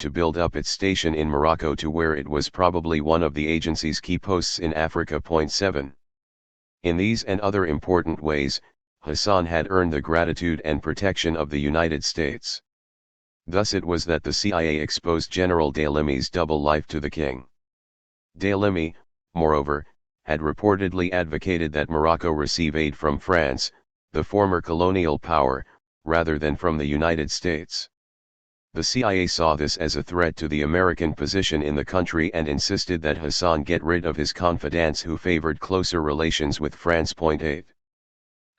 to build up its station in Morocco to where it was probably one of the agency's key posts in Africa. 7. In these and other important ways, Hassan had earned the gratitude and protection of the United States. Thus it was that the CIA exposed General Dalemy's double life to the king. Dalemy, moreover, had reportedly advocated that Morocco receive aid from France, the former colonial power, rather than from the United States. The CIA saw this as a threat to the American position in the country and insisted that Hassan get rid of his confidants who favored closer relations with France. 8.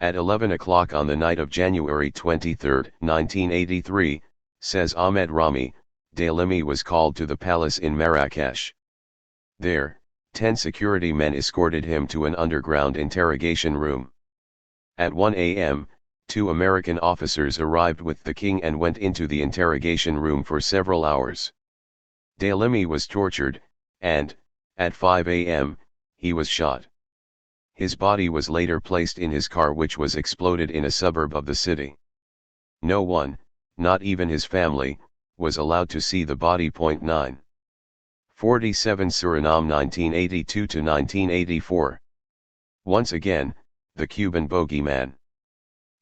At 11 o'clock on the night of January 23, 1983, says Ahmed Rami, Dalemy was called to the palace in Marrakesh. There, 10 security men escorted him to an underground interrogation room. At 1 a.m., 2 American officers arrived with the king and went into the interrogation room for several hours. Dalemy was tortured, and, at 5 a.m., he was shot. His body was later placed in his car, which was exploded in a suburb of the city. No one, not even his family, was allowed to see the body. 9. 47 Suriname 1982 to 1984. Once again, the Cuban bogeyman.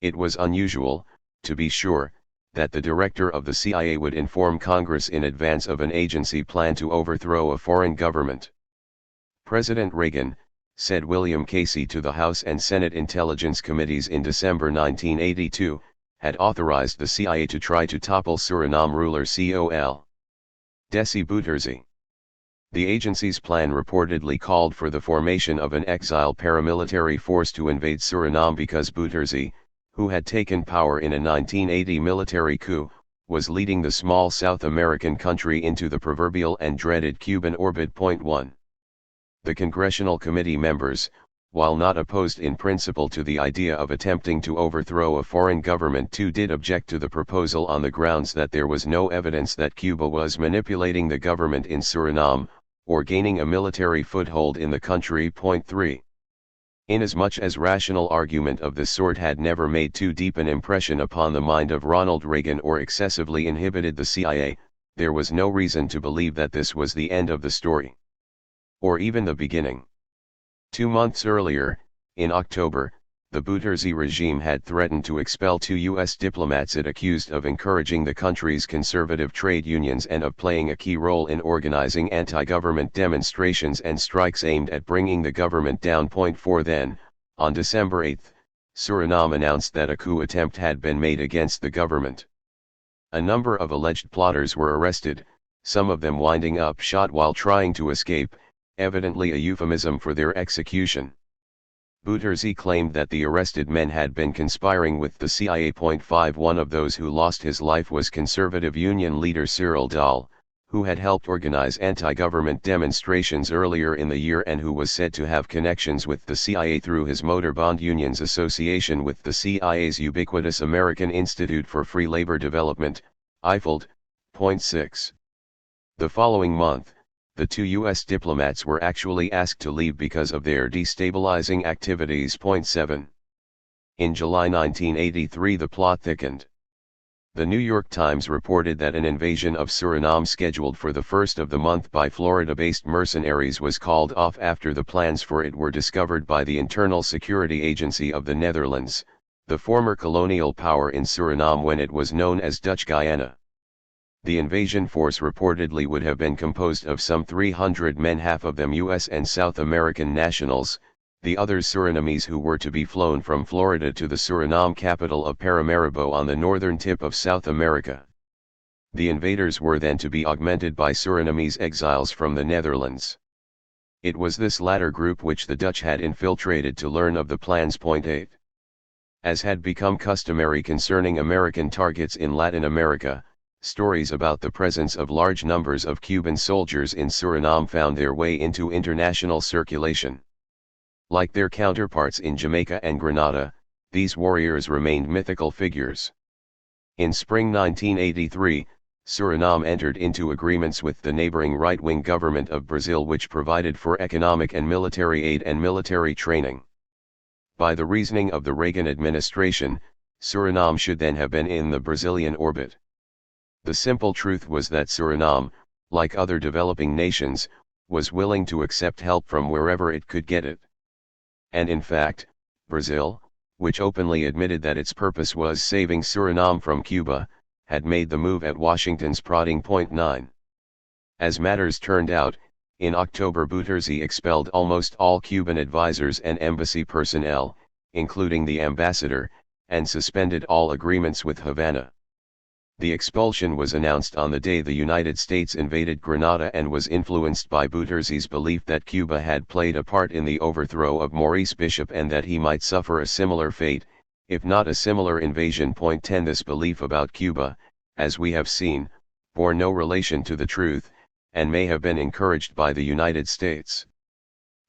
It was unusual, to be sure, that the director of the CIA would inform Congress in advance of an agency plan to overthrow a foreign government. President Reagan, said William Casey to the House and Senate Intelligence Committees in December 1982, had authorized the CIA to try to topple Suriname ruler Col. Desi Bouterse. The agency's plan reportedly called for the formation of an exile paramilitary force to invade Suriname because Bouterse, who had taken power in a 1980 military coup, was leading the small South American country into the proverbial and dreaded Cuban orbit. 1. The congressional committee members, while not opposed in principle to the idea of attempting to overthrow a foreign government, too did object to the proposal on the grounds that there was no evidence that Cuba was manipulating the government in Suriname, or gaining a military foothold in the country. 3. Inasmuch as rational argument of this sort had never made too deep an impression upon the mind of Ronald Reagan or excessively inhibited the CIA, there was no reason to believe that this was the end of the story. Or even the beginning. 2 months earlier, in October, the Bouterse regime had threatened to expel 2 U.S. diplomats it accused of encouraging the country's conservative trade unions and of playing a key role in organizing anti-government demonstrations and strikes aimed at bringing the government down. 4 Then, on December 8, Suriname announced that a coup attempt had been made against the government. A number of alleged plotters were arrested, some of them winding up shot while trying to escape, evidently a euphemism for their execution. Bouterse claimed that the arrested men had been conspiring with the CIA. 5 One of those who lost his life was conservative union leader Cyril Dahl, who had helped organize anti-government demonstrations earlier in the year and who was said to have connections with the CIA through his Motor Bond Union's association with the CIA's ubiquitous American Institute for Free Labor Development, IFLD. 6. The following month, the 2 U.S. diplomats were actually asked to leave because of their destabilizing activities. 7. In July 1983 the plot thickened. The New York Times reported that an invasion of Suriname scheduled for the first of the month by Florida-based mercenaries was called off after the plans for it were discovered by the Internal Security Agency of the Netherlands, the former colonial power in Suriname when it was known as Dutch Guyana. The invasion force reportedly would have been composed of some 300 men, half of them U.S. and South American nationals, the others Surinamese, who were to be flown from Florida to the Suriname capital of Paramaribo on the northern tip of South America. The invaders were then to be augmented by Surinamese exiles from the Netherlands. It was this latter group which the Dutch had infiltrated to learn of the plans. 8. As had become customary concerning American targets in Latin America, stories about the presence of large numbers of Cuban soldiers in Suriname found their way into international circulation. Like their counterparts in Jamaica and Grenada, these warriors remained mythical figures. In spring 1983, Suriname entered into agreements with the neighboring right-wing government of Brazil, which provided for economic and military aid and military training. By the reasoning of the Reagan administration, Suriname should then have been in the Brazilian orbit. The simple truth was that Suriname, like other developing nations, was willing to accept help from wherever it could get it. And in fact, Brazil, which openly admitted that its purpose was saving Suriname from Cuba, had made the move at Washington's prodding point 9. As matters turned out, in October Bouterse expelled almost all Cuban advisors and embassy personnel, including the ambassador, and suspended all agreements with Havana. The expulsion was announced on the day the United States invaded Grenada and was influenced by Bouterse's belief that Cuba had played a part in the overthrow of Maurice Bishop and that he might suffer a similar fate, if not a similar invasion. Point 10. This belief about Cuba, as we have seen, bore no relation to the truth, and may have been encouraged by the United States.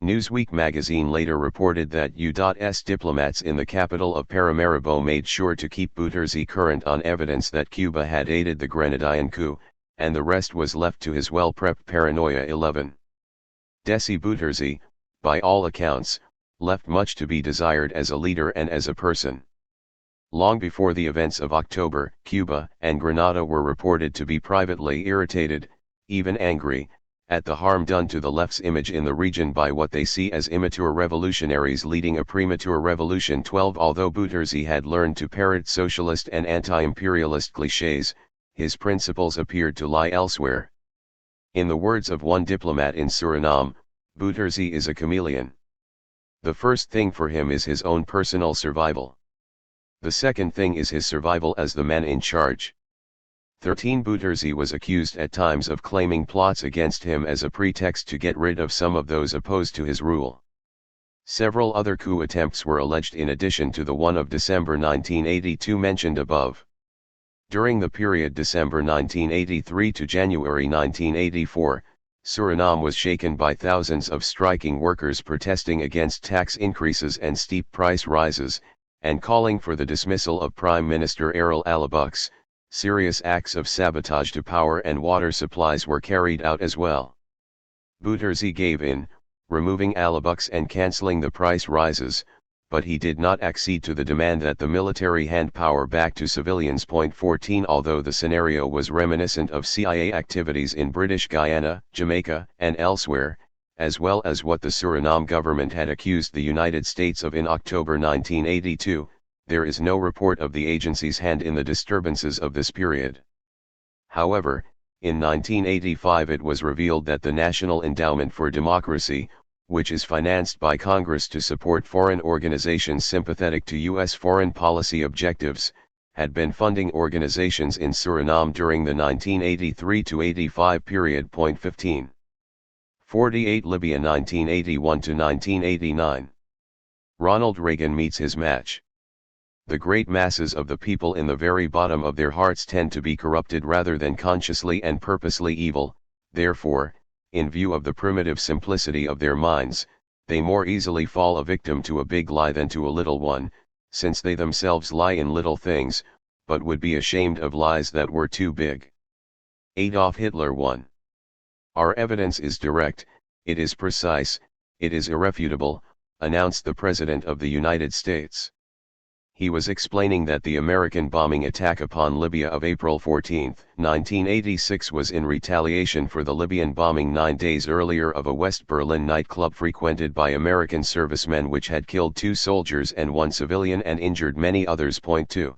Newsweek magazine later reported that U.S. diplomats in the capital of Paramaribo made sure to keep Bouterse current on evidence that Cuba had aided the Grenadian coup, and the rest was left to his well-prepped paranoia. 11. Desi Bouterse, by all accounts, left much to be desired as a leader and as a person. Long before the events of October, Cuba and Grenada were reported to be privately irritated, even angry, at the harm done to the left's image in the region by what they see as immature revolutionaries leading a premature revolution. 12. Although Bouterse had learned to parrot socialist and anti-imperialist clichés, his principles appeared to lie elsewhere. In the words of one diplomat in Suriname, Bouterse is a chameleon. The first thing for him is his own personal survival. The second thing is his survival as the man in charge. 13. Bouterse was accused at times of claiming plots against him as a pretext to get rid of some of those opposed to his rule. Several other coup attempts were alleged in addition to the one of December 1982 mentioned above. During the period December 1983 to January 1984, Suriname was shaken by thousands of striking workers protesting against tax increases and steep price rises, and calling for the dismissal of Prime Minister Errol Alabux. Serious acts of sabotage to power and water supplies were carried out as well. Bouterse gave in, removing Alabux and cancelling the price rises, but he did not accede to the demand that the military hand power back to civilians. 14. Although the scenario was reminiscent of CIA activities in British Guyana, Jamaica, and elsewhere, as well as what the Suriname government had accused the United States of in October 1982, there is no report of the agency's hand in the disturbances of this period. However, in 1985 it was revealed that the National Endowment for Democracy, which is financed by Congress to support foreign organizations sympathetic to U.S. foreign policy objectives, had been funding organizations in Suriname during the 1983-85 period. 15. 48. Libya 1981-1989. Ronald Reagan meets his match. The great masses of the people in the very bottom of their hearts tend to be corrupted rather than consciously and purposely evil, therefore, in view of the primitive simplicity of their minds, they more easily fall a victim to a big lie than to a little one, since they themselves lie in little things, but would be ashamed of lies that were too big. Adolf Hitler 1. Our evidence is direct, it is precise, it is irrefutable, announced the President of the United States. He was explaining that the American bombing attack upon Libya of April 14, 1986 was in retaliation for the Libyan bombing 9 days earlier of a West Berlin nightclub frequented by American servicemen which had killed 2 soldiers and 1 civilian and injured many others. 2.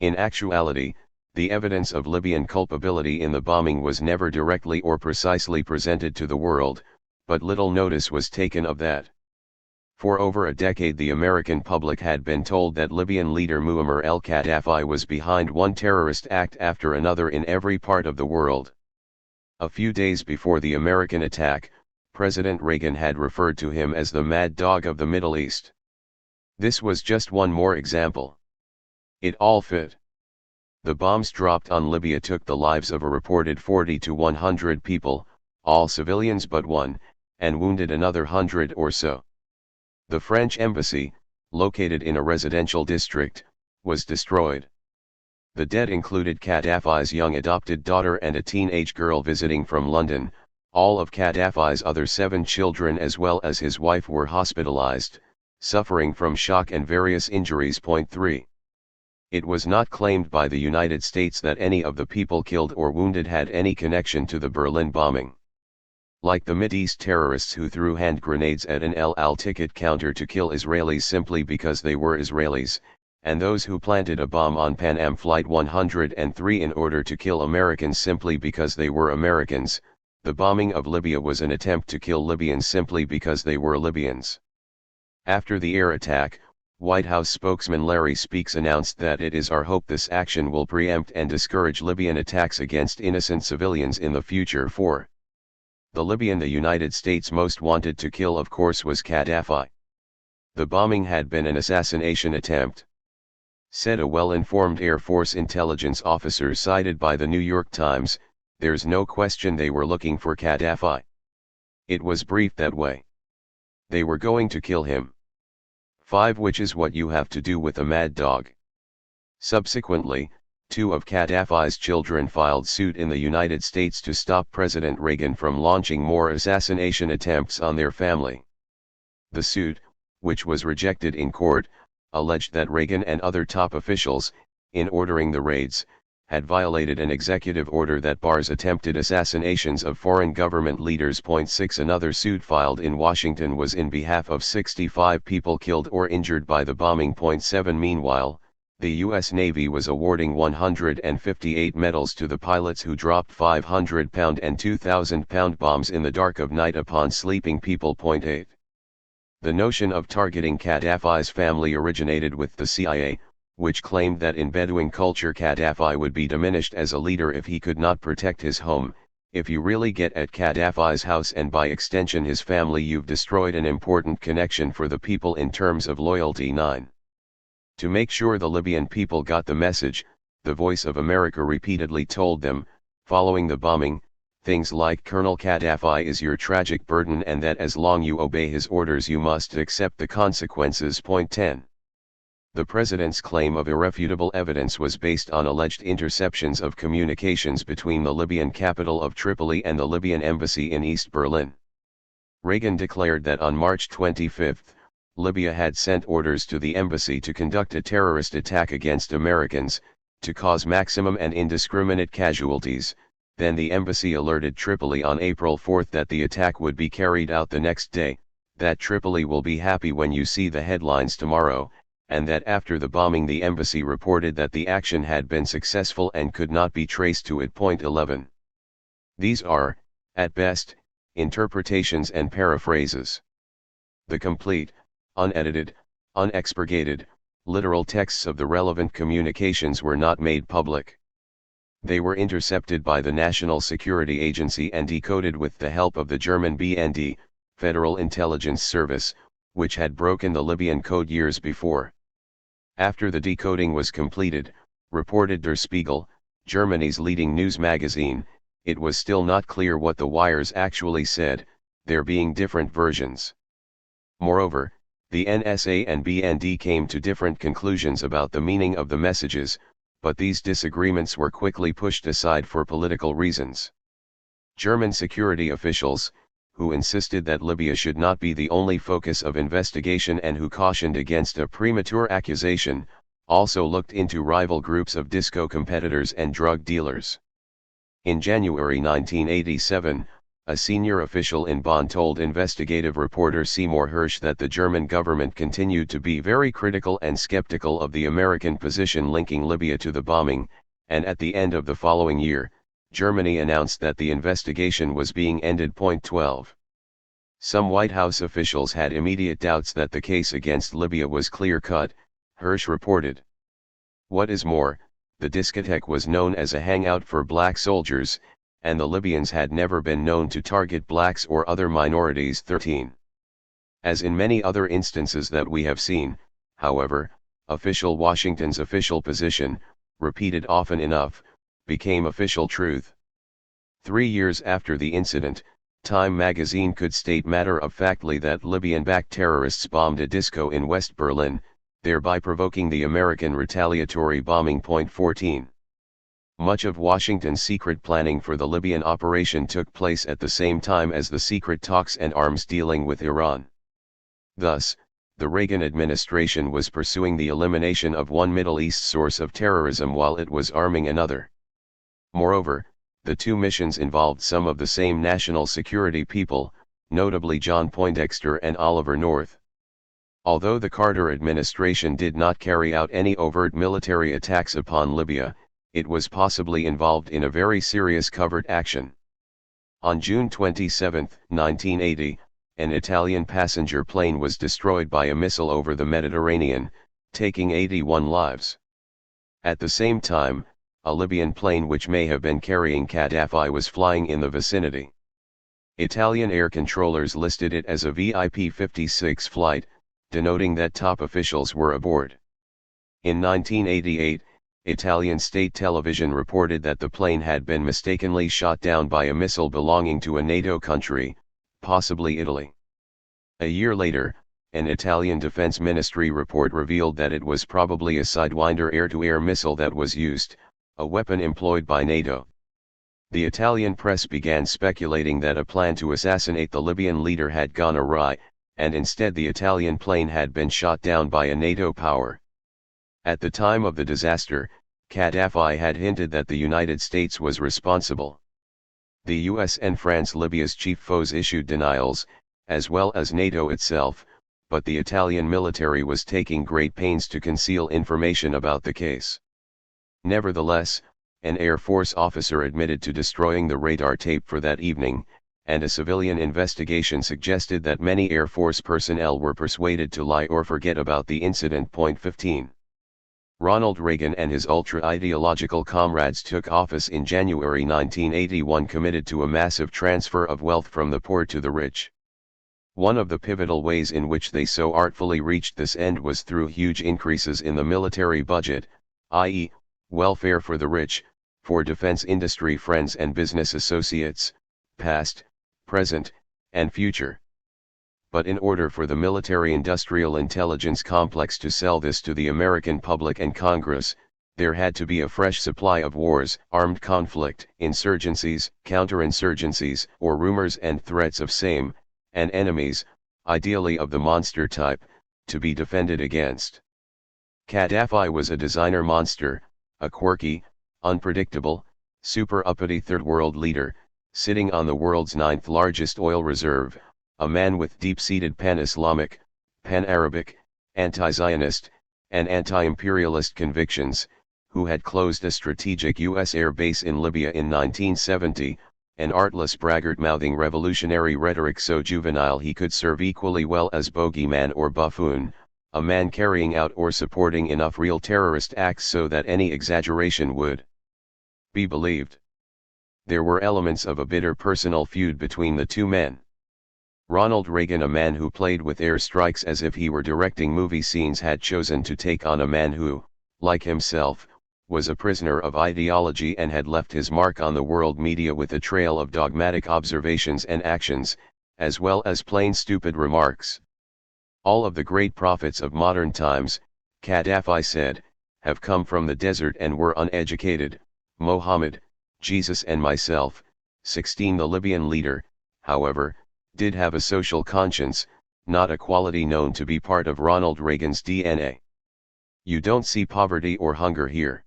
In actuality, the evidence of Libyan culpability in the bombing was never directly or precisely presented to the world, but little notice was taken of that. For over a decade the American public had been told that Libyan leader Muammar el-Gaddafi was behind one terrorist act after another in every part of the world. A few days before the American attack, President Reagan had referred to him as the mad dog of the Middle East. This was just one more example. It all fit. The bombs dropped on Libya took the lives of a reported 40 to 100 people, all civilians but one, and wounded another 100 or so. The French embassy, located in a residential district, was destroyed. The dead included Gaddafi's young adopted daughter and a teenage girl visiting from London. All of Gaddafi's other 7 children as well as his wife were hospitalized, suffering from shock and various injuries. 3. It was not claimed by the United States that any of the people killed or wounded had any connection to the Berlin bombing. Like the Mideast terrorists who threw hand grenades at an El Al ticket counter to kill Israelis simply because they were Israelis, and those who planted a bomb on Pan Am Flight 103 in order to kill Americans simply because they were Americans, the bombing of Libya was an attempt to kill Libyans simply because they were Libyans. After the air attack, White House spokesman Larry Speakes announced that it is our hope this action will preempt and discourage Libyan attacks against innocent civilians in the future. For the Libyan the United States most wanted to kill, of course, was Gaddafi. The bombing had been an assassination attempt, said a well-informed Air Force intelligence officer cited by the New York Times. There's no question they were looking for Gaddafi. It was briefed that way. They were going to kill him. 5. Which is what you have to do with a mad dog. Subsequently, 2 of Gaddafi's children filed suit in the United States to stop President Reagan from launching more assassination attempts on their family. The suit, which was rejected in court, alleged that Reagan and other top officials, in ordering the raids, had violated an executive order that bars attempted assassinations of foreign government leaders. 6. Another suit filed in Washington was in behalf of 65 people killed or injured by the bombing. 7. Meanwhile, the U.S. Navy was awarding 158 medals to the pilots who dropped 500-pound and 2,000-pound bombs in the dark of night upon sleeping people. 8. The notion of targeting Gaddafi's family originated with the CIA, which claimed that in Bedouin culture Gaddafi would be diminished as a leader if he could not protect his home. If you really get at Gaddafi's house and by extension his family, you've destroyed an important connection for the people in terms of loyalty. 9. To make sure the Libyan people got the message, the Voice of America repeatedly told them, following the bombing, things like Colonel Gaddafi is your tragic burden and that as long you obey his orders you must accept the consequences. 10. The president's claim of irrefutable evidence was based on alleged interceptions of communications between the Libyan capital of Tripoli and the Libyan embassy in East Berlin. Reagan declared that on March 25, Libya had sent orders to the embassy to conduct a terrorist attack against Americans, to cause maximum and indiscriminate casualties. Then the embassy alerted Tripoli on April 4 that the attack would be carried out the next day, that Tripoli will be happy when you see the headlines tomorrow, and that after the bombing the embassy reported that the action had been successful and could not be traced to it. 11. These are, at best, interpretations and paraphrases. The complete, unedited, unexpurgated, literal texts of the relevant communications were not made public. They were intercepted by the National Security Agency and decoded with the help of the German BND, Federal Intelligence Service, which had broken the Libyan code years before. After the decoding was completed, reported Der Spiegel, Germany's leading news magazine, it was still not clear what the wires actually said, there being different versions. Moreover, the NSA and BND came to different conclusions about the meaning of the messages, but these disagreements were quickly pushed aside for political reasons. German security officials, who insisted that Libya should not be the only focus of investigation and who cautioned against a premature accusation, also looked into rival groups of disco competitors and drug dealers. In January 1987, a senior official in Bonn told investigative reporter Seymour Hersh that the German government continued to be very critical and skeptical of the American position linking Libya to the bombing, and at the end of the following year, Germany announced that the investigation was being ended. 12. Some White House officials had immediate doubts that the case against Libya was clear-cut, Hersh reported. What is more, the discotheque was known as a hangout for black soldiers, and the Libyans had never been known to target blacks or other minorities. 13. As in many other instances that we have seen, however, Washington's official position, repeated often enough, became official truth. 3 years after the incident, Time magazine could state matter-of-factly that Libyan-backed terrorists bombed a disco in West Berlin, thereby provoking the American retaliatory bombing. 14. Much of Washington's secret planning for the Libyan operation took place at the same time as the secret talks and arms dealing with Iran. Thus, the Reagan administration was pursuing the elimination of one Middle East source of terrorism while it was arming another. Moreover, the two missions involved some of the same national security people, notably John Poindexter and Oliver North. Although the Carter administration did not carry out any overt military attacks upon Libya, it was possibly involved in a very serious covert action. On June 27, 1980, an Italian passenger plane was destroyed by a missile over the Mediterranean, taking 81 lives. At the same time, a Libyan plane which may have been carrying Gaddafi was flying in the vicinity. Italian air controllers listed it as a VIP 56 flight, denoting that top officials were aboard. In 1988, Italian state television reported that the plane had been mistakenly shot down by a missile belonging to a NATO country, possibly Italy. A year later, an Italian Defense Ministry report revealed that it was probably a Sidewinder air-to-air missile that was used, a weapon employed by NATO. The Italian press began speculating that a plan to assassinate the Libyan leader had gone awry, and instead the Italian plane had been shot down by a NATO power. At the time of the disaster, Gaddafi had hinted that the United States was responsible. The US and France, Libya's chief foes, issued denials, as well as NATO itself, but the Italian military was taking great pains to conceal information about the case. Nevertheless, an Air Force officer admitted to destroying the radar tape for that evening, and a civilian investigation suggested that many Air Force personnel were persuaded to lie or forget about the incident. 15. Ronald Reagan and his ultra-ideological comrades took office in January 1981, committed to a massive transfer of wealth from the poor to the rich. One of the pivotal ways in which they so artfully reached this end was through huge increases in the military budget, i.e., welfare for the rich, for defense industry friends and business associates, past, present, and future. But in order for the military-industrial intelligence complex to sell this to the American public and Congress, there had to be a fresh supply of wars, armed conflict, insurgencies, counterinsurgencies, or rumors and threats of same, and enemies, ideally of the monster type, to be defended against. Gaddafi was a designer monster, a quirky, unpredictable, super-uppity third-world leader, sitting on the world's 9th largest oil reserve, a man with deep-seated pan-Islamic, pan-Arabic, anti-Zionist, and anti-imperialist convictions, who had closed a strategic U.S. air base in Libya in 1970, an artless braggart mouthing revolutionary rhetoric so juvenile he could serve equally well as bogeyman or buffoon, a man carrying out or supporting enough real terrorist acts so that any exaggeration would be believed. There were elements of a bitter personal feud between the two men. Ronald Reagan, a man who played with airstrikes as if he were directing movie scenes, had chosen to take on a man who, like himself, was a prisoner of ideology and had left his mark on the world media with a trail of dogmatic observations and actions, as well as plain stupid remarks. All of the great prophets of modern times, Gaddafi said, have come from the desert and were uneducated. Mohammed, Jesus and myself, 16. The Libyan leader, however, did have a social conscience, not a quality known to be part of Ronald Reagan's DNA. You don't see poverty or hunger here.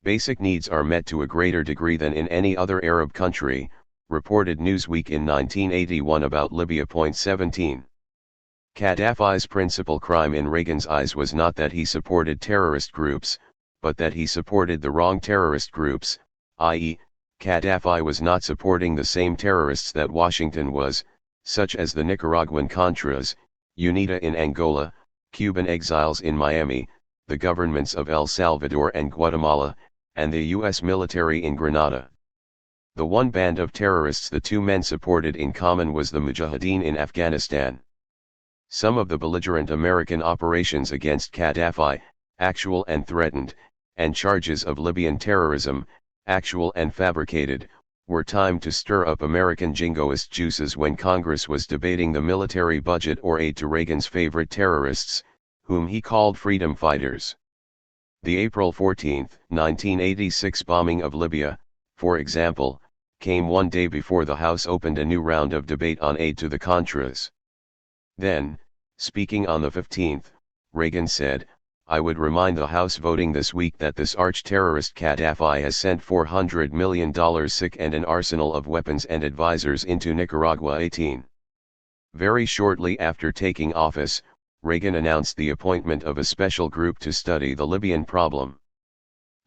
Basic needs are met to a greater degree than in any other Arab country, reported Newsweek in 1981 about Libya. 17. Gaddafi's principal crime in Reagan's eyes was not that he supported terrorist groups, but that he supported the wrong terrorist groups, i.e., Gaddafi was not supporting the same terrorists that Washington was, such as the Nicaraguan Contras, UNITA in Angola, Cuban exiles in Miami, the governments of El Salvador and Guatemala, and the U.S. military in Grenada. The one band of terrorists the two men supported in common was the Mujahideen in Afghanistan. Some of the belligerent American operations against Gaddafi, actual and threatened, and charges of Libyan terrorism, actual and fabricated, were timed to stir up American jingoist juices when Congress was debating the military budget or aid to Reagan's favorite terrorists, whom he called freedom fighters. The April 14, 1986 bombing of Libya, for example, came one day before the House opened a new round of debate on aid to the Contras. Then, Speaking on the 15th, Reagan said, "I would remind the House voting this week that this arch-terrorist Gaddafi has sent $400 million sick and an arsenal of weapons and advisors into Nicaragua." 18. Very shortly after taking office, Reagan announced the appointment of a special group to study the Libyan problem.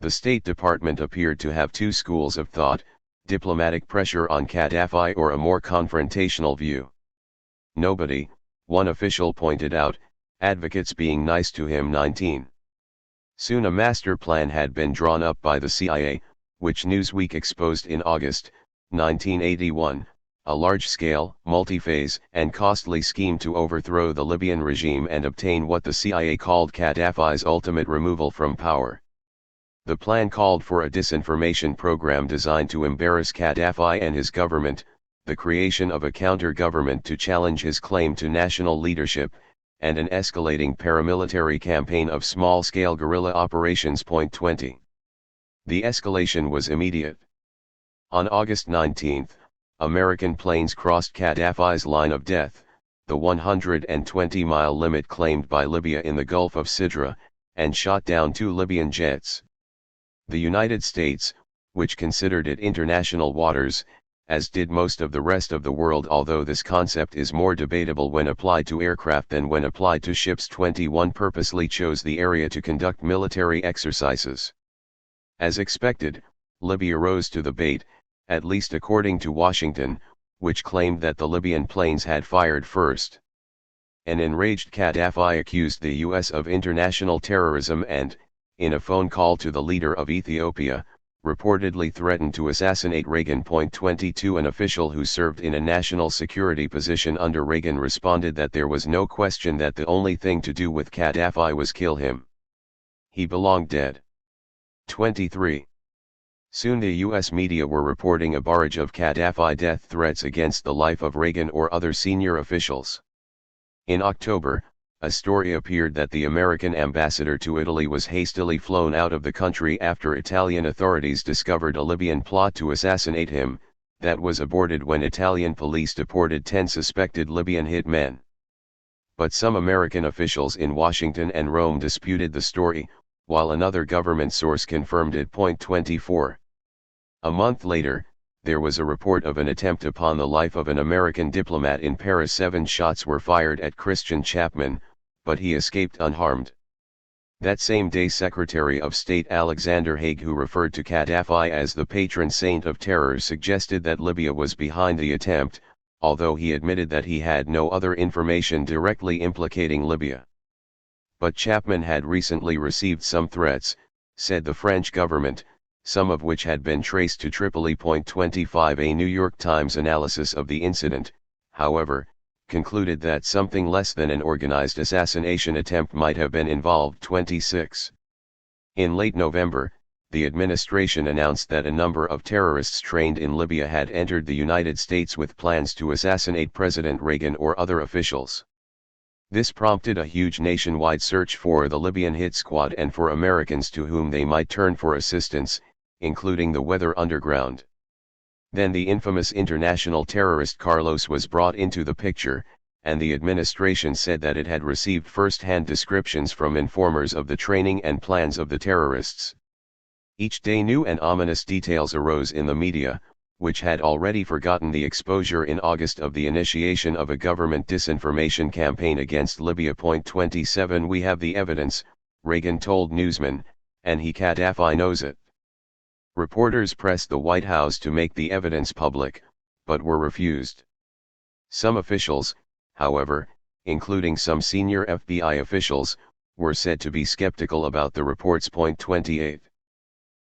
The State Department appeared to have two schools of thought: diplomatic pressure on Gaddafi or a more confrontational view. Nobody, one official pointed out, advocates being nice to him. 19. Soon a master plan had been drawn up by the CIA, which Newsweek exposed in August 1981, a large-scale, multi-phase, and costly scheme to overthrow the Libyan regime and obtain what the CIA called Gaddafi's ultimate removal from power. The plan called for a disinformation program designed to embarrass Gaddafi and his government, the creation of a counter-government to challenge his claim to national leadership, and an escalating paramilitary campaign of small-scale guerrilla operations. 20. The escalation was immediate. On August 19, American planes crossed Gaddafi's line of death, the 120-mile limit claimed by Libya in the Gulf of Sidra, and shot down 2 Libyan jets. The United States, which considered it international waters, as did most of the rest of the world, although this concept is more debatable when applied to aircraft than when applied to ships, 21, purposely chose the area to conduct military exercises. As expected, Libya rose to the bait, at least according to Washington, which claimed that the Libyan planes had fired first. An enraged Gaddafi accused the U.S. of international terrorism and, in a phone call to the leader of Ethiopia, reportedly threatened to assassinate Reagan. 22 An official who served in a national security position under Reagan responded that there was no question that the only thing to do with Gaddafi was kill him. He belonged dead. 23. Soon the U.S. media were reporting a barrage of Gaddafi death threats against the life of Reagan or other senior officials. In October, a story appeared that the American ambassador to Italy was hastily flown out of the country after Italian authorities discovered a Libyan plot to assassinate him, that was aborted when Italian police deported 10 suspected Libyan hitmen. But some American officials in Washington and Rome disputed the story, while another government source confirmed it. 24. A month later, there was a report of an attempt upon the life of an American diplomat in Paris. 7 shots were fired at Christian Chapman, but he escaped unharmed. That same day, Secretary of State Alexander Haig, who referred to Gaddafi as the patron saint of terror, suggested that Libya was behind the attempt, although he admitted that he had no other information directly implicating Libya. But Chapman had recently received some threats, said the French government, some of which had been traced to Tripoli. 25 A New York Times analysis of the incident, however, concluded that something less than an organized assassination attempt might have been involved. 26. In late November, the administration announced that a number of terrorists trained in Libya had entered the United States with plans to assassinate President Reagan or other officials. This prompted a huge nationwide search for the Libyan hit squad and for Americans to whom they might turn for assistance, including the Weather Underground. Then the infamous international terrorist Carlos was brought into the picture, and the administration said that it had received first-hand descriptions from informers of the training and plans of the terrorists. Each day new and ominous details arose in the media, which had already forgotten the exposure in August of the initiation of a government disinformation campaign against Libya. 27 We have the evidence, Reagan told newsmen, and Gaddafi knows it. Reporters pressed the White House to make the evidence public, but were refused. Some officials, however, including some senior FBI officials, were said to be skeptical about the reports. 28.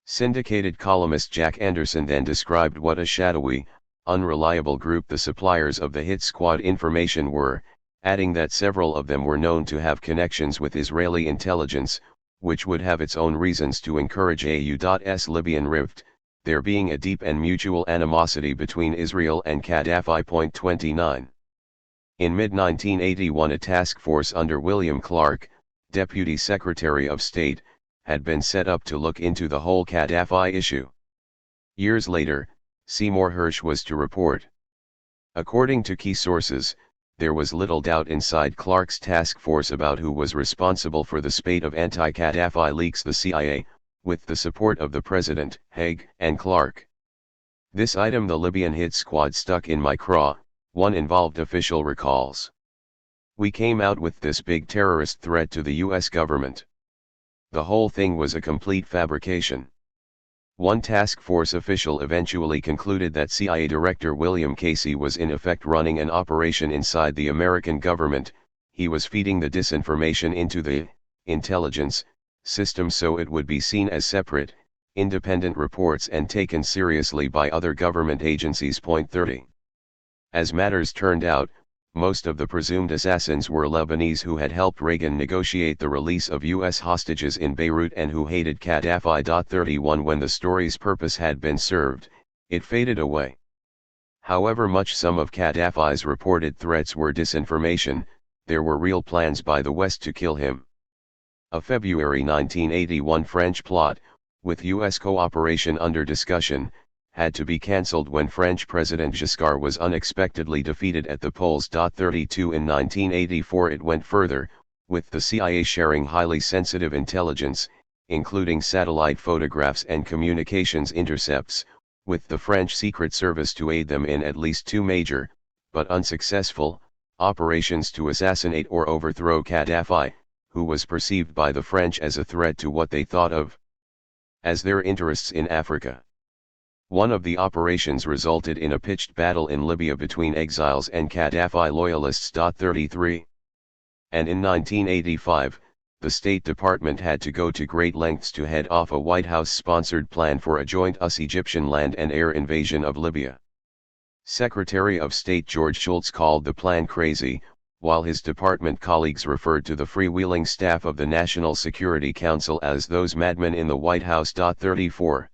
Syndicated columnist Jack Anderson then described what a shadowy, unreliable group the suppliers of the hit squad information were, adding that several of them were known to have connections with Israeli intelligence, which would have its own reasons to encourage a U.S. Libyan rift, there being a deep and mutual animosity between Israel and Gaddafi. 29. In mid-1981 a task force under William Clark, Deputy Secretary of State, had been set up to look into the whole Gaddafi issue. Years later, Seymour Hersh was to report. According to key sources, there was little doubt inside Clark's task force about who was responsible for the spate of anti-Gaddafi leaks. The CIA, with the support of the President, Haig, and Clark. This item the Libyan hit squad stuck in my craw, one involved official recalls. We came out with this big terrorist threat to the US government. The whole thing was a complete fabrication. One task force official eventually concluded that CIA Director William Casey was in effect running an operation inside the American government. He was feeding the disinformation into the intelligence system so it would be seen as separate, independent reports and taken seriously by other government agencies. Point 30. As matters turned out, most of the presumed assassins were Lebanese who had helped Reagan negotiate the release of US hostages in Beirut and who hated Gaddafi. 31 When the story's purpose had been served, it faded away. However much some of Gaddafi's reported threats were disinformation, there were real plans by the West to kill him. A February 1981 French plot, with US cooperation under discussion, had to be cancelled when French President Giscard was unexpectedly defeated at the polls. 32 In 1984 it went further, with the CIA sharing highly sensitive intelligence, including satellite photographs and communications intercepts, with the French Secret Service to aid them in at least two major, but unsuccessful, operations to assassinate or overthrow Gaddafi, who was perceived by the French as a threat to what they thought of as their interests in Africa. One of the operations resulted in a pitched battle in Libya between exiles and Gaddafi loyalists. 33. And in 1985, the State Department had to go to great lengths to head off a White House-sponsored plan for a joint US-Egyptian land and air invasion of Libya. Secretary of State George Shultz called the plan crazy, while his department colleagues referred to the freewheeling staff of the National Security Council as those madmen in the White House. 34.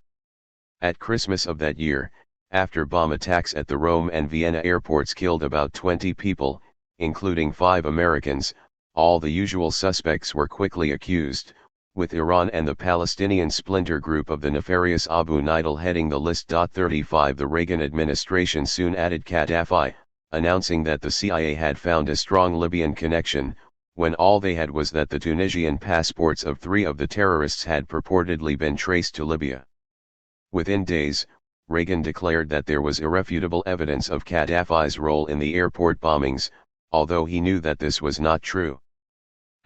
At Christmas of that year, after bomb attacks at the Rome and Vienna airports killed about 20 people, including 5 Americans, all the usual suspects were quickly accused, with Iran and the Palestinian splinter group of the nefarious Abu Nidal heading the list. 35 The Reagan administration soon added Gaddafi, announcing that the CIA had found a strong Libyan connection, when all they had was that the Tunisian passports of 3 of the terrorists had purportedly been traced to Libya. Within days, Reagan declared that there was irrefutable evidence of Gaddafi's role in the airport bombings, although he knew that this was not true.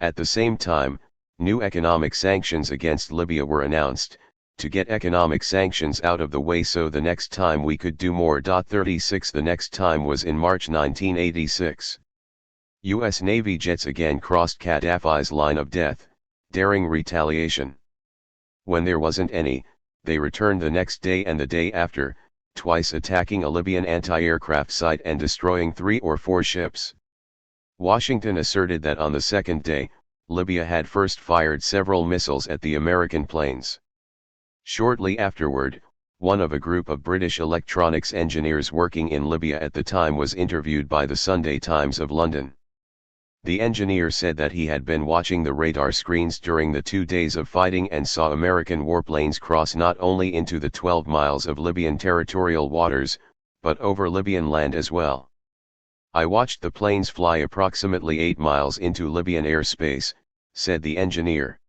At the same time, new economic sanctions against Libya were announced, to get economic sanctions out of the way so the next time we could do more. 36 The next time was in March 1986. US Navy jets again crossed Gaddafi's line of death, daring retaliation. When there wasn't any, they returned the next day and the day after, twice attacking a Libyan anti-aircraft site and destroying 3 or 4 ships. Washington asserted that on the second day, Libya had first fired several missiles at the American planes. Shortly afterward, one of a group of British electronics engineers working in Libya at the time was interviewed by the Sunday Times of London. The engineer said that he had been watching the radar screens during the 2 days of fighting and saw American warplanes cross not only into the 12 miles of Libyan territorial waters, but over Libyan land as well. I watched the planes fly approximately 8 miles into Libyan airspace, said the engineer.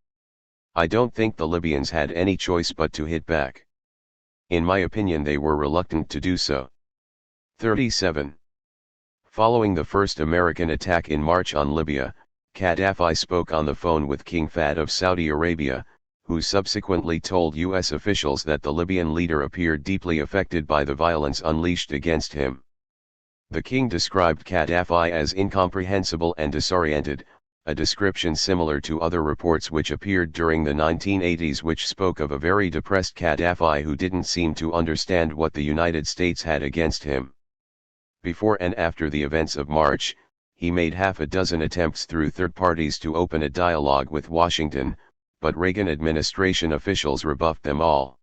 I don't think the Libyans had any choice but to hit back. In my opinion they were reluctant to do so. 37. Following the first American attack in March on Libya, Gaddafi spoke on the phone with King Fahd of Saudi Arabia, who subsequently told US officials that the Libyan leader appeared deeply affected by the violence unleashed against him. The king described Gaddafi as incomprehensible and disoriented, a description similar to other reports which appeared during the 1980s which spoke of a very depressed Gaddafi who didn't seem to understand what the United States had against him. Before and after the events of March, he made half a dozen attempts through third parties to open a dialogue with Washington, but Reagan administration officials rebuffed them all.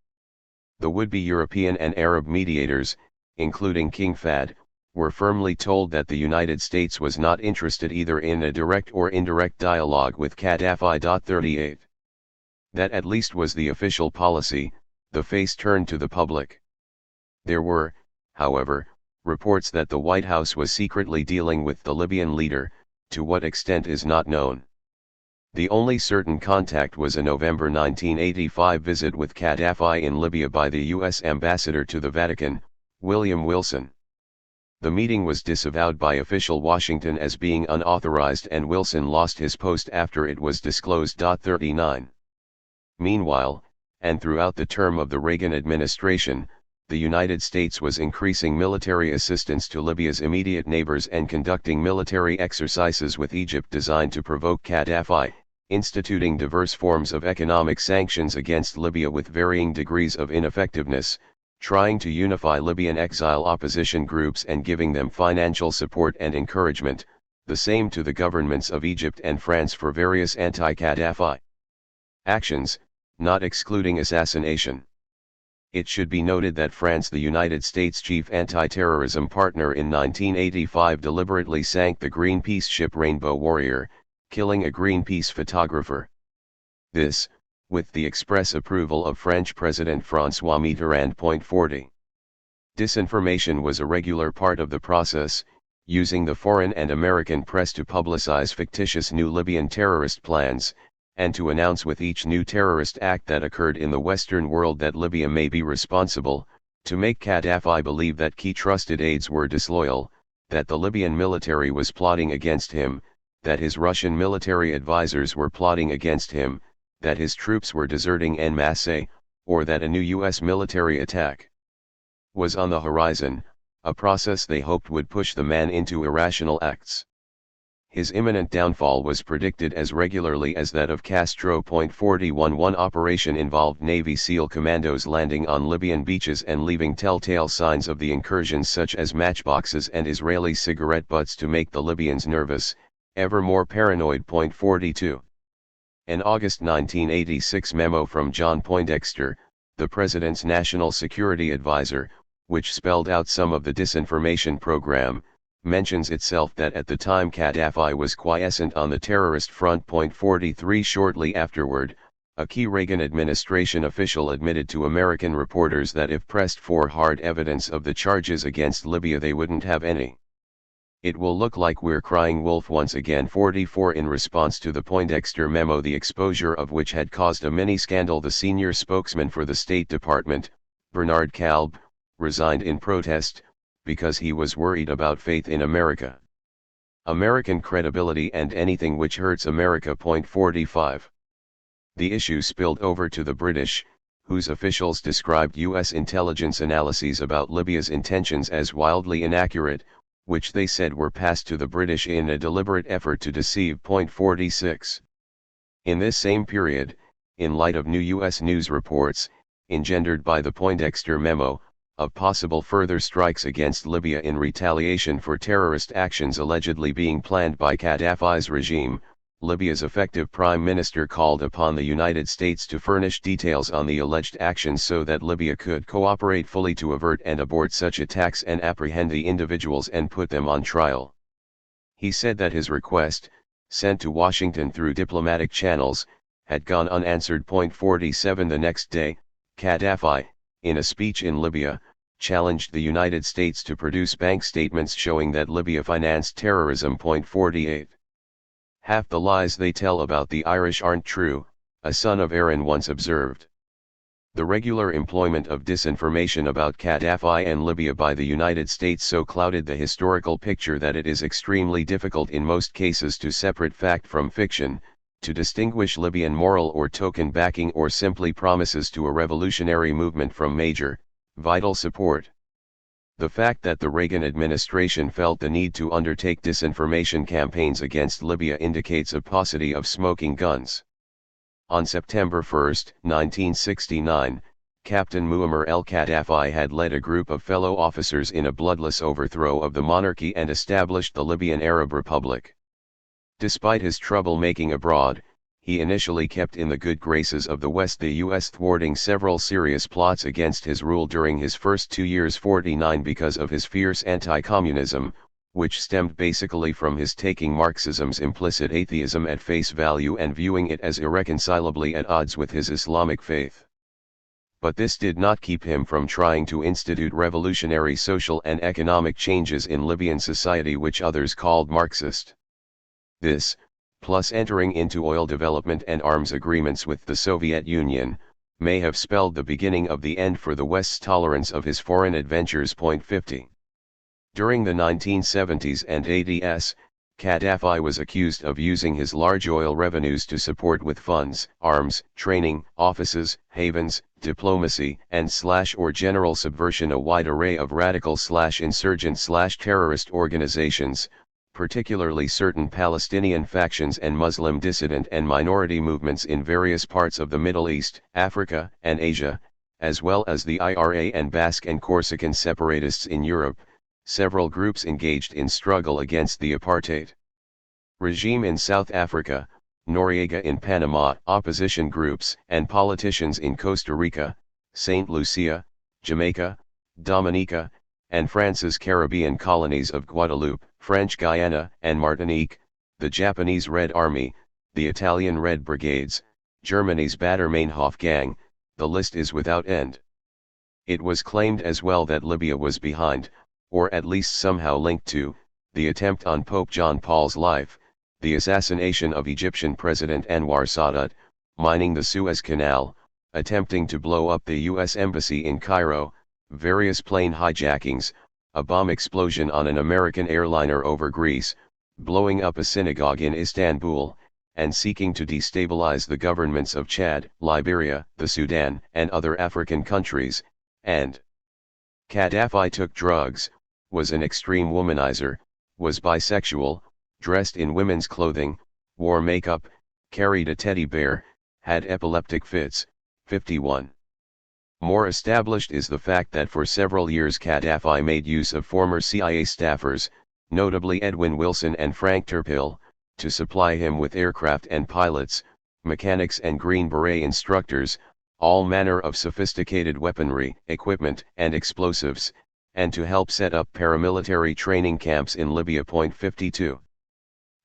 The would-be European and Arab mediators, including King Fahd, were firmly told that the United States was not interested either in a direct or indirect dialogue with Gaddafi. 38. That at least was the official policy, the face turned to the public. There were, however, reports that the White House was secretly dealing with the Libyan leader, to what extent is not known. The only certain contact was a November 1985 visit with Gaddafi in Libya by the U.S. ambassador to the Vatican, William Wilson. The meeting was disavowed by official Washington as being unauthorized, and Wilson lost his post after it was disclosed. 39. Meanwhile, and throughout the term of the Reagan administration, the United States was increasing military assistance to Libya's immediate neighbors and conducting military exercises with Egypt designed to provoke Gaddafi, instituting diverse forms of economic sanctions against Libya with varying degrees of ineffectiveness, trying to unify Libyan exile opposition groups and giving them financial support and encouragement, the same to the governments of Egypt and France for various anti-Gaddafi actions, not excluding assassination. It should be noted that France, the United States' chief anti-terrorism partner in 1985, deliberately sank the Greenpeace ship Rainbow Warrior, killing a Greenpeace photographer. This, with the express approval of French President François Mitterrand. 40. Disinformation was a regular part of the process, using the foreign and American press to publicize fictitious new Libyan terrorist plans, and to announce with each new terrorist act that occurred in the Western world that Libya may be responsible, to make Gaddafi believe that key trusted aides were disloyal, that the Libyan military was plotting against him, that his Russian military advisors were plotting against him, that his troops were deserting en masse, or that a new U.S. military attack was on the horizon, a process they hoped would push the man into irrational acts. His imminent downfall was predicted as regularly as that of Castro. 41. One operation involved Navy SEAL commandos landing on Libyan beaches and leaving telltale signs of the incursions such as matchboxes and Israeli cigarette butts to make the Libyans nervous, ever more paranoid. 42. An August 1986 memo from John Poindexter, the President's National Security Advisor, which spelled out some of the disinformation program, mentions itself that at the time Gaddafi was quiescent on the terrorist front. 43. Shortly afterward, a key Reagan administration official admitted to American reporters that if pressed for hard evidence of the charges against Libya they wouldn't have any. It will look like we're crying wolf once again. 44. In response to the Poindexter memo, the exposure of which had caused a mini scandal, the senior spokesman for the State Department, Bernard Kalb, resigned in protest, because he was worried about faith in America, American credibility, and anything which hurts America. 45. The issue spilled over to the British, whose officials described U.S. intelligence analyses about Libya's intentions as wildly inaccurate, which they said were passed to the British in a deliberate effort to deceive. 46. In this same period, in light of new U.S. news reports, engendered by the Poindexter memo, of possible further strikes against Libya in retaliation for terrorist actions allegedly being planned by Gaddafi's regime, Libya's effective prime minister called upon the United States to furnish details on the alleged actions so that Libya could cooperate fully to avert and abort such attacks and apprehend the individuals and put them on trial. He said that his request, sent to Washington through diplomatic channels, had gone unanswered. 47. The next day, Gaddafi, in a speech in Libya, challenged the United States to produce bank statements showing that Libya financed terrorism. 48. Half the lies they tell about the Irish aren't true, a son of Aaron once observed. The regular employment of disinformation about Gaddafi and Libya by the United States so clouded the historical picture that it is extremely difficult in most cases to separate fact from fiction, to distinguish Libyan moral or token backing or simply promises to a revolutionary movement from major, vital support. The fact that the Reagan administration felt the need to undertake disinformation campaigns against Libya indicates a paucity of smoking guns. On September 1, 1969, Captain Muammar el-Gaddafi had led a group of fellow officers in a bloodless overthrow of the monarchy and established the Libyan Arab Republic. Despite his trouble-making abroad, he initially kept in the good graces of the West, the U.S. thwarting several serious plots against his rule during his first 2 years. 49. Because of his fierce anti-communism, which stemmed basically from his taking Marxism's implicit atheism at face value and viewing it as irreconcilably at odds with his Islamic faith. but this did not keep him from trying to institute revolutionary social and economic changes in Libyan society which others called Marxist. This, plus entering into oil development and arms agreements with the Soviet Union, may have spelled the beginning of the end for the West's tolerance of his foreign adventures. 50. During the 1970s and 80s, Gaddafi was accused of using his large oil revenues to support with funds, arms, training, offices, havens, diplomacy, and or general subversion a wide array of radical/insurgent/terrorist organizations, particularly certain Palestinian factions and Muslim dissident and minority movements in various parts of the Middle East, Africa, and Asia, as well as the IRA and Basque and Corsican separatists in Europe, several groups engaged in struggle against the apartheid regime in South Africa, Noriega in Panama, opposition groups and politicians in Costa Rica, St. Lucia, Jamaica, Dominica, and France's Caribbean colonies of Guadeloupe, French Guiana, and Martinique, the Japanese Red Army, the Italian Red Brigades, Germany's Baader-Meinhof Gang, the list is without end. It was claimed as well that Libya was behind, or at least somehow linked to, the attempt on Pope John Paul's life, the assassination of Egyptian President Anwar Sadat, mining the Suez Canal, attempting to blow up the U.S. Embassy in Cairo, various plane hijackings, a bomb explosion on an American airliner over Greece, blowing up a synagogue in Istanbul, and seeking to destabilize the governments of Chad, Liberia, the Sudan, and other African countries, and Gaddafi took drugs, was an extreme womanizer, was bisexual, dressed in women's clothing, wore makeup, carried a teddy bear, had epileptic fits. 51. More established is the fact that for several years Gaddafi made use of former CIA staffers, notably Edwin Wilson and Frank Turpil, to supply him with aircraft and pilots, mechanics and Green Beret instructors, all manner of sophisticated weaponry, equipment, and explosives, and to help set up paramilitary training camps in Libya. 52.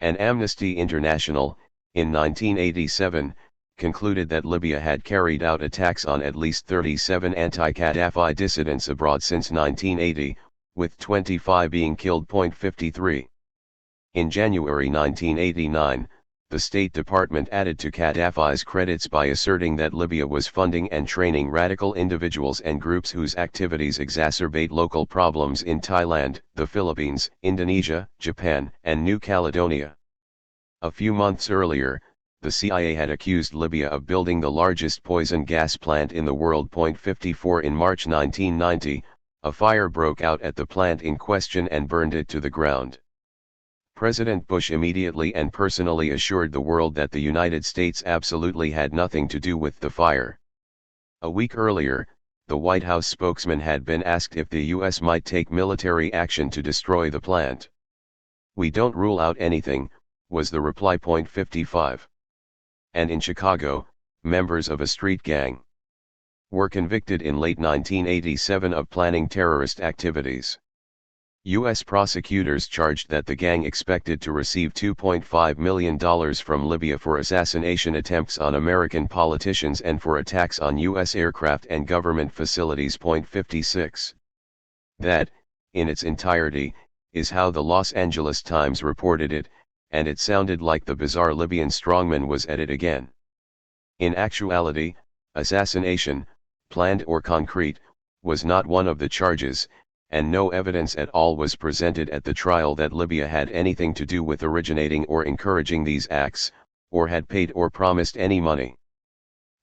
And Amnesty International, in 1987, concluded that Libya had carried out attacks on at least 37 anti-Gaddafi dissidents abroad since 1980, with 25 being killed. 53. In January 1989, the State Department added to Gaddafi's credits by asserting that Libya was funding and training radical individuals and groups whose activities exacerbate local problems in Thailand, the Philippines, Indonesia, Japan, and New Caledonia. A few months earlier, the CIA had accused Libya of building the largest poison gas plant in the world. 54. In March 1990, a fire broke out at the plant in question and burned it to the ground. President Bush immediately and personally assured the world that the United States absolutely had nothing to do with the fire. A week earlier, the White House spokesman had been asked if the U.S. might take military action to destroy the plant. "We don't rule out anything," was the reply. 55. And in Chicago, members of a street gang were convicted in late 1987 of planning terrorist activities. U.S. prosecutors charged that the gang expected to receive $2.5 million from Libya for assassination attempts on American politicians and for attacks on U.S. aircraft and government facilities. 56. That, in its entirety, is how the Los Angeles Times reported it, and it sounded like the bizarre Libyan strongman was at it again. In actuality, assassination, planned or concrete, was not one of the charges, and no evidence at all was presented at the trial that Libya had anything to do with originating or encouraging these acts, or had paid or promised any money.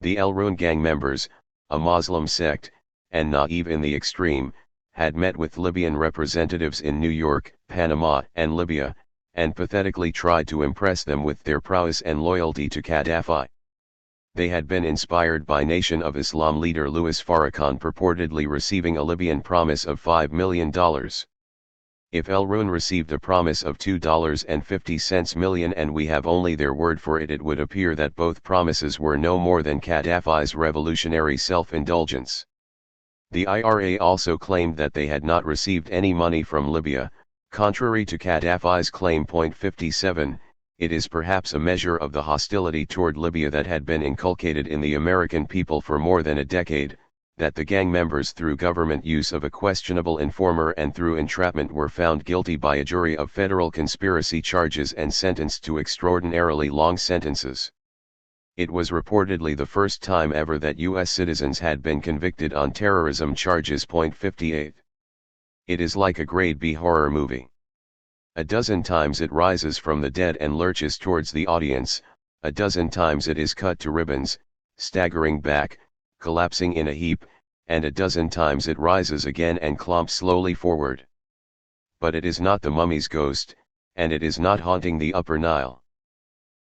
The El Roun gang members, a Muslim sect, and naive in the extreme, had met with Libyan representatives in New York, Panama, and Libya, and pathetically tried to impress them with their prowess and loyalty to Gaddafi. They had been inspired by Nation of Islam leader Louis Farrakhan purportedly receiving a Libyan promise of $5 million. If El Roun received a promise of $2.50 million and we have only their word for it, it would appear that both promises were no more than Gaddafi's revolutionary self-indulgence. The IRA also claimed that they had not received any money from Libya, contrary to Gaddafi's claim. 57. It is perhaps a measure of the hostility toward Libya that had been inculcated in the American people for more than a decade, that the gang members through government use of a questionable informer and through entrapment were found guilty by a jury of federal conspiracy charges and sentenced to extraordinarily long sentences. It was reportedly the first time ever that U.S. citizens had been convicted on terrorism charges. 58. It is like a grade B horror movie. A dozen times it rises from the dead and lurches towards the audience, a dozen times it is cut to ribbons, staggering back, collapsing in a heap, and a dozen times it rises again and clomps slowly forward. But it is not the mummy's ghost, and it is not haunting the Upper Nile.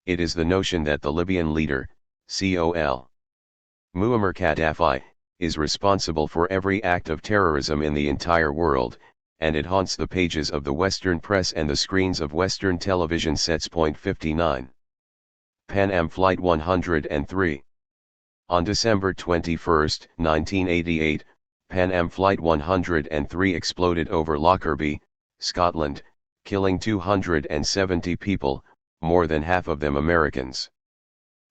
It is the notion that the Libyan leader, Col. Muammar Gaddafi, is responsible for every act of terrorism in the entire world, and it haunts the pages of the Western press and the screens of Western television sets. 59. Pan Am Flight 103. On December 21, 1988, Pan Am Flight 103 exploded over Lockerbie, Scotland, killing 270 people, more than half of them Americans.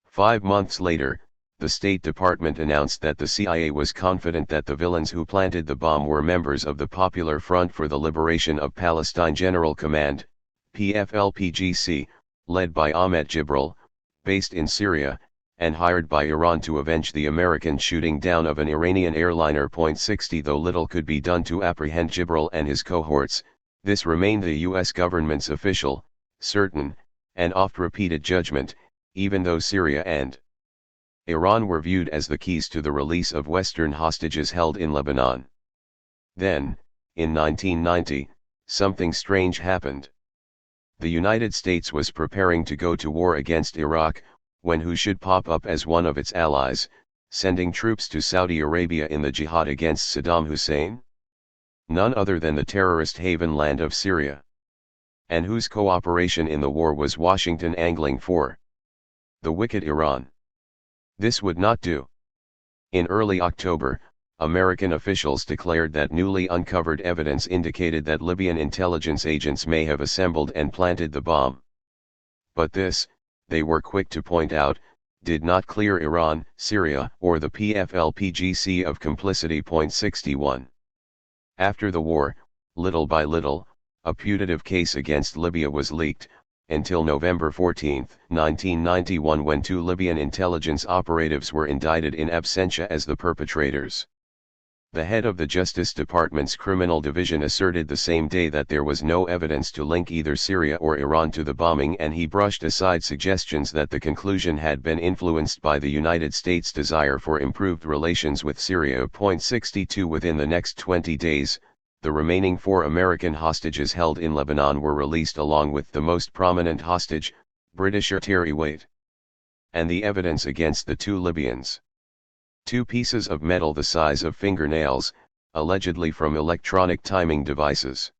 5 months later, the State Department announced that the CIA was confident that the villains who planted the bomb were members of the Popular Front for the Liberation of Palestine General Command, PFLPGC, led by Ahmet Jibril, based in Syria, and hired by Iran to avenge the American shooting down of an Iranian airliner. 60 Though little could be done to apprehend Jibril and his cohorts, this remained the U.S. government's official, certain, and oft-repeated judgment, even though Syria and Iran were viewed as the keys to the release of Western hostages held in Lebanon. Then, in 1990, something strange happened. The United States was preparing to go to war against Iraq, when who should pop up as one of its allies, sending troops to Saudi Arabia in the jihad against Saddam Hussein? None other than the terrorist haven land of Syria. And whose cooperation in the war was Washington angling for? The wicked Iran. This would not do. In early October, American officials declared that newly uncovered evidence indicated that Libyan intelligence agents may have assembled and planted the bomb. But this, they were quick to point out, did not clear Iran, Syria, or the PFLPGC of complicity. 61. After the war, little by little, a putative case against Libya was leaked, until November 14, 1991, when 2 Libyan intelligence operatives were indicted in absentia as the perpetrators. The head of the Justice Department's Criminal Division asserted the same day that there was no evidence to link either Syria or Iran to the bombing, and he brushed aside suggestions that the conclusion had been influenced by the United States' desire for improved relations with Syria. 62 Within the next 20 days, the remaining 4 American hostages held in Lebanon were released along with the most prominent hostage, Britisher Terry Waite. And the evidence against the 2 Libyans. 2 pieces of metal the size of fingernails, allegedly from electronic timing devices.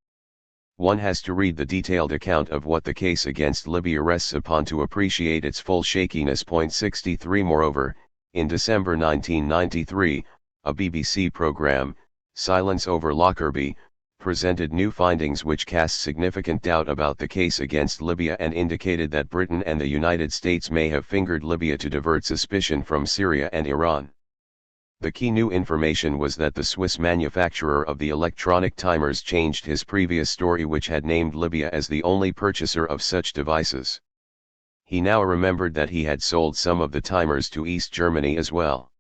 One has to read the detailed account of what the case against Libya rests upon to appreciate its full shakiness. 63 Moreover, in December 1993, a BBC program, Silence Over Lockerbie, presented new findings which cast significant doubt about the case against Libya and indicated that Britain and the United States may have fingered Libya to divert suspicion from Syria and Iran. The key new information was that the Swiss manufacturer of the electronic timers changed his previous story, which had named Libya as the only purchaser of such devices. He now remembered that he had sold some of the timers to East Germany as well.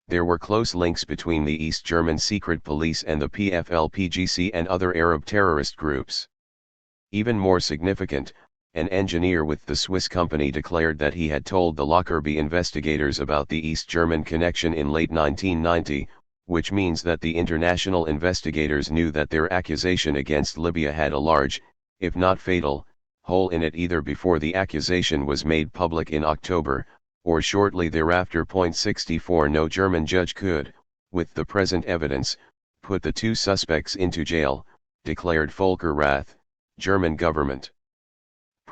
There were close links between the East German secret police and the PFLPGC and other Arab terrorist groups. Even more significant, an engineer with the Swiss company declared that he had told the Lockerbie investigators about the East German connection in late 1990, which means that the international investigators knew that their accusation against Libya had a large, if not fatal, hole in it either before the accusation was made public in October, or shortly thereafter. 64 No German judge could, with the present evidence, put the 2 suspects into jail, declared Volker Rath, German government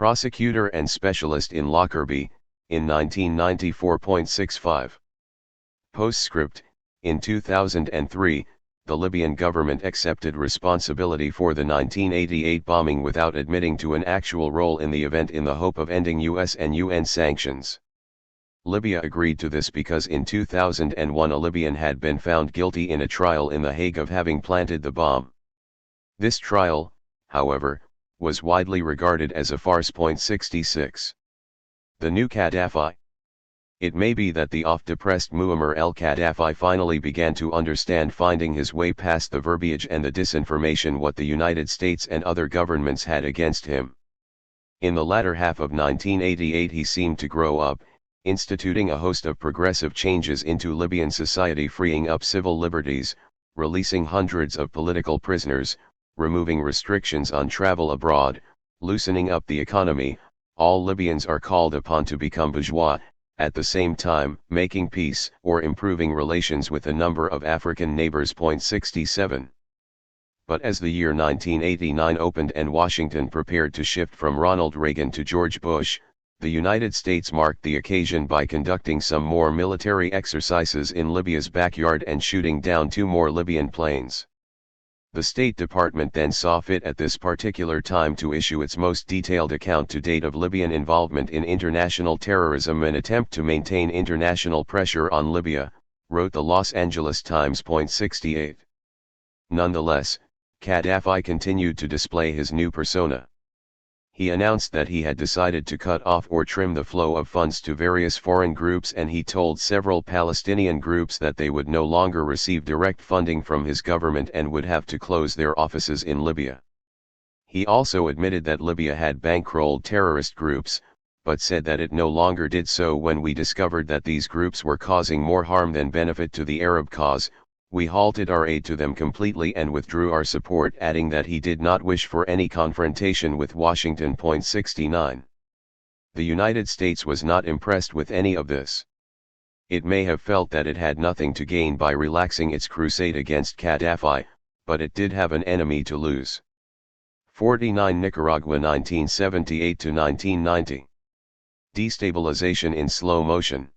prosecutor and specialist in Lockerbie, in 1994.65. Postscript, in 2003, the Libyan government accepted responsibility for the 1988 bombing without admitting to an actual role in the event in the hope of ending US and UN sanctions. Libya agreed to this because in 2001 a Libyan had been found guilty in a trial in The Hague of having planted the bomb. This trial, however, was widely regarded as a farce. 66. The new Gaddafi. It may be that the oft-depressed Muammar el-Gaddafi finally began to understand, finding his way past the verbiage and the disinformation what the United States and other governments had against him. In the latter half of 1988 he seemed to grow up, instituting a host of progressive changes into Libyan society, freeing up civil liberties, releasing hundreds of political prisoners, removing restrictions on travel abroad, loosening up the economy. All Libyans are called upon to become bourgeois, at the same time making peace or improving relations with a number of African neighbors. 67. But as the year 1989 opened and Washington prepared to shift from Ronald Reagan to George Bush, the United States marked the occasion by conducting some more military exercises in Libya's backyard and shooting down 2 more Libyan planes. The State Department then saw fit at this particular time to issue its most detailed account to date of Libyan involvement in international terrorism, an attempt to maintain international pressure on Libya, wrote the Los Angeles Times. 68. Nonetheless, Gaddafi continued to display his new persona. He announced that he had decided to cut off or trim the flow of funds to various foreign groups, and he told several Palestinian groups that they would no longer receive direct funding from his government and would have to close their offices in Libya. He also admitted that Libya had bankrolled terrorist groups, but said that it no longer did so. When we discovered that these groups were causing more harm than benefit to the Arab cause, we halted our aid to them completely and withdrew our support, adding that he did not wish for any confrontation with Washington. 69. The United States was not impressed with any of this. It may have felt that it had nothing to gain by relaxing its crusade against Gaddafi, but it did have an enemy to lose. 49. Nicaragua 1978 to 1990. Destabilization in slow motion.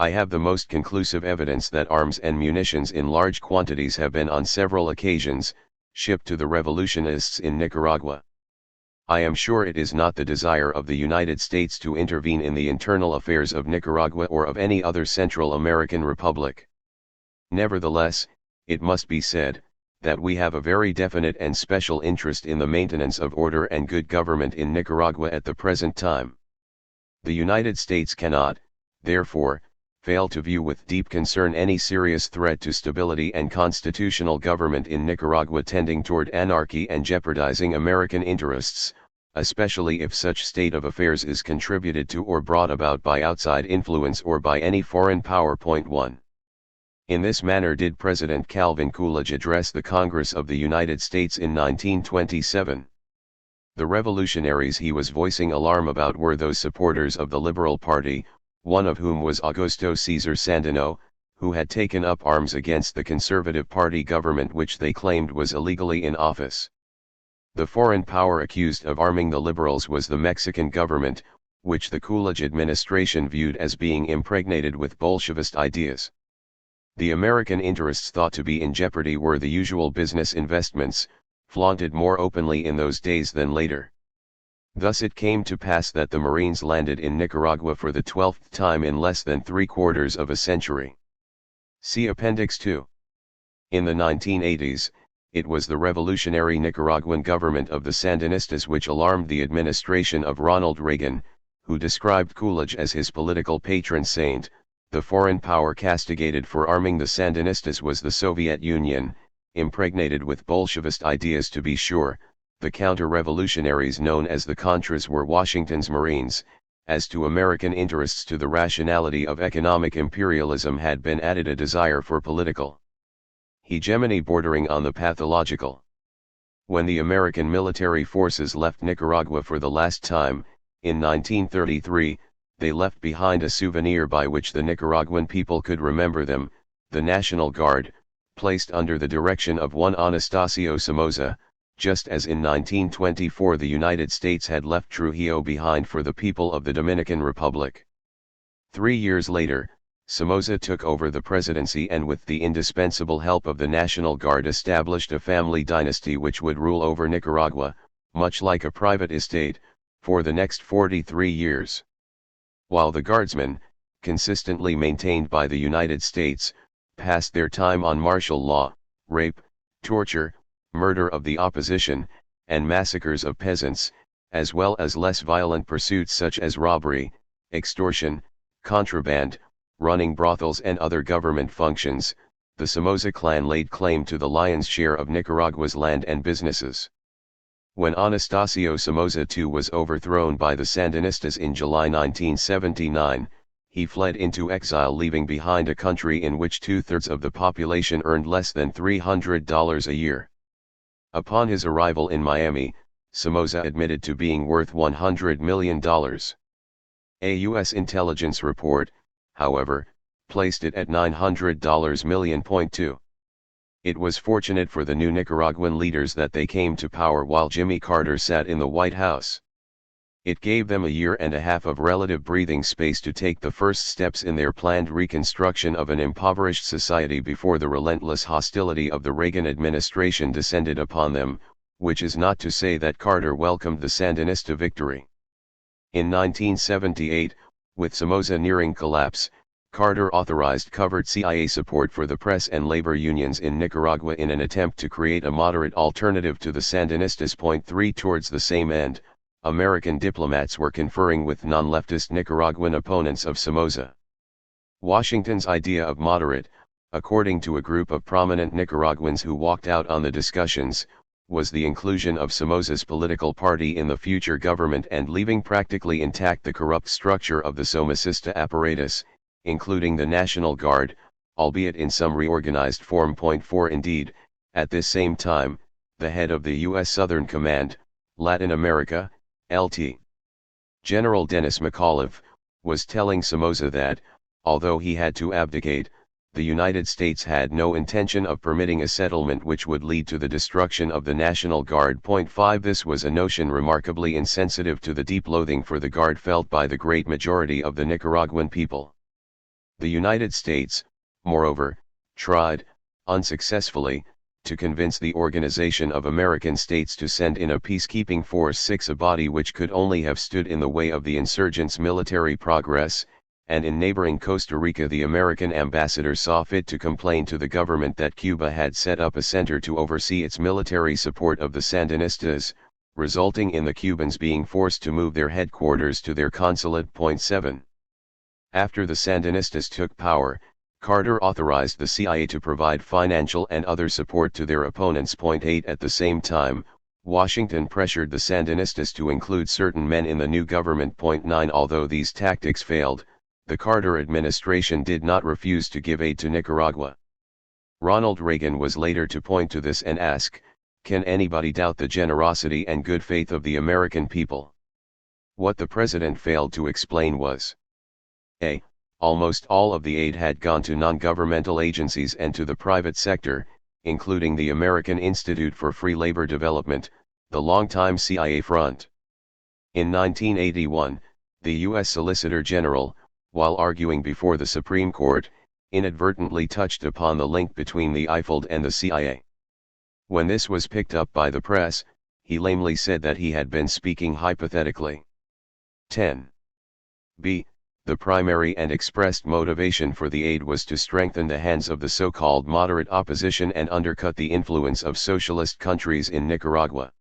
I have the most conclusive evidence that arms and munitions in large quantities have been on several occasions shipped to the revolutionists in Nicaragua. I am sure it is not the desire of the United States to intervene in the internal affairs of Nicaragua or of any other Central American republic. Nevertheless, it must be said, that we have a very definite and special interest in the maintenance of order and good government in Nicaragua at the present time. The United States cannot, therefore, fail to view with deep concern any serious threat to stability and constitutional government in Nicaragua tending toward anarchy and jeopardizing American interests, especially if such state of affairs is contributed to or brought about by outside influence or by any foreign power. 1. In this manner did President Calvin Coolidge address the Congress of the United States in 1927. The revolutionaries he was voicing alarm about were those supporters of the Liberal Party, one of whom was Augusto Cesar Sandino, who had taken up arms against the Conservative Party government which they claimed was illegally in office. The foreign power accused of arming the liberals was the Mexican government, which the Coolidge administration viewed as being impregnated with Bolshevist ideas. The American interests thought to be in jeopardy were the usual business investments, flaunted more openly in those days than later. Thus it came to pass that the Marines landed in Nicaragua for the 12th time in less than 3/4 of a century. See Appendix 2. In the 1980s, it was the revolutionary Nicaraguan government of the Sandinistas which alarmed the administration of Ronald Reagan, who described Coolidge as his political patron saint. The foreign power castigated for arming the Sandinistas was the Soviet Union, impregnated with Bolshevist ideas to be sure. The counter-revolutionaries known as the Contras were Washington's Marines. As to American interests, to the rationality of economic imperialism had been added a desire for political hegemony bordering on the pathological. When the American military forces left Nicaragua for the last time, in 1933, they left behind a souvenir by which the Nicaraguan people could remember them, the National Guard, placed under the direction of one Anastasio Somoza, just as in 1924 the United States had left Trujillo behind for the people of the Dominican Republic. 3 years later, Somoza took over the presidency and with the indispensable help of the National Guard established a family dynasty which would rule over Nicaragua, much like a private estate, for the next 43 years. While the Guardsmen, consistently maintained by the United States, passed their time on martial law, rape, torture, murder of the opposition, and massacres of peasants, as well as less violent pursuits such as robbery, extortion, contraband, running brothels and other government functions. The Somoza clan laid claim to the lion's share of Nicaragua's land and businesses. When Anastasio Somoza II was overthrown by the Sandinistas in July 1979, he fled into exile, leaving behind a country in which 2/3 of the population earned less than $300 a year. Upon his arrival in Miami, Somoza admitted to being worth $100 million. A U.S. intelligence report, however, placed it at $900 million. It was fortunate for the new Nicaraguan leaders that they came to power while Jimmy Carter sat in the White House. It gave them a year and a half of relative breathing space to take the first steps in their planned reconstruction of an impoverished society before the relentless hostility of the Reagan administration descended upon them, which is not to say that Carter welcomed the Sandinista victory. In 1978, with Somoza nearing collapse, Carter authorized covert CIA support for the press and labor unions in Nicaragua in an attempt to create a moderate alternative to the Sandinistas. 3 Towards the same end, American diplomats were conferring with non-leftist Nicaraguan opponents of Somoza. Washington's idea of moderate, according to a group of prominent Nicaraguans who walked out on the discussions, was the inclusion of Somoza's political party in the future government and leaving practically intact the corrupt structure of the Somocista apparatus, including the National Guard, albeit in some reorganized form. 4 Indeed, at this same time, the head of the U.S. Southern Command, Latin America, Lt. General Dennis McAuliffe, was telling Somoza that, although he had to abdicate, the United States had no intention of permitting a settlement which would lead to the destruction of the National Guard. 5 This was a notion remarkably insensitive to the deep loathing for the Guard felt by the great majority of the Nicaraguan people. The United States, moreover, tried, unsuccessfully, to convince the Organization of American States to send in a peacekeeping force 6, a body which could only have stood in the way of the insurgents' military progress, and in neighboring Costa Rica the American ambassador saw fit to complain to the government that Cuba had set up a center to oversee its military support of the Sandinistas, resulting in the Cubans being forced to move their headquarters to their consulate. 7 After the Sandinistas took power, Carter authorized the CIA to provide financial and other support to their opponents. 8 At the same time, Washington pressured the Sandinistas to include certain men in the new government. 9 Although these tactics failed, the Carter administration did not refuse to give aid to Nicaragua. Ronald Reagan was later to point to this and ask, "Can anybody doubt the generosity and good faith of the American people?" What the president failed to explain was a. Almost all of the aid had gone to non-governmental agencies and to the private sector, including the American Institute for Free Labor Development, the longtime CIA front. In 1981, the U.S. Solicitor General, while arguing before the Supreme Court, inadvertently touched upon the link between the IFLD and the CIA. When this was picked up by the press, he lamely said that he had been speaking hypothetically. 10. B. The primary and expressed motivation for the aid was to strengthen the hands of the so-called moderate opposition and undercut the influence of socialist countries in Nicaragua.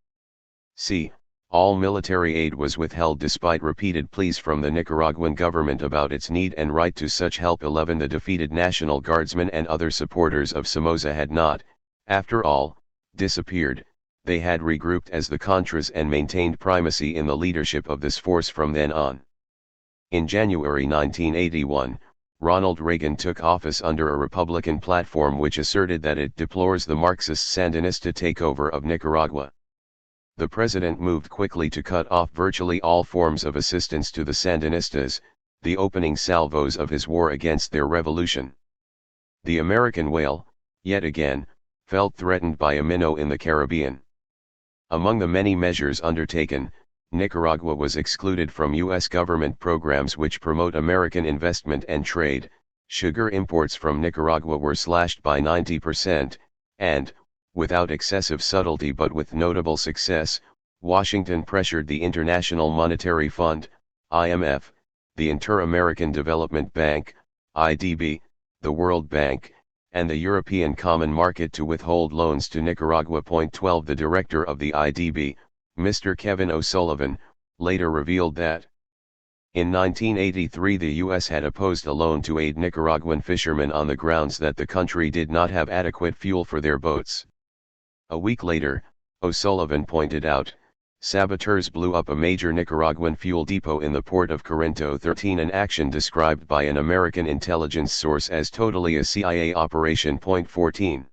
C. All military aid was withheld despite repeated pleas from the Nicaraguan government about its need and right to such help. 11 The defeated National Guardsmen and other supporters of Somoza had not, after all, disappeared. They had regrouped as the Contras and maintained primacy in the leadership of this force from then on. In January 1981, Ronald Reagan took office under a Republican platform which asserted that it deplores the Marxist-Sandinista takeover of Nicaragua. The president moved quickly to cut off virtually all forms of assistance to the Sandinistas, the opening salvos of his war against their revolution. The American whale, yet again, felt threatened by a minnow in the Caribbean. Among the many measures undertaken, Nicaragua was excluded from U.S. government programs which promote American investment and trade. Sugar imports from Nicaragua were slashed by 90%, and, without excessive subtlety but with notable success, Washington pressured the International Monetary Fund, IMF, the Inter-American Development Bank, IDB, the World Bank, and the European Common Market to withhold loans to Nicaragua. 12 The director of the IDB, Mr. Kevin O'Sullivan, later revealed that in 1983 the U.S. had opposed a loan to aid Nicaraguan fishermen on the grounds that the country did not have adequate fuel for their boats. A week later, O'Sullivan pointed out, saboteurs blew up a major Nicaraguan fuel depot in the port of Corinto 13, an action described by an American intelligence source as totally a CIA operation. 14.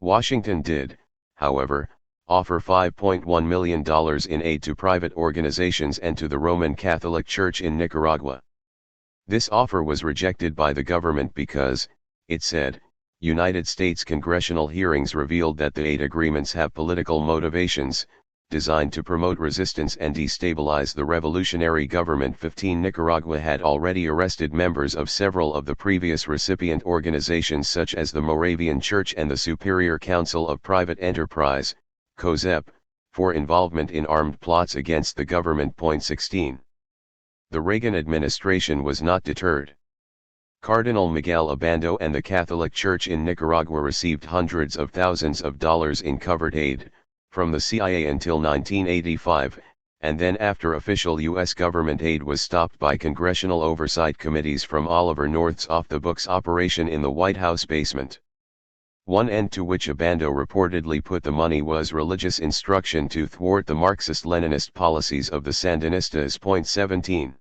Washington did, however, offer $5.1 million in aid to private organizations and to the Roman Catholic Church in Nicaragua. This offer was rejected by the government because, it said, United States congressional hearings revealed that the aid agreements have political motivations, designed to promote resistance and destabilize the revolutionary government. 15 Nicaragua had already arrested members of several of the previous recipient organizations such as the Moravian Church and the Superior Council of Private Enterprise, COSEP, for involvement in armed plots against the government. 16. The Reagan administration was not deterred. Cardinal Miguel Obando and the Catholic Church in Nicaragua received hundreds of thousands of dollars in covert aid from the CIA until 1985, and then after official U.S. government aid was stopped by congressional oversight committees from Oliver North's off-the-books operation in the White House basement. One end to which Obando reportedly put the money was religious instruction to thwart the Marxist-Leninist policies of the Sandinistas. 17.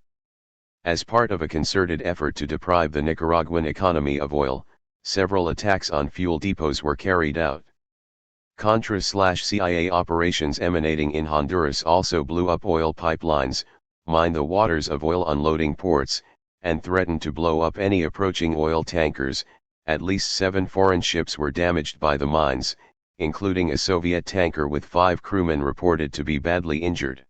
As part of a concerted effort to deprive the Nicaraguan economy of oil, several attacks on fuel depots were carried out. Contra/CIA operations emanating in Honduras also blew up oil pipelines, mined the waters of oil unloading ports, and threatened to blow up any approaching oil tankers. At least 7 foreign ships were damaged by the mines, including a Soviet tanker with 5 crewmen reported to be badly injured.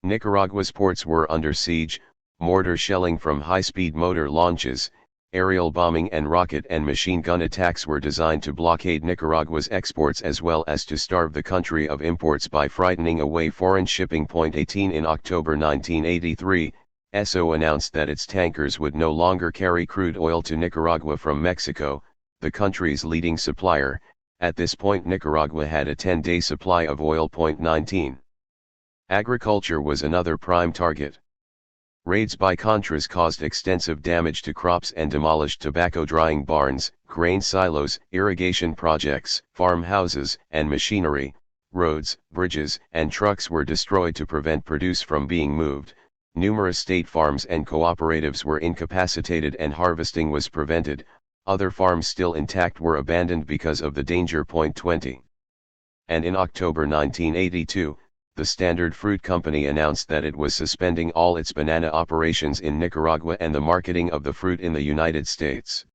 Nicaragua's ports were under siege, mortar shelling from high-speed motor launches, aerial bombing and rocket and machine gun attacks were designed to blockade Nicaragua's exports as well as to starve the country of imports by frightening away foreign shipping. 18 In October 1983, ESO announced that its tankers would no longer carry crude oil to Nicaragua from Mexico, the country's leading supplier. At this point Nicaragua had a 10-day supply of oil. 19. Agriculture was another prime target. Raids by Contras caused extensive damage to crops and demolished tobacco drying barns, grain silos, irrigation projects, farmhouses, and machinery. Roads, bridges, and trucks were destroyed to prevent produce from being moved. Numerous state farms and cooperatives were incapacitated and harvesting was prevented. Other farms still intact were abandoned because of the danger. 20. And in October 1982, the Standard Fruit Company announced that it was suspending all its banana operations in Nicaragua and the marketing of the fruit in the United States.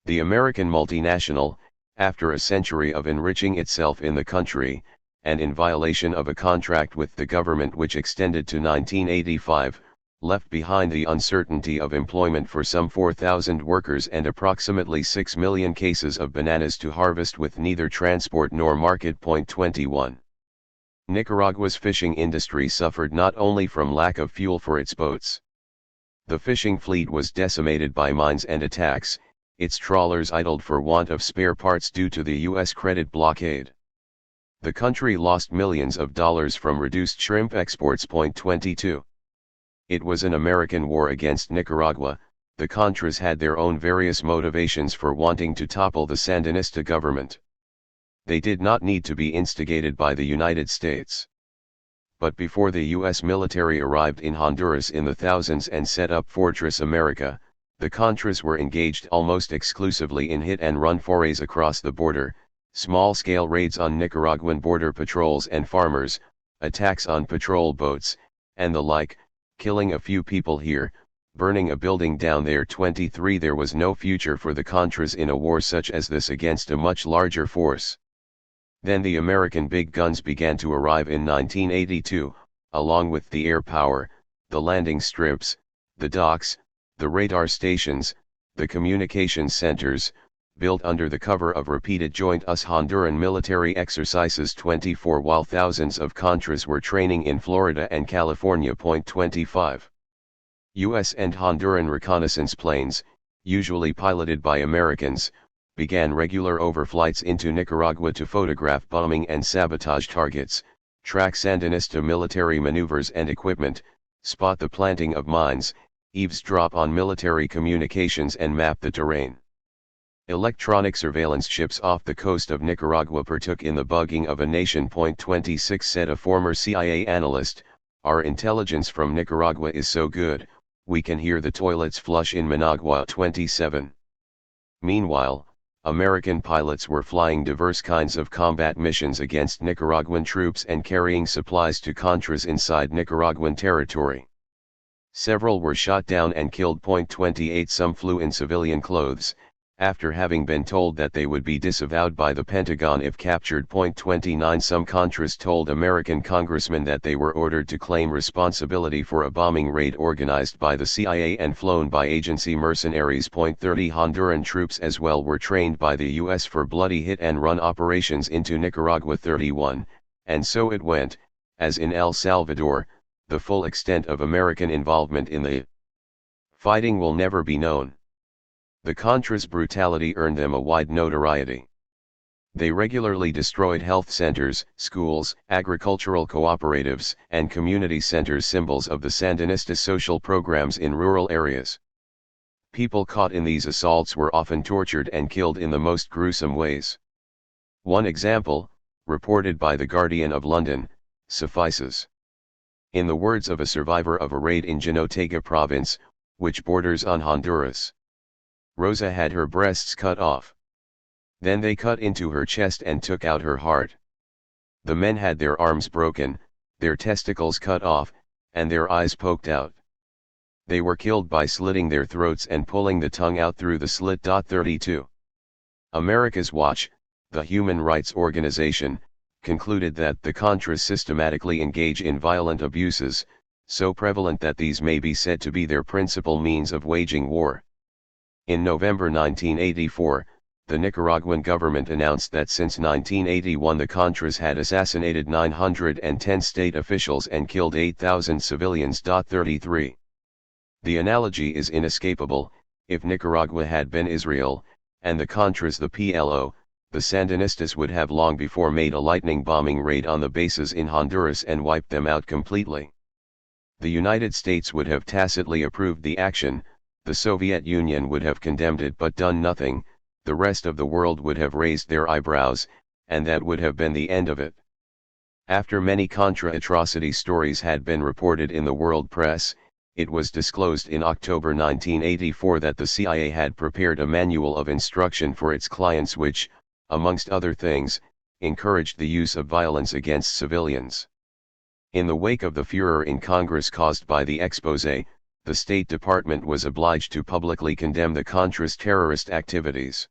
The American multinational, after a century of enriching itself in the country, and in violation of a contract with the government which extended to 1985, left behind the uncertainty of employment for some 4,000 workers and approximately 6 million cases of bananas to harvest with neither transport nor market. 21. Nicaragua's fishing industry suffered not only from lack of fuel for its boats. The fishing fleet was decimated by mines and attacks, its trawlers idled for want of spare parts due to the U.S. credit blockade. The country lost millions of dollars from reduced shrimp exports. 22. It was an American war against Nicaragua. The Contras had their own various motivations for wanting to topple the Sandinista government. They did not need to be instigated by the United States. But before the U.S. military arrived in Honduras in the thousands and set up Fortress America, the Contras were engaged almost exclusively in hit-and-run forays across the border, small-scale raids on Nicaraguan border patrols and farmers, attacks on patrol boats, and the like, killing a few people here, burning a building down there. 23 There was no future for the Contras in a war such as this against a much larger force. Then the American big guns began to arrive in 1982, along with the air power, the landing strips, the docks, the radar stations, the communications centers, built under the cover of repeated joint US-Honduran military exercises. 24 While thousands of Contras were training in Florida and California. 25. U.S. and Honduran reconnaissance planes, usually piloted by Americans, began regular overflights into Nicaragua to photograph bombing and sabotage targets, track Sandinista military maneuvers and equipment, spot the planting of mines, eavesdrop on military communications and map the terrain. Electronic surveillance ships off the coast of Nicaragua partook in the bugging of a nation. 26 said a former CIA analyst, "Our intelligence from Nicaragua is so good, we can hear the toilets flush in Managua." 27. Meanwhile, American pilots were flying diverse kinds of combat missions against Nicaraguan troops and carrying supplies to Contras inside Nicaraguan territory. Several were shot down and killed. 28 Some flew in civilian clothes, after having been told that they would be disavowed by the Pentagon if captured. 29 Some Contras told American congressmen that they were ordered to claim responsibility for a bombing raid organized by the CIA and flown by agency mercenaries. 30 Honduran troops as well were trained by the U.S. for bloody hit-and-run operations into Nicaragua. 31, and so it went, as in El Salvador, the full extent of American involvement in the fighting will never be known. The Contras' brutality earned them a wide notoriety. They regularly destroyed health centers, schools, agricultural cooperatives, and community centers, symbols of the Sandinista social programs in rural areas. People caught in these assaults were often tortured and killed in the most gruesome ways. One example, reported by The Guardian of London, suffices. In the words of a survivor of a raid in Jinotega province, which borders on Honduras, Rosa had her breasts cut off. Then they cut into her chest and took out her heart. The men had their arms broken, their testicles cut off, and their eyes poked out. They were killed by slitting their throats and pulling the tongue out through the slit. 32. America's Watch, the human rights organization, concluded that the Contras systematically engage in violent abuses, so prevalent that these may be said to be their principal means of waging war. In November 1984, the Nicaraguan government announced that since 1981 the Contras had assassinated 910 state officials and killed 8,000 civilians. 33. The analogy is inescapable: if Nicaragua had been Israel, and the Contras the PLO, the Sandinistas would have long before made a lightning bombing raid on the bases in Honduras and wiped them out completely. The United States would have tacitly approved the action, the Soviet Union would have condemned it but done nothing, the rest of the world would have raised their eyebrows, and that would have been the end of it. After many Contra atrocity stories had been reported in the world press, it was disclosed in October 1984 that the CIA had prepared a manual of instruction for its clients which, amongst other things, encouraged the use of violence against civilians. In the wake of the furor in Congress caused by the exposé, the State Department was obliged to publicly condemn the Contras' terrorist activities.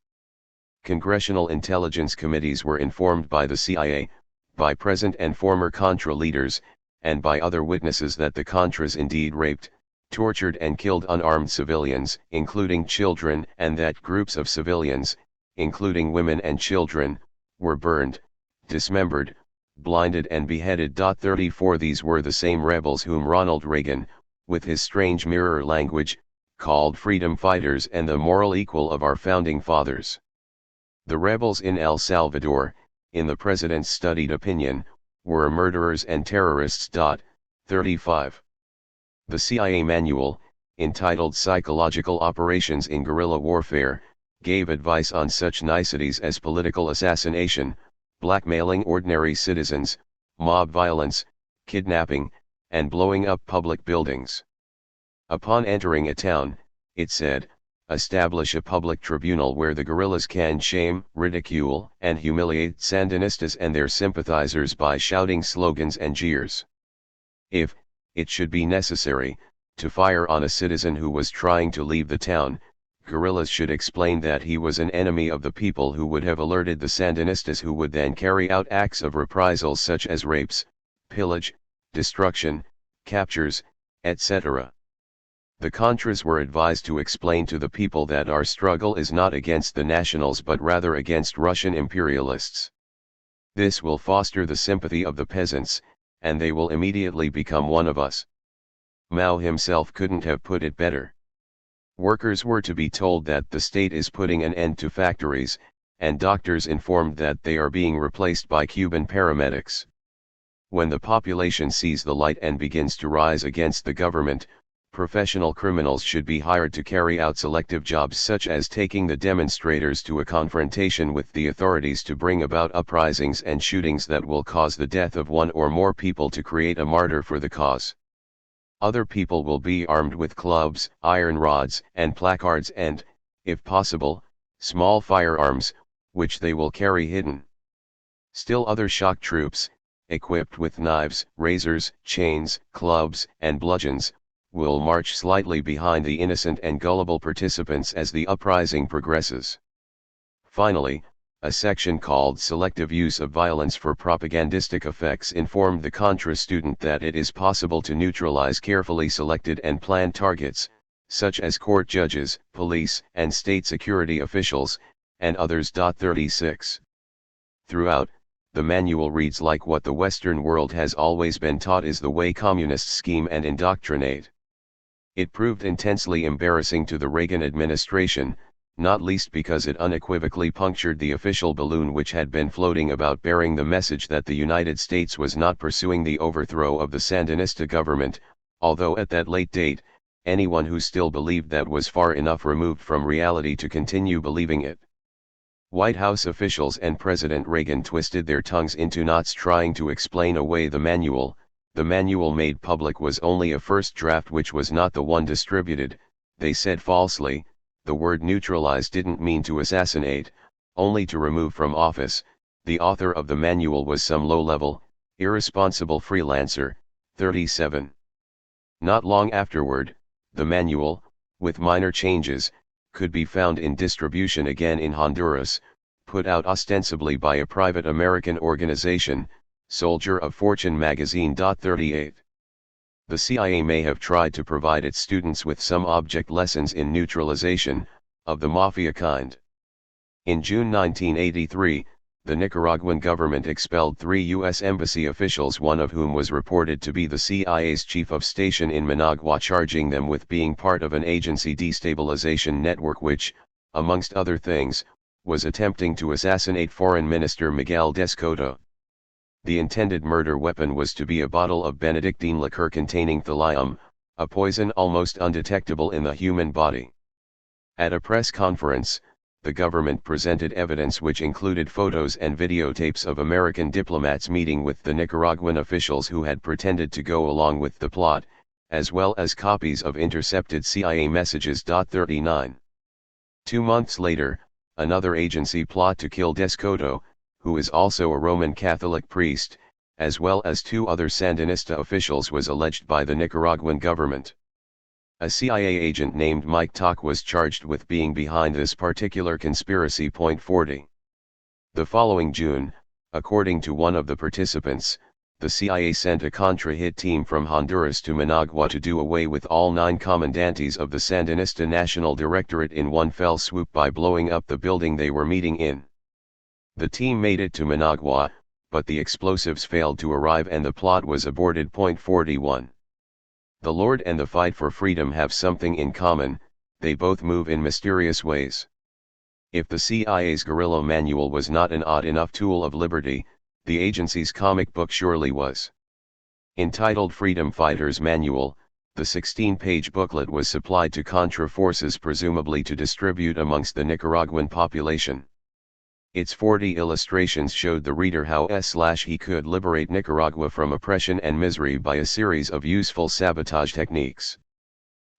Congressional intelligence committees were informed by the CIA, by present and former Contra leaders, and by other witnesses that the Contras indeed raped, tortured and killed unarmed civilians, including children, and that groups of civilians, including women and children, were burned, dismembered, blinded and beheaded. 34 These were the same rebels whom Ronald Reagan, with his strange mirror language, called freedom fighters and the moral equal of our founding fathers. The rebels in El Salvador, in the president's studied opinion, were murderers and terrorists. 35. The CIA manual, entitled Psychological Operations in Guerrilla Warfare, gave advice on such niceties as political assassination, blackmailing ordinary citizens, mob violence, kidnapping, and blowing up public buildings. Upon entering a town, it said, establish a public tribunal where the guerrillas can shame, ridicule, and humiliate Sandinistas and their sympathizers by shouting slogans and jeers. If, it should be necessary, to fire on a citizen who was trying to leave the town, guerrillas should explain that he was an enemy of the people who would have alerted the Sandinistas, who would then carry out acts of reprisals such as rapes, pillage, destruction, captures, etc. The Contras were advised to explain to the people that our struggle is not against the nationals but rather against Russian imperialists. This will foster the sympathy of the peasants, and they will immediately become one of us. Mao himself couldn't have put it better. Workers were to be told that the state is putting an end to factories, and doctors informed that they are being replaced by Cuban paramedics. When the population sees the light and begins to rise against the government, professional criminals should be hired to carry out selective jobs such as taking the demonstrators to a confrontation with the authorities to bring about uprisings and shootings that will cause the death of one or more people to create a martyr for the cause. Other people will be armed with clubs, iron rods, and placards and, if possible, small firearms, which they will carry hidden. Still other shock troops, equipped with knives, razors, chains, clubs, and bludgeons, will march slightly behind the innocent and gullible participants as the uprising progresses. Finally, a section called Selective Use of Violence for Propagandistic Effects informed the Contra student that it is possible to neutralize carefully selected and planned targets, such as court judges, police, and state security officials, and others. 36. Throughout, the manual reads like what the Western world has always been taught is the way communists scheme and indoctrinate. It proved intensely embarrassing to the Reagan administration, not least because it unequivocally punctured the official balloon which had been floating about bearing the message that the United States was not pursuing the overthrow of the Sandinista government, although at that late date, anyone who still believed that was far enough removed from reality to continue believing it. White House officials and President Reagan twisted their tongues into knots trying to explain away the manual. The manual made public was only a first draft which was not the one distributed, they said falsely. The word neutralize didn't mean to assassinate, only to remove from office. The author of the manual was some low-level, irresponsible freelancer. 37. Not long afterward, the manual, with minor changes, could be found in distribution again in Honduras, put out ostensibly by a private American organization, Soldier of Fortune magazine. 38. The CIA may have tried to provide its students with some object lessons in neutralization, of the mafia kind. In June 1983, the Nicaraguan government expelled 3 U.S. embassy officials, one of whom was reported to be the CIA's chief of station in Managua, charging them with being part of an agency destabilization network which, amongst other things, was attempting to assassinate Foreign Minister Miguel Descoto. The intended murder weapon was to be a bottle of Benedictine liqueur containing thallium, a poison almost undetectable in the human body. At a press conference, the government presented evidence which included photos and videotapes of American diplomats meeting with the Nicaraguan officials who had pretended to go along with the plot, as well as copies of intercepted CIA messages. 39. 2 months later, another agency plot to kill Descoto, who is also a Roman Catholic priest, as well as 2 other Sandinista officials, was alleged by the Nicaraguan government. A CIA agent named Mike Tock was charged with being behind this particular conspiracy. 40. The following June, according to one of the participants, the CIA sent a Contra-hit team from Honduras to Managua to do away with all 9 commandantes of the Sandinista National Directorate in one fell swoop by blowing up the building they were meeting in. The team made it to Managua, but the explosives failed to arrive and the plot was aborted. 41. The Lord and the fight for freedom have something in common, they both move in mysterious ways. If the CIA's guerrilla manual was not an odd enough tool of liberty, the agency's comic book surely was. Entitled Freedom Fighters Manual, the 16-page booklet was supplied to Contra forces presumably to distribute amongst the Nicaraguan population. Its 40 illustrations showed the reader how he could liberate Nicaragua from oppression and misery by a series of useful sabotage techniques.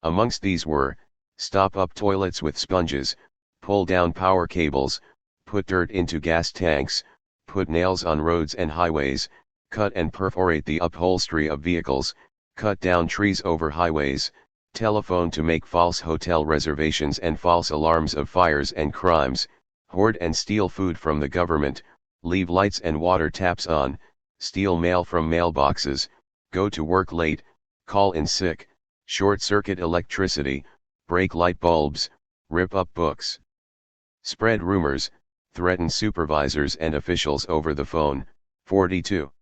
Amongst these were, stop up toilets with sponges, pull down power cables, put dirt into gas tanks, put nails on roads and highways, cut and perforate the upholstery of vehicles, cut down trees over highways, telephone to make false hotel reservations and false alarms of fires and crimes, hoard and steal food from the government, leave lights and water taps on, steal mail from mailboxes, go to work late, call in sick, short-circuit electricity, break light bulbs, rip up books, spread rumors, threaten supervisors and officials over the phone. 42.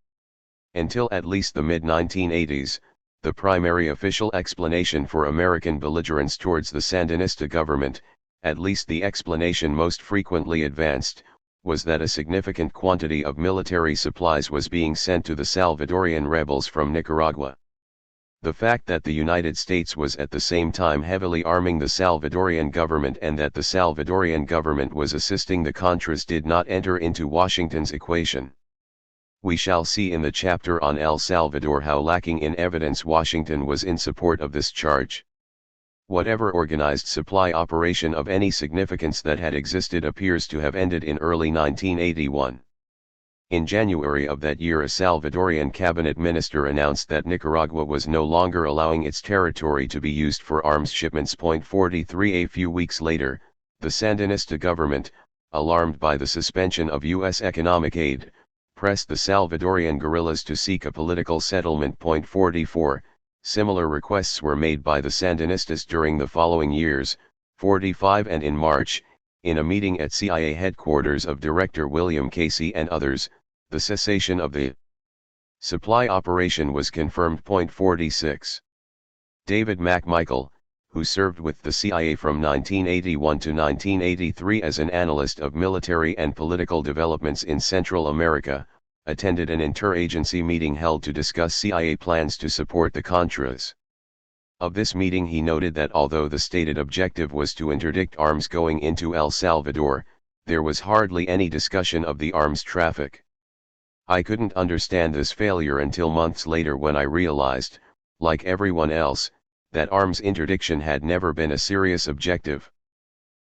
Until at least the mid-1980s, The primary official explanation for American belligerence towards the Sandinista government, at least the explanation most frequently advanced, was that a significant quantity of military supplies was being sent to the Salvadorian rebels from Nicaragua. The fact that the United States was at the same time heavily arming the Salvadorian government and that the Salvadorian government was assisting the Contras did not enter into Washington's equation. We shall see in the chapter on El Salvador how lacking in evidence Washington was in support of this charge. Whatever organized supply operation of any significance that had existed appears to have ended in early 1981. In January of that year, a Salvadorian cabinet minister announced that Nicaragua was no longer allowing its territory to be used for arms shipments. 43. A few weeks later, the Sandinista government, alarmed by the suspension of U.S. economic aid, pressed the Salvadorian guerrillas to seek a political settlement. 44. Similar requests were made by the Sandinistas during the following years, 45 and in March, in a meeting at CIA headquarters of Director William Casey and others, the cessation of the supply operation was confirmed. 46. David McMichael, who served with the CIA from 1981 to 1983 as an analyst of military and political developments in Central America, attended an interagency meeting held to discuss CIA plans to support the Contras. Of this meeting he noted that although the stated objective was to interdict arms going into El Salvador, there was hardly any discussion of the arms traffic. I couldn't understand this failure until months later when I realized, like everyone else, that arms interdiction had never been a serious objective.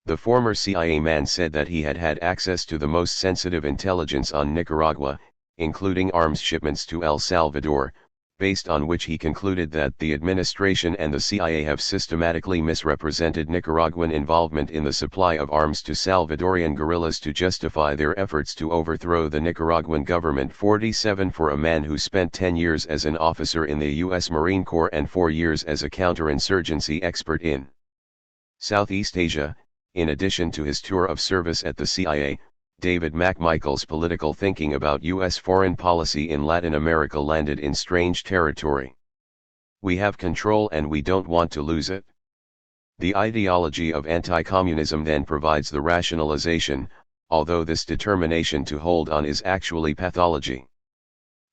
The former CIA man said that he had had access to the most sensitive intelligence on Nicaragua, including arms shipments to El Salvador, based on which he concluded that the administration and the CIA have systematically misrepresented Nicaraguan involvement in the supply of arms to Salvadorian guerrillas to justify their efforts to overthrow the Nicaraguan government. 47. For a man who spent 10 years as an officer in the U.S. Marine Corps and 4 years as a counterinsurgency expert in Southeast Asia, in addition to his tour of service at the CIA, David McMichael's political thinking about U.S. foreign policy in Latin America landed in strange territory. We have control and we don't want to lose it. The ideology of anti-communism then provides the rationalization, although this determination to hold on is actually pathology.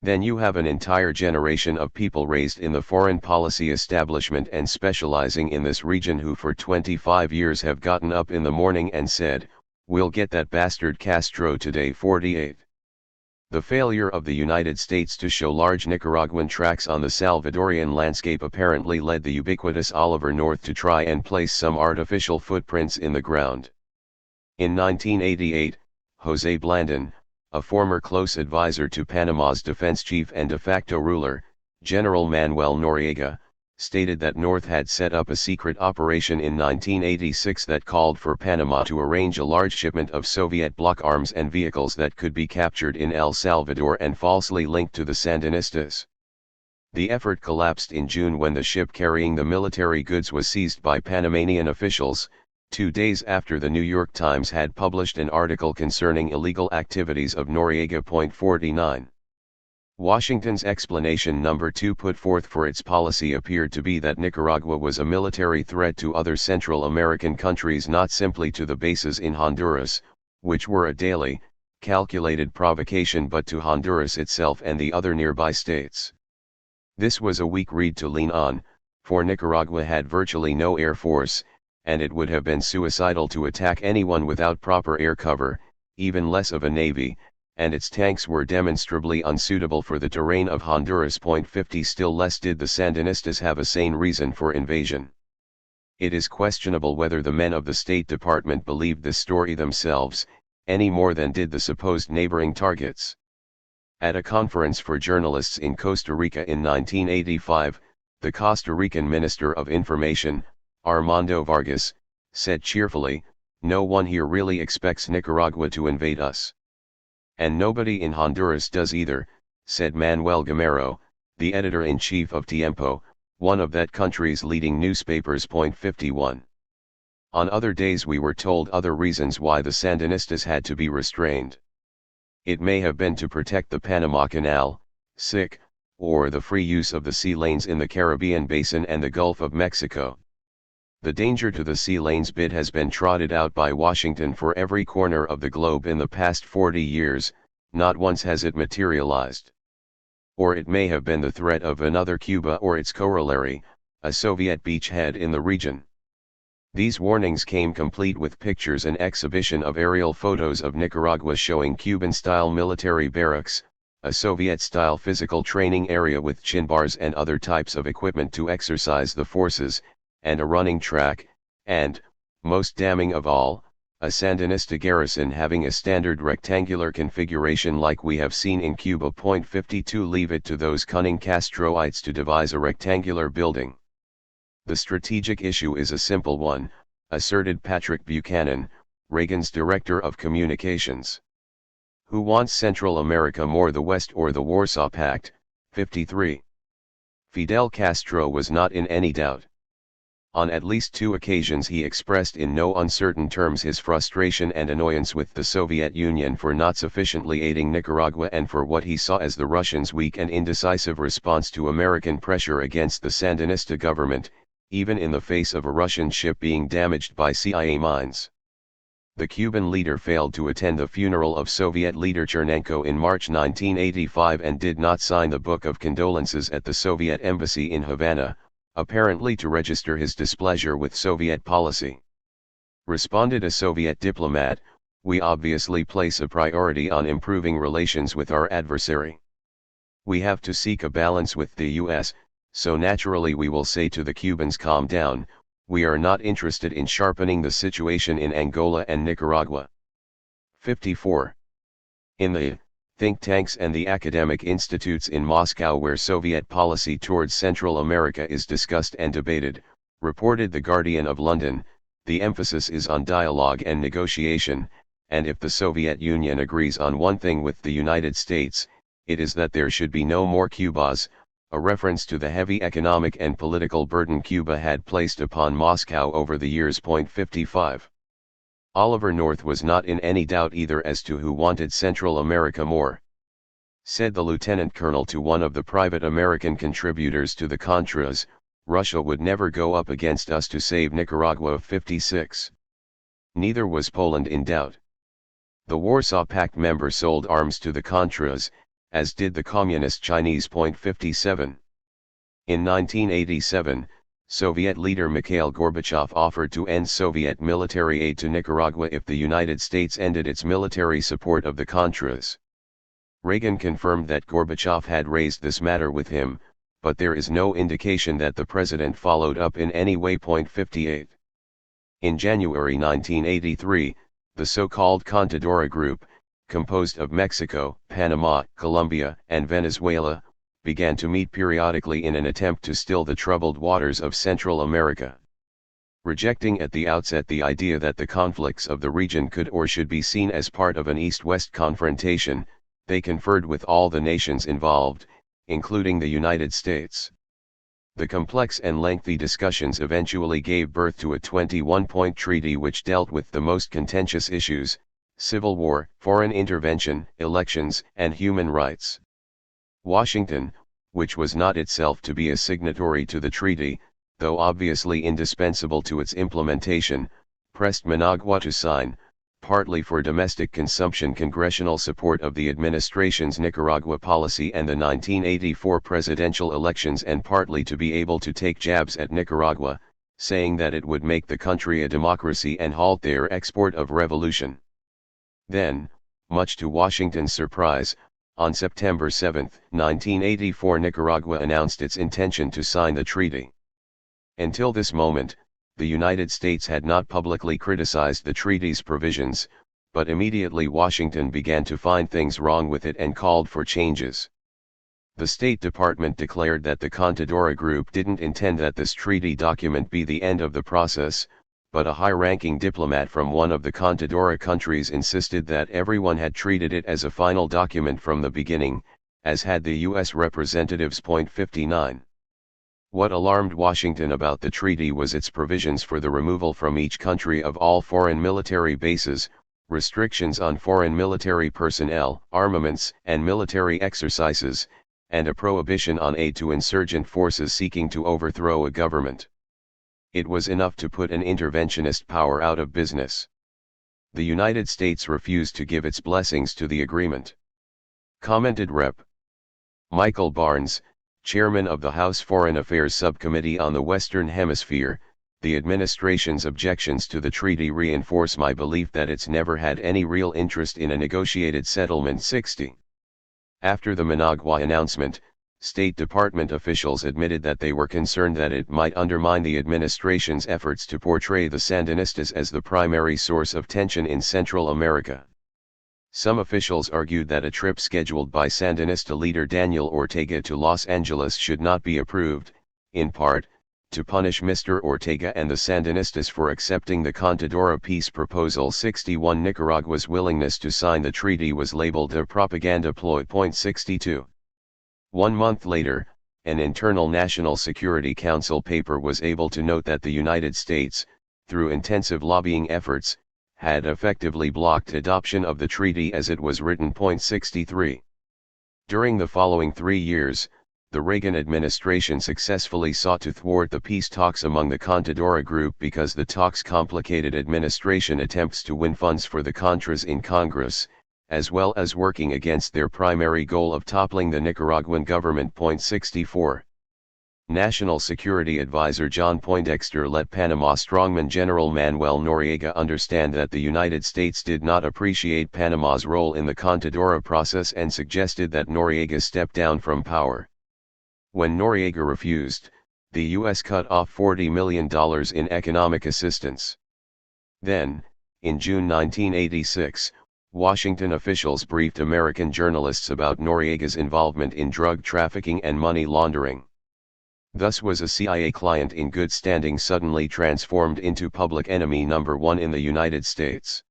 Then you have an entire generation of people raised in the foreign policy establishment and specializing in this region who for 25 years have gotten up in the morning and said, "We'll get that bastard Castro today." 48. The failure of the United States to show large Nicaraguan tracks on the Salvadorian landscape apparently led the ubiquitous Oliver North to try and place some artificial footprints in the ground. In 1988, José Blandón, a former close advisor to Panama's defense chief and de facto ruler, General Manuel Noriega, stated that North had set up a secret operation in 1986 that called for Panama to arrange a large shipment of Soviet bloc arms and vehicles that could be captured in El Salvador and falsely linked to the Sandinistas. The effort collapsed in June when the ship carrying the military goods was seized by Panamanian officials, 2 days after the New York Times had published an article concerning illegal activities of Noriega. 49. Washington's explanation number 2 put forth for its policy appeared to be that Nicaragua was a military threat to other Central American countries, not simply to the bases in Honduras, which were a daily, calculated provocation, but to Honduras itself and the other nearby states. This was a weak reed to lean on, for Nicaragua had virtually no air force, and it would have been suicidal to attack anyone without proper air cover, even less of a navy, and its tanks were demonstrably unsuitable for the terrain of Honduras. 50. Still less did the Sandinistas have a sane reason for invasion. It is questionable whether the men of the State Department believed this story themselves, any more than did the supposed neighboring targets. At a conference for journalists in Costa Rica in 1985, the Costa Rican Minister of Information, Armando Vargas, said cheerfully, "No one here really expects Nicaragua to invade us. And nobody in Honduras does either," said Manuel Gamero, the editor-in-chief of Tiempo, one of that country's leading newspapers. 51. On other days we were told other reasons why the Sandinistas had to be restrained. It may have been to protect the Panama Canal, or the free use of the sea lanes in the Caribbean Basin and the Gulf of Mexico. The danger to the sea lanes bid has been trotted out by Washington for every corner of the globe in the past 40 years, not once has it materialized. Or it may have been the threat of another Cuba or its corollary, a Soviet beachhead in the region. These warnings came complete with pictures and exhibition of aerial photos of Nicaragua showing Cuban-style military barracks, a Soviet-style physical training area with chin bars and other types of equipment to exercise the forces, and a running track, and, most damning of all, a Sandinista garrison having a standard rectangular configuration like we have seen in Cuba. 52 Leave it to those cunning Castroites to devise a rectangular building. The strategic issue is a simple one, asserted Patrick Buchanan, Reagan's director of communications. Who wants Central America more, the West or the Warsaw Pact? 53. Fidel Castro was not in any doubt. On at least 2 occasions he expressed in no uncertain terms his frustration and annoyance with the Soviet Union for not sufficiently aiding Nicaragua and for what he saw as the Russians' weak and indecisive response to American pressure against the Sandinista government, even in the face of a Russian ship being damaged by CIA mines. The Cuban leader failed to attend the funeral of Soviet leader Chernenko in March 1985 and did not sign the Book of Condolences at the Soviet embassy in Havana, apparently to register his displeasure with Soviet policy. Responded a Soviet diplomat, "We obviously place a priority on improving relations with our adversary. We have to seek a balance with the US, so naturally we will say to the Cubans, calm down, we are not interested in sharpening the situation in Angola and Nicaragua." 54. In the think tanks and the academic institutes in Moscow where Soviet policy towards Central America is discussed and debated, reported The Guardian of London, the emphasis is on dialogue and negotiation, and if the Soviet Union agrees on one thing with the United States, it is that there should be no more Cubas, a reference to the heavy economic and political burden Cuba had placed upon Moscow over the years. 55. Oliver North was not in any doubt either as to who wanted Central America more. Said the lieutenant colonel to one of the private American contributors to the Contras, "Russia would never go up against us to save Nicaragua." of 56. Neither was Poland in doubt. The Warsaw Pact member sold arms to the Contras, as did the Communist Chinese. 57. In 1987, Soviet leader Mikhail Gorbachev offered to end Soviet military aid to Nicaragua if the United States ended its military support of the Contras. Reagan confirmed that Gorbachev had raised this matter with him, but there is no indication that the president followed up in any way. 58. In January 1983, the so-called Contadora Group, composed of Mexico, Panama, Colombia, and Venezuela, began to meet periodically in an attempt to still the troubled waters of Central America. Rejecting at the outset the idea that the conflicts of the region could or should be seen as part of an East-West confrontation, they conferred with all the nations involved, including the United States. The complex and lengthy discussions eventually gave birth to a 21-point treaty which dealt with the most contentious issues: civil war, foreign intervention, elections, and human rights. Washington, which was not itself to be a signatory to the treaty, though obviously indispensable to its implementation, pressed Managua to sign, partly for domestic consumption, congressional support of the administration's Nicaragua policy and the 1984 presidential elections, and partly to be able to take jabs at Nicaragua, saying that it would make the country a democracy and halt their export of revolution. Then, much to Washington's surprise, on September 7, 1984, Nicaragua announced its intention to sign the treaty. Until this moment, the United States had not publicly criticized the treaty's provisions, but immediately Washington began to find things wrong with it and called for changes. The State Department declared that the Contadora Group didn't intend that this treaty document be the end of the process, but a high-ranking diplomat from one of the Contadora countries insisted that everyone had treated it as a final document from the beginning, as had the U.S. representatives. 59. What alarmed Washington about the treaty was its provisions for the removal from each country of all foreign military bases, restrictions on foreign military personnel, armaments, and military exercises, and a prohibition on aid to insurgent forces seeking to overthrow a government. It was enough to put an interventionist power out of business. The United States refused to give its blessings to the agreement. Commented Rep. Michael Barnes, chairman of the House Foreign Affairs Subcommittee on the Western Hemisphere, the administration's objections to the treaty reinforce my belief that it's never had any real interest in a negotiated settlement. 60. After the Managua announcement, State Department officials admitted that they were concerned that it might undermine the administration's efforts to portray the Sandinistas as the primary source of tension in Central America. Some officials argued that a trip scheduled by Sandinista leader Daniel Ortega to Los Angeles should not be approved, in part, to punish Mr. Ortega and the Sandinistas for accepting the Contadora peace proposal. 61. Nicaragua's willingness to sign the treaty was labeled a propaganda ploy. 62. 1 month later, an internal National Security Council paper was able to note that the United States, through intensive lobbying efforts, had effectively blocked adoption of the treaty as it was written. 63. During the following 3 years, the Reagan administration successfully sought to thwart the peace talks among the Contadora group because the talks complicated administration attempts to win funds for the Contras in Congress, as well as working against their primary goal of toppling the Nicaraguan government. 64. National Security Advisor John Poindexter let Panama strongman General Manuel Noriega understand that the United States did not appreciate Panama's role in the Contadora process and suggested that Noriega step down from power. When Noriega refused, the U.S. cut off $40 million in economic assistance. Then, in June 1986, Washington officials briefed American journalists about Noriega's involvement in drug trafficking and money laundering. Thus was a CIA client in good standing suddenly transformed into public enemy number 1 in the United States.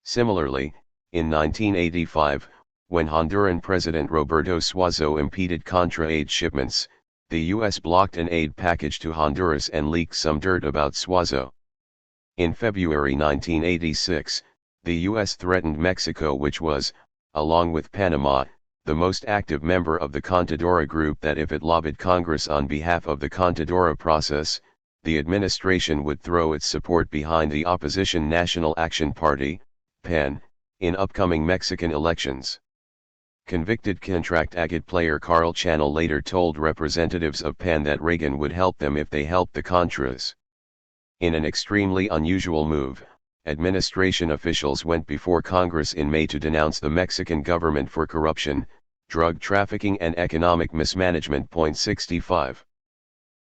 Similarly, in 1985, when Honduran President Roberto Suazo impeded Contra aid shipments, the U.S. blocked an aid package to Honduras and leaked some dirt about Suazo. In February 1986, the U.S. threatened Mexico, which was, along with Panama, the most active member of the Contadora group, that if it lobbied Congress on behalf of the Contadora process, the administration would throw its support behind the opposition National Action Party, PAN, in upcoming Mexican elections. Convicted contract agate player Carl Channel later told representatives of PAN that Reagan would help them if they helped the Contras. In an extremely unusual move, administration officials went before Congress in May to denounce the Mexican government for corruption, drug trafficking and economic mismanagement. 65.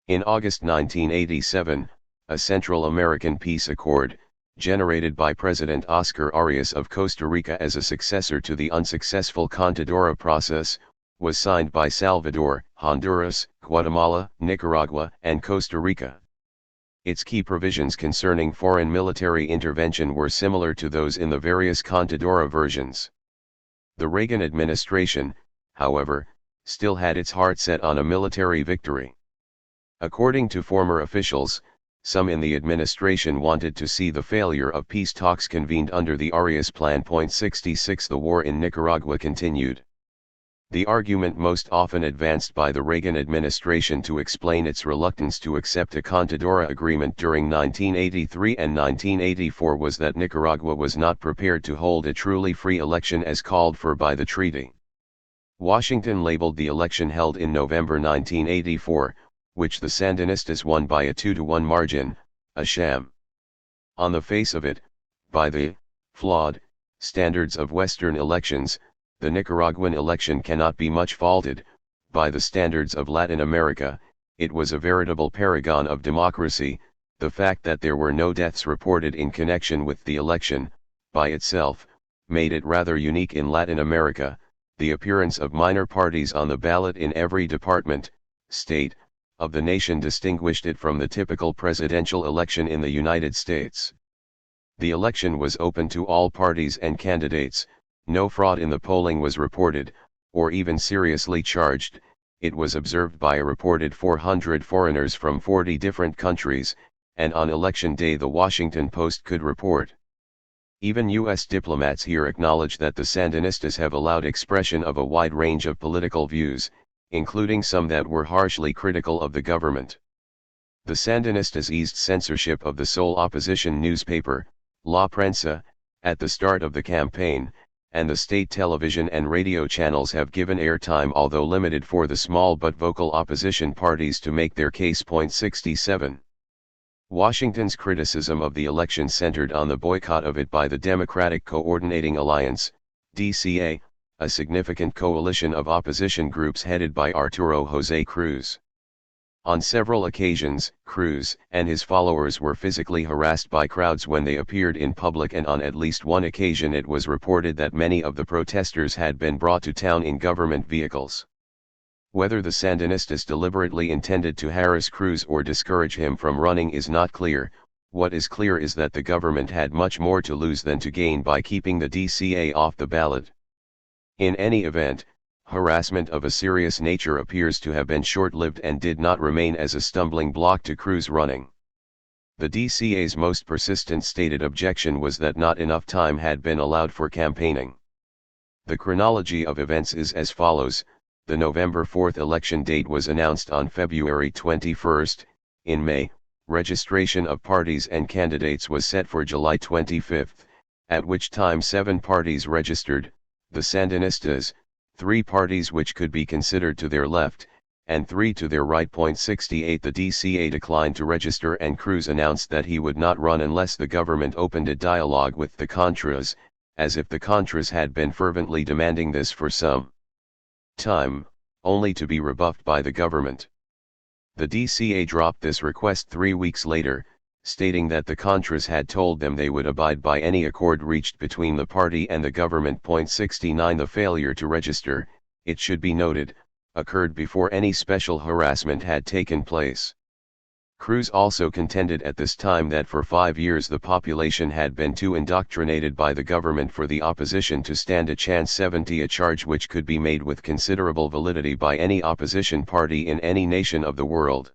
In August 1987, a Central American peace accord, generated by President Oscar Arias of Costa Rica as a successor to the unsuccessful Contadora process, was signed by Salvador, Honduras, Guatemala, Nicaragua, and Costa Rica. Its key provisions concerning foreign military intervention were similar to those in the various Contadora versions. The Reagan administration, however, still had its heart set on a military victory. According to former officials, some in the administration wanted to see the failure of peace talks convened under the Arias Plan. 66. The war in Nicaragua continued. The argument most often advanced by the Reagan administration to explain its reluctance to accept a Contadora agreement during 1983 and 1984 was that Nicaragua was not prepared to hold a truly free election as called for by the treaty. Washington labeled the election held in November 1984, which the Sandinistas won by a 2-1 margin, a sham. On the face of it, by the flawed standards of Western elections, the Nicaraguan election cannot be much faulted. By the standards of Latin America, it was a veritable paragon of democracy. The fact that there were no deaths reported in connection with the election, by itself, made it rather unique in Latin America. The appearance of minor parties on the ballot in every department, state, of the nation distinguished it from the typical presidential election in the United States. The election was open to all parties and candidates. No fraud in the polling was reported, or even seriously charged. It was observed by a reported 400 foreigners from 40 different countries, and on election day the Washington Post could report. Even U.S. diplomats here acknowledge that the Sandinistas have allowed expression of a wide range of political views, including some that were harshly critical of the government. The Sandinistas eased censorship of the sole opposition newspaper, La Prensa, at the start of the campaign, and the state television and radio channels have given airtime, although limited, for the small but vocal opposition parties to make their case. 67. Washington's criticism of the election centered on the boycott of it by the Democratic Coordinating Alliance, DCA, a significant coalition of opposition groups headed by Arturo José Cruz. On several occasions, Cruz and his followers were physically harassed by crowds when they appeared in public, and on at least one occasion it was reported that many of the protesters had been brought to town in government vehicles. Whether the Sandinistas deliberately intended to harass Cruz or discourage him from running is not clear. What is clear is that the government had much more to lose than to gain by keeping the DCA off the ballot. In any event, harassment of a serious nature appears to have been short-lived and did not remain as a stumbling block to Cruz running. The DCA's most persistent stated objection was that not enough time had been allowed for campaigning. The chronology of events is as follows. The November 4 election date was announced on February 21. In May, registration of parties and candidates was set for July 25, at which time 7 parties registered: the Sandinistas, 3 parties which could be considered to their left, and 3 to their right. 68 The DCA declined to register, and Cruz announced that he would not run unless the government opened a dialogue with the Contras, as if the Contras had been fervently demanding this for some time, only to be rebuffed by the government. The DCA dropped this request 3 weeks later, stating that the Contras had told them they would abide by any accord reached between the party and the government. 69 The failure to register, it should be noted, occurred before any special harassment had taken place. Cruz also contended at this time that for 5 years the population had been too indoctrinated by the government for the opposition to stand a chance. 70 A charge which could be made with considerable validity by any opposition party in any nation of the world.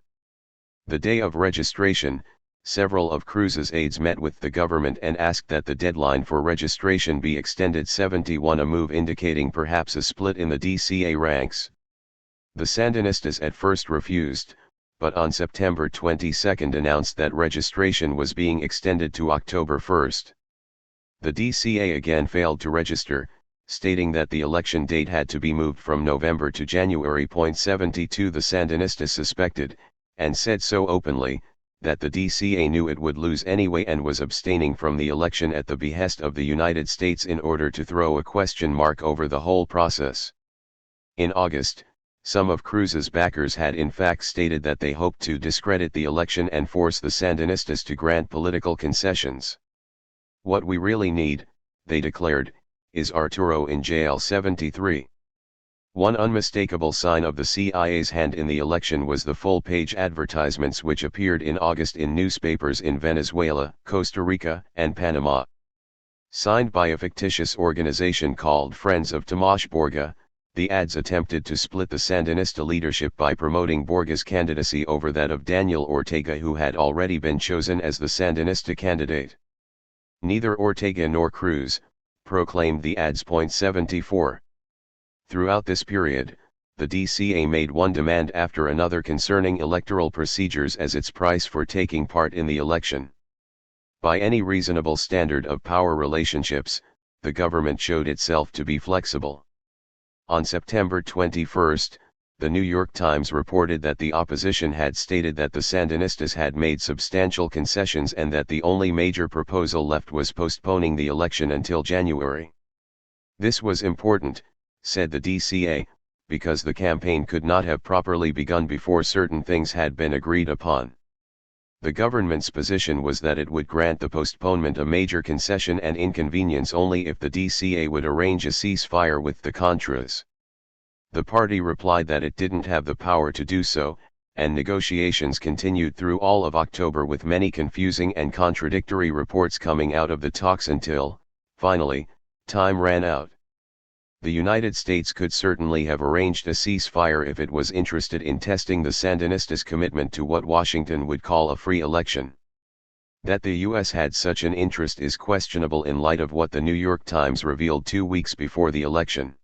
The day of registration, several of Cruz's aides met with the government and asked that the deadline for registration be extended. 71 A move indicating perhaps a split in the DCA ranks. The Sandinistas at first refused, but on September 22 announced that registration was being extended to October 1. The DCA again failed to register, stating that the election date had to be moved from November to January. 72 The Sandinistas suspected, and said so openly, that the DCA knew it would lose anyway and was abstaining from the election at the behest of the United States in order to throw a question mark over the whole process. In August, some of Cruz's backers had in fact stated that they hoped to discredit the election and force the Sandinistas to grant political concessions. What we really need, they declared, is Arturo in jail. 73. One unmistakable sign of the CIA's hand in the election was the full-page advertisements which appeared in August in newspapers in Venezuela, Costa Rica, and Panama. Signed by a fictitious organization called Friends of Tomás Borga, the ads attempted to split the Sandinista leadership by promoting Borga's candidacy over that of Daniel Ortega, who had already been chosen as the Sandinista candidate. Neither Ortega nor Cruz proclaimed the ads. 74. Throughout this period, the DCA made one demand after another concerning electoral procedures as its price for taking part in the election. By any reasonable standard of power relationships, the government showed itself to be flexible. On September 21, the New York Times reported that the opposition had stated that the Sandinistas had made substantial concessions and that the only major proposal left was postponing the election until January. This was important, said the DCA, because the campaign could not have properly begun before certain things had been agreed upon. The government's position was that it would grant the postponement a major concession and inconvenience only if the DCA would arrange a ceasefire with the Contras. The party replied that it didn't have the power to do so, and negotiations continued through all of October with many confusing and contradictory reports coming out of the talks until, finally, time ran out. The United States could certainly have arranged a ceasefire if it was interested in testing the Sandinistas' commitment to what Washington would call a free election. That the U.S. had such an interest is questionable in light of what the New York Times revealed 2 weeks before the election.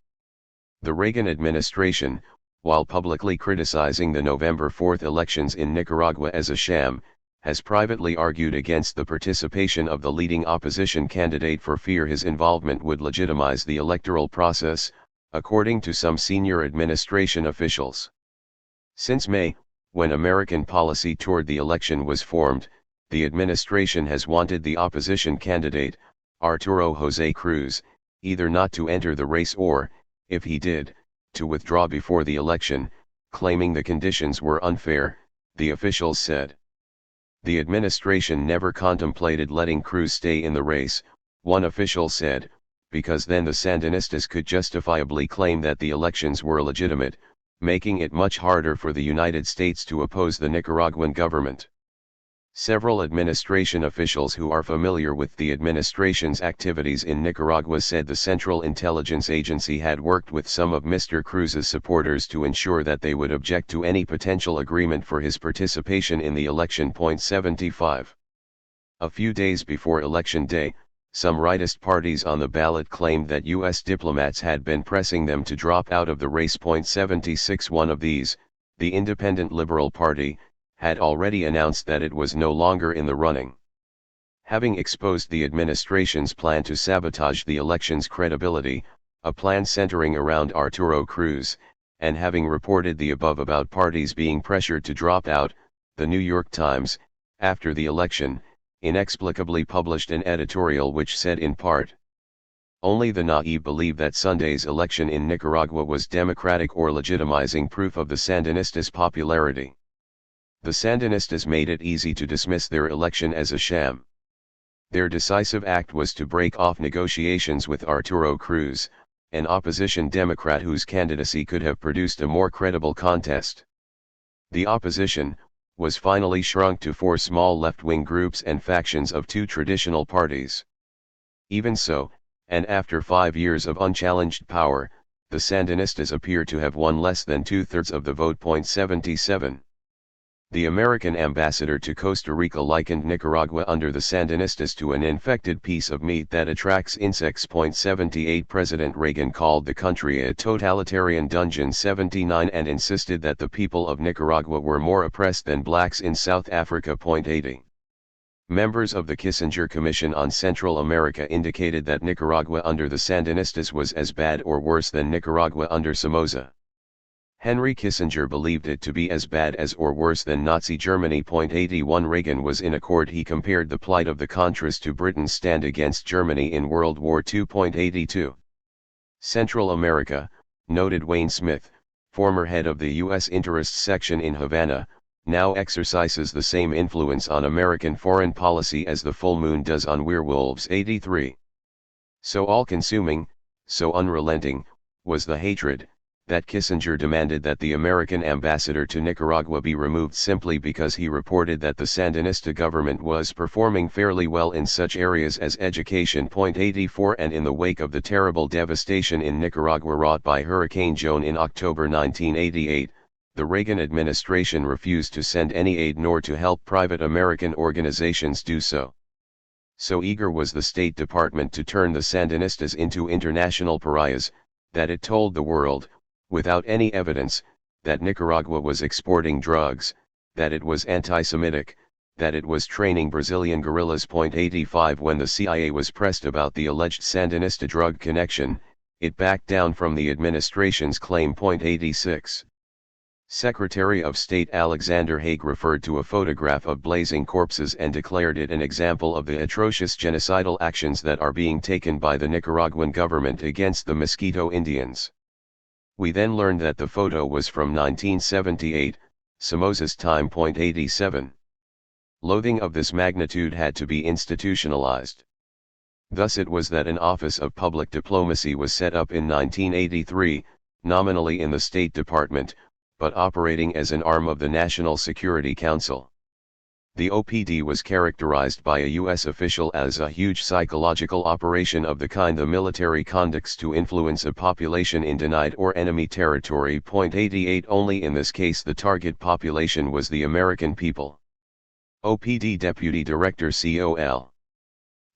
The Reagan administration, while publicly criticizing the November 4 elections in Nicaragua as a sham, has privately argued against the participation of the leading opposition candidate for fear his involvement would legitimize the electoral process, according to some senior administration officials. Since May, when American policy toward the election was formed, the administration has wanted the opposition candidate, Arturo José Cruz, either not to enter the race or, if he did, to withdraw before the election, claiming the conditions were unfair, the officials said. The administration never contemplated letting Cruz stay in the race, one official said, because then the Sandinistas could justifiably claim that the elections were legitimate, making it much harder for the United States to oppose the Nicaraguan government. Several administration officials who are familiar with the administration's activities in Nicaragua said the Central Intelligence Agency had worked with some of Mr. Cruz's supporters to ensure that they would object to any potential agreement for his participation in the election. 75. A few days before Election Day, some rightist parties on the ballot claimed that U.S. diplomats had been pressing them to drop out of the race. 76. One of these, the Independent Liberal Party, had already announced that it was no longer in the running. Having exposed the administration's plan to sabotage the election's credibility, a plan centering around Arturo Cruz, and having reported the above about parties being pressured to drop out, the New York Times, after the election, inexplicably published an editorial which said in part, "Only the naive believe that Sunday's election in Nicaragua was democratic or legitimizing proof of the Sandinistas' popularity. The Sandinistas made it easy to dismiss their election as a sham. Their decisive act was to break off negotiations with Arturo Cruz, an opposition Democrat whose candidacy could have produced a more credible contest. The opposition was finally shrunk to 4 small left-wing groups and factions of 2 traditional parties. Even so, and after 5 years of unchallenged power, the Sandinistas appear to have won less than 2/3 of the vote. 77. The American ambassador to Costa Rica likened Nicaragua under the Sandinistas to an infected piece of meat that attracts insects. 78. President Reagan called the country a totalitarian dungeon. 79. And insisted that the people of Nicaragua were more oppressed than blacks in South Africa. 80. Members of the Kissinger Commission on Central America indicated that Nicaragua under the Sandinistas was as bad or worse than Nicaragua under Somoza. Henry Kissinger believed it to be as bad as or worse than Nazi Germany. 81. Reagan was in accord. He compared the plight of the Contras to Britain's stand against Germany in World War II. 82. Central America, noted Wayne Smith, former head of the U.S. Interests Section in Havana, now exercises the same influence on American foreign policy as the full moon does on werewolves. 83. So all-consuming, so unrelenting, was the hatred, that Kissinger demanded that the American ambassador to Nicaragua be removed simply because he reported that the Sandinista government was performing fairly well in such areas as education. 84. And in the wake of the terrible devastation in Nicaragua wrought by Hurricane Joan in October 1988, the Reagan administration refused to send any aid nor to help private American organizations do so. So eager was the State Department to turn the Sandinistas into international pariahs, that it told the world, without any evidence, that Nicaragua was exporting drugs, that it was anti-Semitic, that it was training Brazilian guerrillas. 85. When the CIA was pressed about the alleged Sandinista drug connection, it backed down from the administration's claim. 86. Secretary of State Alexander Haig referred to a photograph of blazing corpses and declared it an example of the atrocious genocidal actions that are being taken by the Nicaraguan government against the Mosquito Indians. We then learned that the photo was from 1978, Somoza's time. 87. Loathing of this magnitude had to be institutionalized. Thus it was that an Office of Public Diplomacy was set up in 1983, nominally in the State Department, but operating as an arm of the National Security Council. The OPD was characterized by a U.S. official as a huge psychological operation of the kind the military conducts to influence a population in denied or enemy territory. 88. Only in this case the target population was the American people. OPD Deputy Director Col.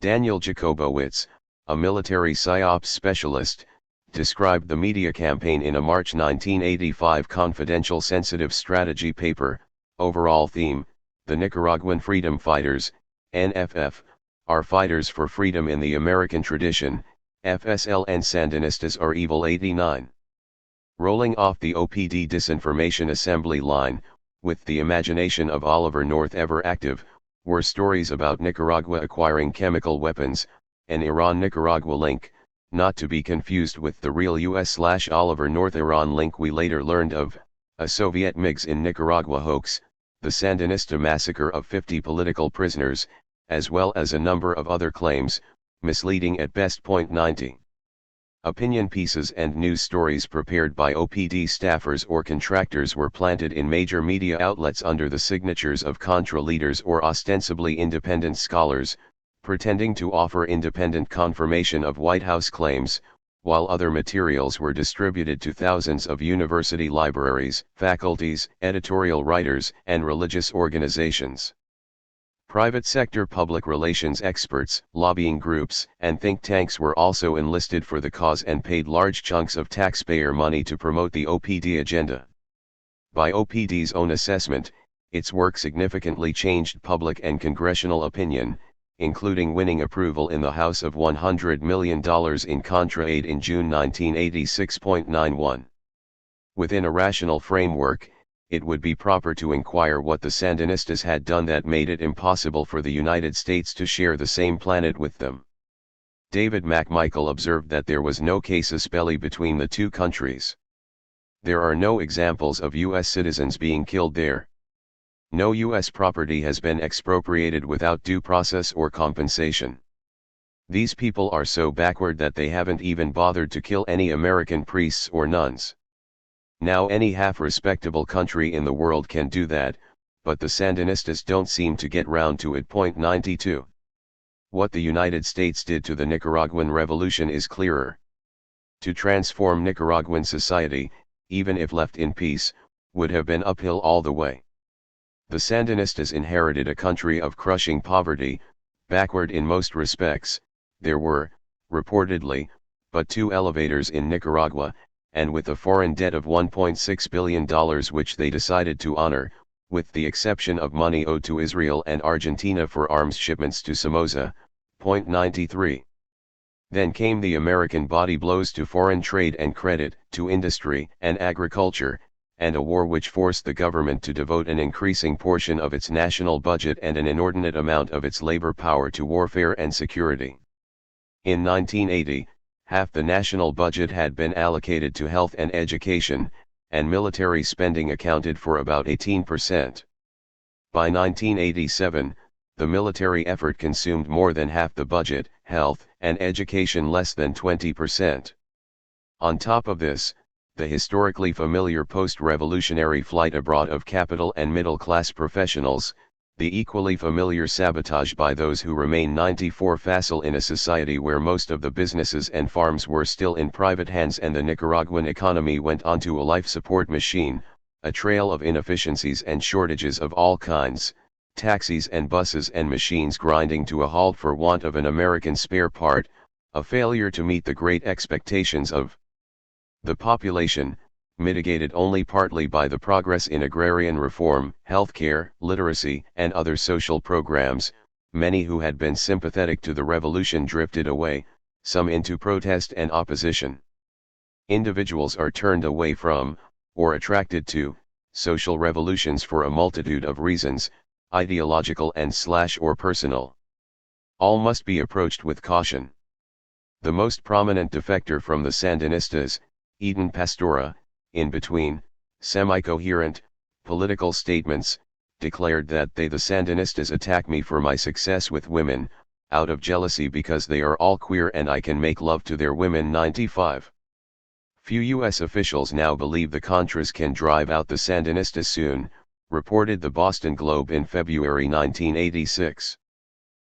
Daniel Jacobowitz, a military psyops specialist, described the media campaign in a March 1985 confidential sensitive strategy paper. Overall theme: the Nicaraguan freedom fighters, NFF, are fighters for freedom in the American tradition. FSL and Sandinistas are evil. 89. Rolling off the OPD disinformation assembly line, with the imagination of Oliver North ever active, were stories about Nicaragua acquiring chemical weapons, an Iran-Nicaragua link, not to be confused with the real US/Oliver North Iran link we later learned of, a Soviet MiGs in Nicaragua hoax, the Sandinista massacre of 50 political prisoners, as well as a number of other claims, misleading at best. 90. Opinion pieces and news stories prepared by OPD staffers or contractors were planted in major media outlets under the signatures of Contra leaders or ostensibly independent scholars, pretending to offer independent confirmation of White House claims, while other materials were distributed to thousands of university libraries, faculties, editorial writers, and religious organizations. Private sector public relations experts, lobbying groups, and think tanks were also enlisted for the cause and paid large chunks of taxpayer money to promote the OPD agenda. By OPD's own assessment, its work significantly changed public and congressional opinion, including winning approval in the House of $100 million in Contra aid in June 1986. 91. Within a rational framework, it would be proper to inquire what the Sandinistas had done that made it impossible for the United States to share the same planet with them. David McMichael observed that there was no casus belli between the two countries. There are no examples of U.S. citizens being killed there. No U.S. property has been expropriated without due process or compensation. These people are so backward that they haven't even bothered to kill any American priests or nuns. Now any half-respectable country in the world can do that, but the Sandinistas don't seem to get round to it. 92. What the United States did to the Nicaraguan Revolution is clearer. To transform Nicaraguan society, even if left in peace, would have been uphill all the way. The Sandinistas inherited a country of crushing poverty, backward in most respects. There were, reportedly, but 2 elevators in Nicaragua, and with a foreign debt of $1.6 billion which they decided to honor, with the exception of money owed to Israel and Argentina for arms shipments to Somoza. 93. Then came the American body blows to foreign trade and credit, to industry and agriculture, and a war which forced the government to devote an increasing portion of its national budget and an inordinate amount of its labor power to warfare and security. In 1980, half the national budget had been allocated to health and education, and military spending accounted for about 18%. By 1987, the military effort consumed more than half the budget, health and education less than 20%. On top of this, the historically familiar post-revolutionary flight abroad of capital and middle-class professionals, the equally familiar sabotage by those who remain 94 facile in a society where most of the businesses and farms were still in private hands and the Nicaraguan economy went onto a life support machine, a trail of inefficiencies and shortages of all kinds, taxis and buses and machines grinding to a halt for want of an American spare part, a failure to meet the great expectations of the population, mitigated only partly by the progress in agrarian reform, healthcare, literacy, and other social programs. Many who had been sympathetic to the revolution drifted away, some into protest and opposition. Individuals are turned away from, or attracted to, social revolutions for a multitude of reasons, ideological and/or personal. All must be approached with caution. The most prominent defector from the Sandinistas, Eden Pastora, in between, semi-coherent, political statements, declared that the Sandinistas attack me for my success with women, out of jealousy because they are all queer and I can make love to their women. 95. Few U.S. officials now believe the Contras can drive out the Sandinistas soon, reported the Boston Globe in February 1986.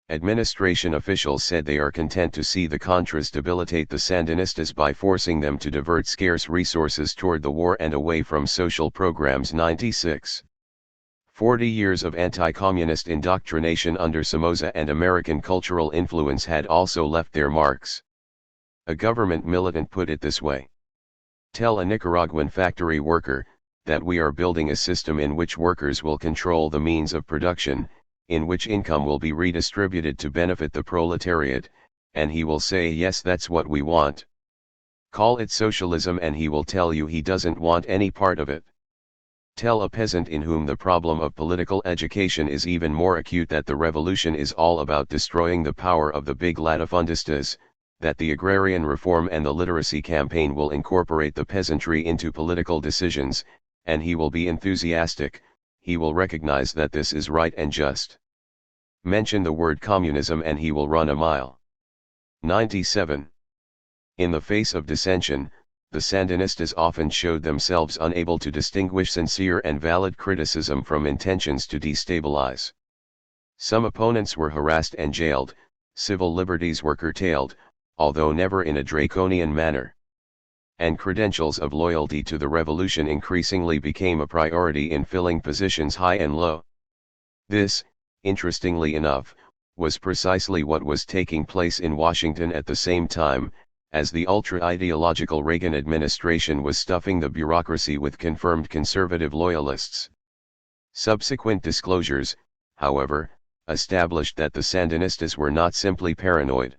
Administration officials said they are content to see the Contras debilitate the Sandinistas by forcing them to divert scarce resources toward the war and away from social programs. 96. 40 years of anti-communist indoctrination under Somoza and American cultural influence had also left their marks. A government militant put it this way. Tell a Nicaraguan factory worker that we are building a system in which workers will control the means of production, in which income will be redistributed to benefit the proletariat, and he will say yes, that's what we want. Call it socialism and he will tell you he doesn't want any part of it. Tell a peasant in whom the problem of political education is even more acute that the revolution is all about destroying the power of the big latifundistas, that the agrarian reform and the literacy campaign will incorporate the peasantry into political decisions, and he will be enthusiastic, he will recognize that this is right and just. Mention the word communism and he will run a mile. 97. In the face of dissension, the Sandinistas often showed themselves unable to distinguish sincere and valid criticism from intentions to destabilize. Some opponents were harassed and jailed, civil liberties were curtailed, although never in a draconian manner. And credentials of loyalty to the revolution increasingly became a priority in filling positions high and low. This, interestingly enough, was precisely what was taking place in Washington at the same time, as the ultra-ideological Reagan administration was stuffing the bureaucracy with confirmed conservative loyalists. Subsequent disclosures, however, established that the Sandinistas were not simply paranoid.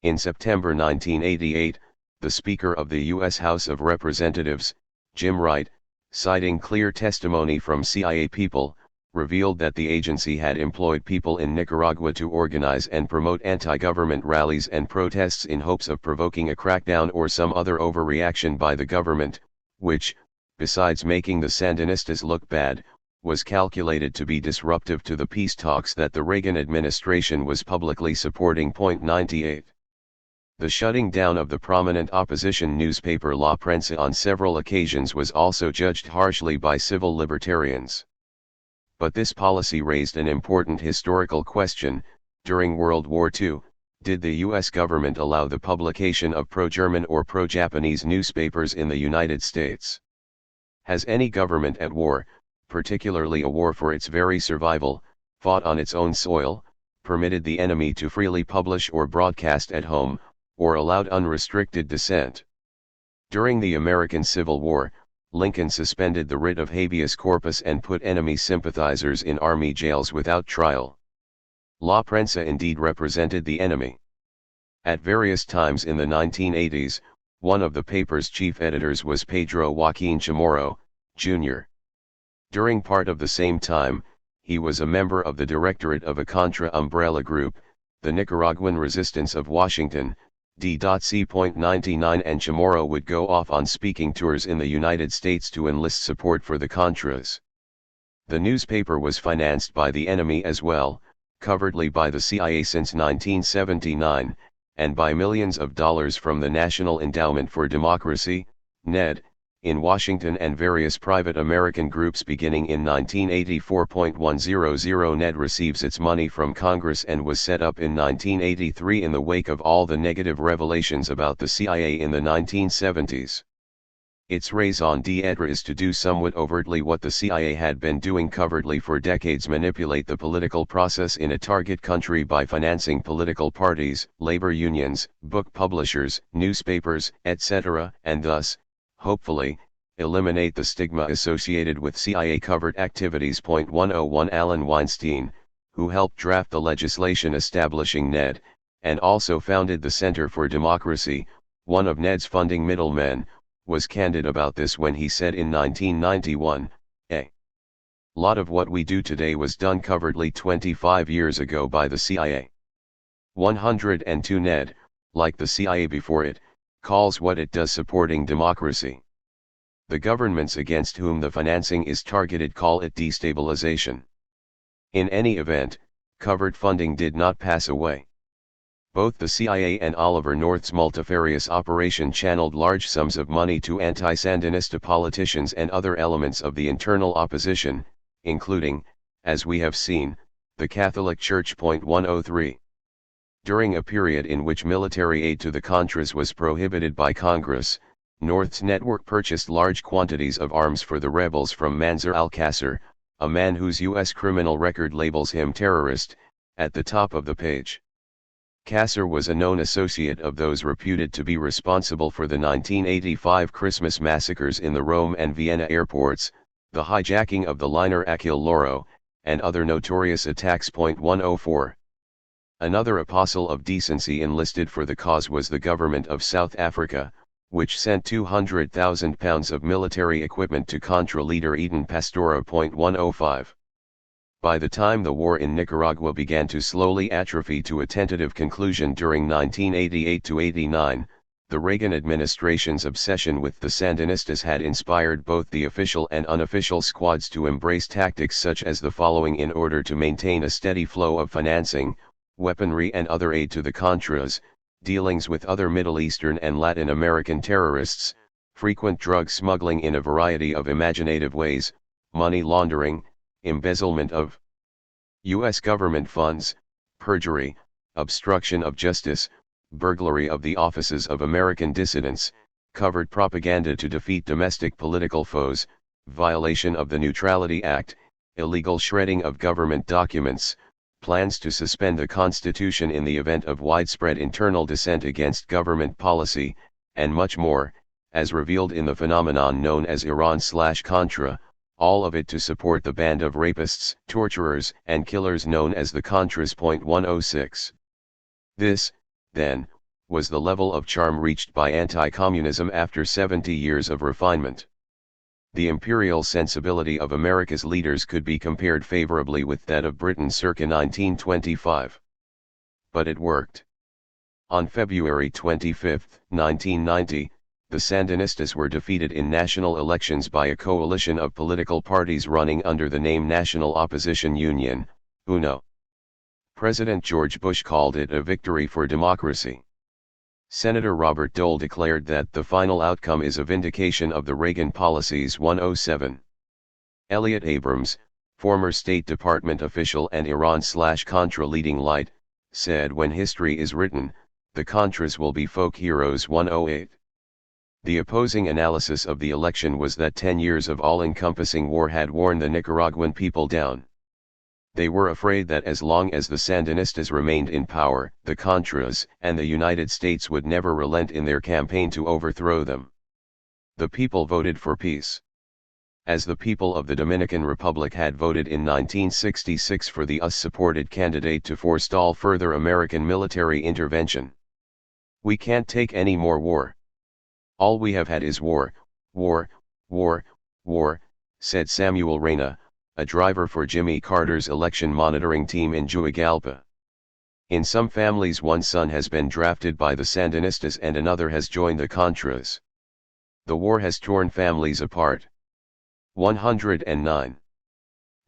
In September 1988, the Speaker of the U.S. House of Representatives, Jim Wright, citing clear testimony from CIA people, revealed that the agency had employed people in Nicaragua to organize and promote anti-government rallies and protests in hopes of provoking a crackdown or some other overreaction by the government, which, besides making the Sandinistas look bad, was calculated to be disruptive to the peace talks that the Reagan administration was publicly supporting. 98. The shutting down of the prominent opposition newspaper La Prensa on several occasions was also judged harshly by civil libertarians. But this policy raised an important historical question. During World War II, did the U.S. government allow the publication of pro-German or pro-Japanese newspapers in the United States? Has any government at war, particularly a war for its very survival, fought on its own soil, permitted the enemy to freely publish or broadcast at home, or allowed unrestricted dissent? During the American Civil War, Lincoln suspended the writ of habeas corpus and put enemy sympathizers in army jails without trial. La Prensa indeed represented the enemy. At various times in the 1980s, one of the paper's chief editors was Pedro Joaquin Chamorro, Jr. During part of the same time, he was a member of the directorate of a Contra umbrella group, the Nicaraguan Resistance of Washington, D.C.99, and Chamorro would go off on speaking tours in the United States to enlist support for the Contras. The newspaper was financed by the enemy as well, covertly by the CIA since 1979, and by millions of dollars from the National Endowment for Democracy, NED, in Washington and various private American groups beginning in 1984. 100 NED receives its money from Congress and was set up in 1983 in the wake of all the negative revelations about the CIA in the 1970s. Its raison d'etre is to do somewhat overtly what the CIA had been doing covertly for decades: manipulate the political process in a target country by financing political parties, labor unions, book publishers, newspapers, etc., and thus, hopefully, eliminate the stigma associated with CIA-covered activities. 101 Alan Weinstein, who helped draft the legislation establishing NED, and also founded the Center for Democracy, one of NED's funding middlemen, was candid about this when he said in 1991, "A lot of what we do today was done covertly 25 years ago by the CIA." 102 NED, like the CIA before it, calls what it does supporting democracy. The governments against whom the financing is targeted call it destabilization. In any event, covert funding did not pass away. Both the CIA and Oliver North's multifarious operation channeled large sums of money to anti-Sandinista politicians and other elements of the internal opposition, including, as we have seen, the Catholic Church. 103. During a period in which military aid to the Contras was prohibited by Congress, North's network purchased large quantities of arms for the rebels from Manzur Alcácer, a man whose U.S. criminal record labels him terrorist, at the top of the page. Kasser was a known associate of those reputed to be responsible for the 1985 Christmas massacres in the Rome and Vienna airports, the hijacking of the liner Achille Lauro, and other notorious attacks. 104. Another apostle of decency enlisted for the cause was the government of South Africa, which sent £200,000 of military equipment to Contra leader Eden Pastora. 105. By the time the war in Nicaragua began to slowly atrophy to a tentative conclusion during 1988–89, the Reagan administration's obsession with the Sandinistas had inspired both the official and unofficial squads to embrace tactics such as the following in order to maintain a steady flow of financing, weaponry and other aid to the Contras, dealings with other Middle Eastern and Latin American terrorists, frequent drug smuggling in a variety of imaginative ways, money laundering, embezzlement of U.S. government funds, perjury, obstruction of justice, burglary of the offices of American dissidents, covert propaganda to defeat domestic political foes, violation of the Neutrality Act, illegal shredding of government documents, plans to suspend the Constitution in the event of widespread internal dissent against government policy, and much more, as revealed in the phenomenon known as Iran/Contra, all of it to support the band of rapists, torturers, and killers known as the Contras. 106. This, then, was the level of charm reached by anti-communism after 70 years of refinement. The imperial sensibility of America's leaders could be compared favorably with that of Britain circa 1925. But it worked. On February 25, 1990, the Sandinistas were defeated in national elections by a coalition of political parties running under the name National Opposition Union, UNO. President George Bush called it a victory for democracy. Senator Robert Dole declared that the final outcome is a vindication of the Reagan policies. 107. Elliot Abrams, former State Department official and Iran/Contra leading light, said when history is written, the Contras will be folk heroes. 108. The opposing analysis of the election was that 10 years of all-encompassing war had worn the Nicaraguan people down. They were afraid that as long as the Sandinistas remained in power, the Contras and the United States would never relent in their campaign to overthrow them. The people voted for peace. As the people of the Dominican Republic had voted in 1966 for the US-supported candidate to forestall further American military intervention. We can't take any more war. All we have had is war, war, war, war, said Samuel Reyna, a driver for Jimmy Carter's election monitoring team in Juagalpa. In some families one son has been drafted by the Sandinistas and another has joined the Contras. The war has torn families apart. 109.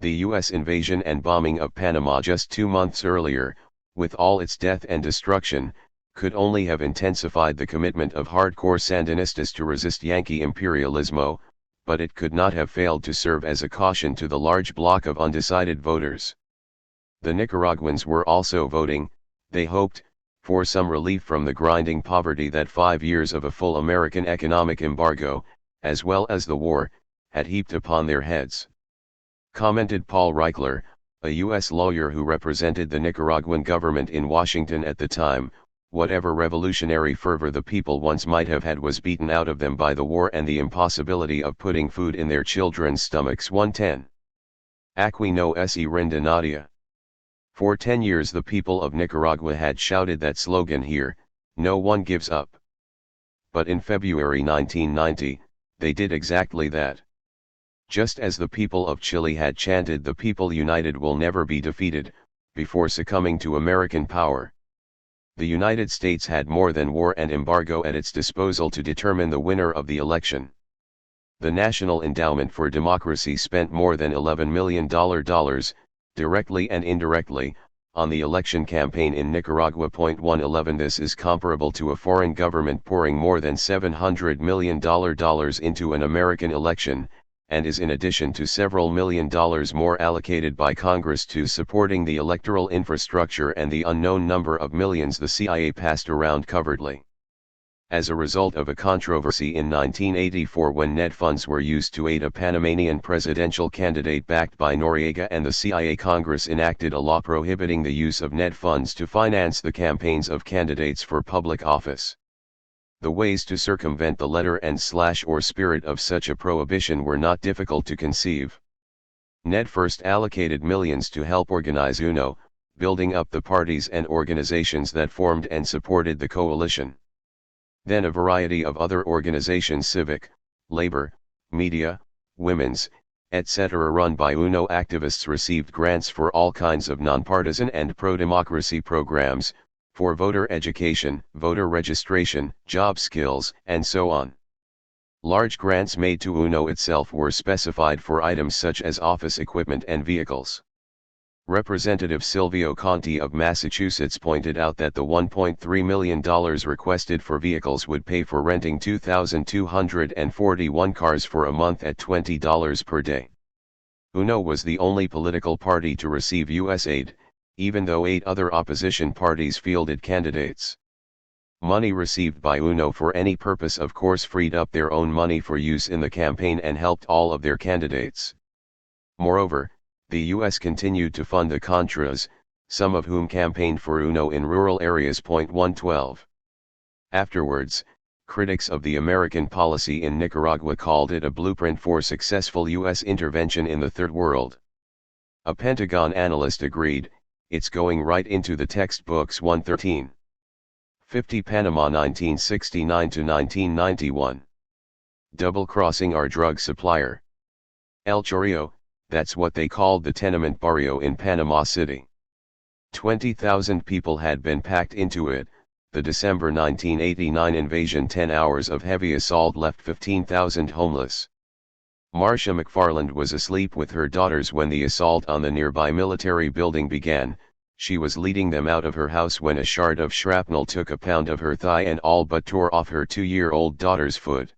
The U.S. invasion and bombing of Panama just 2 months earlier, with all its death and destruction, could only have intensified the commitment of hardcore Sandinistas to resist Yankee imperialismo, but it could not have failed to serve as a caution to the large block of undecided voters. The Nicaraguans were also voting, they hoped, for some relief from the grinding poverty that 5 years of a full American economic embargo, as well as the war, had heaped upon their heads. Commented Paul Reichler, a U.S. lawyer who represented the Nicaraguan government in Washington at the time, whatever revolutionary fervor the people once might have had was beaten out of them by the war and the impossibility of putting food in their children's stomachs. 110. Aquí no se rinde nadie. For 10 years the people of Nicaragua had shouted that slogan here, no one gives up. But in February 1990, they did exactly that. Just as the people of Chile had chanted the people united will never be defeated, before succumbing to American power. The United States had more than war and embargo at its disposal to determine the winner of the election. The National Endowment for Democracy spent more than $11 million, directly and indirectly, on the election campaign in Nicaragua. 111. This is comparable to a foreign government pouring more than $700 million into an American election, and is in addition to several $1 million more allocated by Congress to supporting the electoral infrastructure and the unknown number of millions the CIA passed around covertly. as a result of a controversy in 1984 when net funds were used to aid a Panamanian presidential candidate backed by Noriega, and the CIA. Congress enacted a law prohibiting the use of net funds to finance the campaigns of candidates for public office. The ways to circumvent the letter and or spirit of such a prohibition were not difficult to conceive. Net first allocated millions to help organize UNO, building up the parties and organizations that formed and supported the coalition. Then a variety of other organizations, civic, labor, media, women's, etc., run by UNO activists, received grants for all kinds of nonpartisan and pro-democracy programs, for voter education, voter registration, job skills, and so on. Large grants made to UNO itself were specified for items such as office equipment and vehicles. Representative Silvio Conti of Massachusetts pointed out that the $1.3 million requested for vehicles would pay for renting 2,241 cars for a month at $20 per day. UNO was the only political party to receive U.S. aid, even though 8 other opposition parties fielded candidates. Money received by UNO for any purpose of course freed up their own money for use in the campaign and helped all of their candidates. Moreover, the U.S. continued to fund the Contras, some of whom campaigned for UNO in rural areas. 112. Afterwards, critics of the American policy in Nicaragua called it a blueprint for successful U.S. intervention in the Third World. A Pentagon analyst agreed, "It's going right into the textbooks." 113. 50 Panama 1969 to 1991. Double-crossing our drug supplier. El Chorrillo, that's what they called the tenement barrio in Panama City. 20,000 people had been packed into it. The December 1989 invasion, 10 hours of heavy assault, left 15,000 homeless. Marcia McFarland was asleep with her daughters when the assault on the nearby military building began. She was leading them out of her house when a shard of shrapnel took a pound of her thigh and all but tore off her 2-year-old daughter's foot.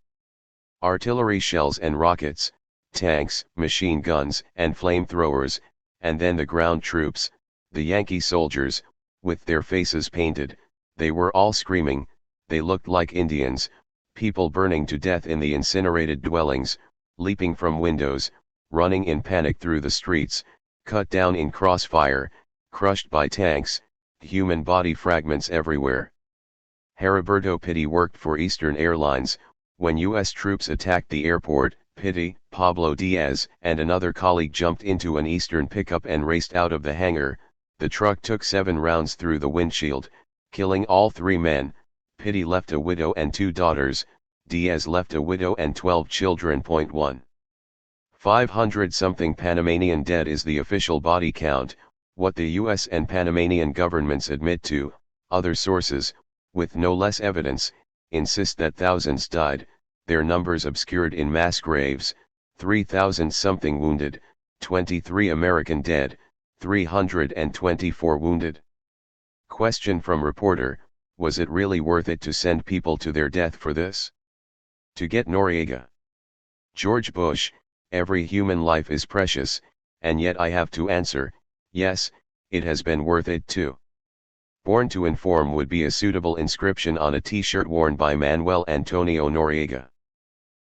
Artillery shells and rockets, tanks, machine guns, and flamethrowers, and then the ground troops, the Yankee soldiers, with their faces painted. They were all screaming, they looked like Indians, people burning to death in the incinerated dwellings, leaping from windows, running in panic through the streets, cut down in crossfire, crushed by tanks, human body fragments everywhere. Heriberto Pitti worked for Eastern Airlines. When U.S. troops attacked the airport, Pitti, Pablo Diaz, and another colleague jumped into an Eastern pickup and raced out of the hangar. The truck took 7 rounds through the windshield, killing all 3 men. Pitti left a widow and 2 daughters, Diaz left a widow and 12 children. 1. 500-something Panamanian dead is the official body count, what the U.S. and Panamanian governments admit to. Other sources, with no less evidence, insist that thousands died, their numbers obscured in mass graves. 3,000-something wounded, 23 American dead, 324 wounded. Question from reporter: was it really worth it to send people to their death for this? To get Noriega? George Bush: every human life is precious, and yet I have to answer, yes, it has been worth it too. Born to Inform would be a suitable inscription on a t-shirt worn by Manuel Antonio Noriega.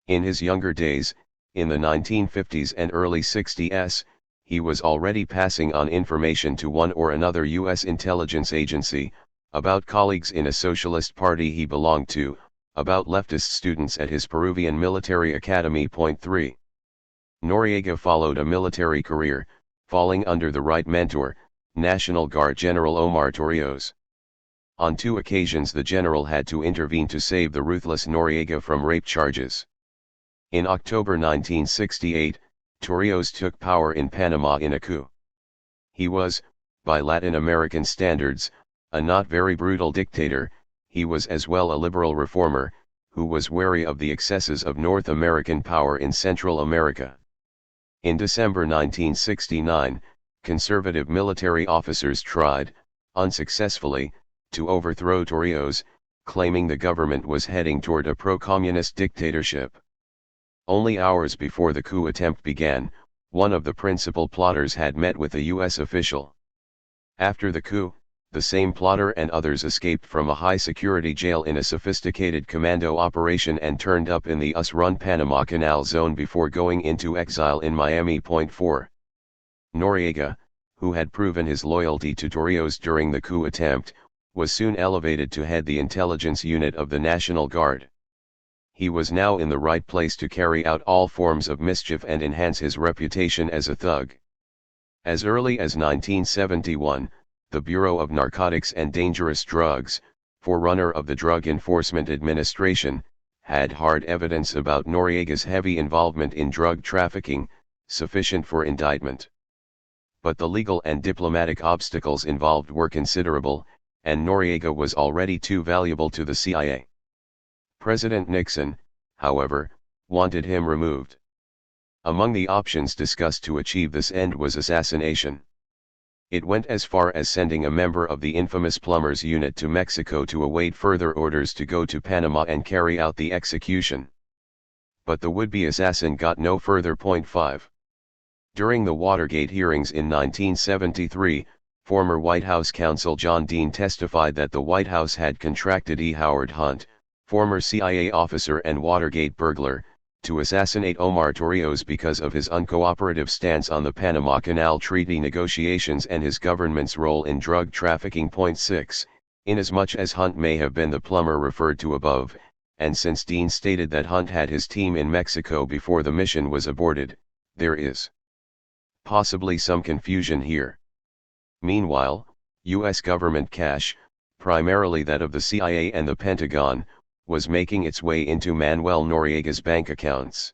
In his younger days, in the 1950s and early 60s, he was already passing on information to one or another U.S. intelligence agency, about colleagues in a socialist party he belonged to, about leftist students at his Peruvian military academy. 3. Noriega followed a military career, falling under the right mentor, National Guard General Omar Torrijos. On 2 occasions the general had to intervene to save the ruthless Noriega from rape charges. In October 1968, Torrijos took power in Panama in a coup. He was, by Latin American standards, a not very brutal dictator. He was as well a liberal reformer, who was wary of the excesses of North American power in Central America. In December 1969, conservative military officers tried, unsuccessfully, to overthrow Torrijos, claiming the government was heading toward a pro-communist dictatorship. Only hours before the coup attempt began, one of the principal plotters had met with a U.S. official. After the coup, the same plotter and others escaped from a high-security jail in a sophisticated commando operation and turned up in the US-run Panama Canal Zone before going into exile in Miami. 4. Noriega, who had proven his loyalty to Torrijos during the coup attempt, was soon elevated to head the intelligence unit of the National Guard. He was now in the right place to carry out all forms of mischief and enhance his reputation as a thug. As early as 1971, the Bureau of Narcotics and Dangerous Drugs, forerunner of the Drug Enforcement Administration, had hard evidence about Noriega's heavy involvement in drug trafficking, sufficient for indictment. But the legal and diplomatic obstacles involved were considerable, and Noriega was already too valuable to the CIA. President Nixon, however, wanted him removed. Among the options discussed to achieve this end was assassination. It went as far as sending a member of the infamous Plumbers Unit to Mexico to await further orders to go to Panama and carry out the execution. But the would-be assassin got no further. 5. During the Watergate hearings in 1973, former White House counsel John Dean testified that the White House had contracted E. Howard Hunt, former CIA officer and Watergate burglar, to assassinate Omar Torrijos because of his uncooperative stance on the Panama Canal Treaty negotiations and his government's role in drug trafficking. 6. Inasmuch as Hunt may have been the plumber referred to above, and since Dean stated that Hunt had his team in Mexico before the mission was aborted, there is possibly some confusion here. Meanwhile, U.S. government cash, primarily that of the CIA and the Pentagon, was making its way into Manuel Noriega's bank accounts.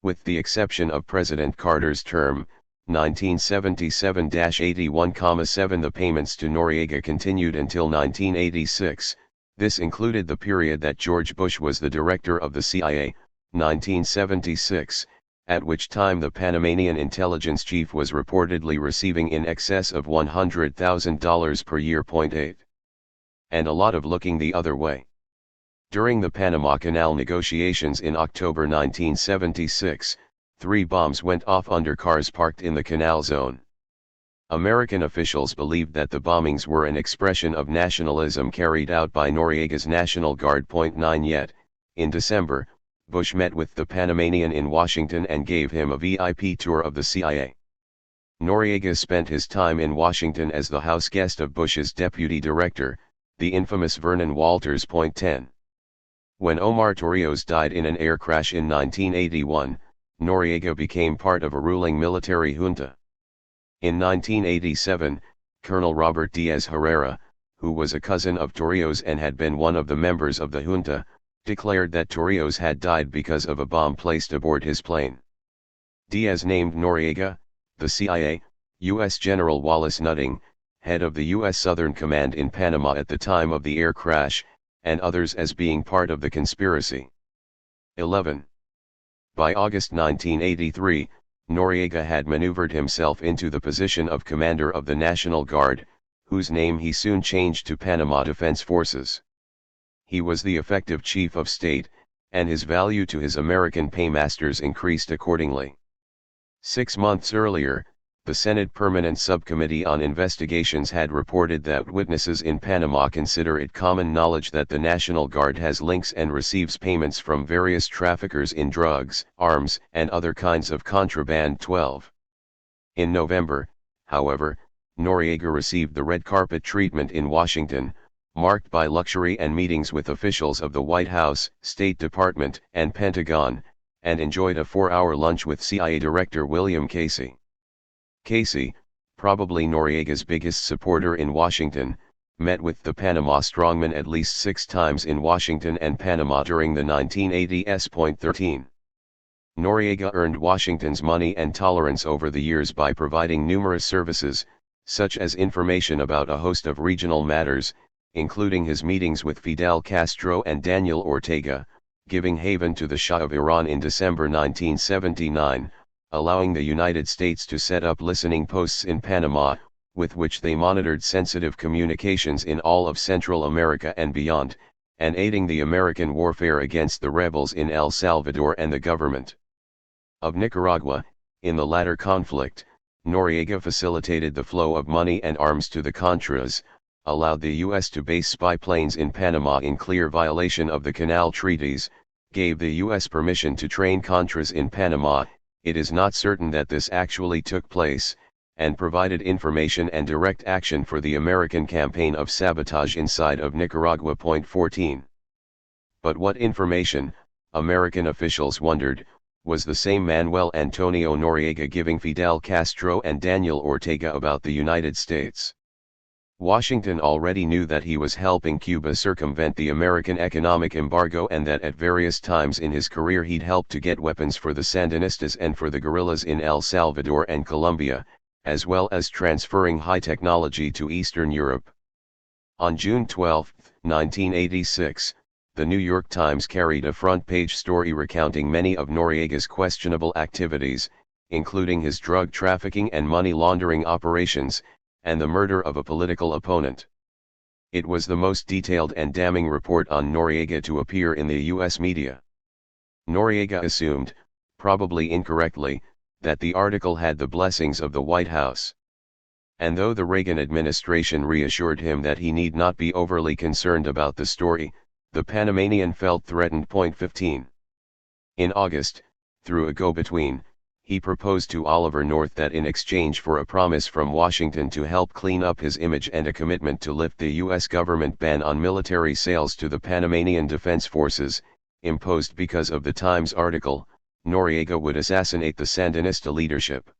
With the exception of President Carter's term, 1977-81,7, the payments to Noriega continued until 1986. This included the period that George Bush was the director of the CIA, 1976, at which time the Panamanian intelligence chief was reportedly receiving in excess of $100,000 per year. 8. And a lot of looking the other way. During the Panama Canal negotiations in October 1976, 3 bombs went off under cars parked in the canal zone. American officials believed that the bombings were an expression of nationalism carried out by Noriega's National Guard. 9. Yet, in December, Bush met with the Panamanian in Washington and gave him a VIP tour of the CIA. Noriega spent his time in Washington as the house guest of Bush's deputy director, the infamous Vernon Walters. 10. When Omar Torrijos died in an air crash in 1981, Noriega became part of a ruling military junta. In 1987, Colonel Robert Diaz Herrera, who was a cousin of Torrijos and had been one of the members of the junta, declared that Torrijos had died because of a bomb placed aboard his plane. Diaz named Noriega, the CIA, U.S. General Wallace Nutting, head of the U.S. Southern Command in Panama at the time of the air crash, and others as being part of the conspiracy. 11. By August 1983, Noriega had maneuvered himself into the position of commander of the National Guard, whose name he soon changed to Panama Defense Forces. He was the effective chief of state, and his value to his American paymasters increased accordingly. 6 months earlier, the Senate Permanent Subcommittee on Investigations had reported that witnesses in Panama consider it common knowledge that the National Guard has links and receives payments from various traffickers in drugs, arms, and other kinds of contraband. 12. In November, however, Noriega received the red carpet treatment in Washington, marked by luxury and meetings with officials of the White House, State Department, and Pentagon, and enjoyed a 4-hour lunch with CIA Director William Casey. Casey, probably Noriega's biggest supporter in Washington, met with the Panama strongman at least 6 times in Washington and Panama during the 1980s. 13. Noriega earned Washington's money and tolerance over the years by providing numerous services, such as information about a host of regional matters, including his meetings with Fidel Castro and Daniel Ortega, giving haven to the Shah of Iran in December 1979, allowing the United States to set up listening posts in Panama, with which they monitored sensitive communications in all of Central America and beyond, and aiding the American warfare against the rebels in El Salvador and the government of Nicaragua. In the latter conflict, Noriega facilitated the flow of money and arms to the Contras, allowed the U.S. to base spy planes in Panama in clear violation of the Canal Treaties, gave the U.S. permission to train Contras in Panama. It is not certain that this actually took place, and provided information and direct action for the American campaign of sabotage inside of Nicaragua. 14. But what information, American officials wondered, was the same Manuel Antonio Noriega giving Fidel Castro and Daniel Ortega about the United States? Washington already knew that he was helping Cuba circumvent the American economic embargo and that at various times in his career he'd helped to get weapons for the Sandinistas and for the guerrillas in El Salvador and Colombia, as well as transferring high technology to Eastern Europe. On June 12, 1986, the New York Times carried a front-page story recounting many of Noriega's questionable activities, including his drug trafficking and money laundering operations, and the murder of a political opponent. It was the most detailed and damning report on Noriega to appear in the U.S. media. Noriega assumed, probably incorrectly, that the article had the blessings of the White House. And though the Reagan administration reassured him that he need not be overly concerned about the story, the Panamanian felt threatened. 15. In August, through a go-between, he proposed to Oliver North that in exchange for a promise from Washington to help clean up his image and a commitment to lift the U.S. government ban on military sales to the Panamanian Defense Forces, imposed because of the Times article, Noriega would assassinate the Sandinista leadership.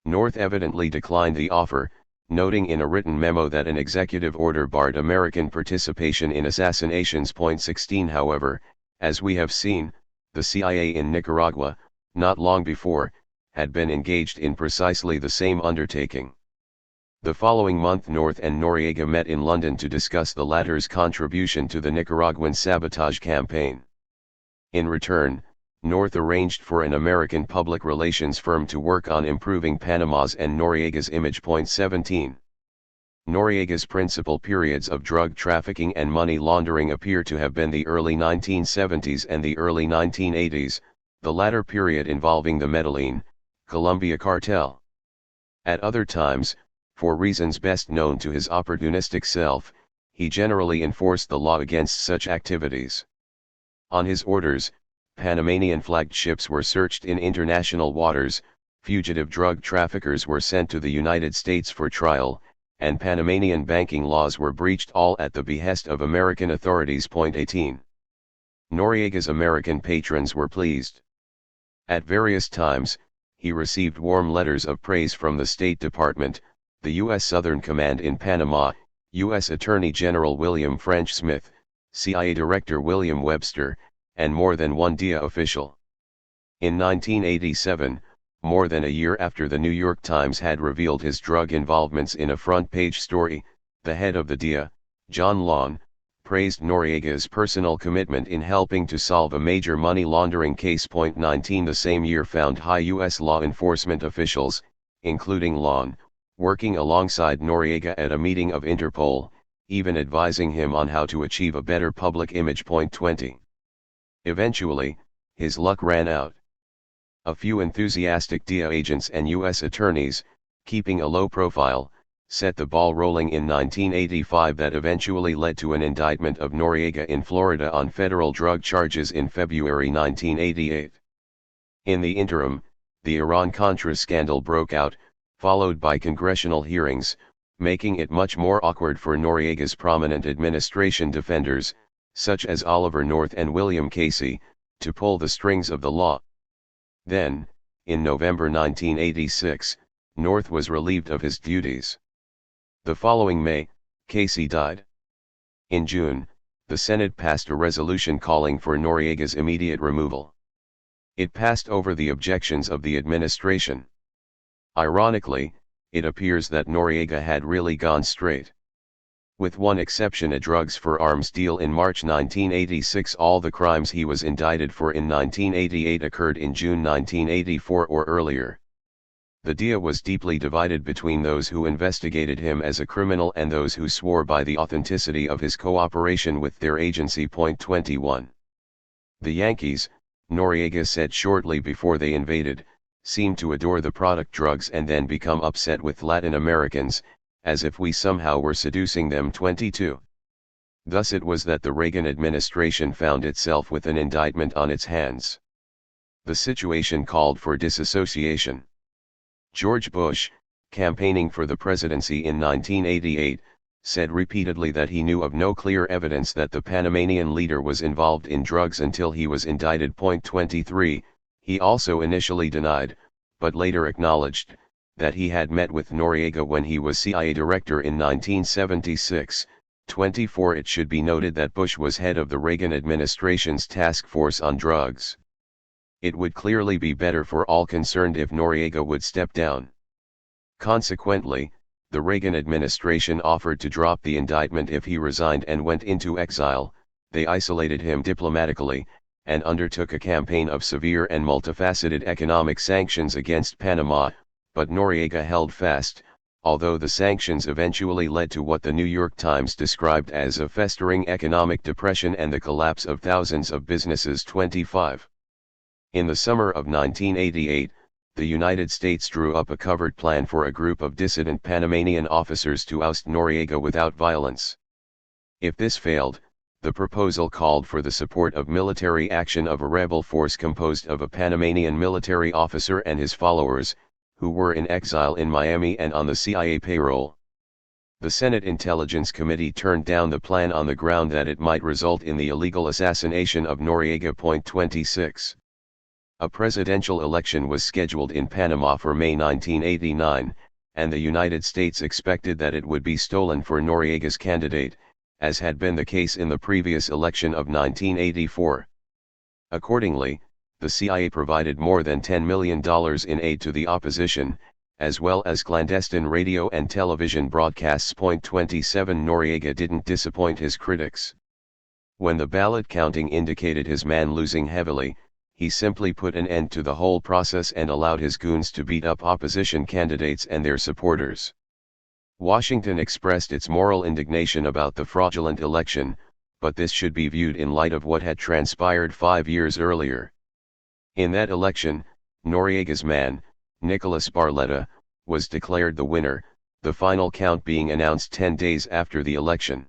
North evidently declined the offer, noting in a written memo that an executive order barred American participation in assassinations. 16. However, as we have seen, the CIA in Nicaragua, not long before, had been engaged in precisely the same undertaking. The following month North and Noriega met in London to discuss the latter's contribution to the Nicaraguan sabotage campaign. In return, North arranged for an American public relations firm to work on improving Panama's and Noriega's image. 17. Noriega's principal periods of drug trafficking and money laundering appear to have been the early 1970s and the early 1980s, the latter period involving the Medellin, Colombia cartel. At other times, for reasons best known to his opportunistic self, he generally enforced the law against such activities. On his orders, Panamanian-flagged ships were searched in international waters, fugitive drug traffickers were sent to the United States for trial, and Panamanian banking laws were breached, all at the behest of American authorities. 18. Noriega's American patrons were pleased. At various times, he received warm letters of praise from the State Department, the U.S. Southern Command in Panama, U.S. Attorney General William French Smith, CIA Director William Webster, and more than one DIA official. In 1987, more than a year after the New York Times had revealed his drug involvements in a front-page story, the head of the DIA, John Long, praised Noriega's personal commitment in helping to solve a major money laundering case. 19. The same year found high U.S. law enforcement officials, including Long, working alongside Noriega at a meeting of Interpol, even advising him on how to achieve a better public image. 20. Eventually, his luck ran out. A few enthusiastic DIA agents and U.S. attorneys, keeping a low profile, set the ball rolling in 1985 that eventually led to an indictment of Noriega in Florida on federal drug charges in February 1988. In the interim, the Iran-Contra scandal broke out, followed by congressional hearings, making it much more awkward for Noriega's prominent administration defenders, such as Oliver North and William Casey, to pull the strings of the law. Then, in November 1986, North was relieved of his duties. The following May, Casey died. In June, the Senate passed a resolution calling for Noriega's immediate removal. It passed over the objections of the administration. Ironically, it appears that Noriega had really gone straight. With one exception, a drugs for arms deal in March 1986, all the crimes he was indicted for in 1988 occurred in June 1984 or earlier. The DIA was deeply divided between those who investigated him as a criminal and those who swore by the authenticity of his cooperation with their agency. 21. The Yankees, Noriega said shortly before they invaded, seemed to adore the product drugs and then become upset with Latin Americans, as if we somehow were seducing them. 22. Thus it was that the Reagan administration found itself with an indictment on its hands. The situation called for disassociation. George Bush, campaigning for the presidency in 1988, said repeatedly that he knew of no clear evidence that the Panamanian leader was involved in drugs until he was indicted. 23. He also initially denied, but later acknowledged, that he had met with Noriega when he was CIA director in 1976. 24. It should be noted that Bush was head of the Reagan administration's task force on drugs. It would clearly be better for all concerned if Noriega would step down. Consequently, the Reagan administration offered to drop the indictment if he resigned and went into exile. They isolated him diplomatically, and undertook a campaign of severe and multifaceted economic sanctions against Panama, but Noriega held fast, although the sanctions eventually led to what the New York Times described as a festering economic depression and the collapse of thousands of businesses. 25. In the summer of 1988, the United States drew up a covered plan for a group of dissident Panamanian officers to oust Noriega without violence. If this failed, the proposal called for the support of military action of a rebel force composed of a Panamanian military officer and his followers, who were in exile in Miami and on the CIA payroll. The Senate Intelligence Committee turned down the plan on the ground that it might result in the illegal assassination of Noriega. 26. A presidential election was scheduled in Panama for May 1989, and the United States expected that it would be stolen for Noriega's candidate, as had been the case in the previous election of 1984. Accordingly, the CIA provided more than $10 million in aid to the opposition, as well as clandestine radio and television broadcasts. 27. Noriega didn't disappoint his critics. When the ballot counting indicated his man losing heavily, he simply put an end to the whole process and allowed his goons to beat up opposition candidates and their supporters. Washington expressed its moral indignation about the fraudulent election, but this should be viewed in light of what had transpired 5 years earlier. In that election, Noriega's man, Nicholas Barletta, was declared the winner, the final count being announced 10 days after the election.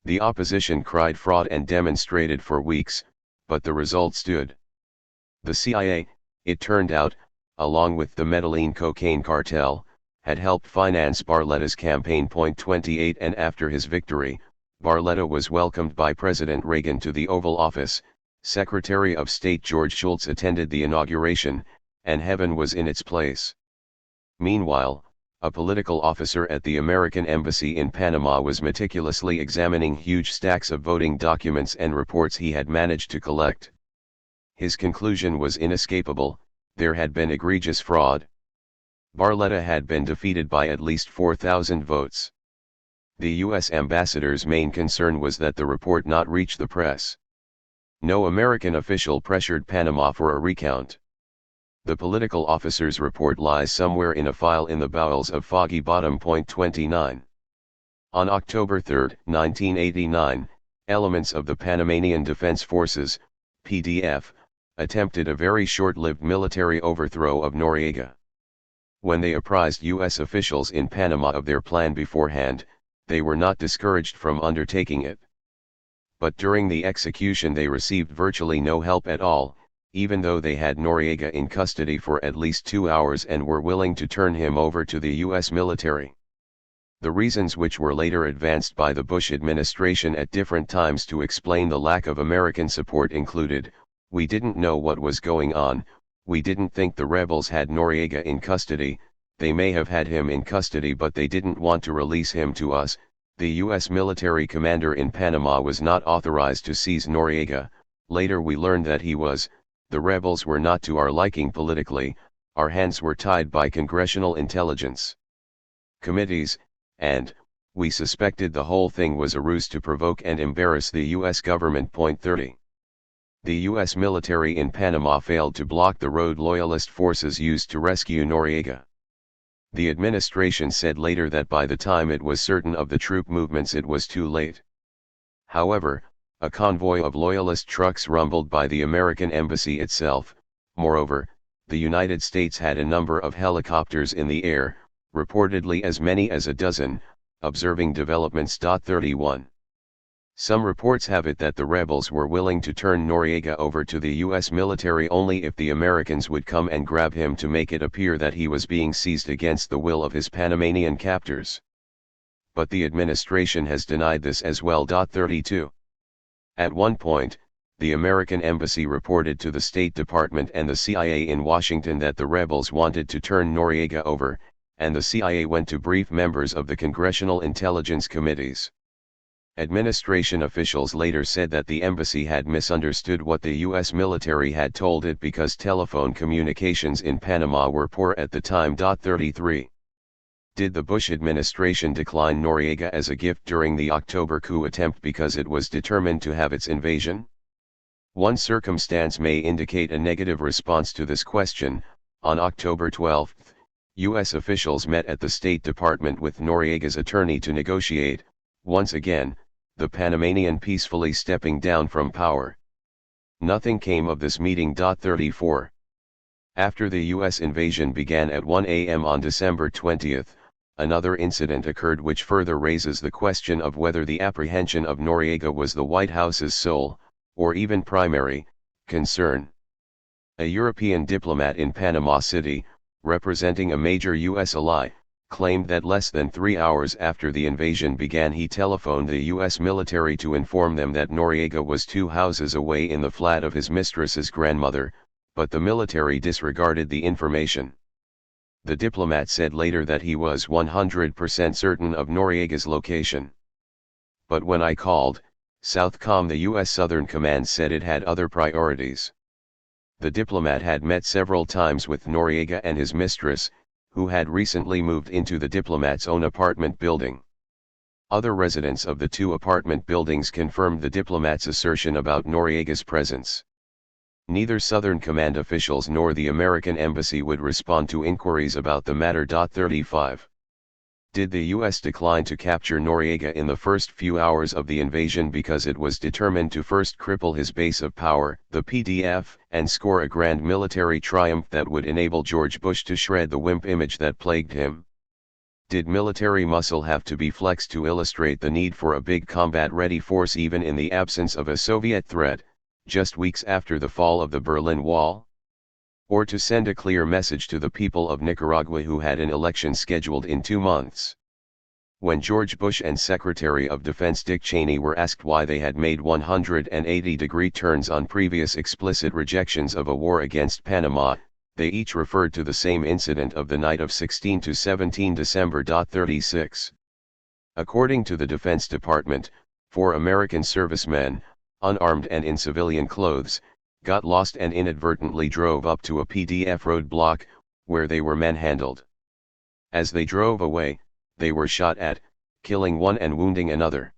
The opposition cried fraud and demonstrated for weeks, but the result stood. The CIA, it turned out, along with the Medellin cocaine cartel, had helped finance Barletta's campaign. 28. And after his victory, Barletta was welcomed by President Reagan to the Oval Office. Secretary of State George Shultz attended the inauguration, and heaven was in its place. Meanwhile, a political officer at the American Embassy in Panama was meticulously examining huge stacks of voting documents and reports he had managed to collect. His conclusion was inescapable: there had been egregious fraud. Barletta had been defeated by at least 4,000 votes. The U.S. ambassador's main concern was that the report not reach the press. No American official pressured Panama for a recount. The political officer's report lies somewhere in a file in the bowels of Foggy Bottom. 29. On October 3, 1989, elements of the Panamanian Defense Forces, PDF, attempted a very short-lived military overthrow of Noriega. When they apprised U.S. officials in Panama of their plan beforehand, they were not discouraged from undertaking it. But during the execution they received virtually no help at all, even though they had Noriega in custody for at least 2 hours and were willing to turn him over to the U.S. military. The reasons, which were later advanced by the Bush administration at different times to explain the lack of American support, included: we didn't know what was going on, we didn't think the rebels had Noriega in custody, they may have had him in custody but they didn't want to release him to us, the U.S. military commander in Panama was not authorized to seize Noriega, later we learned that he was, the rebels were not to our liking politically, our hands were tied by congressional intelligence committees, and we suspected the whole thing was a ruse to provoke and embarrass the U.S. government. 30. The U.S. military in Panama failed to block the road loyalist forces used to rescue Noriega. The administration said later that by the time it was certain of the troop movements it was too late. However, a convoy of loyalist trucks rumbled by the American embassy itself. Moreover, the United States had a number of helicopters in the air, reportedly as many as a dozen, observing developments. 31. Some reports have it that the rebels were willing to turn Noriega over to the US military only if the Americans would come and grab him to make it appear that he was being seized against the will of his Panamanian captors. But the administration has denied this as well. 32. At one point, the American embassy reported to the State Department and the CIA in Washington that the rebels wanted to turn Noriega over, and the CIA went to brief members of the Congressional Intelligence Committees. Administration officials later said that the embassy had misunderstood what the U.S. military had told it because telephone communications in Panama were poor at the time. 33. Did the Bush administration decline Noriega as a gift during the October coup attempt because it was determined to have its invasion? One circumstance may indicate a negative response to this question. On October 12, U.S. officials met at the State Department with Noriega's attorney to negotiate, once again, the Panamanian peacefully stepping down from power. Nothing came of this meeting. 34. After the U.S. invasion began at 1 a.m. on December 20, another incident occurred which further raises the question of whether the apprehension of Noriega was the White House's sole, or even primary, concern. A European diplomat in Panama City, representing a major U.S. ally, claimed that less than 3 hours after the invasion began he telephoned the U.S. military to inform them that Noriega was 2 houses away in the flat of his mistress's grandmother, but the military disregarded the information. The diplomat said later that he was 100% certain of Noriega's location. But when I called, Southcom, the U.S. Southern Command said it had other priorities. The diplomat had met several times with Noriega and his mistress, who had recently moved into the diplomat's own apartment building. Other residents of the 2 apartment buildings confirmed the diplomat's assertion about Noriega's presence. Neither Southern Command officials nor the American embassy would respond to inquiries about the matter. 35. Did the U.S. decline to capture Noriega in the first few hours of the invasion because it was determined to first cripple his base of power, the PDF, and score a grand military triumph that would enable George Bush to shred the wimp image that plagued him? Did military muscle have to be flexed to illustrate the need for a big combat-ready force even in the absence of a Soviet threat, just weeks after the fall of the Berlin Wall? Or to send a clear message to the people of Nicaragua who had an election scheduled in 2 months? When George Bush and Secretary of Defense Dick Cheney were asked why they had made 180-degree turns on previous explicit rejections of a war against Panama, they each referred to the same incident of the night of 16 to 17 December. 36. According to the Defense Department, 4 American servicemen, unarmed and in civilian clothes, got lost and inadvertently drove up to a PDF roadblock, where they were manhandled. As they drove away, they were shot at, killing one and wounding another.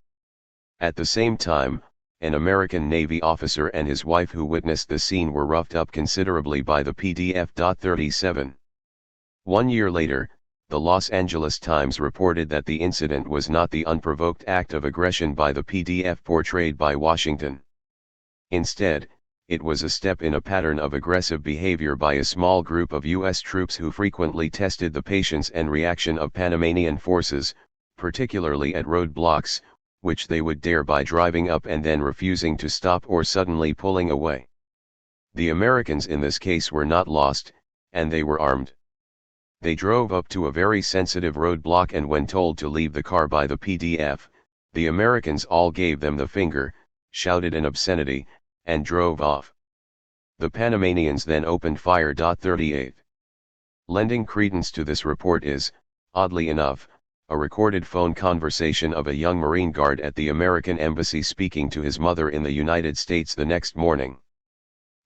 At the same time, an American Navy officer and his wife who witnessed the scene were roughed up considerably by the PDF. 37. 1 year later, the Los Angeles Times reported that the incident was not the unprovoked act of aggression by the PDF portrayed by Washington. Instead, it was a step in a pattern of aggressive behavior by a small group of U.S. troops who frequently tested the patience and reaction of Panamanian forces, particularly at roadblocks, which they would dare by driving up and then refusing to stop or suddenly pulling away. The Americans in this case were not lost, and they were armed. They drove up to a very sensitive roadblock, and when told to leave the car by the PDF, the Americans all gave them the finger, shouted an obscenity, and drove off. The Panamanians then opened fire. 38. Lending credence to this report is, oddly enough, a recorded phone conversation of a young Marine guard at the American embassy speaking to his mother in the United States the next morning.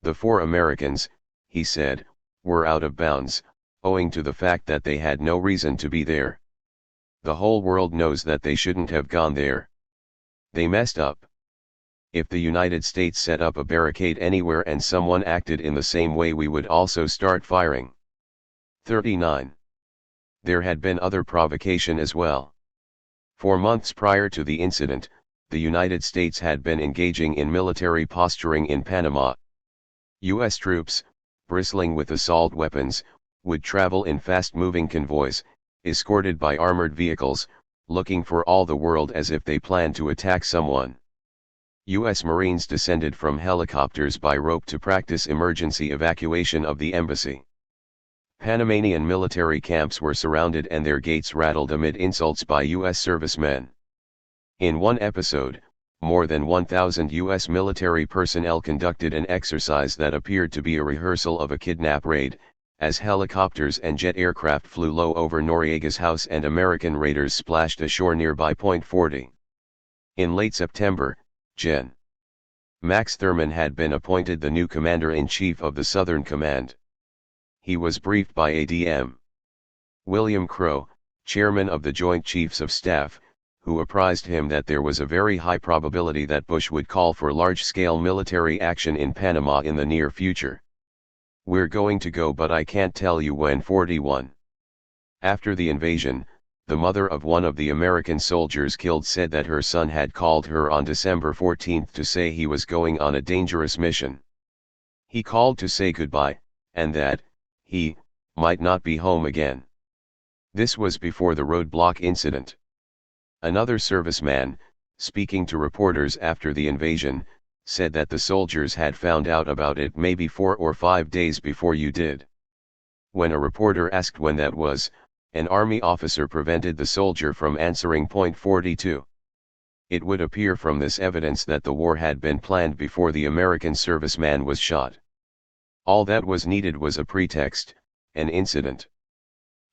The 4 Americans, he said, were out of bounds, owing to the fact that they had no reason to be there. The whole world knows that they shouldn't have gone there. They messed up. If the United States set up a barricade anywhere and someone acted in the same way, we would also start firing. 39. There had been other provocation as well. 4 months prior to the incident, the United States had been engaging in military posturing in Panama. U.S. troops, bristling with assault weapons, would travel in fast-moving convoys, escorted by armored vehicles, looking for all the world as if they planned to attack someone. U.S. Marines descended from helicopters by rope to practice emergency evacuation of the embassy. Panamanian military camps were surrounded and their gates rattled amid insults by U.S. servicemen. In one episode, more than 1,000 U.S. military personnel conducted an exercise that appeared to be a rehearsal of a kidnap raid, as helicopters and jet aircraft flew low over Noriega's house and American raiders splashed ashore nearby Point 40. In late September, Gen. Max Thurman had been appointed the new commander-in-chief of the Southern Command. He was briefed by ADM William Crowe, chairman of the Joint Chiefs of Staff, who apprised him that there was a very high probability that Bush would call for large-scale military action in Panama in the near future. "We're going to go, but I can't tell you when." 41. After the invasion, the mother of one of the American soldiers killed said that her son had called her on December 14 to say he was going on a dangerous mission. He called to say goodbye, and that he might not be home again. This was before the roadblock incident. Another serviceman, speaking to reporters after the invasion, said that the soldiers had found out about it maybe 4 or 5 days before you did. When a reporter asked when that was, an army officer prevented the soldier from answering. Point 42. It would appear from this evidence that the war had been planned before the American serviceman was shot. All that was needed was a pretext, an incident.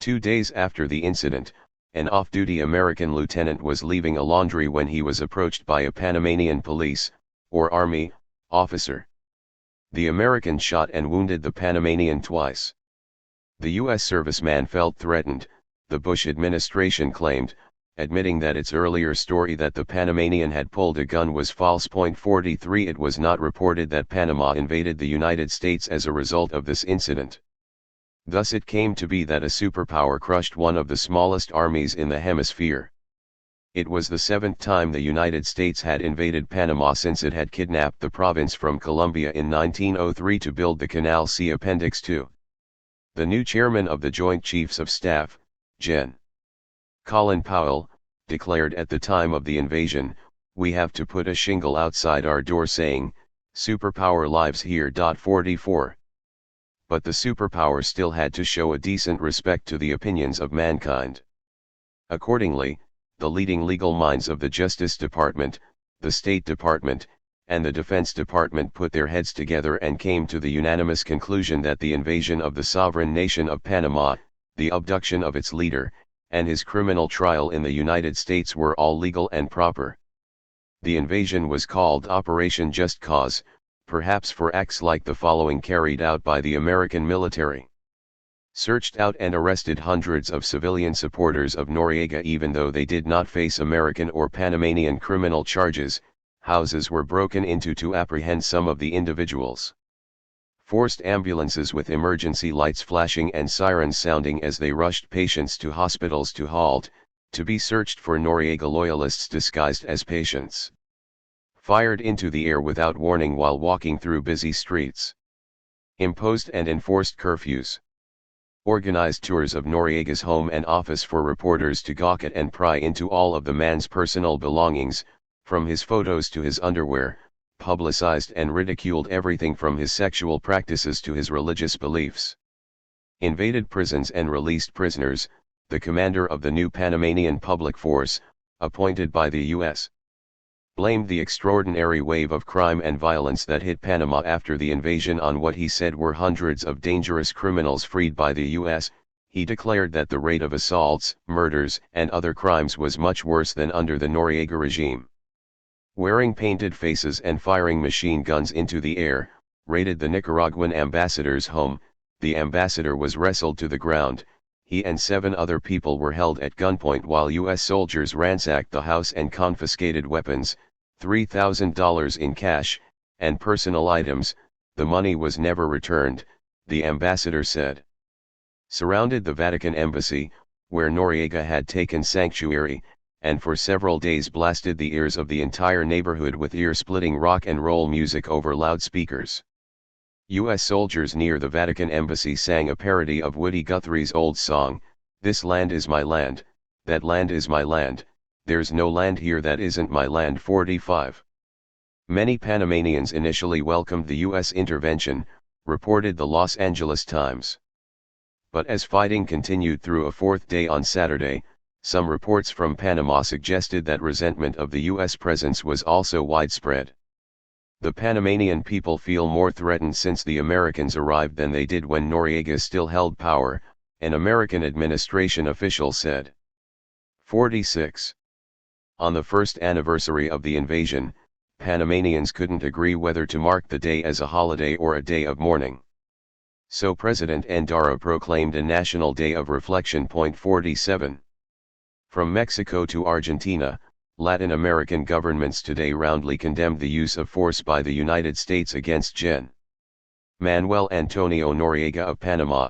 2 days after the incident, an off-duty American lieutenant was leaving a laundry when he was approached by a Panamanian police, or army, officer. The American shot and wounded the Panamanian twice. The U.S. serviceman felt threatened, the Bush administration claimed, admitting that its earlier story that the Panamanian had pulled a gun was false. Point 43. It was not reported that Panama invaded the United States as a result of this incident. Thus it came to be that a superpower crushed one of the smallest armies in the hemisphere. It was the 7th time the United States had invaded Panama since it had kidnapped the province from Colombia in 1903 to build the Canal C Appendix II. The new chairman of the Joint Chiefs of Staff, Gen. Colin Powell, declared at the time of the invasion, "We have to put a shingle outside our door saying, 'Superpower lives here.' 44. But the superpower still had to show a decent respect to the opinions of mankind. Accordingly, the leading legal minds of the Justice Department, the State Department, and the Defense Department put their heads together and came to the unanimous conclusion that the invasion of the sovereign nation of Panama, the abduction of its leader, and his criminal trial in the United States were all legal and proper. The invasion was called Operation Just Cause, perhaps for acts like the following carried out by the American military. Searched out and arrested hundreds of civilian supporters of Noriega even though they did not face American or Panamanian criminal charges. Houses were broken into to apprehend some of the individuals. Forced ambulances with emergency lights flashing and sirens sounding as they rushed patients to hospitals to halt, to be searched for Noriega loyalists disguised as patients. Fired into the air without warning while walking through busy streets. Imposed and enforced curfews. Organized tours of Noriega's home and office for reporters to gawk at and pry into all of the man's personal belongings, from his photos to his underwear, publicized and ridiculed everything from his sexual practices to his religious beliefs. Invaded prisons and released prisoners, the commander of the new Panamanian public force, appointed by the U.S. blamed the extraordinary wave of crime and violence that hit Panama after the invasion on what he said were hundreds of dangerous criminals freed by the U.S. He declared that the rate of assaults, murders, and other crimes was much worse than under the Noriega regime. Wearing painted faces and firing machine guns into the air, raided the Nicaraguan ambassador's home. The ambassador was wrestled to the ground. He and 7 other people were held at gunpoint while U.S. soldiers ransacked the house and confiscated weapons, $3,000 in cash, and personal items. The money was never returned, the ambassador said. Surrounded the Vatican embassy, where Noriega had taken sanctuary, and for several days blasted the ears of the entire neighborhood with ear-splitting rock and roll music over loudspeakers. U.S. soldiers near the Vatican embassy sang a parody of Woody Guthrie's old song, This land is my land, that land is my land, there's no land here that isn't my land. 45. Many Panamanians initially welcomed the U.S. intervention, reported the Los Angeles Times. But as fighting continued through a fourth day on Saturday, some reports from Panama suggested that resentment of the U.S. presence was also widespread. The Panamanian people feel more threatened since the Americans arrived than they did when Noriega still held power, an American administration official said. 46. On the first anniversary of the invasion, Panamanians couldn't agree whether to mark the day as a holiday or a day of mourning. So President Endara proclaimed a national day of reflection. 47. From Mexico to Argentina, Latin American governments today roundly condemned the use of force by the United States against Gen. Manuel Antonio Noriega of Panama.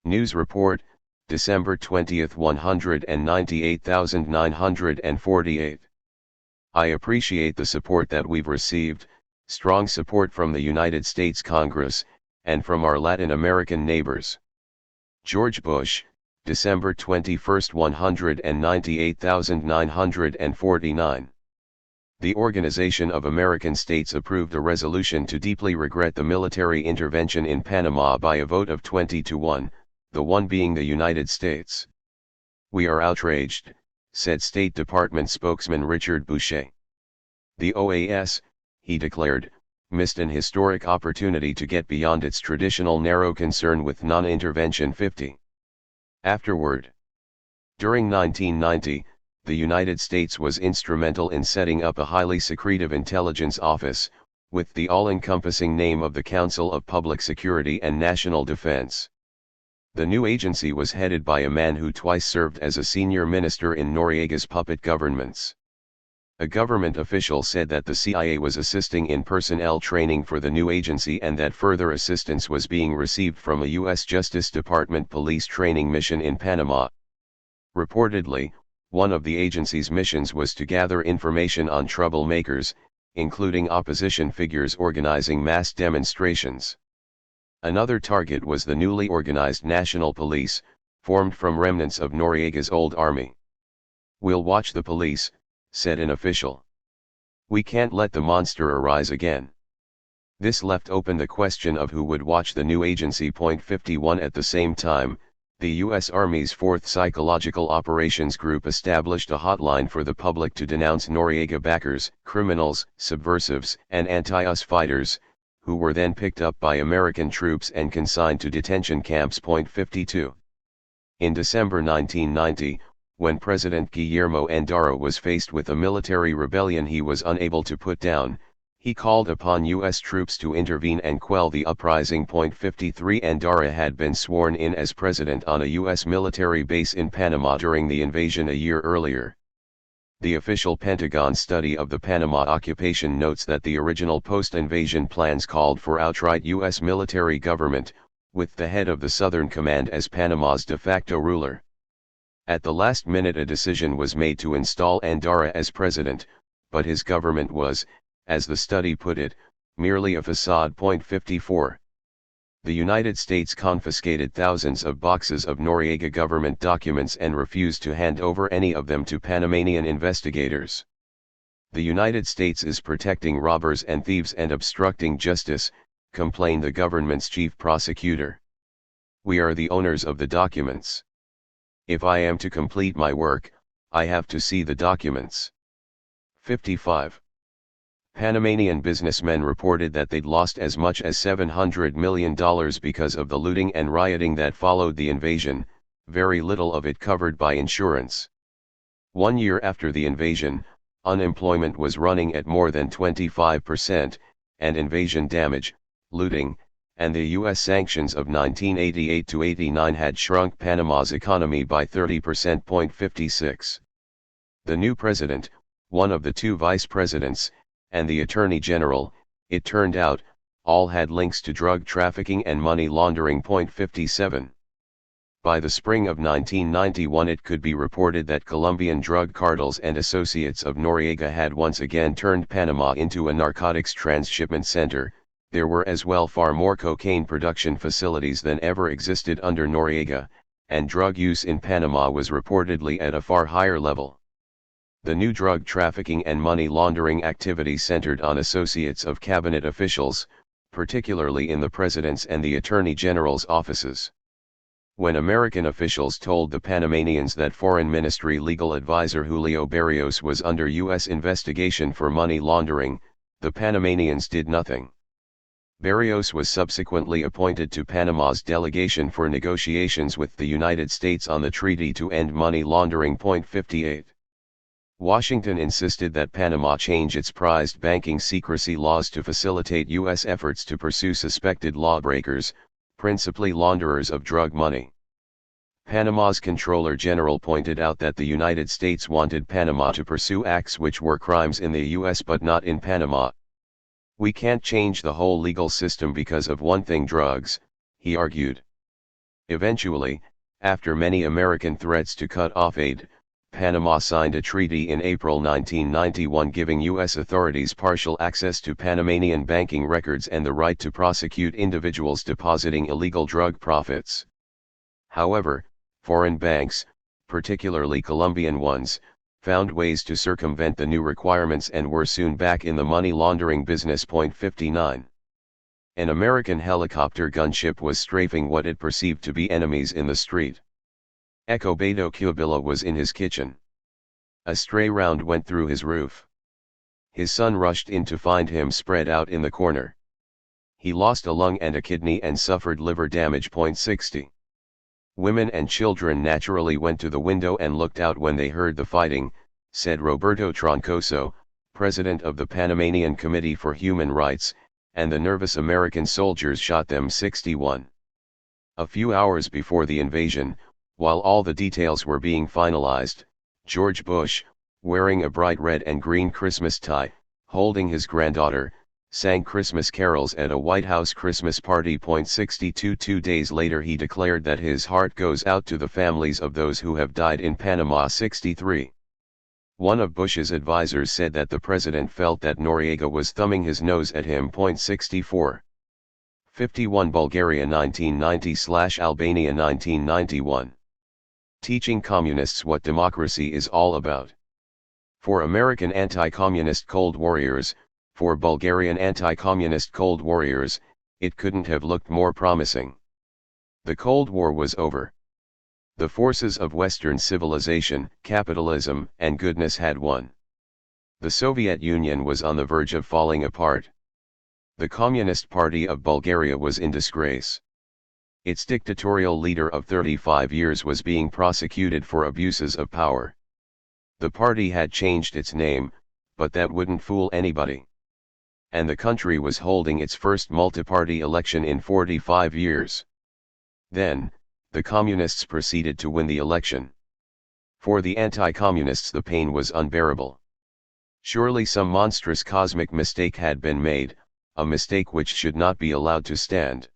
News report, December 20, 198,948. I appreciate the support that we've received, strong support from the United States Congress, and from our Latin American neighbors. George Bush, December 21, 198,949. The Organization of American States approved a resolution to deeply regret the military intervention in Panama by a vote of 20 to 1, the one being the United States. We are outraged, said State Department spokesman Richard Boucher. The OAS, he declared, missed an historic opportunity to get beyond its traditional narrow concern with non-intervention. 50. Afterward. During 1990, the United States was instrumental in setting up a highly secretive intelligence office, with the all-encompassing name of the Council of Public Security and National Defense. The new agency was headed by a man who twice served as a senior minister in Noriega's puppet governments. A government official said that the CIA was assisting in personnel training for the new agency and that further assistance was being received from a U.S. Justice Department police training mission in Panama. Reportedly, one of the agency's missions was to gather information on troublemakers, including opposition figures organizing mass demonstrations. Another target was the newly organized National Police, formed from remnants of Noriega's old army. "We'll watch the police," said an official. "We can't let the monster arise again." This left open the question of who would watch the new agency. 51. At the same time, the U.S. Army's 4th Psychological Operations Group established a hotline for the public to denounce Noriega backers, criminals, subversives, and anti-US fighters, who were then picked up by American troops and consigned to detention camps. 52. In December 1990, when President Guillermo Endara was faced with a military rebellion he was unable to put down, he called upon U.S. troops to intervene and quell the uprising. 53. Endara had been sworn in as president on a U.S. military base in Panama during the invasion a year earlier. The official Pentagon study of the Panama occupation notes that the original post-invasion plans called for outright U.S. military government, with the head of the Southern Command as Panama's de facto ruler. At the last minute a decision was made to install Endara as president, but his government was, as the study put it, merely a facade. 54. The United States confiscated thousands of boxes of Noriega government documents and refused to hand over any of them to Panamanian investigators. "The United States is protecting robbers and thieves and obstructing justice," complained the government's chief prosecutor. "We are the owners of the documents. If I am to complete my work, I have to see the documents." 55. Panamanian businessmen reported that they'd lost as much as $700 million because of the looting and rioting that followed the invasion, very little of it covered by insurance. 1 year after the invasion, unemployment was running at more than 25%, and invasion damage, looting, and the U.S. sanctions of 1988–89 had shrunk Panama's economy by 30%. 56. The new president, one of the two vice presidents, and the Attorney General, it turned out, all had links to drug trafficking and money laundering. 57. By the spring of 1991 it could be reported that Colombian drug cartels and associates of Noriega had once again turned Panama into a narcotics transshipment center. There were as well far more cocaine production facilities than ever existed under Noriega, and drug use in Panama was reportedly at a far higher level. The new drug trafficking and money laundering activity centered on associates of cabinet officials, particularly in the president's and the attorney general's offices. When American officials told the Panamanians that Foreign Ministry legal advisor Julio Barrios was under U.S. investigation for money laundering, the Panamanians did nothing. Barrios was subsequently appointed to Panama's delegation for negotiations with the United States on the Treaty to End Money Laundering. 58. Washington insisted that Panama change its prized banking secrecy laws to facilitate U.S. efforts to pursue suspected lawbreakers, principally launderers of drug money. Panama's Comptroller General pointed out that the United States wanted Panama to pursue acts which were crimes in the U.S. but not in Panama. "We can't change the whole legal system because of one thing: drugs," he argued. Eventually, after many American threats to cut off aid, Panama signed a treaty in April 1991 giving U.S. authorities partial access to Panamanian banking records and the right to prosecute individuals depositing illegal drug profits. However, foreign banks, particularly Colombian ones, found ways to circumvent the new requirements and were soon back in the money laundering business. 59. An American helicopter gunship was strafing what it perceived to be enemies in the street. Ecobedo Cubilla was in his kitchen. A stray round went through his roof. His son rushed in to find him spread out in the corner. He lost a lung and a kidney and suffered liver damage. 60. Women and children naturally went to the window and looked out when they heard the fighting, said Roberto Troncoso, president of the Panamanian Committee for Human Rights, and the nervous American soldiers shot them. 61. A few hours before the invasion, while all the details were being finalized, George Bush, wearing a bright red and green Christmas tie, holding his granddaughter, sang Christmas carols at a White House Christmas party. 62. 2 days later he declared that his heart goes out to the families of those who have died in Panama. 63. One of Bush's advisors said that the president felt that Noriega was thumbing his nose at him. 64. 51. Bulgaria 1990/Albania 1991. Teaching communists what democracy is all about. For American anti-communist Cold Warriors, for Bulgarian anti-communist Cold Warriors, it couldn't have looked more promising. The Cold War was over. The forces of Western civilization, capitalism, and goodness had won. The Soviet Union was on the verge of falling apart. The Communist Party of Bulgaria was in disgrace. Its dictatorial leader of 35 years was being prosecuted for abuses of power. The party had changed its name, but that wouldn't fool anybody. And the country was holding its first multi-party election in 45 years. Then, the communists proceeded to win the election. For the anti-communists the pain was unbearable. Surely some monstrous cosmic mistake had been made, a mistake which should not be allowed to stand.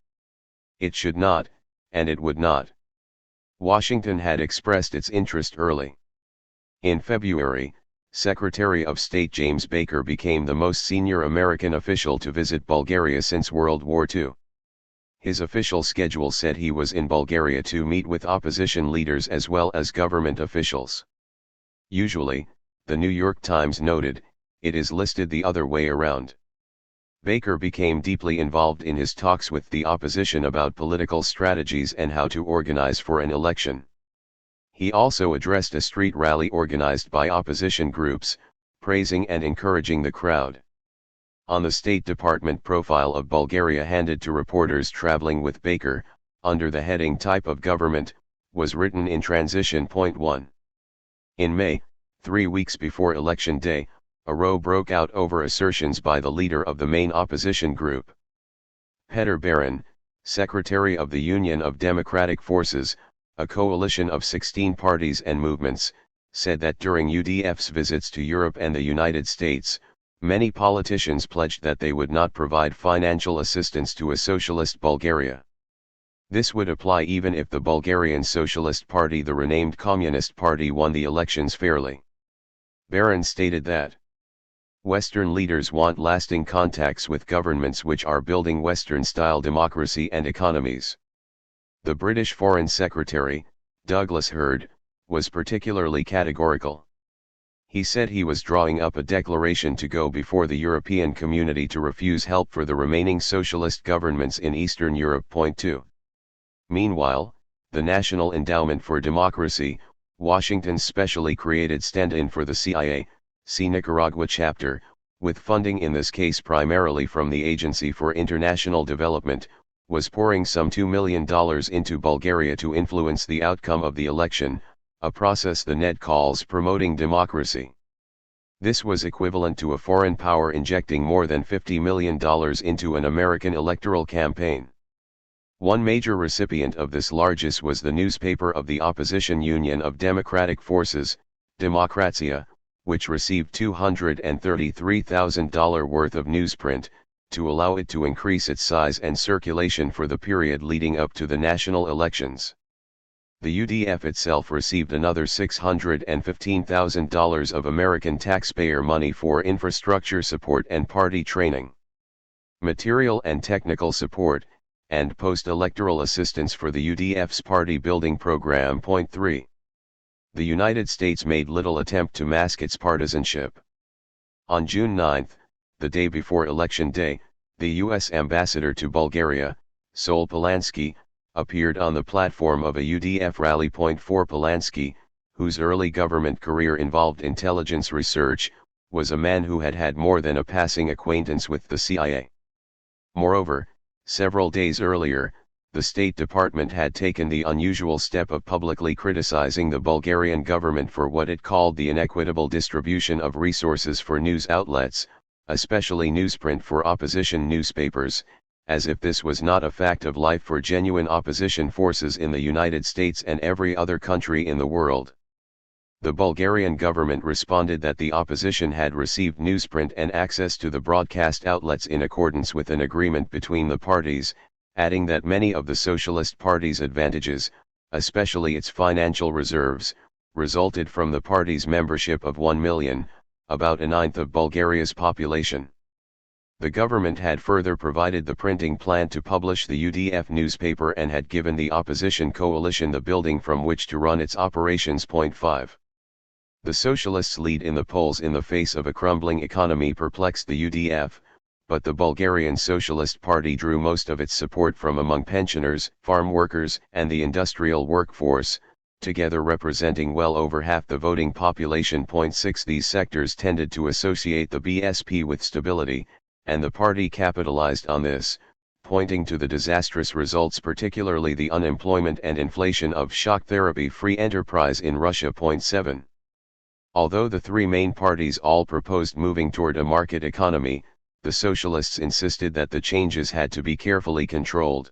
It should not, and it would not. Washington had expressed its interest early. In February, Secretary of State James Baker became the most senior American official to visit Bulgaria since World War II. His official schedule said he was in Bulgaria to meet with opposition leaders as well as government officials. Usually, the New York Times noted, it is listed the other way around. Baker became deeply involved in his talks with the opposition about political strategies and how to organize for an election. He also addressed a street rally organized by opposition groups, praising and encouraging the crowd. On the State Department profile of Bulgaria handed to reporters traveling with Baker, under the heading Type of Government, was written in transition. 1. In May, 3 weeks before Election Day, a row broke out over assertions by the leader of the main opposition group. Petr Baran, secretary of the Union of Democratic Forces, a coalition of 16 parties and movements, said that during UDF's visits to Europe and the United States, many politicians pledged that they would not provide financial assistance to a socialist Bulgaria. This would apply even if the Bulgarian Socialist Party, the renamed Communist Party, won the elections fairly. Baran stated that Western leaders want lasting contacts with governments which are building Western-style democracy and economies. The British Foreign Secretary, Douglas Hurd, was particularly categorical. He said he was drawing up a declaration to go before the European community to refuse help for the remaining socialist governments in Eastern Europe. 2. Meanwhile, the National Endowment for Democracy, Washington's specially created stand-in for the CIA, see Nicaragua chapter, with funding in this case primarily from the Agency for International Development, was pouring some $2 million into Bulgaria to influence the outcome of the election, a process the Net calls promoting democracy. This was equivalent to a foreign power injecting more than $50 million into an American electoral campaign. One major recipient of this largesse was the newspaper of the opposition Union of Democratic Forces, Demokracija, which received $233,000 worth of newsprint, to allow it to increase its size and circulation for the period leading up to the national elections. The UDF itself received another $615,000 of American taxpayer money for infrastructure support and party training, material and technical support, and post-electoral assistance for the UDF's party building program. 3. The United States made little attempt to mask its partisanship. On June 9, the day before Election Day, the U.S. ambassador to Bulgaria, Sol Polanski, appeared on the platform of a UDF rally. 4 Polanski, whose early government career involved intelligence research, was a man who had had more than a passing acquaintance with the CIA. Moreover, several days earlier, the State Department had taken the unusual step of publicly criticizing the Bulgarian government for what it called the inequitable distribution of resources for news outlets, especially newsprint for opposition newspapers, as if this was not a fact of life for genuine opposition forces in the United States and every other country in the world. The Bulgarian government responded that the opposition had received newsprint and access to the broadcast outlets in accordance with an agreement between the parties, adding that many of the Socialist Party's advantages, especially its financial reserves, resulted from the party's membership of 1 million, about a ninth of Bulgaria's population. The government had further provided the printing plant to publish the UDF newspaper and had given the opposition coalition the building from which to run its operations. 5. The socialists' lead in the polls in the face of a crumbling economy perplexed the UDF, but the Bulgarian Socialist Party drew most of its support from among pensioners, farm workers, and the industrial workforce, together representing well over half the voting population. 6 These sectors tended to associate the BSP with stability, and the party capitalized on this, pointing to the disastrous results, particularly the unemployment and inflation of shock therapy-free enterprise in Russia. 7. Although the three main parties all proposed moving toward a market economy, the socialists insisted that the changes had to be carefully controlled.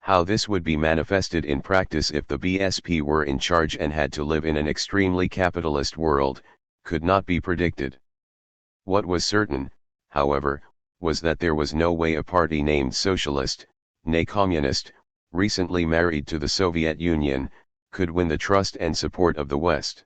How this would be manifested in practice if the BSP were in charge and had to live in an extremely capitalist world, could not be predicted. What was certain, however, was that there was no way a party named Socialist, nay Communist, recently married to the Soviet Union, could win the trust and support of the West.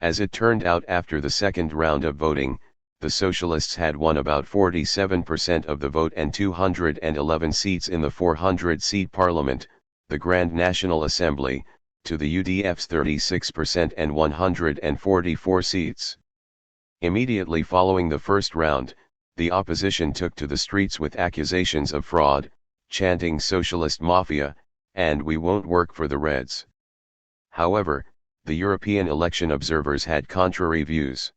As it turned out, after the second round of voting, the Socialists had won about 47% of the vote and 211 seats in the 400-seat parliament, the Grand National Assembly, to the UDF's 36% and 144 seats. Immediately following the first round, the opposition took to the streets with accusations of fraud, chanting "Socialist Mafia," and "We won't work for the Reds." However, the European election observers had contrary views.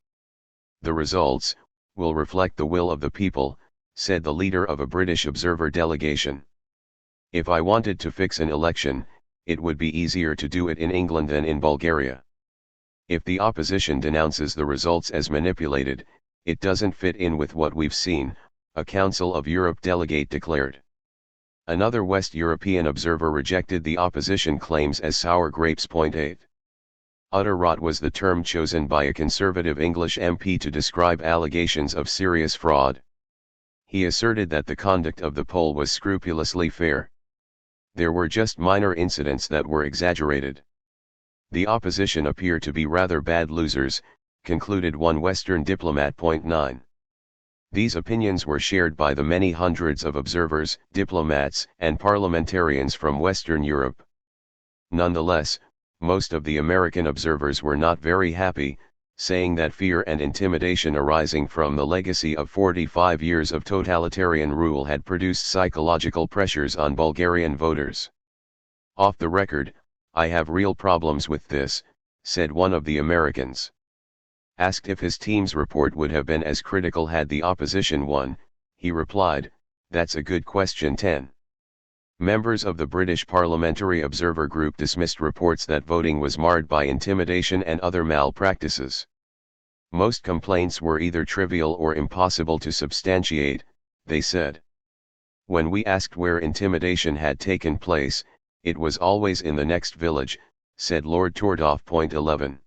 "The results will reflect the will of the people," said the leader of a British observer delegation. "If I wanted to fix an election, it would be easier to do it in England than in Bulgaria. If the opposition denounces the results as manipulated, it doesn't fit in with what we've seen," a Council of Europe delegate declared. Another West European observer rejected the opposition claims as sour grapes. 8. Utter rot was the term chosen by a conservative English MP to describe allegations of serious fraud. He asserted that the conduct of the poll was scrupulously fair. There were just minor incidents that were exaggerated. "The opposition appear to be rather bad losers," concluded one Western diplomat. 9. These opinions were shared by the many hundreds of observers, diplomats, and parliamentarians from Western Europe. Nonetheless, most of the American observers were not very happy, saying that fear and intimidation arising from the legacy of 45 years of totalitarian rule had produced psychological pressures on Bulgarian voters. "Off the record, I have real problems with this," said one of the Americans. Asked if his team's report would have been as critical had the opposition won, he replied, "That's a good question." 10. Members of the British Parliamentary Observer Group dismissed reports that voting was marred by intimidation and other malpractices. Most complaints were either trivial or impossible to substantiate, they said. When we asked where intimidation had taken place, it was always in the next village, said Lord Tordov. 11.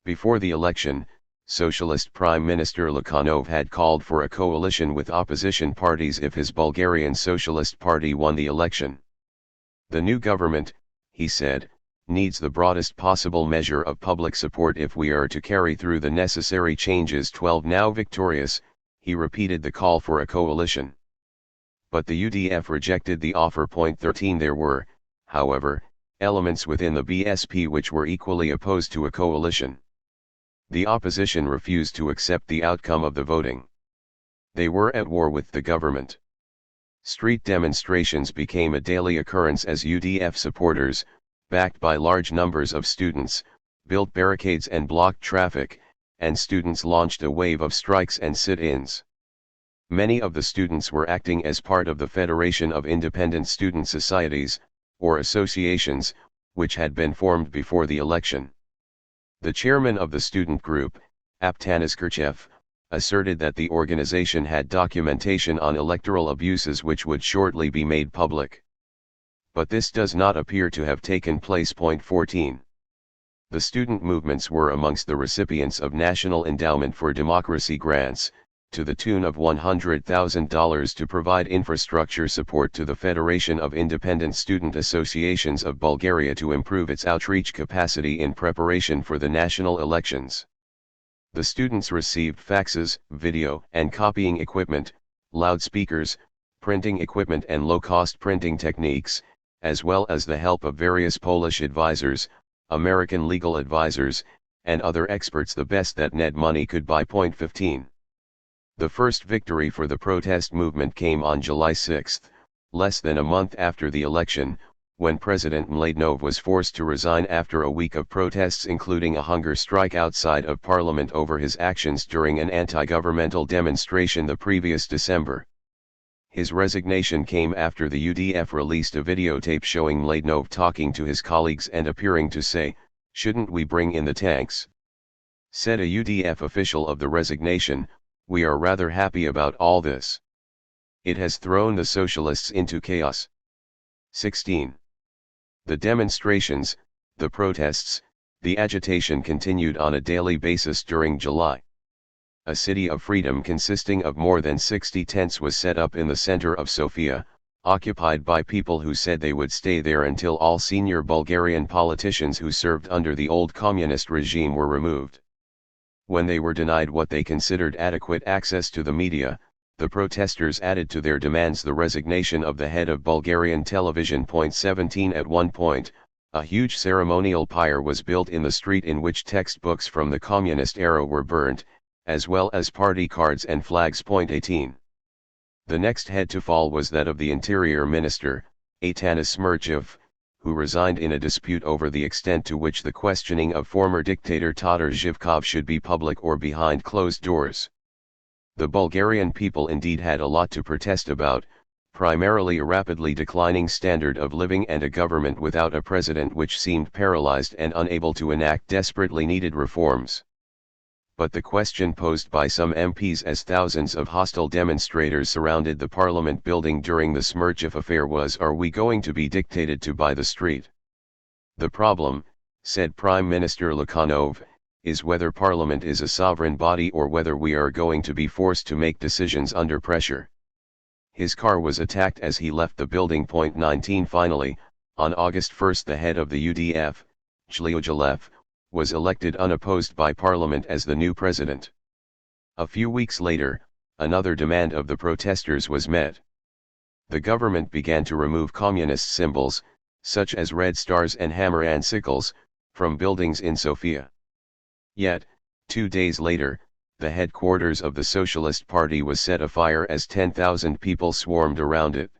Before the election, Socialist Prime Minister Lukhanov had called for a coalition with opposition parties if his Bulgarian Socialist Party won the election. "The new government," he said, "needs the broadest possible measure of public support if we are to carry through the necessary changes." 12. Now victorious, he repeated the call for a coalition. But the UDF rejected the offer. 13. There were, however, elements within the BSP which were equally opposed to a coalition. The opposition refused to accept the outcome of the voting. They were at war with the government. Street demonstrations became a daily occurrence as UDF supporters, backed by large numbers of students, built barricades and blocked traffic, and students launched a wave of strikes and sit-ins. Many of the students were acting as part of the Federation of Independent Student Societies, or associations, which had been formed before the election. The chairman of the student group, Aptanas Kirchev, asserted that the organization had documentation on electoral abuses which would shortly be made public. But this does not appear to have taken place. 14. The student movements were amongst the recipients of National Endowment for Democracy grants, to the tune of $100,000 to provide infrastructure support to the Federation of Independent Student Associations of Bulgaria to improve its outreach capacity in preparation for the national elections. The students received faxes, video and copying equipment, loudspeakers, printing equipment and low-cost printing techniques, as well as the help of various Polish advisors, American legal advisors, and other experts, the best that net money could buy. 15. The first victory for the protest movement came on July 6, less than a month after the election, when President Mladenov was forced to resign after a week of protests, including a hunger strike outside of Parliament over his actions during an anti-governmental demonstration the previous December. His resignation came after the UDF released a videotape showing Mladenov talking to his colleagues and appearing to say, "Shouldn't we bring in the tanks?" Said a UDF official of the resignation, "We are rather happy about all this. It has thrown the socialists into chaos." 16. The demonstrations, the protests, the agitation continued on a daily basis during July. A city of freedom consisting of more than 60 tents was set up in the center of Sofia, occupied by people who said they would stay there until all senior Bulgarian politicians who served under the old communist regime were removed. When they were denied what they considered adequate access to the media, the protesters added to their demands the resignation of the head of Bulgarian television. 17. At one point, a huge ceremonial pyre was built in the street in which textbooks from the communist era were burnt, as well as party cards and flags. 18. The next head to fall was that of the Interior Minister, Atanas Smerchev, who resigned in a dispute over the extent to which the questioning of former dictator Todor Zhivkov should be public or behind closed doors. The Bulgarian people indeed had a lot to protest about, primarily a rapidly declining standard of living and a government without a president which seemed paralyzed and unable to enact desperately needed reforms. But the question posed by some MPs as thousands of hostile demonstrators surrounded the parliament building during the Smerchev affair was, are we going to be dictated to by the street? The problem, said Prime Minister Lukhanov, is whether parliament is a sovereign body or whether we are going to be forced to make decisions under pressure. His car was attacked as he left the building. 19. Finally, on August 1 the head of the UDF, Chlyugelev, was elected unopposed by parliament as the new president. A few weeks later, another demand of the protesters was met. The government began to remove communist symbols, such as red stars and hammer and sickles, from buildings in Sofia. Yet, 2 days later, the headquarters of the Socialist Party was set afire as 10,000 people swarmed around it.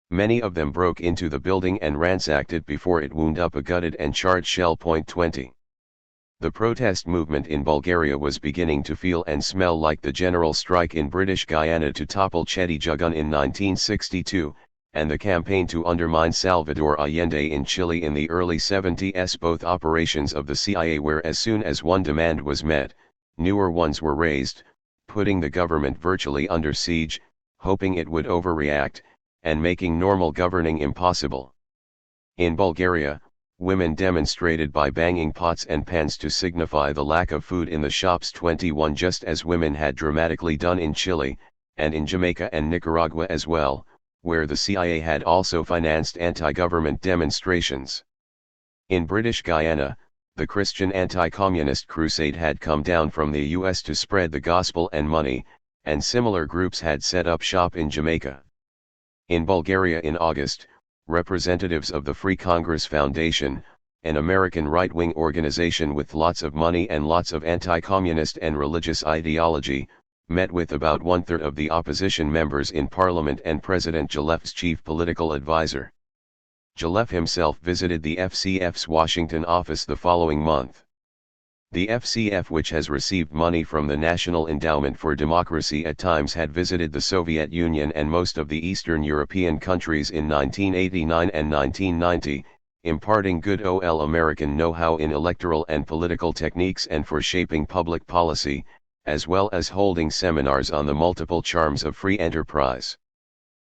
Many of them broke into the building and ransacked it before it wound up a gutted and charred shell. 20. The protest movement in Bulgaria was beginning to feel and smell like the general strike in British Guyana to topple Chedi Jugun in 1962, and the campaign to undermine Salvador Allende in Chile in the early 70s, both operations of the CIA where as soon as one demand was met, newer ones were raised, putting the government virtually under siege, hoping it would overreact, and making normal governing impossible. In Bulgaria, women demonstrated by banging pots and pans to signify the lack of food in the shops. 21 Just as women had dramatically done in Chile, and in Jamaica and Nicaragua as well, where the CIA had also financed anti-government demonstrations. In British Guyana, the Christian anti-communist crusade had come down from the US to spread the gospel and money, and similar groups had set up shop in Jamaica. In Bulgaria in August, representatives of the Free Congress Foundation, an American right-wing organization with lots of money and lots of anti-communist and religious ideology, met with about one-third of the opposition members in parliament and President Jalef's chief political advisor. Jalef himself visited the FCF's Washington office the following month. The FCF, which has received money from the National Endowment for Democracy, at times had visited the Soviet Union and most of the Eastern European countries in 1989 and 1990, imparting good old American know-how in electoral and political techniques and for shaping public policy, as well as holding seminars on the multiple charms of free enterprise.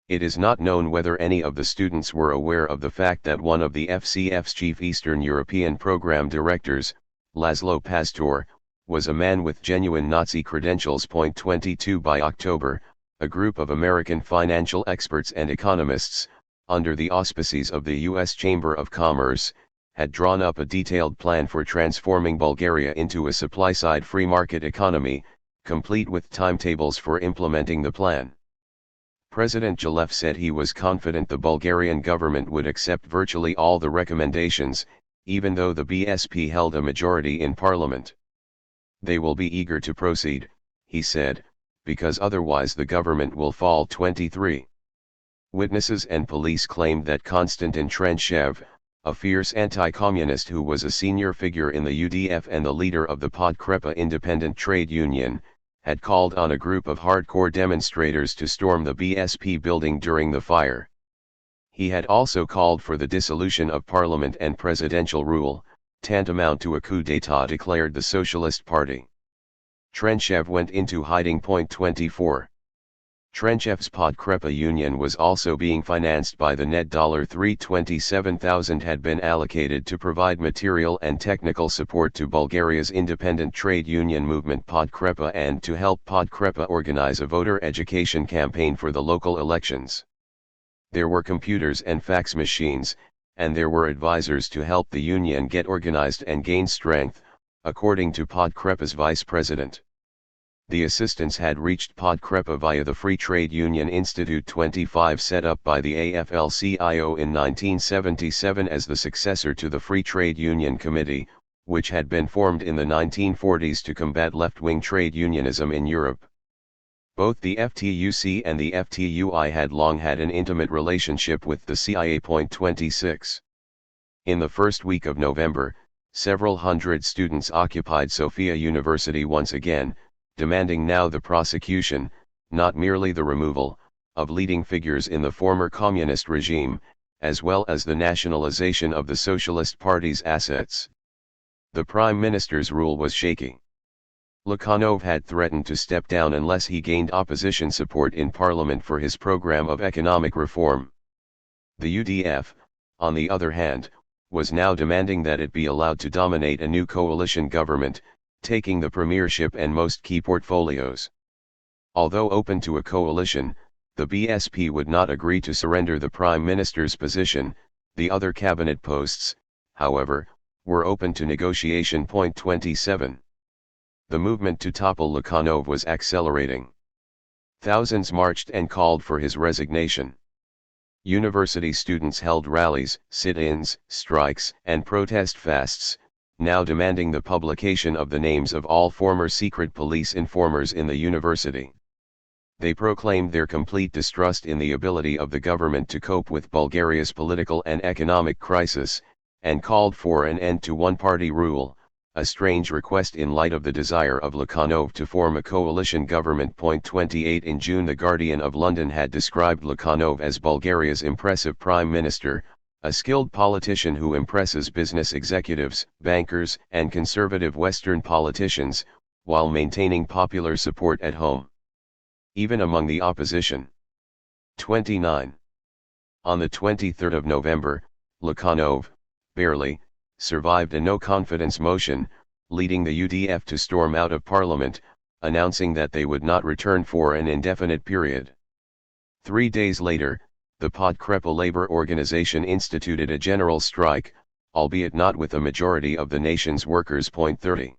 It is not known whether any of the students were aware of the fact that one of the FCF's chief Eastern European program directors, Laszlo Pastor, was a man with genuine Nazi credentials. 22 By October, a group of American financial experts and economists, under the auspices of the U.S. Chamber of Commerce, had drawn up a detailed plan for transforming Bulgaria into a supply-side free market economy, complete with timetables for implementing the plan. President Jalef said he was confident the Bulgarian government would accept virtually all the recommendations, even though the BSP held a majority in parliament. They will be eager to proceed, he said, because otherwise the government will fall. 23. Witnesses and police claimed that Konstantin Trenchev, a fierce anti-communist who was a senior figure in the UDF and the leader of the Podkrepa independent trade union, had called on a group of hardcore demonstrators to storm the BSP building during the fire. He had also called for the dissolution of parliament and presidential rule, tantamount to a coup d'état, declared the Socialist Party. Trenchev went into hiding. 24. Trenchev's Podkrepa union was also being financed by the net $327,000 had been allocated to provide material and technical support to Bulgaria's independent trade union movement Podkrepa and to help Podkrepa organize a voter education campaign for the local elections. There were computers and fax machines, and there were advisors to help the union get organized and gain strength, according to Podkrepa's vice president. The assistance had reached Podkrepa via the Free Trade Union Institute 25, set up by the AFL-CIO in 1977 as the successor to the Free Trade Union Committee, which had been formed in the 1940s to combat left-wing trade unionism in Europe. Both the FTUC and the FTUI had long had an intimate relationship with the CIA. 26. In the first week of November, several hundred students occupied Sofia University once again, demanding now the prosecution, not merely the removal, of leading figures in the former communist regime, as well as the nationalization of the Socialist Party's assets. The Prime Minister's rule was shaky. Lukhanov had threatened to step down unless he gained opposition support in parliament for his program of economic reform. The UDF, on the other hand, was now demanding that it be allowed to dominate a new coalition government, taking the premiership and most key portfolios. Although open to a coalition, the BSP would not agree to surrender the Prime Minister's position. The other cabinet posts, however, were open to negotiation. 27. The movement to topple Lukhanov was accelerating. Thousands marched and called for his resignation. University students held rallies, sit-ins, strikes, and protest fasts, now demanding the publication of the names of all former secret police informers in the university. They proclaimed their complete distrust in the ability of the government to cope with Bulgaria's political and economic crisis, and called for an end to one-party rule, a strange request in light of the desire of Lukhanov to form a coalition government. 28 In June, The Guardian of London had described Lukhanov as Bulgaria's impressive prime minister, a skilled politician who impresses business executives, bankers, and conservative Western politicians, while maintaining popular support at home, even among the opposition. 29. On the 23rd of November, Lukhanov, barely, survived a no-confidence motion, leading the UDF to storm out of parliament, announcing that they would not return for an indefinite period. 3 days later, the Podkrepa labor organization instituted a general strike, albeit not with a majority of the nation's workers. 30.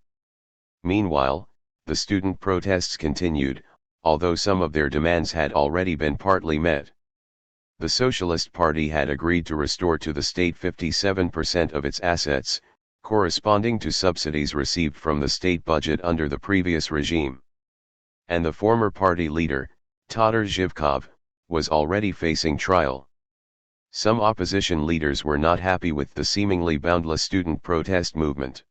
Meanwhile, the student protests continued, although some of their demands had already been partly met. The Socialist Party had agreed to restore to the state 57% of its assets, corresponding to subsidies received from the state budget under the previous regime. And the former party leader, Todor Zhivkov, was already facing trial. Some opposition leaders were not happy with the seemingly boundless student protest movement.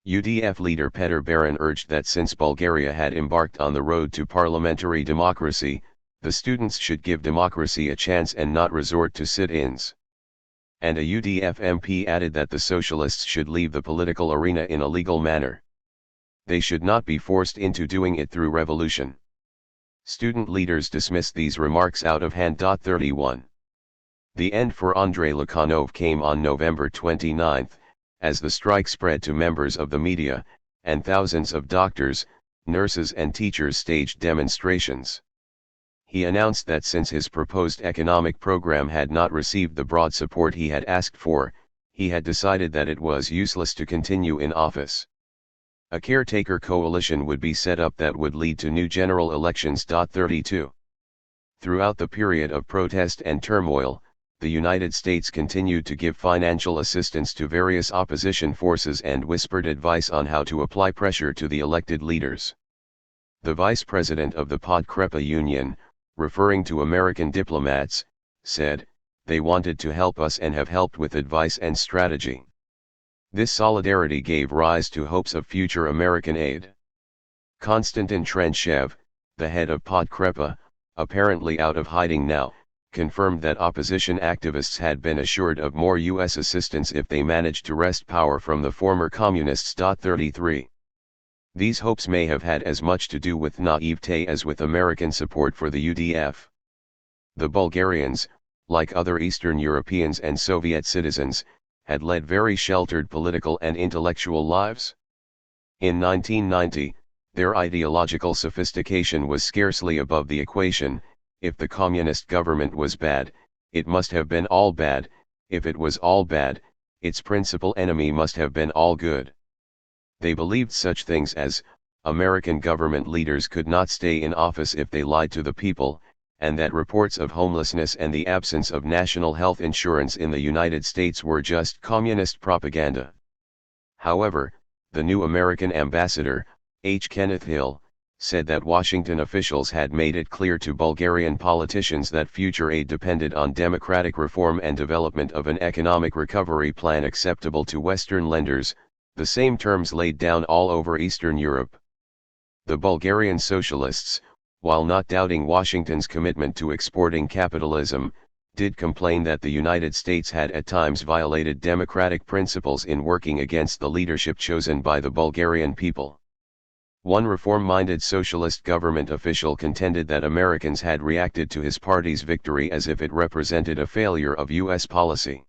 UDF leader Petr Baran urged that since Bulgaria had embarked on the road to parliamentary democracy, the students should give democracy a chance and not resort to sit-ins. And a UDF MP added that the socialists should leave the political arena in a legal manner. They should not be forced into doing it through revolution. Student leaders dismissed these remarks out of hand. 31. The end for Andrei Lukhanov came on November 29, as the strike spread to members of the media, and thousands of doctors, nurses and teachers staged demonstrations. He announced that since his proposed economic program had not received the broad support he had asked for, he had decided that it was useless to continue in office. A caretaker coalition would be set up that would lead to new general elections. 32. Throughout the period of protest and turmoil, the United States continued to give financial assistance to various opposition forces and whispered advice on how to apply pressure to the elected leaders. The vice president of the Podkrepa Union, referring to American diplomats, said, "They wanted to help us and have helped with advice and strategy." This solidarity gave rise to hopes of future American aid. Konstantin Trenchev, the head of Podkrepa, apparently out of hiding now, confirmed that opposition activists had been assured of more U.S. assistance if they managed to wrest power from the former communists. 33. These hopes may have had as much to do with naivete as with American support for the UDF. The Bulgarians, like other Eastern Europeans and Soviet citizens, had led very sheltered political and intellectual lives. In 1990, their ideological sophistication was scarcely above the equation: if the communist government was bad, it must have been all bad; if it was all bad, its principal enemy must have been all good. They believed such things as, American government leaders could not stay in office if they lied to the people, and that reports of homelessness and the absence of national health insurance in the United States were just communist propaganda. However, the new American ambassador, H. Kenneth Hill, said that Washington officials had made it clear to Bulgarian politicians that future aid depended on democratic reform and development of an economic recovery plan acceptable to Western lenders, the same terms laid down all over Eastern Europe. The Bulgarian socialists, while not doubting Washington's commitment to exporting capitalism, did complain that the United States had at times violated democratic principles in working against the leadership chosen by the Bulgarian people. One reform-minded socialist government official contended that Americans had reacted to his party's victory as if it represented a failure of U.S. policy.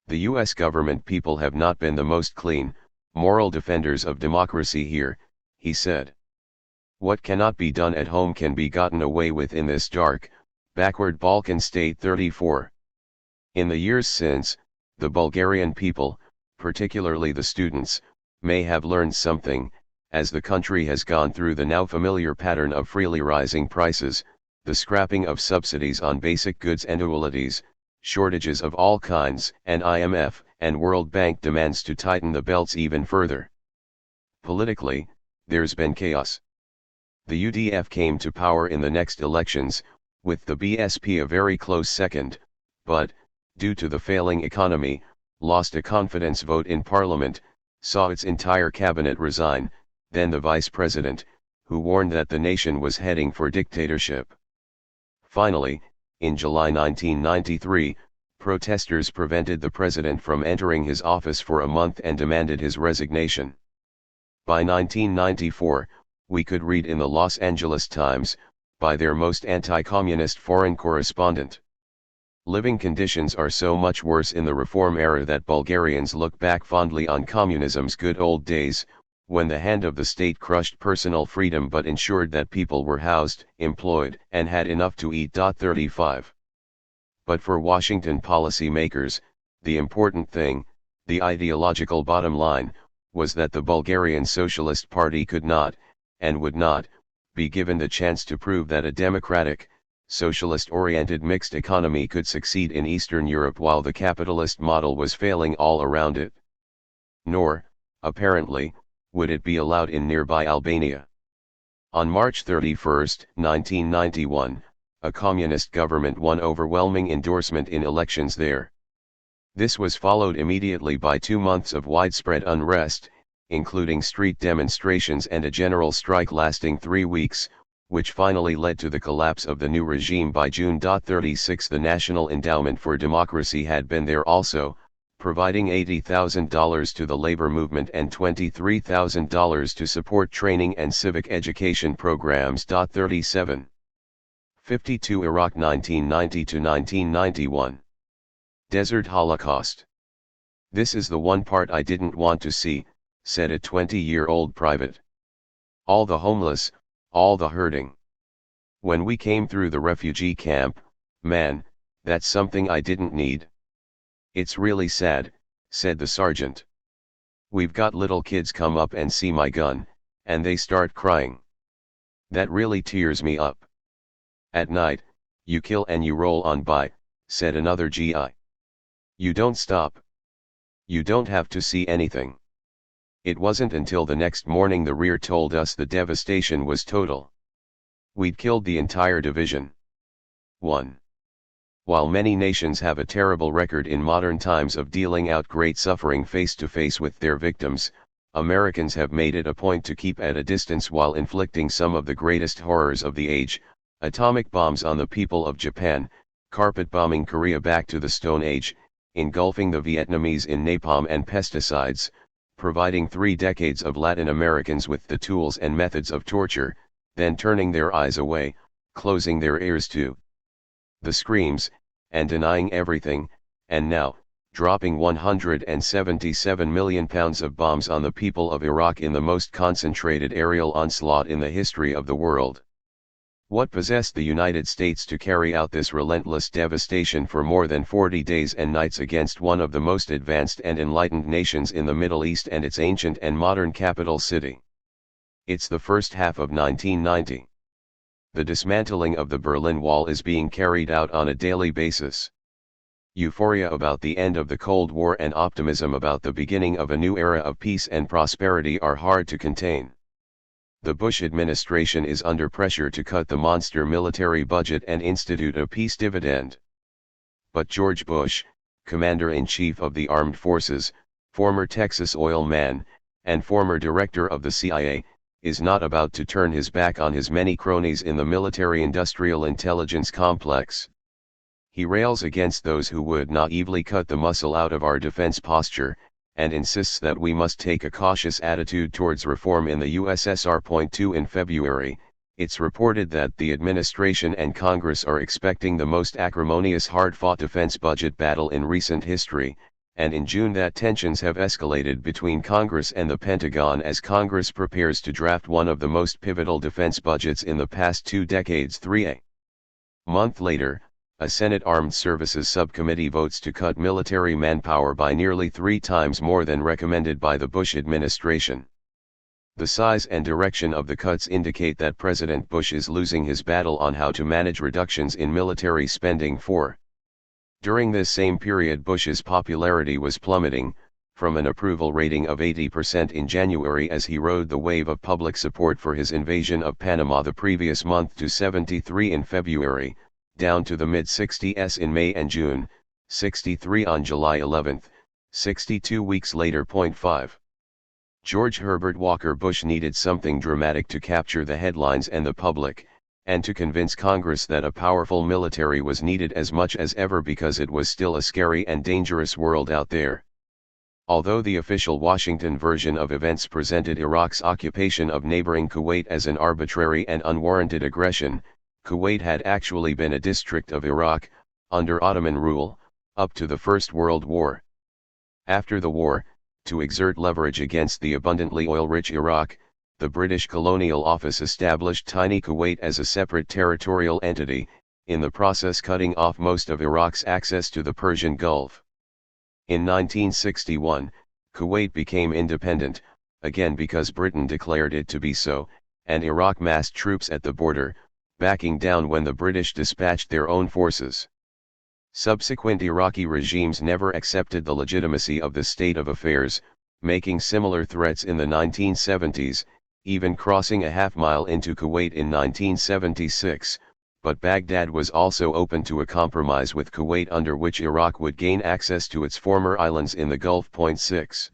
The U.S. government people have not been the most clean, moral defenders of democracy here, he said. What cannot be done at home can be gotten away with in this dark, backward Balkan state. 34. In the years since, the Bulgarian people, particularly the students, may have learned something, as the country has gone through the now familiar pattern of freely rising prices, the scrapping of subsidies on basic goods and utilities, shortages of all kinds, and IMF and World Bank demands to tighten the belts even further. Politically, there's been chaos. The UDF came to power in the next elections, with the BSP a very close second, but, due to the failing economy, lost a confidence vote in parliament, saw its entire cabinet resign, then the vice president, who warned that the nation was heading for dictatorship. Finally, in July 1993, protesters prevented the president from entering his office for a month and demanded his resignation. By 1994, we could read in the Los Angeles Times, by their most anti-communist foreign correspondent, "Living conditions are so much worse in the reform era that Bulgarians look back fondly on communism's good old days, when the hand of the state crushed personal freedom but ensured that people were housed, employed, and had enough to eat." 35. But for Washington policymakers, the important thing, the ideological bottom line, was that the Bulgarian Socialist Party could not, and would not, be given the chance to prove that a democratic, socialist-oriented mixed economy could succeed in Eastern Europe while the capitalist model was failing all around it. Nor, apparently, would it be allowed in nearby Albania. On March 31, 1991, a communist government won overwhelming endorsement in elections there. This was followed immediately by 2 months of widespread unrest, including street demonstrations and a general strike lasting 3 weeks, which finally led to the collapse of the new regime by June. 36. The National Endowment for Democracy had been there also, providing $80,000 to the labor movement and $23,000 to support training and civic education programs. 37. 52. Iraq 1990 to 1991. Desert Holocaust. "This is the one part I didn't want to see," said a 20-year-old private. "All the homeless, all the hurting. When we came through the refugee camp, man, that's something I didn't need. It's really sad," said the sergeant. "We've got little kids come up and see my gun, and they start crying. That really tears me up. At night, you kill and you roll on by," said another GI. "You don't stop. You don't have to see anything." It wasn't until the next morning the rear told us the devastation was total. We'd killed the entire division. 1. While many nations have a terrible record in modern times of dealing out great suffering face to face with their victims, Americans have made it a point to keep at a distance while inflicting some of the greatest horrors of the age: atomic bombs on the people of Japan, carpet bombing Korea back to the Stone Age, engulfing the Vietnamese in napalm and pesticides, providing 3 decades of Latin Americans with the tools and methods of torture, then turning their eyes away, closing their ears to the screams, and denying everything, and now, dropping 177 million pounds of bombs on the people of Iraq in the most concentrated aerial onslaught in the history of the world. What possessed the United States to carry out this relentless devastation for more than 40 days and nights against one of the most advanced and enlightened nations in the Middle East and its ancient and modern capital city? It's the first half of 1990. The dismantling of the Berlin Wall is being carried out on a daily basis. Euphoria about the end of the Cold War and optimism about the beginning of a new era of peace and prosperity are hard to contain. The Bush administration is under pressure to cut the monster military budget and institute a peace dividend. But George Bush, Commander-in-Chief of the Armed Forces, former Texas oil man, and former director of the CIA, is not about to turn his back on his many cronies in the military-industrial intelligence complex. He rails against those who would naively cut the muscle out of our defense posture, and insists that we must take a cautious attitude towards reform in the USSR. 2. In February, it's reported that the administration and Congress are expecting the most acrimonious hard-fought defense budget battle in recent history, and in June that tensions have escalated between Congress and the Pentagon as Congress prepares to draft one of the most pivotal defense budgets in the past 2 decades. 3. A month later, a Senate Armed Services Subcommittee votes to cut military manpower by nearly 3 times more than recommended by the Bush administration. The size and direction of the cuts indicate that President Bush is losing his battle on how to manage reductions in military spending. During this same period, Bush's popularity was plummeting, from an approval rating of 80% in January as he rode the wave of public support for his invasion of Panama the previous month to 73 in February, down to the mid-60s in May and June, 63 on July 11, 62 weeks later. 5. George Herbert Walker Bush needed something dramatic to capture the headlines and the public, and to convince Congress that a powerful military was needed as much as ever because it was still a scary and dangerous world out there. Although the official Washington version of events presented Iraq's occupation of neighboring Kuwait as an arbitrary and unwarranted aggression, Kuwait had actually been a district of Iraq, under Ottoman rule, up to the First World War. After the war, to exert leverage against the abundantly oil-rich Iraq, the British Colonial Office established tiny Kuwait as a separate territorial entity, in the process cutting off most of Iraq's access to the Persian Gulf. In 1961, Kuwait became independent, again because Britain declared it to be so, and Iraq massed troops at the border, backing down when the British dispatched their own forces. Subsequent Iraqi regimes never accepted the legitimacy of the state of affairs, making similar threats in the 1970s, even crossing a half-mile into Kuwait in 1976. But Baghdad was also open to a compromise with Kuwait under which Iraq would gain access to its former islands in the Gulf. 6.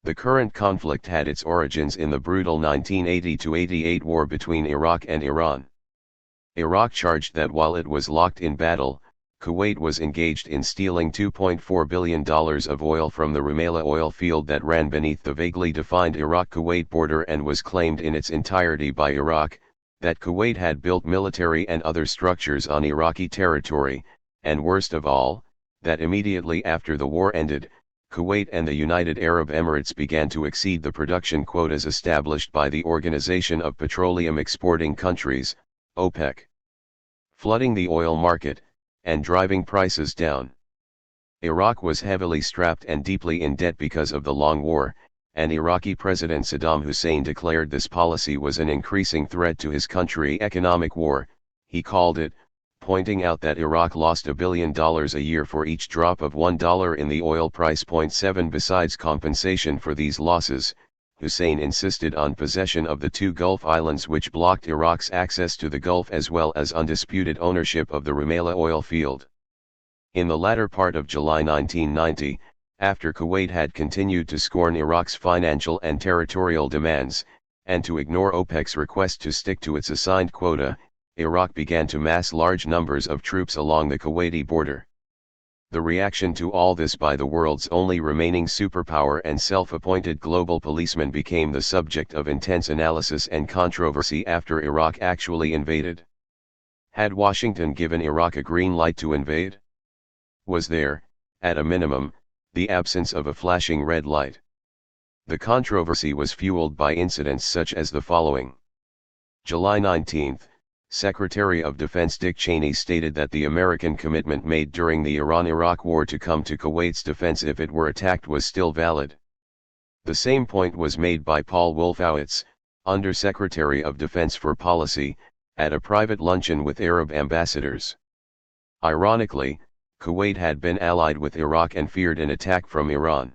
The current conflict had its origins in the brutal 1980-88 war between Iraq and Iran. Iraq charged that while it was locked in battle, Kuwait was engaged in stealing $2.4 billion of oil from the Rumaila oil field that ran beneath the vaguely defined Iraq-Kuwait border and was claimed in its entirety by Iraq, that Kuwait had built military and other structures on Iraqi territory, and worst of all, that immediately after the war ended, Kuwait and the United Arab Emirates began to exceed the production quotas established by the Organization of Petroleum Exporting Countries, OPEC, flooding the oil market, and driving prices down. Iraq was heavily strapped and deeply in debt because of the long war, and Iraqi President Saddam Hussein declared this policy was an increasing threat to his country. Economic war, he called it, pointing out that Iraq lost $1 billion a year for each drop of $1 in the oil price. 7 Besides compensation for these losses, Hussein insisted on possession of the two Gulf islands which blocked Iraq's access to the Gulf as well as undisputed ownership of the Rumaila oil field. In the latter part of July 1990, after Kuwait had continued to scorn Iraq's financial and territorial demands, and to ignore OPEC's request to stick to its assigned quota, Iraq began to mass large numbers of troops along the Kuwaiti border. The reaction to all this by the world's only remaining superpower and self-appointed global policeman became the subject of intense analysis and controversy after Iraq actually invaded. Had Washington given Iraq a green light to invade? Was there, at a minimum, the absence of a flashing red light? The controversy was fueled by incidents such as the following. July 19, Secretary of Defense Dick Cheney stated that the American commitment made during the Iran-Iraq War to come to Kuwait's defense if it were attacked was still valid. The same point was made by Paul Wolfowitz, Under-Secretary of Defense for Policy, at a private luncheon with Arab ambassadors. Ironically, Kuwait had been allied with Iraq and feared an attack from Iran.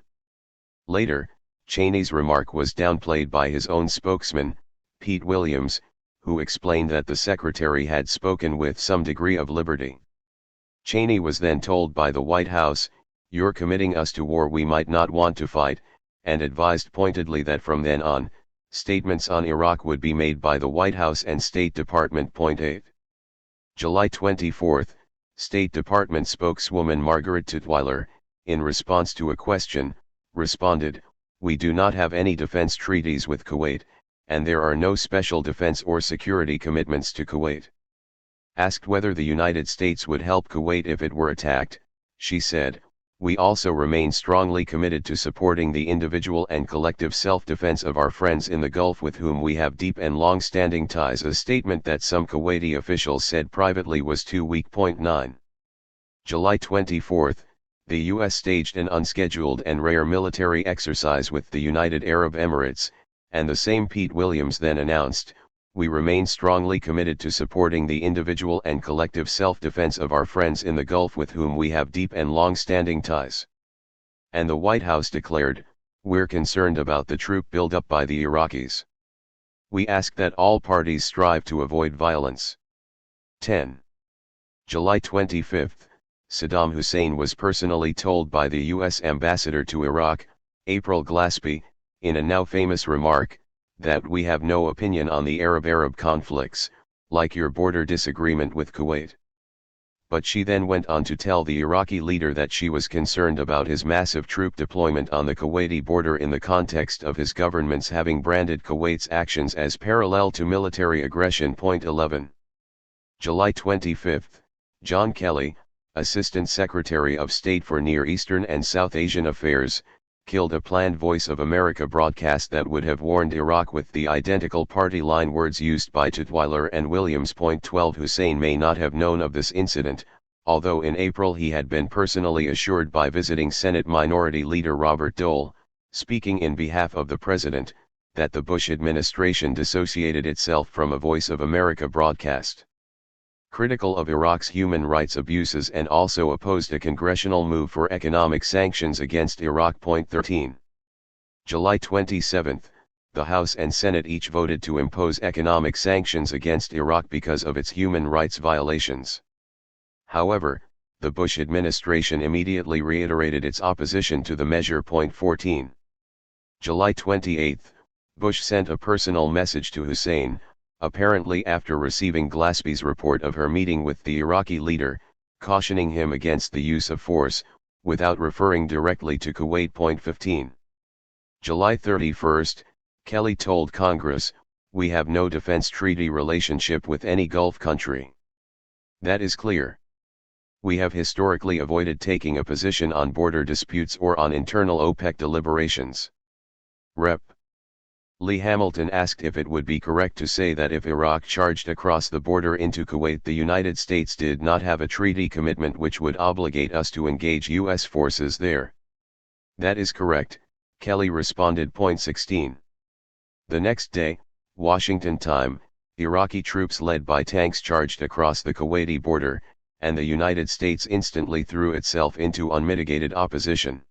Later, Cheney's remark was downplayed by his own spokesman, Pete Williams, who explained that the secretary had spoken with some degree of liberty. Cheney was then told by the White House, "You're committing us to war we might not want to fight," and advised pointedly that from then on, statements on Iraq would be made by the White House and State Department. 8. July 24, State Department spokeswoman Margaret Tutwiler, in response to a question, responded, "We do not have any defense treaties with Kuwait, and there are no special defense or security commitments to Kuwait." Asked whether the United States would help Kuwait if it were attacked, she said, "We also remain strongly committed to supporting the individual and collective self-defense of our friends in the Gulf with whom we have deep and long-standing ties," a statement that some Kuwaiti officials said privately was too weak. 9. July 24, the U.S. staged an unscheduled and rare military exercise with the United Arab Emirates, and the same Pete Williams then announced, "We remain strongly committed to supporting the individual and collective self-defense of our friends in the Gulf with whom we have deep and long-standing ties." And the White House declared, "We're concerned about the troop buildup by the Iraqis. We ask that all parties strive to avoid violence." 10. July 25, Saddam Hussein was personally told by the U.S. ambassador to Iraq, April Glaspie, in a now famous remark, that "we have no opinion on the Arab-Arab conflicts, like your border disagreement with Kuwait." But she then went on to tell the Iraqi leader that she was concerned about his massive troop deployment on the Kuwaiti border in the context of his government's having branded Kuwait's actions as parallel to military aggression. 11. July 25, John Kelly, Assistant Secretary of State for Near Eastern and South Asian Affairs, killed a planned Voice of America broadcast that would have warned Iraq with the identical party line words used by Tutwiler and Williams. 12. Hussein may not have known of this incident, although in April he had been personally assured by visiting Senate Minority Leader Robert Dole, speaking in behalf of the president, that the Bush administration dissociated itself from a Voice of America broadcast. Critical of Iraq's human rights abuses and also opposed a congressional move for economic sanctions against Iraq. 13. July 27, the House and Senate each voted to impose economic sanctions against Iraq because of its human rights violations. However, the Bush administration immediately reiterated its opposition to the measure. 14. July 28, Bush sent a personal message to Hussein, apparently after receiving Glaspie's report of her meeting with the Iraqi leader, cautioning him against the use of force, without referring directly to Kuwait. 15. July 31, Kelly told Congress, "We have no defense treaty relationship with any Gulf country. That is clear. We have historically avoided taking a position on border disputes or on internal OPEC deliberations." Rep. Lee Hamilton asked if it would be correct to say that if Iraq charged across the border into Kuwait, the United States did not have a treaty commitment which would obligate us to engage U.S. forces there. "That is correct," Kelly responded. 16. The next day, Washington time, Iraqi troops led by tanks charged across the Kuwaiti border, and the United States instantly threw itself into unmitigated opposition.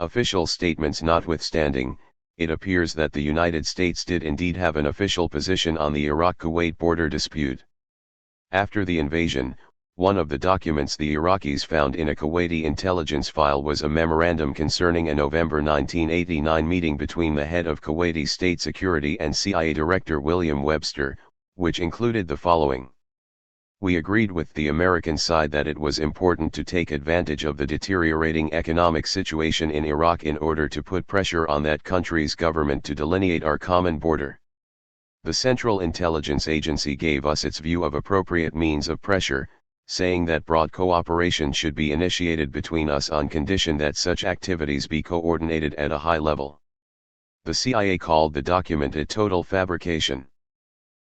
Official statements notwithstanding, it appears that the United States did indeed have an official position on the Iraq-Kuwait border dispute. After the invasion, one of the documents the Iraqis found in a Kuwaiti intelligence file was a memorandum concerning a November 1989 meeting between the head of Kuwaiti State Security and CIA Director William Webster, which included the following: "We agreed with the American side that it was important to take advantage of the deteriorating economic situation in Iraq in order to put pressure on that country's government to delineate our common border. The Central Intelligence Agency gave us its view of appropriate means of pressure, saying that broad cooperation should be initiated between us on condition that such activities be coordinated at a high level." The CIA called the document a total fabrication.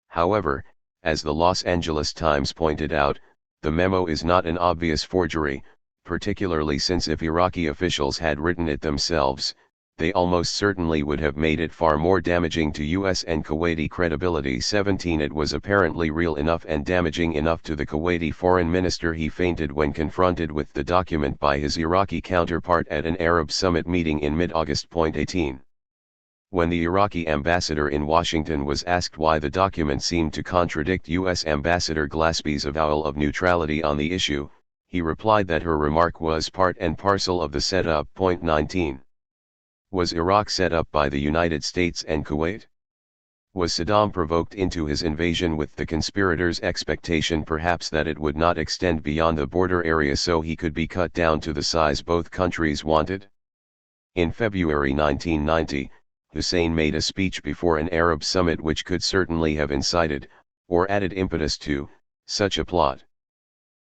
However, as the Los Angeles Times pointed out, the memo is not an obvious forgery, particularly since if Iraqi officials had written it themselves, they almost certainly would have made it far more damaging to U.S. and Kuwaiti credibility. 17. It was apparently real enough and damaging enough to the Kuwaiti foreign minister. He fainted when confronted with the document by his Iraqi counterpart at an Arab summit meeting in mid-August. 18. When the Iraqi ambassador in Washington was asked why the document seemed to contradict U.S. Ambassador Glaspie's avowal of neutrality on the issue, he replied that her remark was part and parcel of the setup. 19. Was Iraq set up by the United States and Kuwait? Was Saddam provoked into his invasion with the conspirators' expectation perhaps that it would not extend beyond the border area so he could be cut down to the size both countries wanted? In February 1990, Hussein made a speech before an Arab summit which could certainly have incited, or added impetus to, such a plot.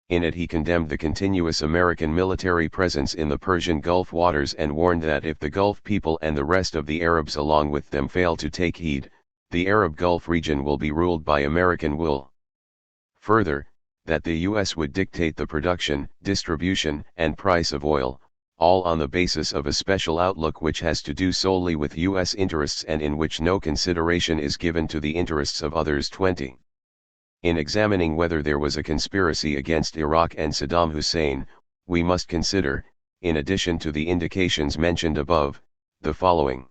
In it he condemned the continuous American military presence in the Persian Gulf waters and warned that if the Gulf people and the rest of the Arabs along with them fail to take heed, the Arab Gulf region will be ruled by American will. Further, that the U.S. would dictate the production, distribution, and price of oil, all on the basis of a special outlook which has to do solely with U.S. interests and in which no consideration is given to the interests of others. 20. In examining whether there was a conspiracy against Iraq and Saddam Hussein, we must consider, in addition to the indications mentioned above, the following.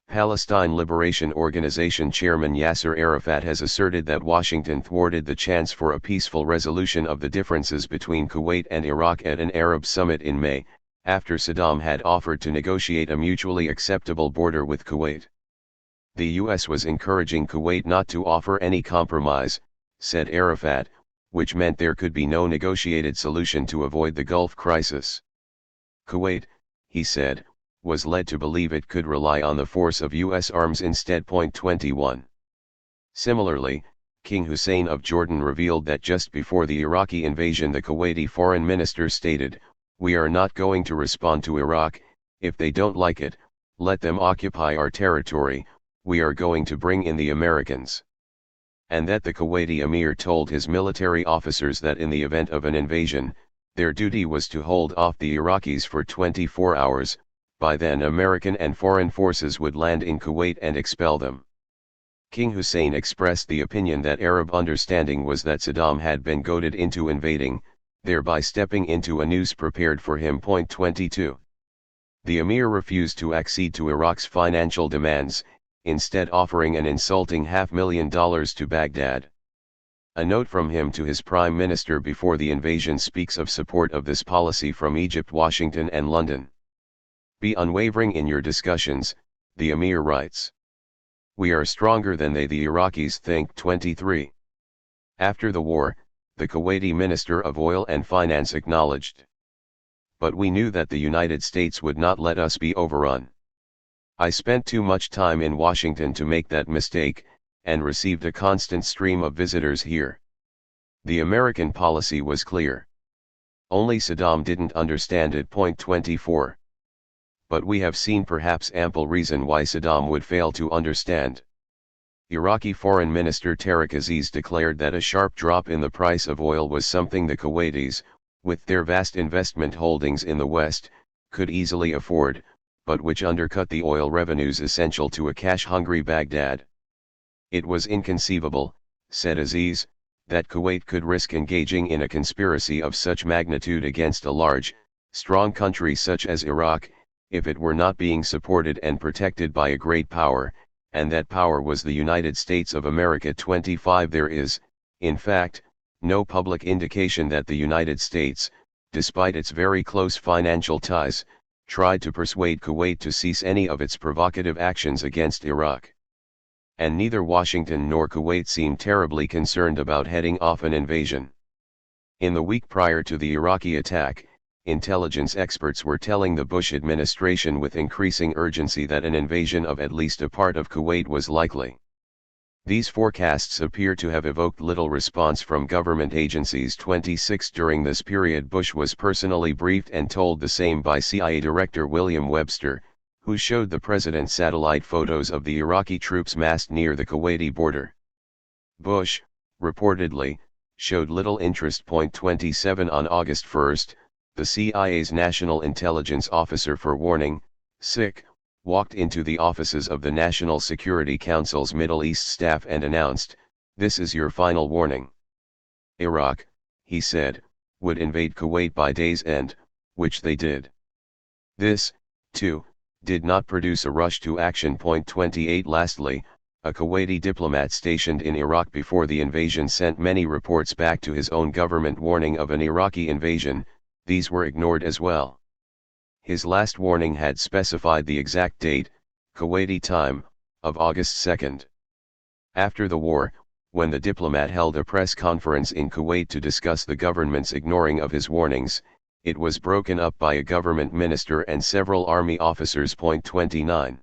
Palestine Liberation Organization Chairman Yasser Arafat has asserted that Washington thwarted the chance for a peaceful resolution of the differences between Kuwait and Iraq at an Arab summit in May, after Saddam had offered to negotiate a mutually acceptable border with Kuwait. The U.S. was encouraging Kuwait not to offer any compromise, said Arafat, which meant there could be no negotiated solution to avoid the Gulf crisis. Kuwait, he said, was led to believe it could rely on the force of U.S. arms instead. 21. Similarly, King Hussein of Jordan revealed that just before the Iraqi invasion the Kuwaiti foreign minister stated, "We are not going to respond to Iraq. If they don't like it, let them occupy our territory, we are going to bring in the Americans." And that the Kuwaiti emir told his military officers that in the event of an invasion, their duty was to hold off the Iraqis for 24 hours, by then American and foreign forces would land in Kuwait and expel them. King Hussein expressed the opinion that Arab understanding was that Saddam had been goaded into invading, thereby stepping into a noose prepared for him. 22. The emir refused to accede to Iraq's financial demands, instead offering an insulting $500,000 to Baghdad. A note from him to his prime minister before the invasion speaks of support of this policy from Egypt, Washington and London. Be unwavering in your discussions, the emir writes. We are stronger than they the Iraqis think. 23. After the war, the Kuwaiti Minister of Oil and Finance acknowledged. But we knew that the United States would not let us be overrun. I spent too much time in Washington to make that mistake, and received a constant stream of visitors here. The American policy was clear. Only Saddam didn't understand it. 24. But we have seen perhaps ample reason why Saddam would fail to understand. Iraqi Foreign Minister Tariq Aziz declared that a sharp drop in the price of oil was something the Kuwaitis, with their vast investment holdings in the West, could easily afford, but which undercut the oil revenues essential to a cash-hungry Baghdad. It was inconceivable, said Aziz, that Kuwait could risk engaging in a conspiracy of such magnitude against a large, strong country such as Iraq, if it were not being supported and protected by a great power, and that power was the United States of America. 25. There is, in fact, no public indication that the United States, despite its very close financial ties, tried to persuade Kuwait to cease any of its provocative actions against Iraq. And neither Washington nor Kuwait seemed terribly concerned about heading off an invasion. In the week prior to the Iraqi attack, intelligence experts were telling the Bush administration with increasing urgency that an invasion of at least a part of Kuwait was likely. These forecasts appear to have evoked little response from government agencies. 26. During this period Bush was personally briefed and told the same by CIA Director William Webster, who showed the president satellite photos of the Iraqi troops massed near the Kuwaiti border. Bush, reportedly, showed little interest. 27. On August 1, the CIA's National Intelligence Officer for Warning, SIC, walked into the offices of the National Security Council's Middle East staff and announced, "This is your final warning. Iraq," he said, "would invade Kuwait by day's end," which they did. This, too, did not produce a rush to action. 28. Lastly, a Kuwaiti diplomat stationed in Iraq before the invasion sent many reports back to his own government warning of an Iraqi invasion. These were ignored as well. His last warning had specified the exact date, Kuwaiti time, of August 2. After the war, when the diplomat held a press conference in Kuwait to discuss the government's ignoring of his warnings, it was broken up by a government minister and several army officers. 29.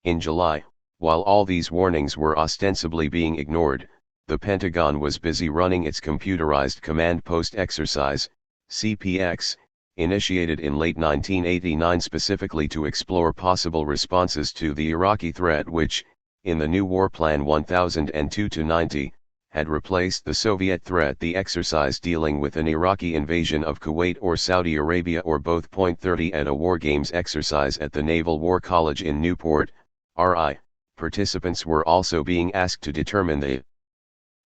In July, while all these warnings were ostensibly being ignored, the Pentagon was busy running its computerized command post exercise, CPX, initiated in late 1989 specifically to explore possible responses to the Iraqi threat which, in the new War Plan 1002-90, had replaced the Soviet threat. The exercise dealing with an Iraqi invasion of Kuwait or Saudi Arabia or both. 30 At a War Games exercise at the Naval War College in Newport, RI, participants were also being asked to determine the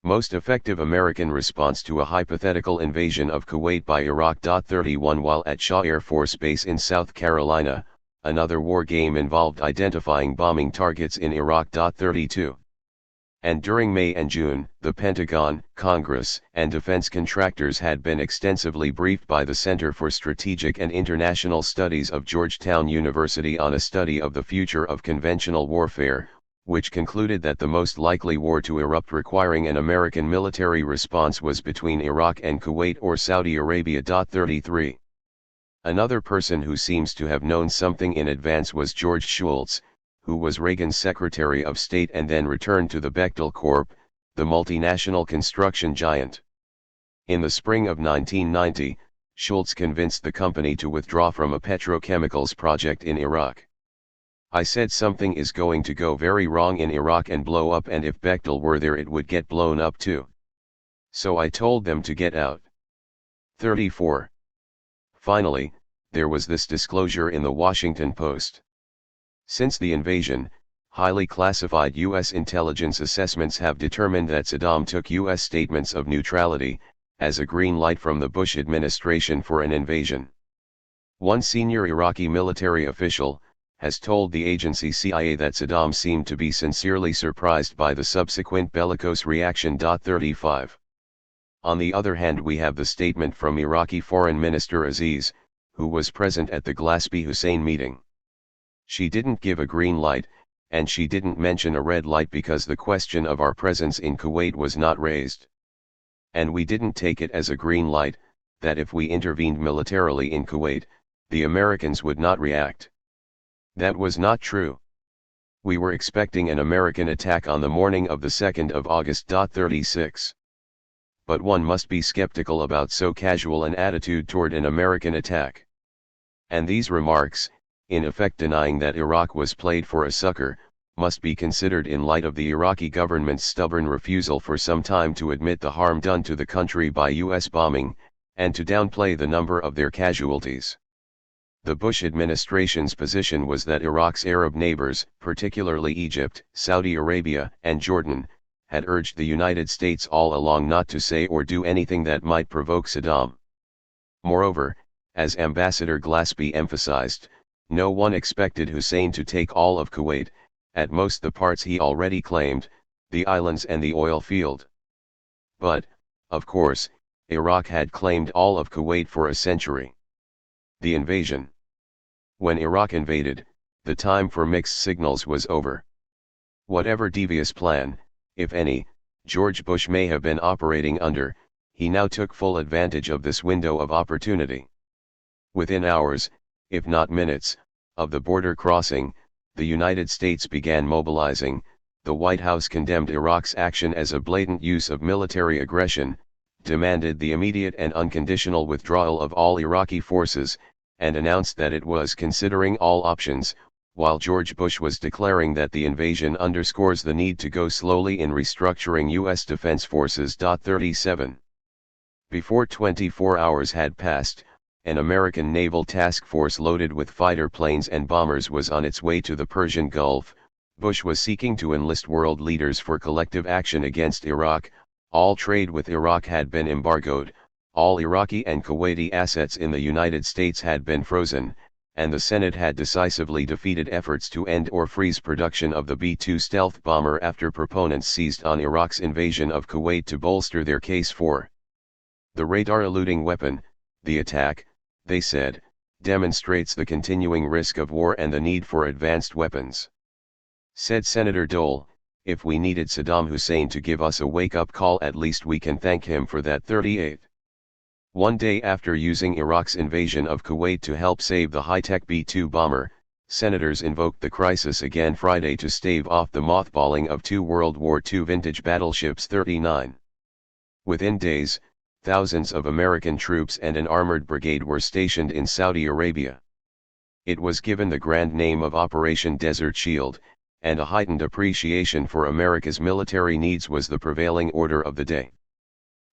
most effective American response to a hypothetical invasion of Kuwait by Iraq. 31 While at Shaw Air Force Base in South Carolina, another war game involved identifying bombing targets in Iraq. 32 And during May and June, the Pentagon, Congress, and defense contractors had been extensively briefed by the Center for Strategic and International Studies of Georgetown University on a study of the future of conventional warfare, which concluded that the most likely war to erupt requiring an American military response was between Iraq and Kuwait or Saudi Arabia. 33 Another person who seems to have known something in advance was George Shultz, who was Reagan's Secretary of State and then returned to the Bechtel Corp., the multinational construction giant. In the spring of 1990, Shultz convinced the company to withdraw from a petrochemicals project in Iraq. "I said something is going to go very wrong in Iraq and blow up, and if Bechtel were there it would get blown up too. So I told them to get out." 34 Finally, there was this disclosure in the Washington Post. Since the invasion, highly classified U.S. intelligence assessments have determined that Saddam took U.S. statements of neutrality as a green light from the Bush administration for an invasion. One senior Iraqi military official has told the agency CIA that Saddam seemed to be sincerely surprised by the subsequent bellicose reaction. 35 On the other hand, we have the statement from Iraqi Foreign Minister Aziz, who was present at the Glasby-Hussein meeting. "She didn't give a green light, and she didn't mention a red light because the question of our presence in Kuwait was not raised. And we didn't take it as a green light, that if we intervened militarily in Kuwait, the Americans would not react. That was not true. We were expecting an American attack on the morning of the 2nd of August. 36 But one must be skeptical about so casual an attitude toward an American attack." And these remarks, in effect denying that Iraq was played for a sucker, must be considered in light of the Iraqi government's stubborn refusal for some time to admit the harm done to the country by U.S. bombing, and to downplay the number of their casualties. The Bush administration's position was that Iraq's Arab neighbors, particularly Egypt, Saudi Arabia, and Jordan, had urged the United States all along not to say or do anything that might provoke Saddam. Moreover, as Ambassador Glasby emphasized, no one expected Hussein to take all of Kuwait, at most the parts he already claimed, the islands and the oil field. But, of course, Iraq had claimed all of Kuwait for a century. The invasion. When Iraq invaded, the time for mixed signals was over. Whatever devious plan, if any, George Bush may have been operating under, he now took full advantage of this window of opportunity. Within hours, if not minutes, of the border crossing, the United States began mobilizing. The White House condemned Iraq's action as a blatant use of military aggression, demanded the immediate and unconditional withdrawal of all Iraqi forces, and announced that it was considering all options, while George Bush was declaring that the invasion underscores the need to go slowly in restructuring U.S. defense forces. 37 Before 24 hours had passed, an American naval task force loaded with fighter planes and bombers was on its way to the Persian Gulf. Bush was seeking to enlist world leaders for collective action against Iraq. All trade with Iraq had been embargoed, all Iraqi and Kuwaiti assets in the United States had been frozen, and the Senate had decisively defeated efforts to end or freeze production of the B-2 stealth bomber after proponents seized on Iraq's invasion of Kuwait to bolster their case for the radar-eluting weapon. The attack, they said, demonstrates the continuing risk of war and the need for advanced weapons. Said Senator Dole, "If we needed Saddam Hussein to give us a wake-up call, at least we can thank him for that." 38 One day after using Iraq's invasion of Kuwait to help save the high-tech B-2 bomber, senators invoked the crisis again Friday to stave off the mothballing of 2 World War II vintage battleships. 39 Within days, thousands of American troops and an armored brigade were stationed in Saudi Arabia. It was given the grand name of Operation Desert Shield, and a heightened appreciation for America's military needs was the prevailing order of the day.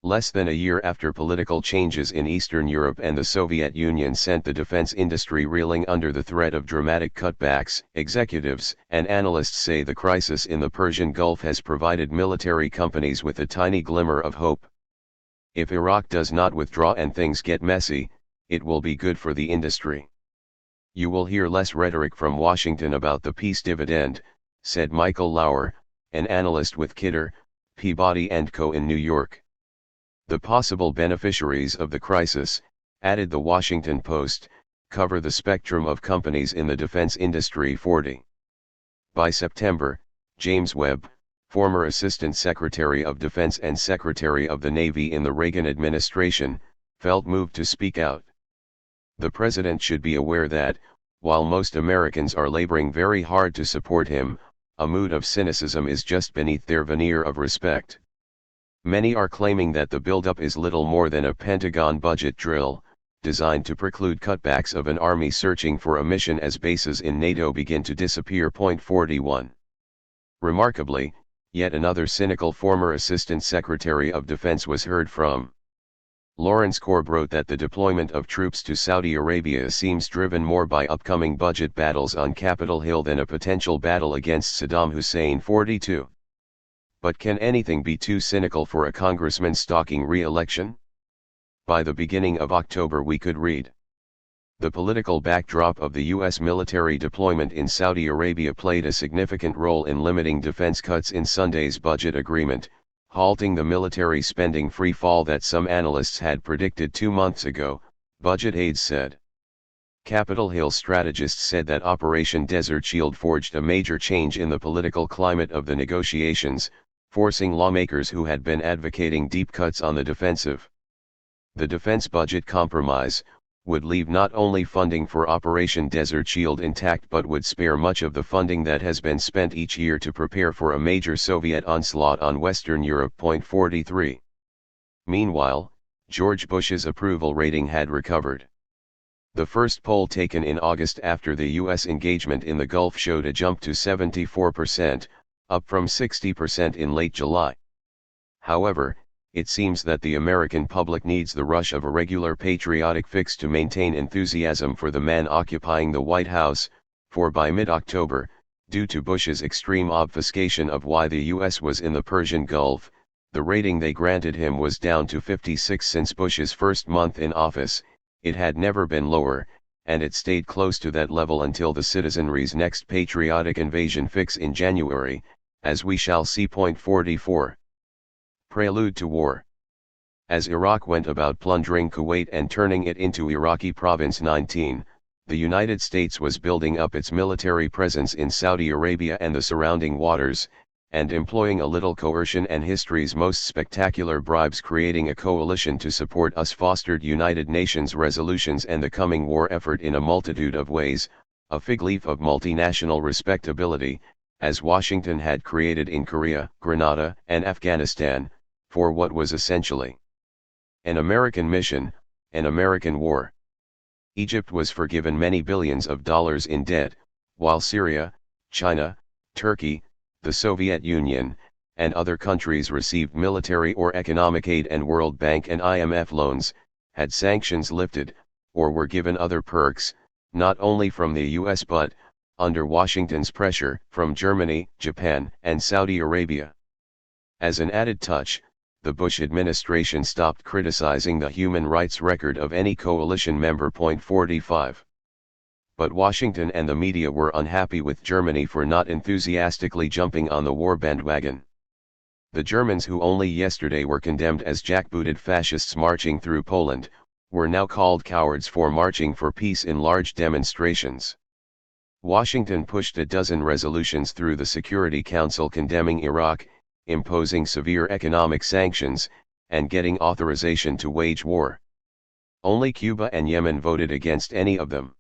Less than a year after political changes in Eastern Europe and the Soviet Union sent the defense industry reeling under the threat of dramatic cutbacks, executives and analysts say the crisis in the Persian Gulf has provided military companies with a tiny glimmer of hope. If Iraq does not withdraw and things get messy, it will be good for the industry. You will hear less rhetoric from Washington about the peace dividend, said Michael Lauer, an analyst with Kidder, Peabody & Co. in New York. The possible beneficiaries of the crisis, added the Washington Post, cover the spectrum of companies in the defense industry. 40. By September, James Webb, former Assistant Secretary of Defense and Secretary of the Navy in the Reagan administration, felt moved to speak out. The president should be aware that, while most Americans are laboring very hard to support him, a mood of cynicism is just beneath their veneer of respect. Many are claiming that the buildup is little more than a Pentagon budget drill, designed to preclude cutbacks of an army searching for a mission as bases in NATO begin to disappear. 41. Remarkably, yet another cynical former Assistant Secretary of Defense was heard from. Lawrence Korb wrote that the deployment of troops to Saudi Arabia seems driven more by upcoming budget battles on Capitol Hill than a potential battle against Saddam Hussein. 42. But can anything be too cynical for a congressman stalking re-election? By the beginning of October we could read. The political backdrop of the U.S. military deployment in Saudi Arabia played a significant role in limiting defense cuts in Sunday's budget agreement, halting the military spending free fall that some analysts had predicted 2 months ago, budget aides said. Capitol Hill strategists said that Operation Desert Shield forged a major change in the political climate of the negotiations, forcing lawmakers who had been advocating deep cuts on the defensive. The defense budget compromise would leave not only funding for Operation Desert Shield intact but would spare much of the funding that has been spent each year to prepare for a major Soviet onslaught on Western Europe. 43. Meanwhile, George Bush's approval rating had recovered. The first poll taken in August after the U.S. engagement in the Gulf showed a jump to 74%, up from 60% in late July. However, it seems that the American public needs the rush of a regular patriotic fix to maintain enthusiasm for the man occupying the White House, for by mid-October, due to Bush's extreme obfuscation of why the U.S. was in the Persian Gulf, the rating they granted him was down to 56 since Bush's first month in office. It had never been lower, and it stayed close to that level until the citizenry's next patriotic invasion fix in January, as we shall see. 44. Prelude to war. As Iraq went about plundering Kuwait and turning it into Iraqi Province 19, the United States was building up its military presence in Saudi Arabia and the surrounding waters, and employing a little coercion and history's most spectacular bribes, creating a coalition to support us, fostered United Nations resolutions and the coming war effort in a multitude of ways, a fig leaf of multinational respectability, as Washington had created in Korea, Grenada, and Afghanistan, for what was essentially an American mission, an American war. Egypt was forgiven many billions of dollars in debt, while Syria, China, Turkey, the Soviet Union, and other countries received military or economic aid and World Bank and IMF loans, had sanctions lifted, or were given other perks, not only from the US but, under Washington's pressure, from Germany, Japan, and Saudi Arabia. As an added touch, the Bush administration stopped criticizing the human rights record of any coalition member. 45. But Washington and the media were unhappy with Germany for not enthusiastically jumping on the war bandwagon. The Germans, who only yesterday were condemned as jackbooted fascists marching through Poland, were now called cowards for marching for peace in large demonstrations. Washington pushed a dozen resolutions through the Security Council condemning Iraq, imposing severe economic sanctions, and getting authorization to wage war. Only Cuba and Yemen voted against any of them.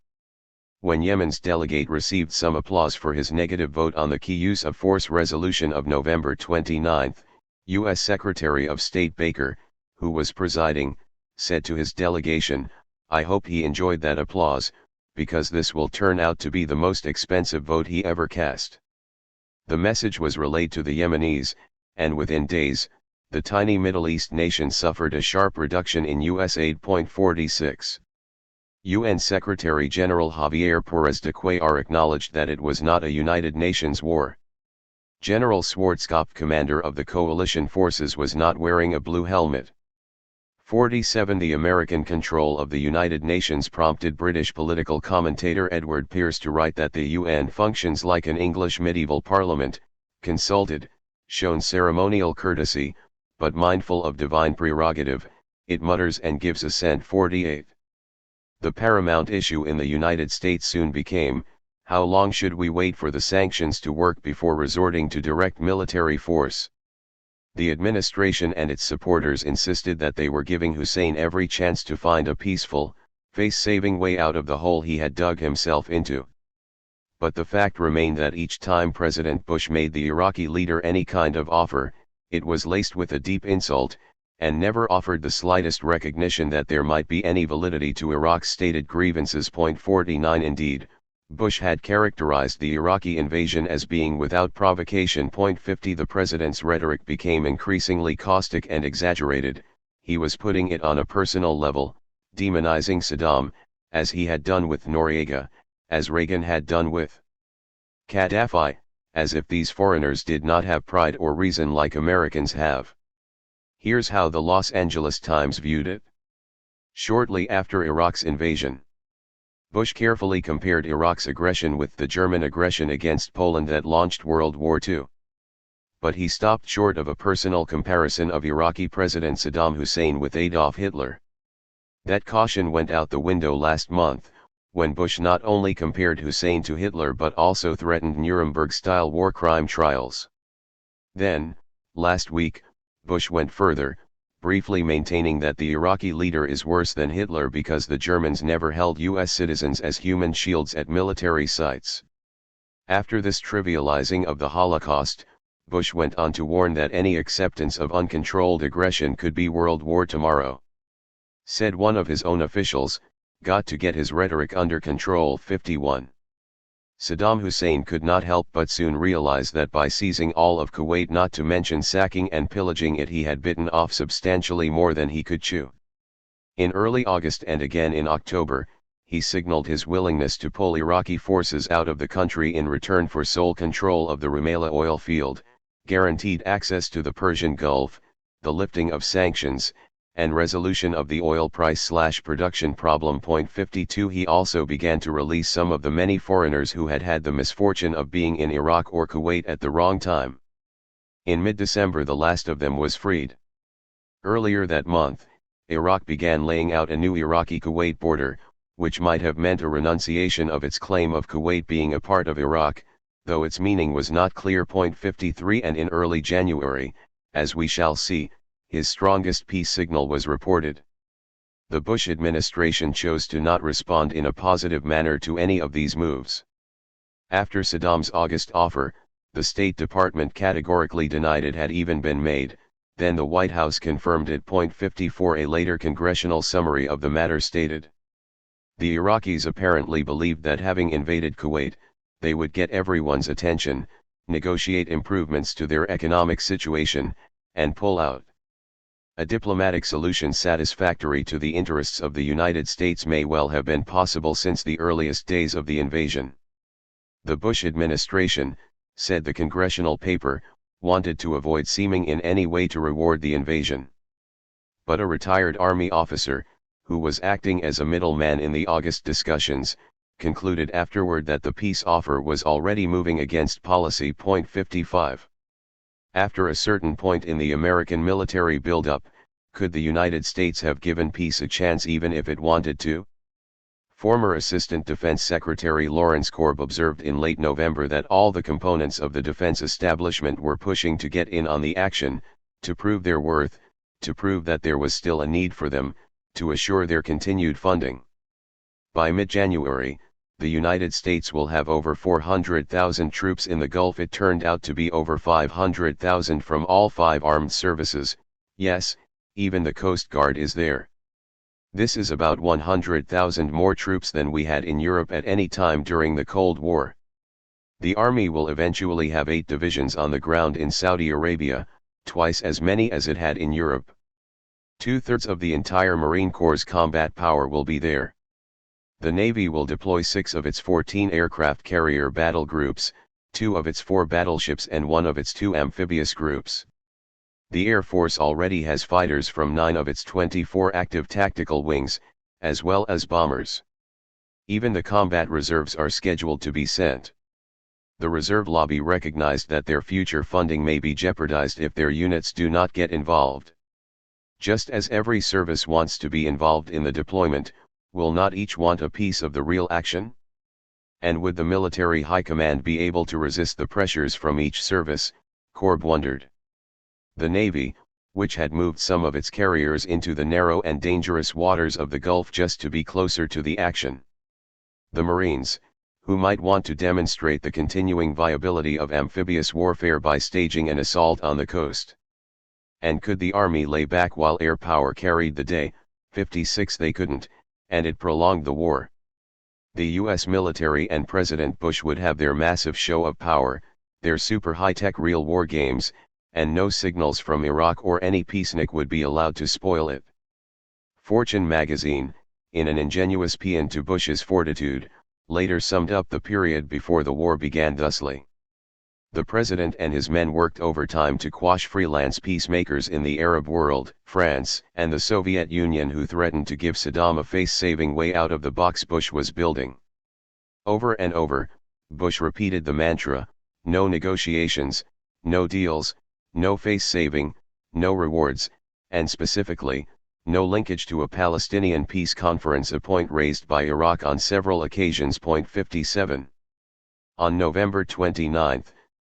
When Yemen's delegate received some applause for his negative vote on the key use of force resolution of November 29, U.S. Secretary of State Baker, who was presiding, said to his delegation, "I hope he enjoyed that applause, because this will turn out to be the most expensive vote he ever cast." The message was relayed to the Yemenis, and within days, the tiny Middle East nation suffered a sharp reduction in U.S. aid. 46. UN Secretary-General Javier Pérez de Cuellar acknowledged that it was not a United Nations war. General Schwarzkopf, commander of the coalition forces, was not wearing a blue helmet. 47. The American control of the United Nations prompted British political commentator Edward Pearce to write that the UN functions like an English medieval parliament, consulted, shown ceremonial courtesy, but mindful of divine prerogative, it mutters and gives assent. 48. The paramount issue in the United States soon became, how long should we wait for the sanctions to work before resorting to direct military force? The administration and its supporters insisted that they were giving Hussein every chance to find a peaceful, face-saving way out of the hole he had dug himself into. But the fact remained that each time President Bush made the Iraqi leader any kind of offer, it was laced with a deep insult, and never offered the slightest recognition that there might be any validity to Iraq's stated grievances. 49. Indeed, Bush had characterized the Iraqi invasion as being without provocation. 50. The president's rhetoric became increasingly caustic and exaggerated. He was putting it on a personal level, demonizing Saddam, as he had done with Noriega, as Reagan had done with Gaddafi, as if these foreigners did not have pride or reason like Americans have. Here's how the Los Angeles Times viewed it. Shortly after Iraq's invasion, Bush carefully compared Iraq's aggression with the German aggression against Poland that launched World War II. But he stopped short of a personal comparison of Iraqi President Saddam Hussein with Adolf Hitler. That caution went out the window last month, when Bush not only compared Hussein to Hitler but also threatened Nuremberg-style war crime trials. Then, last week, Bush went further, briefly maintaining that the Iraqi leader is worse than Hitler because the Germans never held U.S. citizens as human shields at military sites. After this trivializing of the Holocaust, Bush went on to warn that any acceptance of uncontrolled aggression could be World War tomorrow. Said one of his own officials, "Got to get his rhetoric under control." 51. Saddam Hussein could not help but soon realize that by seizing all of Kuwait, not to mention sacking and pillaging it, he had bitten off substantially more than he could chew. In early August and again in October, he signaled his willingness to pull Iraqi forces out of the country in return for sole control of the Rumaila oil field, guaranteed access to the Persian Gulf, the lifting of sanctions, and resolution of the oil price/production problem. 52. He also began to release some of the many foreigners who had had the misfortune of being in Iraq or Kuwait at the wrong time. In mid-December the last of them was freed. Earlier that month, Iraq began laying out a new Iraqi-Kuwait border, which might have meant a renunciation of its claim of Kuwait being a part of Iraq, though its meaning was not clear. 53. And in early January, as we shall see, his strongest peace signal was reported. The Bush administration chose to not respond in a positive manner to any of these moves. After Saddam's August offer, the State Department categorically denied it had even been made, then the White House confirmed it. 54. A later congressional summary of the matter stated, "The Iraqis apparently believed that having invaded Kuwait, they would get everyone's attention, negotiate improvements to their economic situation, and pull out. A diplomatic solution satisfactory to the interests of the United States may well have been possible since the earliest days of the invasion. The Bush administration," said the congressional paper, "wanted to avoid seeming in any way to reward the invasion." But a retired Army officer, who was acting as a middleman in the August discussions, concluded afterward that the peace offer was already moving against policy. 55. After a certain point in the American military buildup, could the United States have given peace a chance even if it wanted to? Former Assistant Defense Secretary Lawrence Korb observed in late November that all the components of the defense establishment were pushing to get in on the action, to prove their worth, to prove that there was still a need for them, to assure their continued funding. By mid-January, the United States will have over 400,000 troops in the Gulf. It turned out to be over 500,000 from all 5 armed services. Yes, even the Coast Guard is there. This is about 100,000 more troops than we had in Europe at any time during the Cold War. The army will eventually have 8 divisions on the ground in Saudi Arabia, twice as many as it had in Europe. 2/3 of the entire Marine Corps' combat power will be there. The Navy will deploy 6 of its 14 aircraft carrier battle groups, 2 of its 4 battleships and 1 of its 2 amphibious groups. The Air Force already has fighters from 9 of its 24 active tactical wings, as well as bombers. Even the combat reserves are scheduled to be sent. The reserve lobby recognized that their future funding may be jeopardized if their units do not get involved. Just as every service wants to be involved in the deployment, will not each want a piece of the real action? And would the military high command be able to resist the pressures from each service? Korb wondered. The Navy, which had moved some of its carriers into the narrow and dangerous waters of the Gulf just to be closer to the action. The Marines, who might want to demonstrate the continuing viability of amphibious warfare by staging an assault on the coast. And could the Army lay back while air power carried the day? 56 They couldn't, and it prolonged the war. The US military and President Bush would have their massive show of power, their super high-tech real war games, and no signals from Iraq or any peacenik would be allowed to spoil it. Fortune magazine, in an ingenuous paean to Bush's fortitude, later summed up the period before the war began thusly. The president and his men worked overtime to quash freelance peacemakers in the Arab world, France, and the Soviet Union who threatened to give Saddam a face-saving way out of the box Bush was building. Over and over, Bush repeated the mantra, no negotiations, no deals, no face-saving, no rewards, and specifically, no linkage to a Palestinian peace conference, a point raised by Iraq on several occasions. 57. On November 29,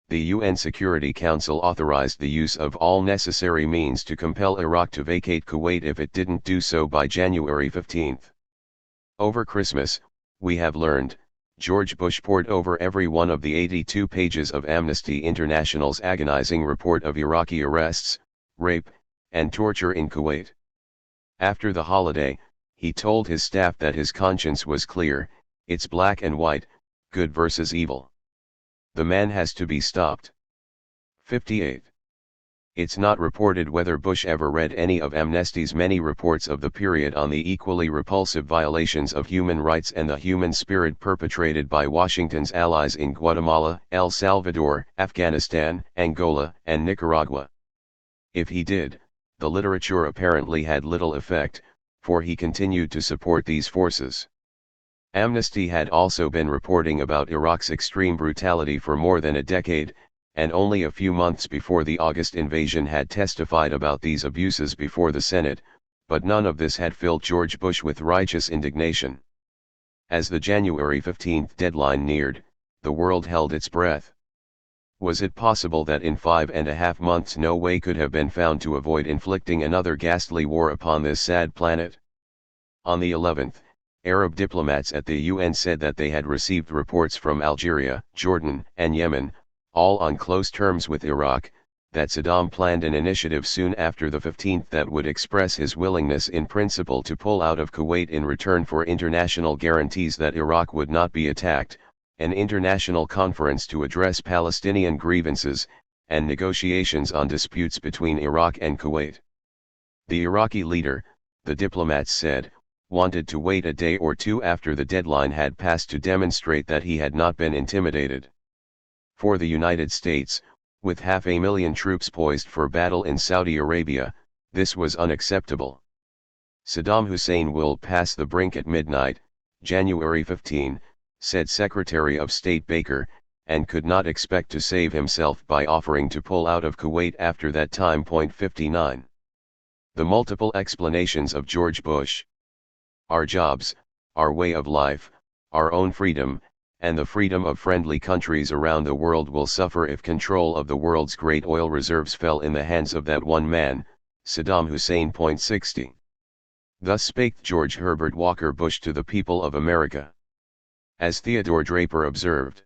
the UN Security Council authorized the use of all necessary means to compel Iraq to vacate Kuwait if it didn't do so by January 15. Over Christmas, we have learned, George Bush pored over every one of the 82 pages of Amnesty International's agonizing report of Iraqi arrests, rape, and torture in Kuwait. After the holiday, he told his staff that his conscience was clear, it's black and white, good versus evil. The man has to be stopped. 58. It's not reported whether Bush ever read any of Amnesty's many reports of the period on the equally repulsive violations of human rights and the human spirit perpetrated by Washington's allies in Guatemala, El Salvador, Afghanistan, Angola, and Nicaragua. If he did, the literature apparently had little effect, for he continued to support these forces. Amnesty had also been reporting about Iraq's extreme brutality for more than a decade, and only a few months before the August invasion had testified about these abuses before the Senate, but none of this had filled George Bush with righteous indignation. As the January 15 deadline neared, the world held its breath. Was it possible that in 5.5 months no way could have been found to avoid inflicting another ghastly war upon this sad planet? On the 11th, Arab diplomats at the UN said that they had received reports from Algeria, Jordan, and Yemen, all on close terms with Iraq, that Saddam planned an initiative soon after the 15th that would express his willingness in principle to pull out of Kuwait in return for international guarantees that Iraq would not be attacked, an international conference to address Palestinian grievances, and negotiations on disputes between Iraq and Kuwait. The Iraqi leader, the diplomats said, wanted to wait a day or two after the deadline had passed to demonstrate that he had not been intimidated. For the United States, with 500,000 troops poised for battle in Saudi Arabia, this was unacceptable. Saddam Hussein will pass the brink at midnight, January 15, said Secretary of State Baker, and could not expect to save himself by offering to pull out of Kuwait after that time. 59. The multiple explanations of George Bush. Our jobs, our way of life, our own freedom, and the freedom of friendly countries around the world will suffer if control of the world's great oil reserves fell in the hands of that one man, Saddam Hussein. 60. Thus spake George Herbert Walker Bush to the people of America. As Theodore Draper observed,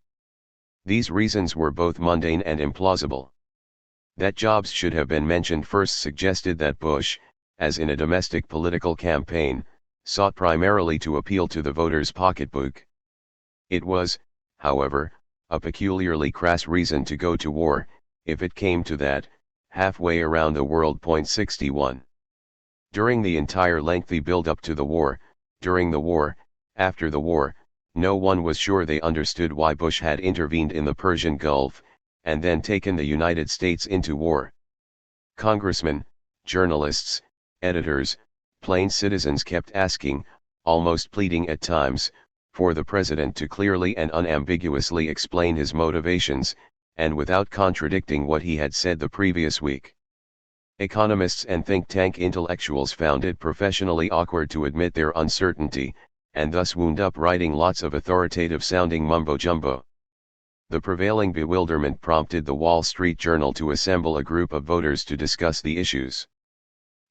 these reasons were both mundane and implausible. That jobs should have been mentioned first suggested that Bush, as in a domestic political campaign, sought primarily to appeal to the voter's pocketbook. It was, however, a peculiarly crass reason to go to war, if it came to that, halfway around the world. 61. During the entire lengthy build-up to the war, during the war, after the war, no one was sure they understood why Bush had intervened in the Persian Gulf, and then taken the United States into war. Congressmen, journalists, editors, plain citizens kept asking, almost pleading at times, for the president to clearly and unambiguously explain his motivations, and without contradicting what he had said the previous week. Economists and think tank intellectuals found it professionally awkward to admit their uncertainty, and thus wound up writing lots of authoritative-sounding mumbo-jumbo. The prevailing bewilderment prompted the Wall Street Journal to assemble a group of voters to discuss the issues.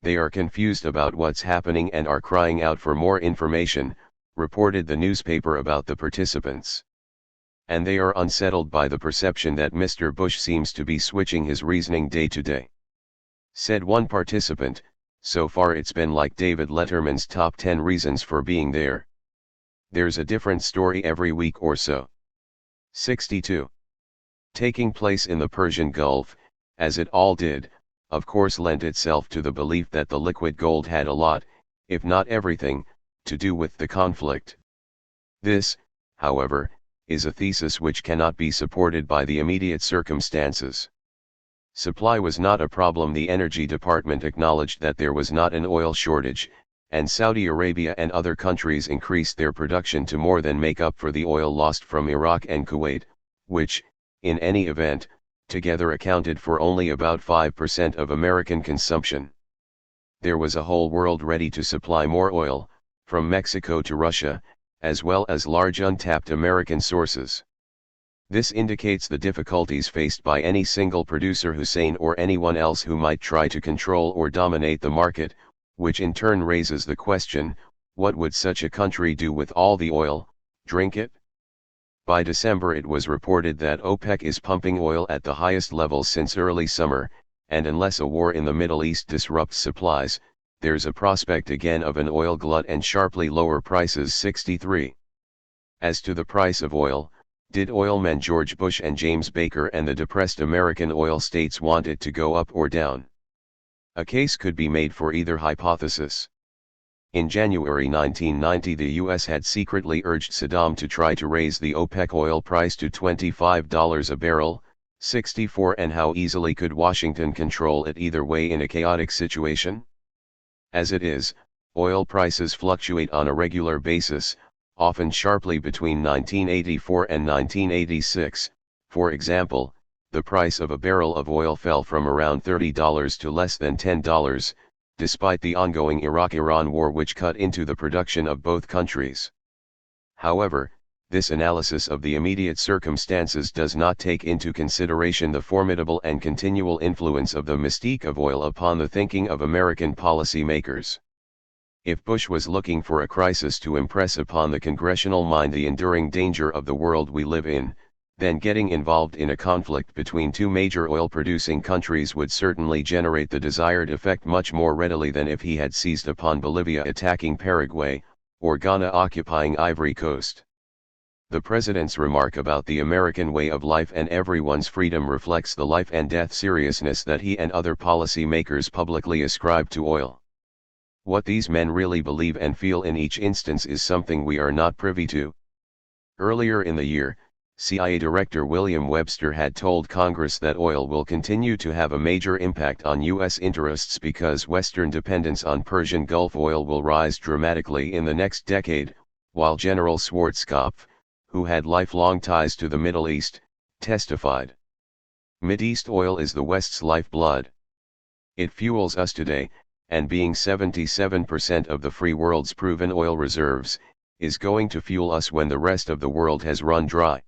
They are confused about what's happening and are crying out for more information, reported the newspaper about the participants. And they are unsettled by the perception that Mr. Bush seems to be switching his reasoning day to day. Said one participant, so far it's been like David Letterman's top 10 reasons for being there. There's a different story every week or so. 62. Taking place in the Persian Gulf, as it all did, of course lent itself to the belief that the liquid gold had a lot, if not everything, to do with the conflict. This, however, is a thesis which cannot be supported by the immediate circumstances. Supply was not a problem. The Energy Department acknowledged that there was not an oil shortage, and Saudi Arabia and other countries increased their production to more than make up for the oil lost from Iraq and Kuwait, which, in any event, together accounted for only about 5% of American consumption. There was a whole world ready to supply more oil, from Mexico to Russia, as well as large untapped American sources. This indicates the difficulties faced by any single producer, Hussein or anyone else who might try to control or dominate the market, which in turn raises the question, what would such a country do with all the oil? Drink it? By December it was reported that OPEC is pumping oil at the highest levels since early summer, and unless a war in the Middle East disrupts supplies, there's a prospect again of an oil glut and sharply lower prices. 63. As to the price of oil, did oilmen George Bush and James Baker and the depressed American oil states want it to go up or down? A case could be made for either hypothesis. In January 1990 the U.S. had secretly urged Saddam to try to raise the OPEC oil price to $25 a barrel, 64. And how easily could Washington control it either way in a chaotic situation? As it is, oil prices fluctuate on a regular basis, often sharply between 1984 and 1986. For example, the price of a barrel of oil fell from around $30 to less than $10, despite the ongoing Iraq-Iran war which cut into the production of both countries. However, this analysis of the immediate circumstances does not take into consideration the formidable and continual influence of the mystique of oil upon the thinking of American policymakers. If Bush was looking for a crisis to impress upon the congressional mind the enduring danger of the world we live in, then getting involved in a conflict between two major oil-producing countries would certainly generate the desired effect much more readily than if he had seized upon Bolivia attacking Paraguay, or Ghana occupying Ivory Coast. The president's remark about the American way of life and everyone's freedom reflects the life and death seriousness that he and other policymakers publicly ascribe to oil. What these men really believe and feel in each instance is something we are not privy to. Earlier in the year, CIA Director William Webster had told Congress that oil will continue to have a major impact on U.S. interests because Western dependence on Persian Gulf oil will rise dramatically in the next decade, while General Schwarzkopf, who had lifelong ties to the Middle East, testified. Mideast oil is the West's lifeblood. It fuels us today, and being 77% of the free world's proven oil reserves, is going to fuel us when the rest of the world has run dry.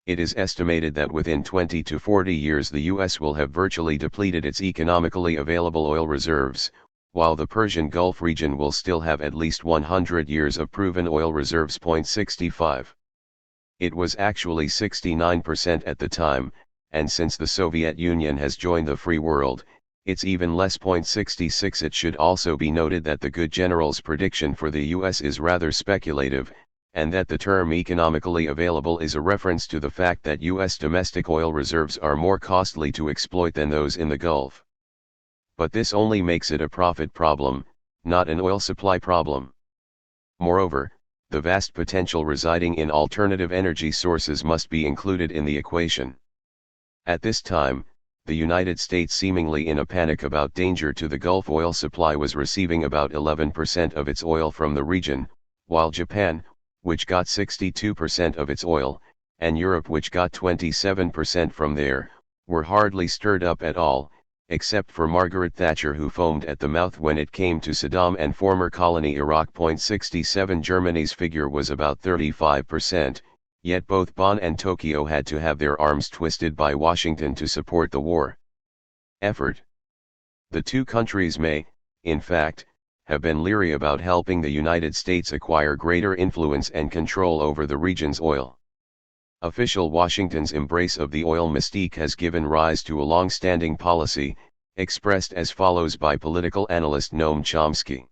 It is estimated that within 20 to 40 years the U.S. will have virtually depleted its economically available oil reserves, while the Persian Gulf region will still have at least 100 years of proven oil reserves. 65. It was actually 69% at the time, and since the Soviet Union has joined the free world, it's even less. 66. It should also be noted that the good general's prediction for the U.S. is rather speculative, and that the term economically available is a reference to the fact that U.S. domestic oil reserves are more costly to exploit than those in the Gulf. But this only makes it a profit problem, not an oil supply problem. Moreover, the vast potential residing in alternative energy sources must be included in the equation. At this time, the United States, seemingly in a panic about danger to the Gulf oil supply, was receiving about 11% of its oil from the region, while Japan, which got 62% of its oil, and Europe, which got 27% from there, were hardly stirred up at all, except for Margaret Thatcher, who foamed at the mouth when it came to Saddam and former colony Iraq. 67 Germany's figure was about 35%, yet both Bonn and Tokyo had to have their arms twisted by Washington to support the war effort. The two countries may, in fact, have been leery about helping the United States acquire greater influence and control over the region's oil. Official Washington's embrace of the oil mystique has given rise to a long-standing policy, expressed as follows by political analyst Noam Chomsky.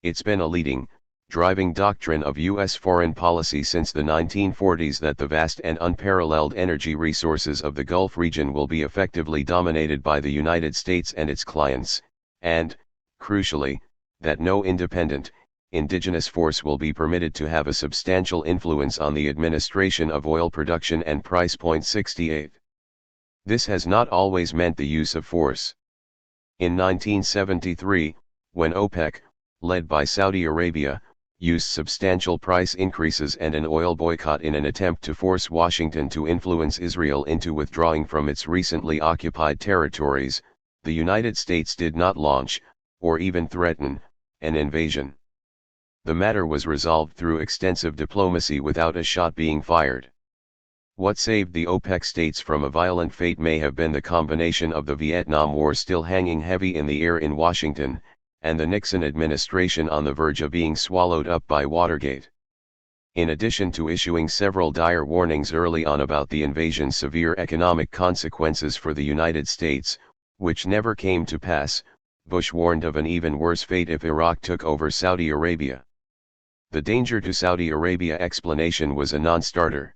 It's been a leading, driving doctrine of U.S. foreign policy since the 1940s that the vast and unparalleled energy resources of the Gulf region will be effectively dominated by the United States and its clients, and, crucially, that no independent, indigenous force will be permitted to have a substantial influence on the administration of oil production and price. 68. This has not always meant the use of force. In 1973, when OPEC, led by Saudi Arabia, used substantial price increases and an oil boycott in an attempt to force Washington to influence Israel into withdrawing from its recently occupied territories, the United States did not launch, or even threaten, an invasion. The matter was resolved through extensive diplomacy without a shot being fired. What saved the OPEC states from a violent fate may have been the combination of the Vietnam War still hanging heavy in the air in Washington, and the Nixon administration on the verge of being swallowed up by Watergate. In addition to issuing several dire warnings early on about the invasion's severe economic consequences for the United States, which never came to pass, Bush warned of an even worse fate if Iraq took over Saudi Arabia. The danger to Saudi Arabia explanation was a non-starter.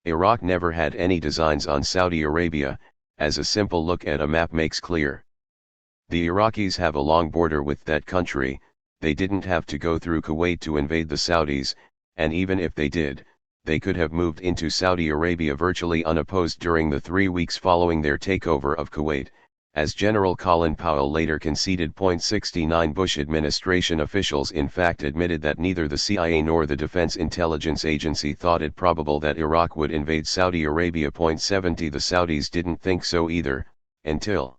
Iraq never had any designs on Saudi Arabia, as a simple look at a map makes clear. The Iraqis have a long border with that country, they didn't have to go through Kuwait to invade the Saudis, and even if they did, they could have moved into Saudi Arabia virtually unopposed during the 3 weeks following their takeover of Kuwait, as General Colin Powell later conceded. 69 Bush administration officials in fact admitted that neither the CIA nor the Defense Intelligence Agency thought it probable that Iraq would invade Saudi Arabia. 70 The Saudis didn't think so either, until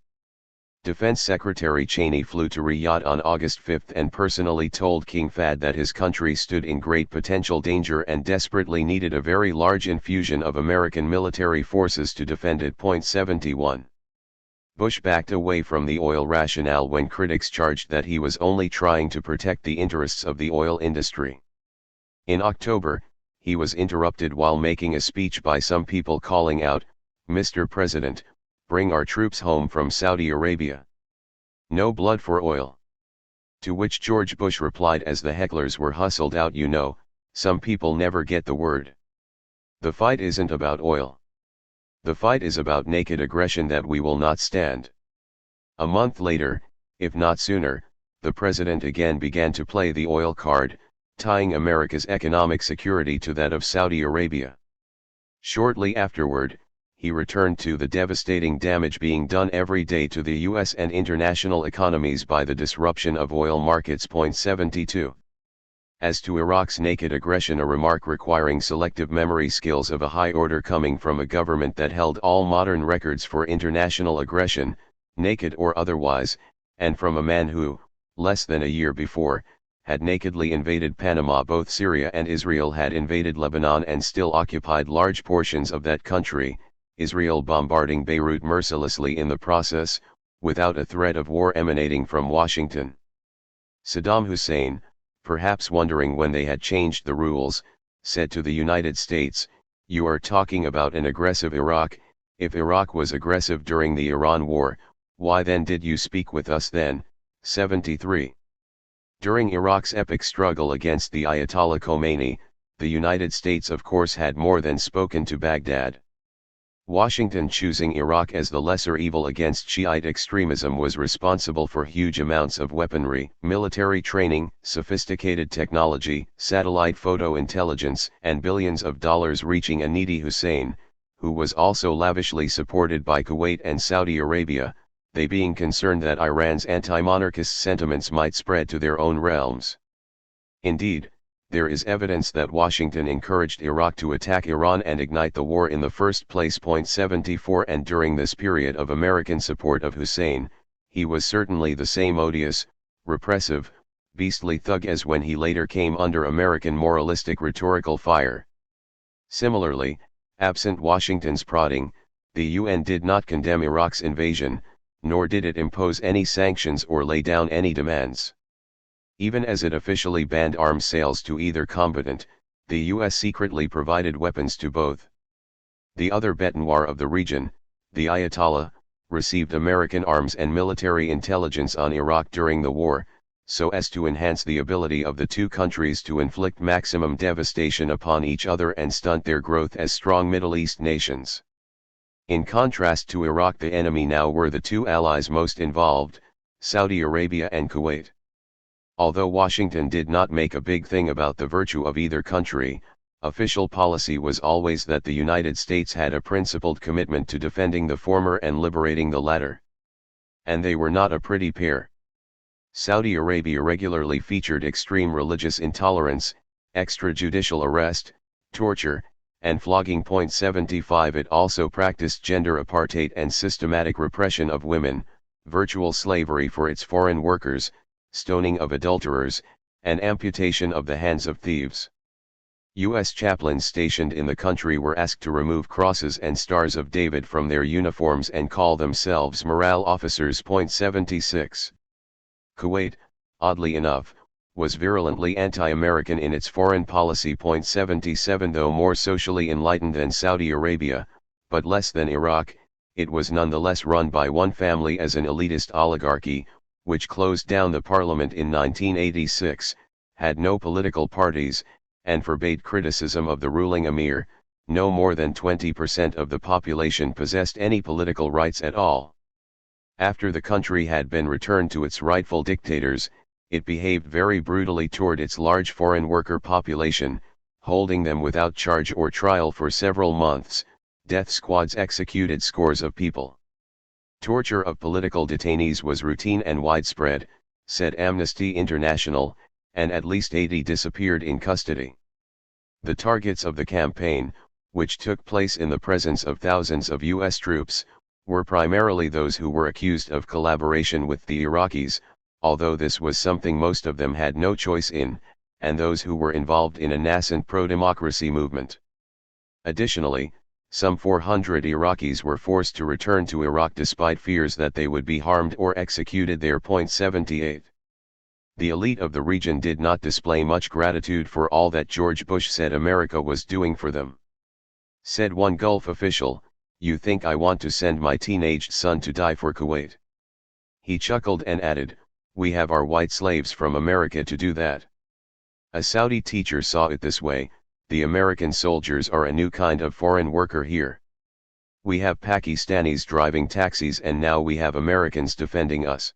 Defense Secretary Cheney flew to Riyadh on August 5 and personally told King Fahd that his country stood in great potential danger and desperately needed a very large infusion of American military forces to defend it. 71 Bush backed away from the oil rationale when critics charged that he was only trying to protect the interests of the oil industry. In October, he was interrupted while making a speech by some people calling out, "Mr. President, bring our troops home from Saudi Arabia. No blood for oil." To which George Bush replied as the hecklers were hustled out, "You know, some people never get the word. The fight isn't about oil. The fight is about naked aggression that we will not stand." A month later, if not sooner, the president again began to play the oil card, tying America's economic security to that of Saudi Arabia. Shortly afterward, he returned to the devastating damage being done every day to the U.S. and international economies by the disruption of oil markets. 72 As to Iraq's naked aggression, a remark requiring selective memory skills of a high order coming from a government that held all modern records for international aggression, naked or otherwise, and from a man who, less than a year before, had nakedly invaded Panama. Both Syria and Israel had invaded Lebanon and still occupied large portions of that country, Israel bombarding Beirut mercilessly in the process, without a threat of war emanating from Washington. Saddam Hussein, perhaps wondering when they had changed the rules, said to the United States, "You are talking about an aggressive Iraq. If Iraq was aggressive during the Iran war, why then did you speak with us then?" 73 During Iraq's epic struggle against the Ayatollah Khomeini, the United States of course had more than spoken to Baghdad. Washington choosing Iraq as the lesser evil against Shiite extremism was responsible for huge amounts of weaponry, military training, sophisticated technology, satellite photo intelligence, and billions of dollars reaching a needy Hussein, who was also lavishly supported by Kuwait and Saudi Arabia, they being concerned that Iran's anti-monarchist sentiments might spread to their own realms. Indeed, there is evidence that Washington encouraged Iraq to attack Iran and ignite the war in the first place. 74 And during this period of American support of Hussein, he was certainly the same odious, repressive, beastly thug as when he later came under American moralistic rhetorical fire. Similarly, absent Washington's prodding, the UN did not condemn Iraq's invasion, nor did it impose any sanctions or lay down any demands. Even as it officially banned arms sales to either combatant, the US secretly provided weapons to both. The other Bête-Noire of the region, the Ayatollah, received American arms and military intelligence on Iraq during the war, so as to enhance the ability of the two countries to inflict maximum devastation upon each other and stunt their growth as strong Middle East nations. In contrast to Iraq, the enemy now were the two allies most involved, Saudi Arabia and Kuwait. Although Washington did not make a big thing about the virtue of either country, official policy was always that the United States had a principled commitment to defending the former and liberating the latter. And they were not a pretty pair. Saudi Arabia regularly featured extreme religious intolerance, extrajudicial arrest, torture, and flogging. 75 It also practiced gender apartheid and systematic repression of women, virtual slavery for its foreign workers, stoning of adulterers, and amputation of the hands of thieves. U.S. chaplains stationed in the country were asked to remove crosses and stars of David from their uniforms and call themselves morale officers. 76 Kuwait, oddly enough, was virulently anti-American in its foreign policy. 77 Though more socially enlightened than Saudi Arabia, but less than Iraq, it was nonetheless run by one family as an elitist oligarchy, which closed down the parliament in 1986, had no political parties, and forbade criticism of the ruling emir. No more than 20% of the population possessed any political rights at all. After the country had been returned to its rightful dictators, it behaved very brutally toward its large foreign worker population, holding them without charge or trial for several months. Death squads executed scores of people. Torture of political detainees was routine and widespread, said Amnesty International, and at least 80 disappeared in custody. The targets of the campaign, which took place in the presence of thousands of U.S. troops, were primarily those who were accused of collaboration with the Iraqis, although this was something most of them had no choice in, and those who were involved in a nascent pro-democracy movement. Additionally, some 400 Iraqis were forced to return to Iraq despite fears that they would be harmed or executed there. 78 The elite of the region did not display much gratitude for all that George Bush said America was doing for them. Said one Gulf official, "You think I want to send my teenaged son to die for Kuwait?" He chuckled and added, "We have our white slaves from America to do that." A Saudi teacher saw it this way: the American soldiers are a new kind of foreign worker here. We have Pakistanis driving taxis and now we have Americans defending us.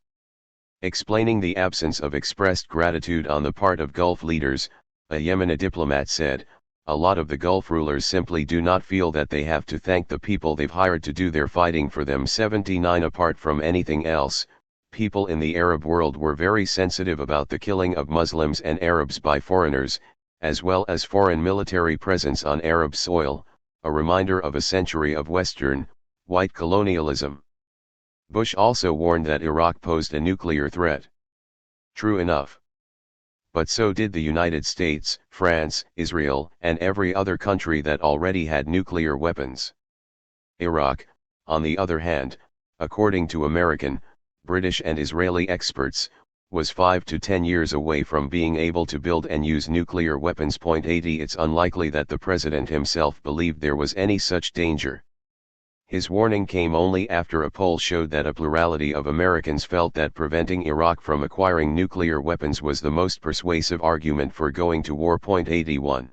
Explaining the absence of expressed gratitude on the part of Gulf leaders, a Yemeni diplomat said, "A lot of the Gulf rulers simply do not feel that they have to thank the people they've hired to do their fighting for them." 79 Apart from anything else, people in the Arab world were very sensitive about the killing of Muslims and Arabs by foreigners, as well as foreign military presence on Arab soil, a reminder of a century of Western, white colonialism. Bush also warned that Iraq posed a nuclear threat. True enough. But so did the United States, France, Israel, and every other country that already had nuclear weapons. Iraq, on the other hand, according to American, British and Israeli experts, was 5 to 10 years away from being able to build and use nuclear weapons. 80 It's unlikely that the president himself believed there was any such danger. His warning came only after a poll showed that a plurality of Americans felt that preventing Iraq from acquiring nuclear weapons was the most persuasive argument for going to war. 81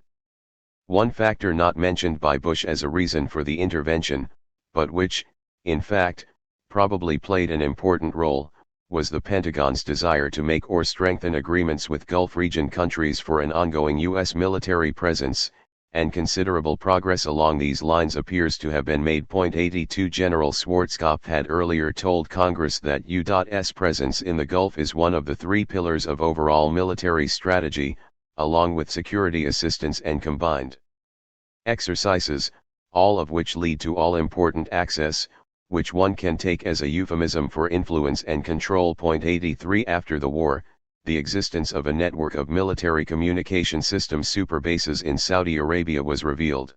One factor not mentioned by Bush as a reason for the intervention, but which, in fact, probably played an important role, was the Pentagon's desire to make or strengthen agreements with Gulf region countries for an ongoing U.S. military presence, and considerable progress along these lines appears to have been made. 82 General Schwarzkopf had earlier told Congress that U.S. presence in the Gulf is one of the three pillars of overall military strategy, along with security assistance and combined exercises, all of which lead to all-important access, which one can take as a euphemism for influence and control. 83 After the war, the existence of a network of military communication system superbases in Saudi Arabia was revealed.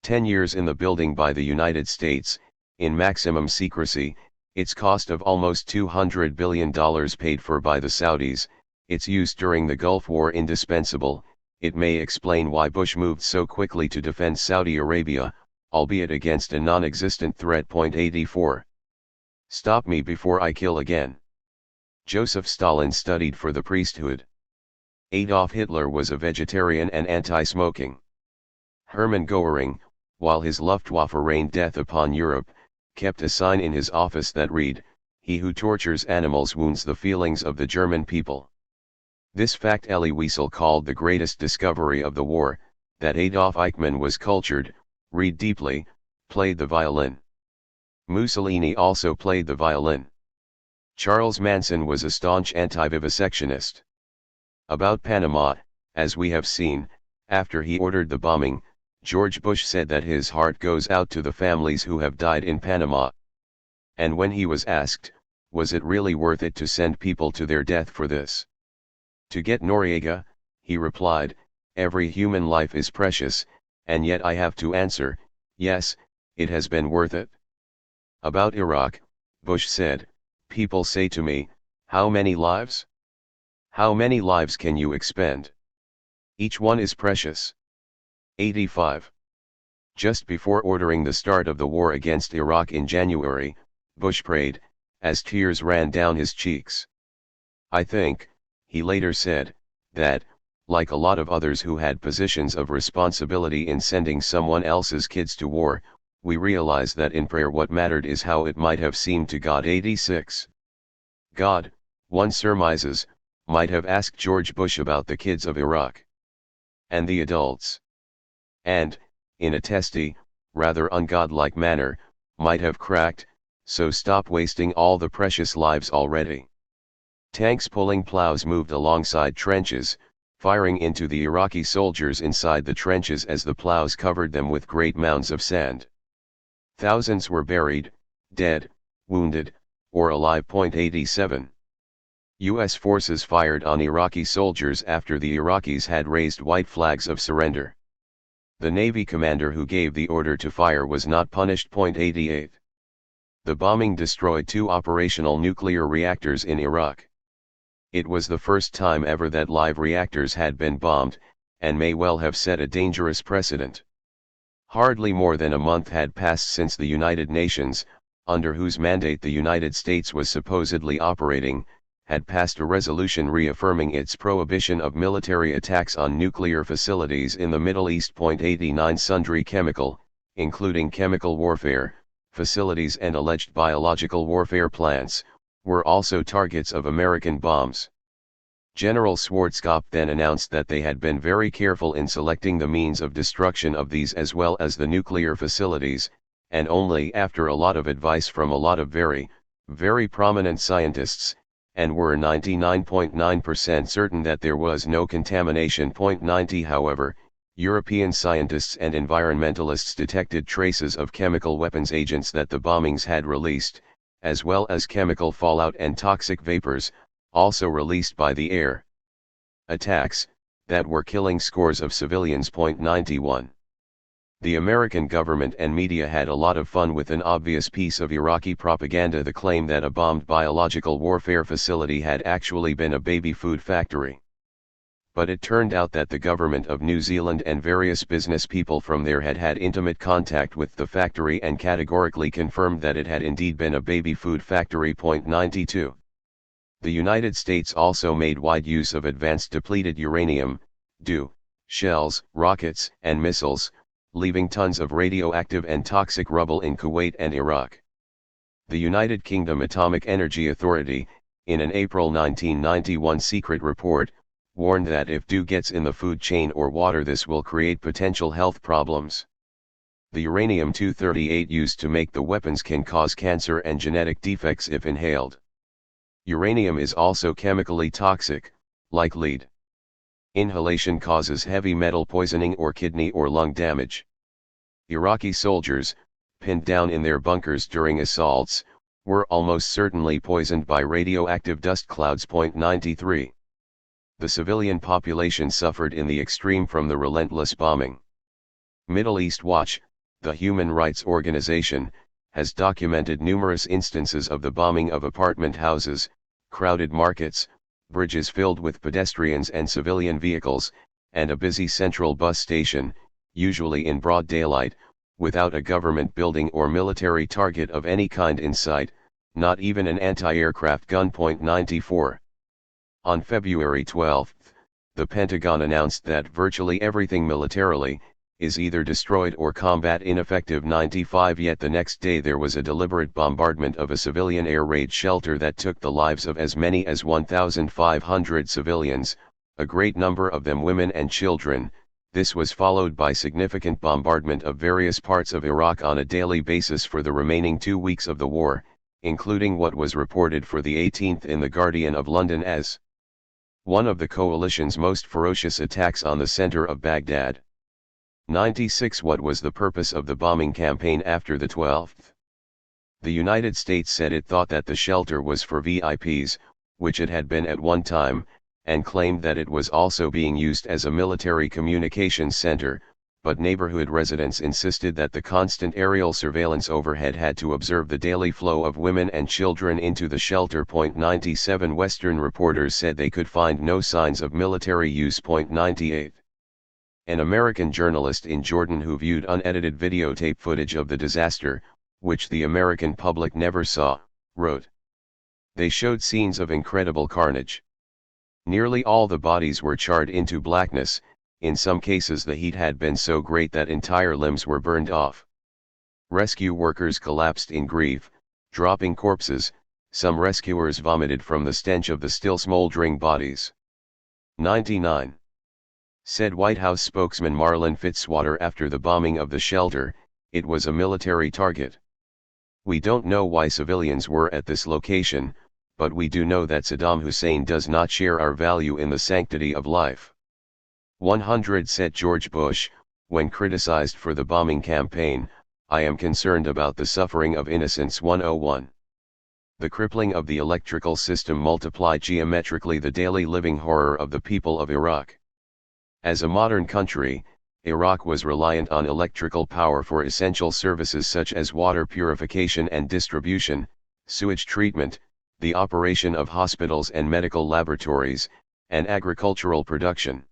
10 years in the building by the United States, in maximum secrecy, its cost of almost $200 billion paid for by the Saudis, its use during the Gulf War indispensable. It may explain why Bush moved so quickly to defend Saudi Arabia, albeit against a non-existent threat. 84 Stop me before I kill again. Joseph Stalin studied for the priesthood. Adolf Hitler was a vegetarian and anti-smoking. Hermann Goering, while his Luftwaffe rained death upon Europe, kept a sign in his office that read, "He who tortures animals wounds the feelings of the German people." This fact Elie Wiesel called the greatest discovery of the war, that Adolf Eichmann was cultured, read deeply, played the violin. Mussolini also played the violin. Charles Manson was a staunch anti-vivisectionist. About Panama, as we have seen, after he ordered the bombing, George Bush said that his heart goes out to the families who have died in Panama. And when he was asked, was it really worth it to send people to their death for this? To get Noriega, he replied, every human life is precious, and yet I have to answer, yes, it has been worth it. About Iraq, Bush said, people say to me, how many lives? How many lives can you expend? Each one is precious. 85. Just before ordering the start of the war against Iraq in January, Bush prayed, as tears ran down his cheeks. I think, he later said, that, like a lot of others who had positions of responsibility in sending someone else's kids to war, we realized that in prayer what mattered is how it might have seemed to God. 86. God, one surmises, might have asked George Bush about the kids of Iraq. And the adults. And, in a testy, rather ungodlike manner, might have cracked, so stop wasting all the precious lives already. Tanks pulling plows moved alongside trenches, firing into the Iraqi soldiers inside the trenches as the plows covered them with great mounds of sand. Thousands were buried, dead, wounded, or alive. 87. U.S. forces fired on Iraqi soldiers after the Iraqis had raised white flags of surrender. The Navy commander who gave the order to fire was not punished. 88. The bombing destroyed 2 operational nuclear reactors in Iraq. It was the first time ever that live reactors had been bombed, and may well have set a dangerous precedent. Hardly more than a month had passed since the United Nations, under whose mandate the United States was supposedly operating, had passed a resolution reaffirming its prohibition of military attacks on nuclear facilities in the Middle East. 89 Sundry chemical, including chemical warfare, facilities and alleged biological warfare plants, were also targets of American bombs. General Schwarzkopf then announced that they had been very careful in selecting the means of destruction of these as well as the nuclear facilities, and only after a lot of advice from a lot of very, very prominent scientists, and were 99.9% certain that there was no contamination. 90 However, European scientists and environmentalists detected traces of chemical weapons agents that the bombings had released, as well as chemical fallout and toxic vapors, also released by the air attacks, that were killing scores of civilians. 91. The American government and media had a lot of fun with an obvious piece of Iraqi propaganda, the claim that a bombed biological warfare facility had actually been a baby food factory. But it turned out that the government of New Zealand and various business people from there had had intimate contact with the factory and categorically confirmed that it had indeed been a baby food factory. 92. The United States also made wide use of advanced depleted uranium, DU, shells, rockets, and missiles, leaving tons of radioactive and toxic rubble in Kuwait and Iraq. The United Kingdom Atomic Energy Authority, in an April 1991 secret report, warned that if DO gets in the food chain or water, this will create potential health problems. The uranium-238 used to make the weapons can cause cancer and genetic defects if inhaled. Uranium is also chemically toxic, like lead. Inhalation causes heavy metal poisoning or kidney or lung damage. Iraqi soldiers, pinned down in their bunkers during assaults, were almost certainly poisoned by radioactive dust clouds. 93. The civilian population suffered in the extreme from the relentless bombing. Middle East Watch, the human rights organization, has documented numerous instances of the bombing of apartment houses, crowded markets, bridges filled with pedestrians and civilian vehicles, and a busy central bus station, usually in broad daylight, without a government building or military target of any kind in sight, not even an anti-aircraft gun. 94. On February 12, the Pentagon announced that virtually everything militarily is either destroyed or combat ineffective. 95. Yet the next day there was a deliberate bombardment of a civilian air raid shelter that took the lives of as many as 1,500 civilians, a great number of them women and children. This was followed by significant bombardment of various parts of Iraq on a daily basis for the remaining 2 weeks of the war, including what was reported for the 18th in The Guardian of London as one of the coalition's most ferocious attacks on the center of Baghdad. 96. What was the purpose of the bombing campaign after the 12th? The United States said it thought that the shelter was for VIPs, which it had been at one time, and claimed that it was also being used as a military communications center, but neighborhood residents insisted that the constant aerial surveillance overhead had to observe the daily flow of women and children into the shelter. 97. Western reporters said they could find no signs of military use. 98. An American journalist in Jordan who viewed unedited videotape footage of the disaster, which the American public never saw, wrote, "They showed scenes of incredible carnage. Nearly all the bodies were charred into blackness, in some cases the heat had been so great that entire limbs were burned off. Rescue workers collapsed in grief, dropping corpses, some rescuers vomited from the stench of the still smoldering bodies." 99. Said White House spokesman Marlin Fitzwater after the bombing of the shelter, "It was a military target. We don't know why civilians were at this location, but we do know that Saddam Hussein does not share our value in the sanctity of life." 100. Said George Bush, when criticized for the bombing campaign, "I am concerned about the suffering of innocents." 101. The crippling of the electrical system multiplied geometrically the daily living horror of the people of Iraq. As a modern country, Iraq was reliant on electrical power for essential services such as water purification and distribution, sewage treatment, the operation of hospitals and medical laboratories, and agricultural production.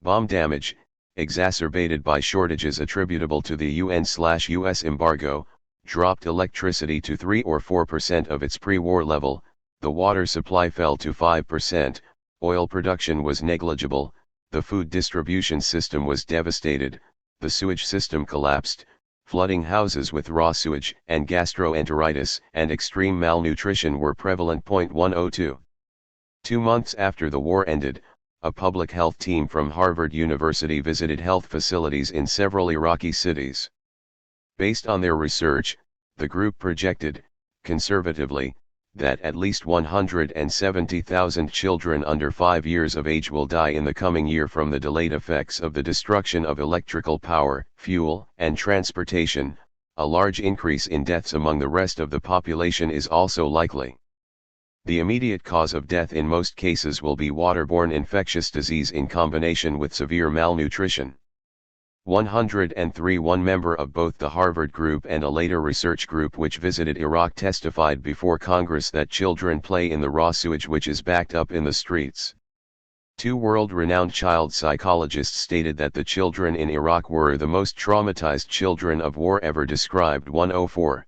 Bomb damage, exacerbated by shortages attributable to the UN/US embargo, dropped electricity to 3 or 4% of its pre-war level, the water supply fell to 5%, oil production was negligible, the food distribution system was devastated, the sewage system collapsed, flooding houses with raw sewage and gastroenteritis and extreme malnutrition were prevalent. 102. 2 months after the war ended, a public health team from Harvard University visited health facilities in several Iraqi cities. Based on their research, the group projected, conservatively, that at least 170,000 children under 5 years of age will die in the coming year from the delayed effects of the destruction of electrical power, fuel, and transportation. A large increase in deaths among the rest of the population is also likely. The immediate cause of death in most cases will be waterborne infectious disease in combination with severe malnutrition. 103. One member of both the Harvard group and a later research group which visited Iraq testified before Congress that children play in the raw sewage which is backed up in the streets. 2 world-renowned child psychologists stated that the children in Iraq were the most traumatized children of war ever described. 104.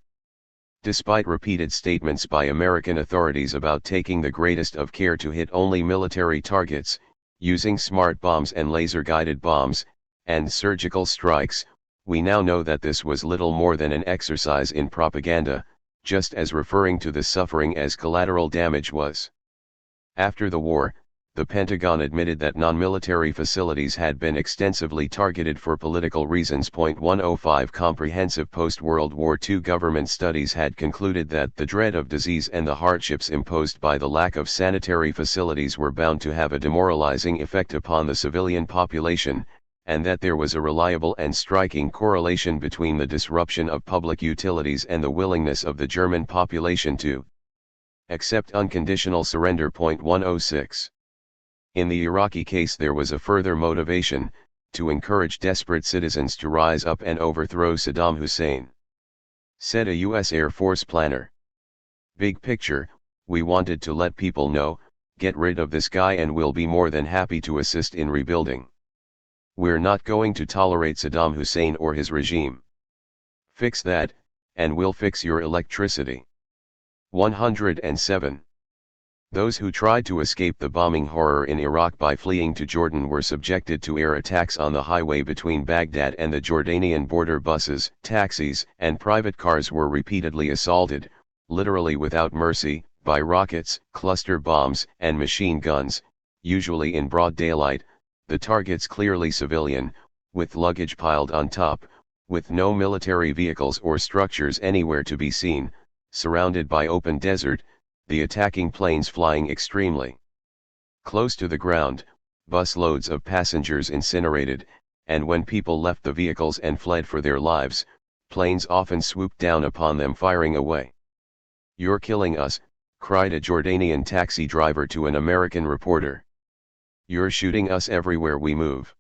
Despite repeated statements by American authorities about taking the greatest of care to hit only military targets, Using smart bombs and laser-guided bombs, and surgical strikes, we now know that this was little more than an exercise in propaganda, just as referring to the suffering as collateral damage was. After the war, the Pentagon admitted that non-military facilities had been extensively targeted for political reasons. 105 Comprehensive post-World War II government studies had concluded that the dread of disease and the hardships imposed by the lack of sanitary facilities were bound to have a demoralizing effect upon the civilian population, and that there was a reliable and striking correlation between the disruption of public utilities and the willingness of the German population to accept unconditional surrender. 106. In the Iraqi case there was a further motivation, to encourage desperate citizens to rise up and overthrow Saddam Hussein. Said a U.S. Air Force planner. Big picture, we wanted to let people know, get rid of this guy and we'll be more than happy to assist in rebuilding. We're not going to tolerate Saddam Hussein or his regime. Fix that, and we'll fix your electricity. 107. Those who tried to escape the bombing horror in Iraq by fleeing to Jordan were subjected to air attacks on the highway between Baghdad and the Jordanian border. Buses, taxis, and private cars were repeatedly assaulted, literally without mercy, by rockets, cluster bombs, and machine guns, usually in broad daylight, the targets clearly civilian, with luggage piled on top, with no military vehicles or structures anywhere to be seen, surrounded by open desert, the attacking planes flying extremely close to the ground, bus loads of passengers incinerated, and when people left the vehicles and fled for their lives, planes often swooped down upon them firing away. "You're killing us," cried a Jordanian taxi driver to an American reporter. "You're shooting us everywhere we move."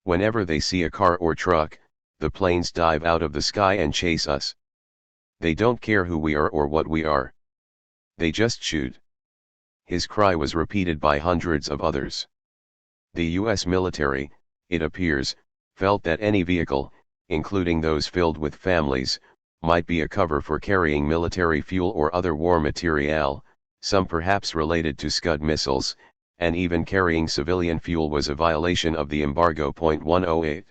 Whenever they see a car or truck, the planes dive out of the sky and chase us. They don't care who we are or what we are. They just shoot. His cry was repeated by hundreds of others. The U.S. military, it appears, felt that any vehicle, including those filled with families, might be a cover for carrying military fuel or other war material, some perhaps related to Scud missiles, and even carrying civilian fuel was a violation of the embargo. 108.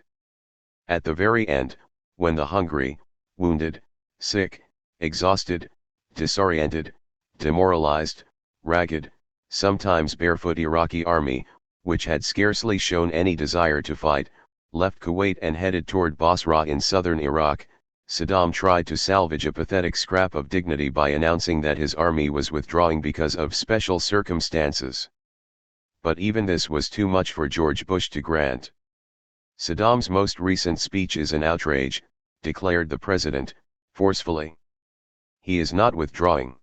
At the very end, when the hungry, wounded, sick, exhausted, disoriented, demoralized, ragged, sometimes barefoot Iraqi army, which had scarcely shown any desire to fight, left Kuwait and headed toward Basra in southern Iraq, Saddam tried to salvage a pathetic scrap of dignity by announcing that his army was withdrawing because of special circumstances. But even this was too much for George Bush to grant. "Saddam's most recent speech is an outrage," declared the president, forcefully. "He is not withdrawing.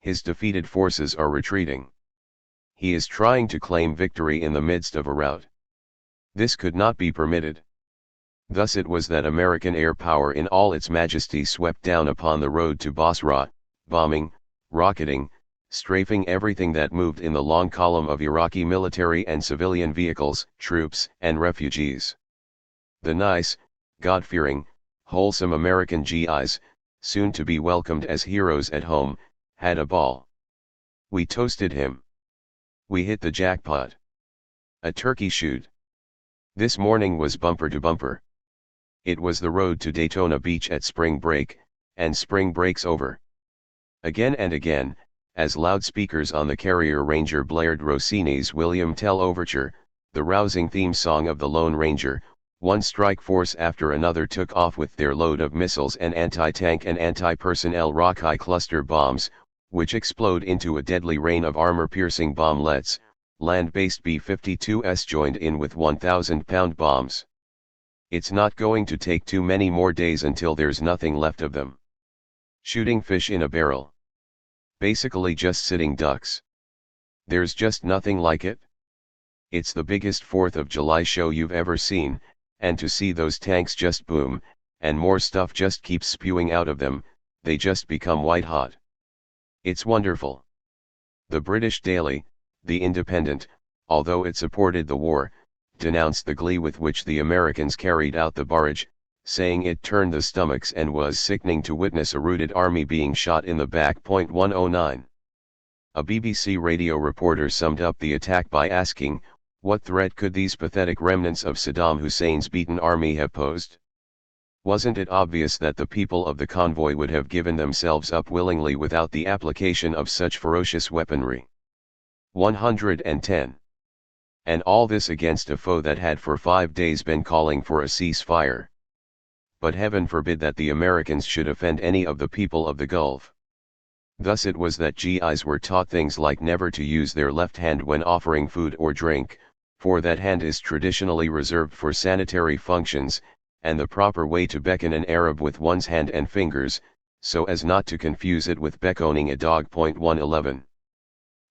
His defeated forces are retreating. He is trying to claim victory in the midst of a rout. This could not be permitted." Thus it was that American air power in all its majesty swept down upon the road to Basra, bombing, rocketing, strafing everything that moved in the long column of Iraqi military and civilian vehicles, troops, and refugees. The nice, God-fearing, wholesome American GIs, soon to be welcomed as heroes at home, had a ball. We toasted him. We hit the jackpot. A turkey shoot. This morning was bumper to bumper. It was the road to Daytona Beach at spring break, and spring break's over. Again and again, as loudspeakers on the Carrier Ranger blared Rossini's William Tell Overture, the rousing theme song of the Lone Ranger, one strike force after another took off with their load of missiles and anti-tank and anti-personnel rockeye cluster bombs, which explode into a deadly rain of armor-piercing bomblets. Land-based B-52s joined in with 1,000-pound bombs. It's not going to take too many more days until there's nothing left of them. Shooting fish in a barrel. Basically just sitting ducks. There's just nothing like it. It's the biggest 4th of July show you've ever seen, and to see those tanks just boom, and more stuff just keeps spewing out of them, they just become white hot. It's wonderful. The British Daily, The Independent, although it supported the war, denounced the glee with which the Americans carried out the barrage, saying it turned the stomachs and was sickening to witness a routed army being shot in the back. 109. A BBC radio reporter summed up the attack by asking, What threat could these pathetic remnants of Saddam Hussein's beaten army have posed? Wasn't it obvious that the people of the convoy would have given themselves up willingly without the application of such ferocious weaponry? 110. And all this against a foe that had for 5 days been calling for a ceasefire. But heaven forbid that the Americans should offend any of the people of the Gulf. Thus it was that GIs were taught things like never to use their left hand when offering food or drink, for that hand is traditionally reserved for sanitary functions, and the proper way to beckon an Arab with one's hand and fingers, so as not to confuse it with beckoning a dog. 111.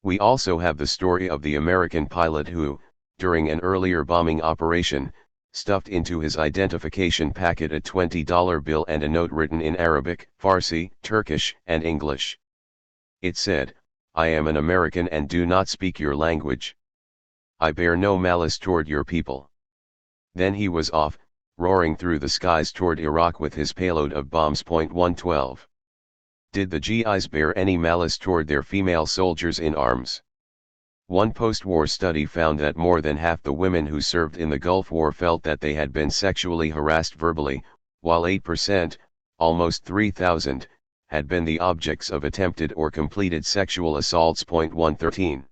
We also have the story of the American pilot who, during an earlier bombing operation, stuffed into his identification packet a $20 bill and a note written in Arabic, Farsi, Turkish, and English. It said, "I am an American and do not speak your language. I bear no malice toward your people." Then he was off, roaring through the skies toward Iraq with his payload of bombs. 112. Did the GIs bear any malice toward their female soldiers in arms? One post-war study found that more than half the women who served in the Gulf War felt that they had been sexually harassed verbally, while 8%, almost 3,000, had been the objects of attempted or completed sexual assaults. 113.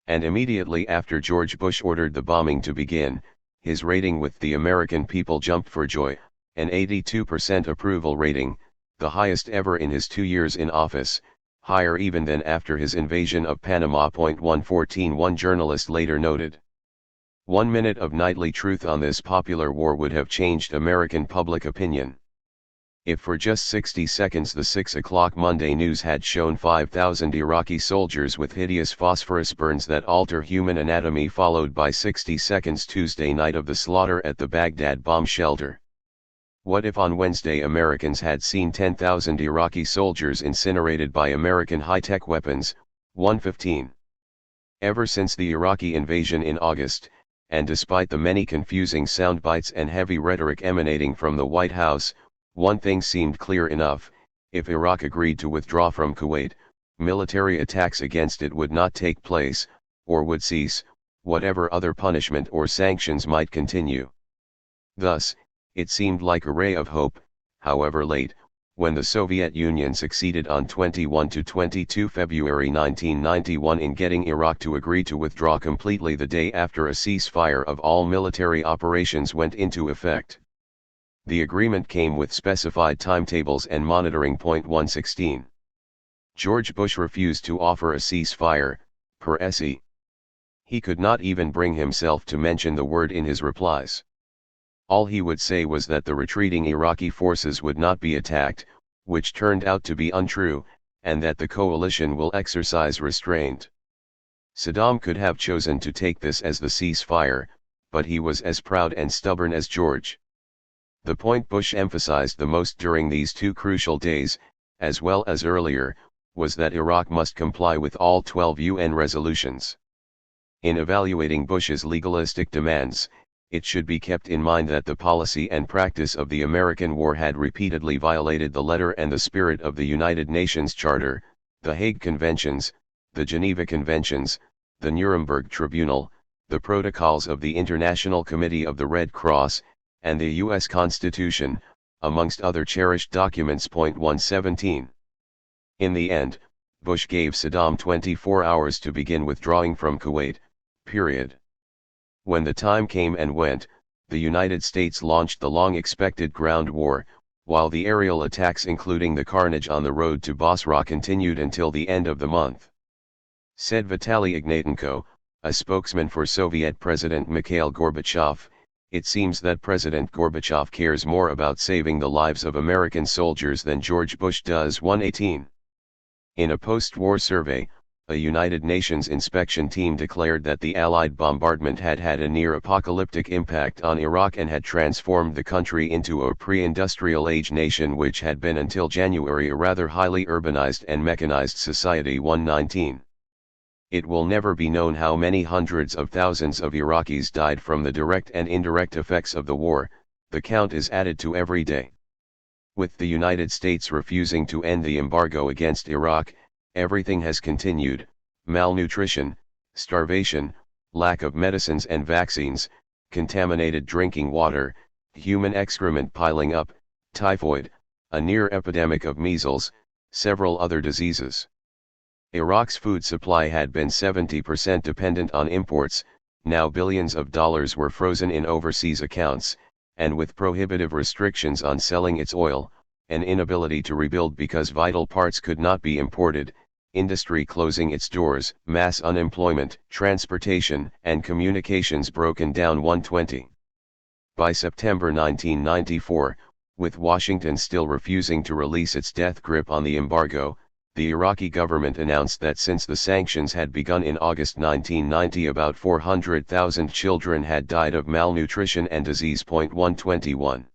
And immediately after George Bush ordered the bombing to begin, his rating with the American people jumped for joy, an 82% approval rating, the highest ever in his 2 years in office, higher even than after his invasion of Panama. 114. One journalist later noted, 1 minute of nightly truth on this popular war would have changed American public opinion. If for just 60 seconds the 6 o'clock Monday news had shown 5,000 Iraqi soldiers with hideous phosphorus burns that alter human anatomy, followed by 60 seconds Tuesday night of the slaughter at the Baghdad bomb shelter. What if on Wednesday Americans had seen 10,000 Iraqi soldiers incinerated by American high-tech weapons? 115. Ever since the Iraqi invasion in August, and despite the many confusing soundbites and heavy rhetoric emanating from the White House, one thing seemed clear enough: if Iraq agreed to withdraw from Kuwait, military attacks against it would not take place, or would cease, whatever other punishment or sanctions might continue. Thus, it seemed like a ray of hope, however late, when the Soviet Union succeeded on 21–22 February 1991 in getting Iraq to agree to withdraw completely the day after a ceasefire of all military operations went into effect. The agreement came with specified timetables and monitoring. 116. George Bush refused to offer a ceasefire, per se. He could not even bring himself to mention the word in his replies. All he would say was that the retreating Iraqi forces would not be attacked, which turned out to be untrue, and that the coalition will exercise restraint. Saddam could have chosen to take this as the ceasefire, but he was as proud and stubborn as George. The point Bush emphasized the most during these 2 crucial days, as well as earlier, was that Iraq must comply with all 12 UN resolutions. In evaluating Bush's legalistic demands, it should be kept in mind that the policy and practice of the American war had repeatedly violated the letter and the spirit of the United Nations Charter, the Hague Conventions, the Geneva Conventions, the Nuremberg Tribunal, the Protocols of the International Committee of the Red Cross, and the U.S. Constitution, amongst other cherished documents. 117. In the end, Bush gave Saddam 24 hours to begin withdrawing from Kuwait, period. When the time came and went, the United States launched the long-expected ground war, while the aerial attacks including the carnage on the road to Basra continued until the end of the month. Said Vitaly Ignatenko, a spokesman for Soviet President Mikhail Gorbachev, "It seems that President Gorbachev cares more about saving the lives of American soldiers than George Bush does." 118. In a post-war survey, a United Nations inspection team declared that the Allied bombardment had had a near-apocalyptic impact on Iraq and had transformed the country into a pre-industrial age nation which had been until January a rather highly urbanized and mechanized society. 119. It will never be known how many hundreds of thousands of Iraqis died from the direct and indirect effects of the war. The count is added to every day. With the United States refusing to end the embargo against Iraq, everything has continued: malnutrition, starvation, lack of medicines and vaccines, contaminated drinking water, human excrement piling up, typhoid, a near epidemic of measles, several other diseases. Iraq's food supply had been 70% dependent on imports, now billions of dollars were frozen in overseas accounts, and with prohibitive restrictions on selling its oil, an inability to rebuild because vital parts could not be imported, industry closing its doors, mass unemployment, transportation and communications broken down. 120. By September 1994, with Washington still refusing to release its death grip on the embargo, the Iraqi government announced that since the sanctions had begun in August 1990, about 400,000 children had died of malnutrition and disease. 121.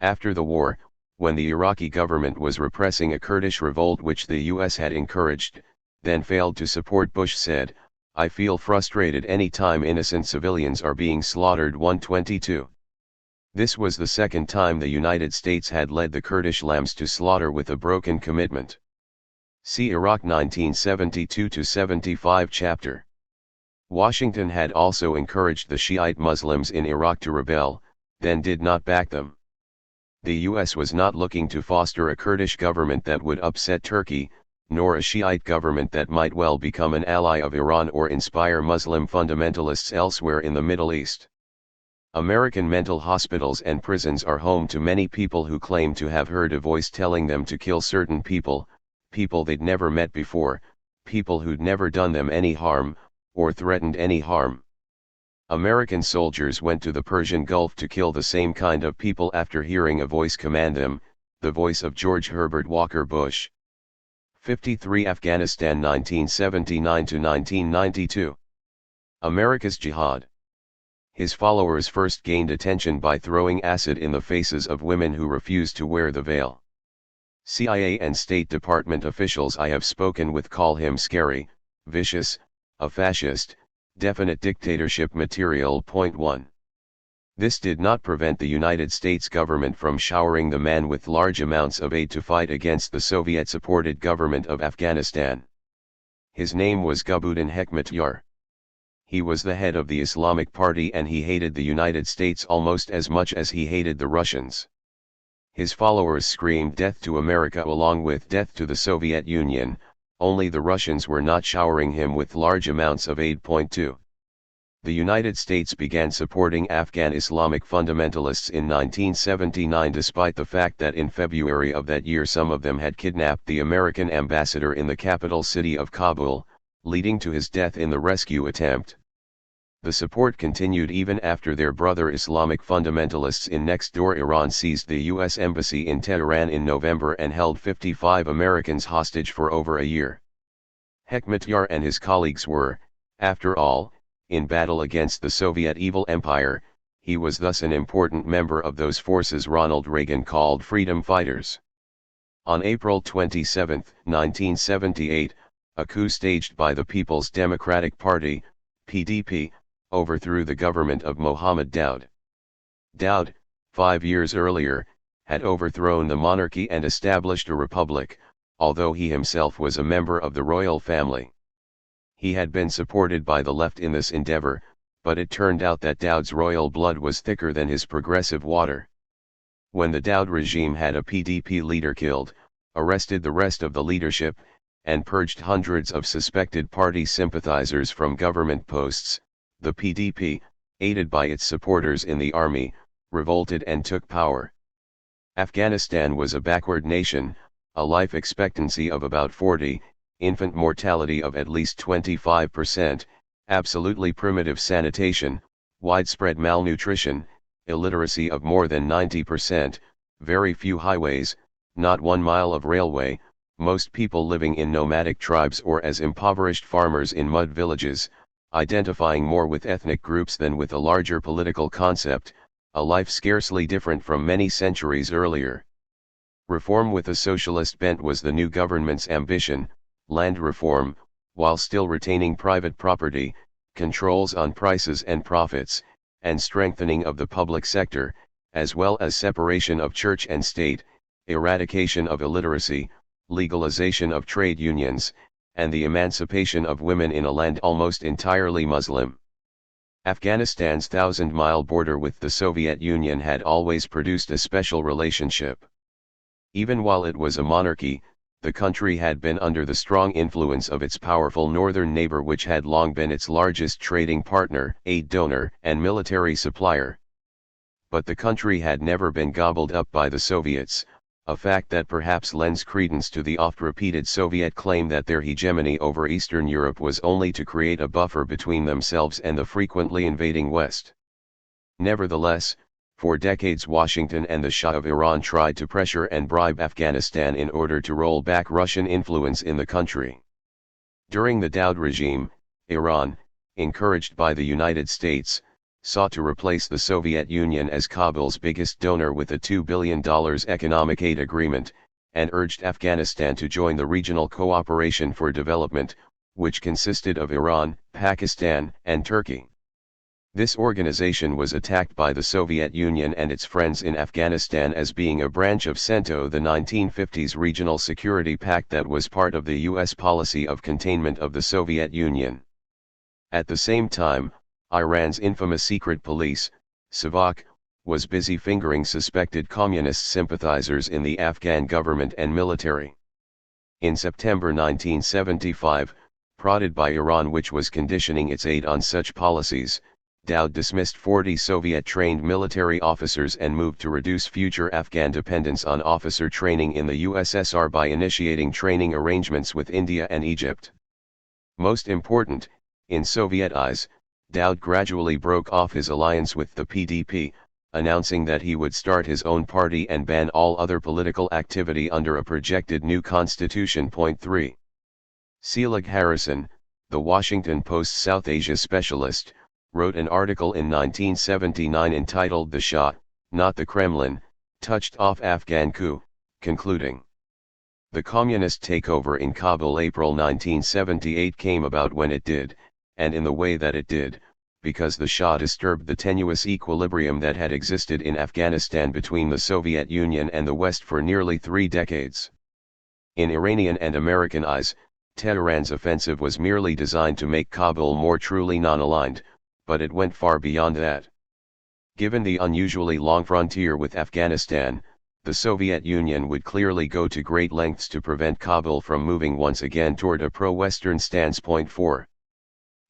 After the war, when the Iraqi government was repressing a Kurdish revolt which the US had encouraged, then failed to support, Bush said, "I feel frustrated any time innocent civilians are being slaughtered." 122. This was the second time the United States had led the Kurdish lambs to slaughter with a broken commitment. See Iraq 1972-75 chapter. Washington had also encouraged the Shiite Muslims in Iraq to rebel, then did not back them. The US was not looking to foster a Kurdish government that would upset Turkey, nor a Shiite government that might well become an ally of Iran or inspire Muslim fundamentalists elsewhere in the Middle East. American mental hospitals and prisons are home to many people who claim to have heard a voice telling them to kill certain people, people they'd never met before, people who'd never done them any harm, or threatened any harm. American soldiers went to the Persian Gulf to kill the same kind of people after hearing a voice command them, the voice of George Herbert Walker Bush. 53 Afghanistan 1979-1992. America's Jihad. His followers first gained attention by throwing acid in the faces of women who refused to wear the veil. CIA and State Department officials I have spoken with call him scary, vicious, a fascist, definite dictatorship material. 1. This did not prevent the United States government from showering the man with large amounts of aid to fight against the Soviet-supported government of Afghanistan. His name was Gulbuddin Hekmatyar. He was the head of the Islamic Party and he hated the United States almost as much as he hated the Russians. His followers screamed death to America along with death to the Soviet Union, only the Russians were not showering him with large amounts of aid. 2. The United States began supporting Afghan Islamic fundamentalists in 1979 despite the fact that in February of that year some of them had kidnapped the American ambassador in the capital city of Kabul, leading to his death in the rescue attempt. The support continued even after their brother Islamic fundamentalists in next-door Iran seized the U.S. Embassy in Tehran in November and held 55 Americans hostage for over a year. Hekmatyar and his colleagues were, after all, in battle against the Soviet evil empire. He was thus an important member of those forces Ronald Reagan called freedom fighters. On April 27, 1978, a coup staged by the People's Democratic Party, PDP, overthrew the government of Mohammed Daoud. Daoud, 5 years earlier, had overthrown the monarchy and established a republic, although he himself was a member of the royal family. He had been supported by the left in this endeavor, but it turned out that Daoud's royal blood was thicker than his progressive water. When the Daoud regime had a PDP leader killed, arrested the rest of the leadership, and purged hundreds of suspected party sympathizers from government posts, the PDP, aided by its supporters in the army, revolted and took power. Afghanistan was a backward nation, a life expectancy of about 40, infant mortality of at least 25%, absolutely primitive sanitation, widespread malnutrition, illiteracy of more than 90%, very few highways, not 1 mile of railway, most people living in nomadic tribes or as impoverished farmers in mud villages, identifying more with ethnic groups than with a larger political concept, a life scarcely different from many centuries earlier. Reform with a socialist bent was the new government's ambition, land reform, while still retaining private property, controls on prices and profits, and strengthening of the public sector, as well as separation of church and state, eradication of illiteracy, legalization of trade unions, and the emancipation of women in a land almost entirely Muslim. Afghanistan's thousand-mile border with the Soviet Union had always produced a special relationship. Even while it was a monarchy, the country had been under the strong influence of its powerful northern neighbor, which had long been its largest trading partner, aid donor, and military supplier. But the country had never been gobbled up by the Soviets, a fact that perhaps lends credence to the oft-repeated Soviet claim that their hegemony over Eastern Europe was only to create a buffer between themselves and the frequently invading West. Nevertheless, for decades Washington and the Shah of Iran tried to pressure and bribe Afghanistan in order to roll back Russian influence in the country. During the Daoud regime, Iran, encouraged by the United States, sought to replace the Soviet Union as Kabul's biggest donor with a $2 billion economic aid agreement, and urged Afghanistan to join the Regional Cooperation for Development, which consisted of Iran, Pakistan, and Turkey. This organization was attacked by the Soviet Union and its friends in Afghanistan as being a branch of CENTO, the 1950s regional security pact that was part of the U.S. policy of containment of the Soviet Union. At the same time, Iran's infamous secret police, Savak, was busy fingering suspected communist sympathizers in the Afghan government and military. In September 1975, prodded by Iran, which was conditioning its aid on such policies, Daoud dismissed 40 Soviet-trained military officers and moved to reduce future Afghan dependence on officer training in the USSR by initiating training arrangements with India and Egypt. Most important, in Soviet eyes, Daoud gradually broke off his alliance with the PDP, announcing that he would start his own party and ban all other political activity under a projected new constitution. 3. Selig Harrison, the Washington Post's South Asia specialist, wrote an article in 1979 entitled "The Shah, Not the Kremlin, Touched Off Afghan Coup," concluding, "The communist takeover in Kabul April 1978 came about when it did, and in the way that it did, because the Shah disturbed the tenuous equilibrium that had existed in Afghanistan between the Soviet Union and the West for nearly 3 decades. In Iranian and American eyes, Tehran's offensive was merely designed to make Kabul more truly non-aligned, but it went far beyond that. Given the unusually long frontier with Afghanistan, the Soviet Union would clearly go to great lengths to prevent Kabul from moving once again toward a pro-Western stance. 4.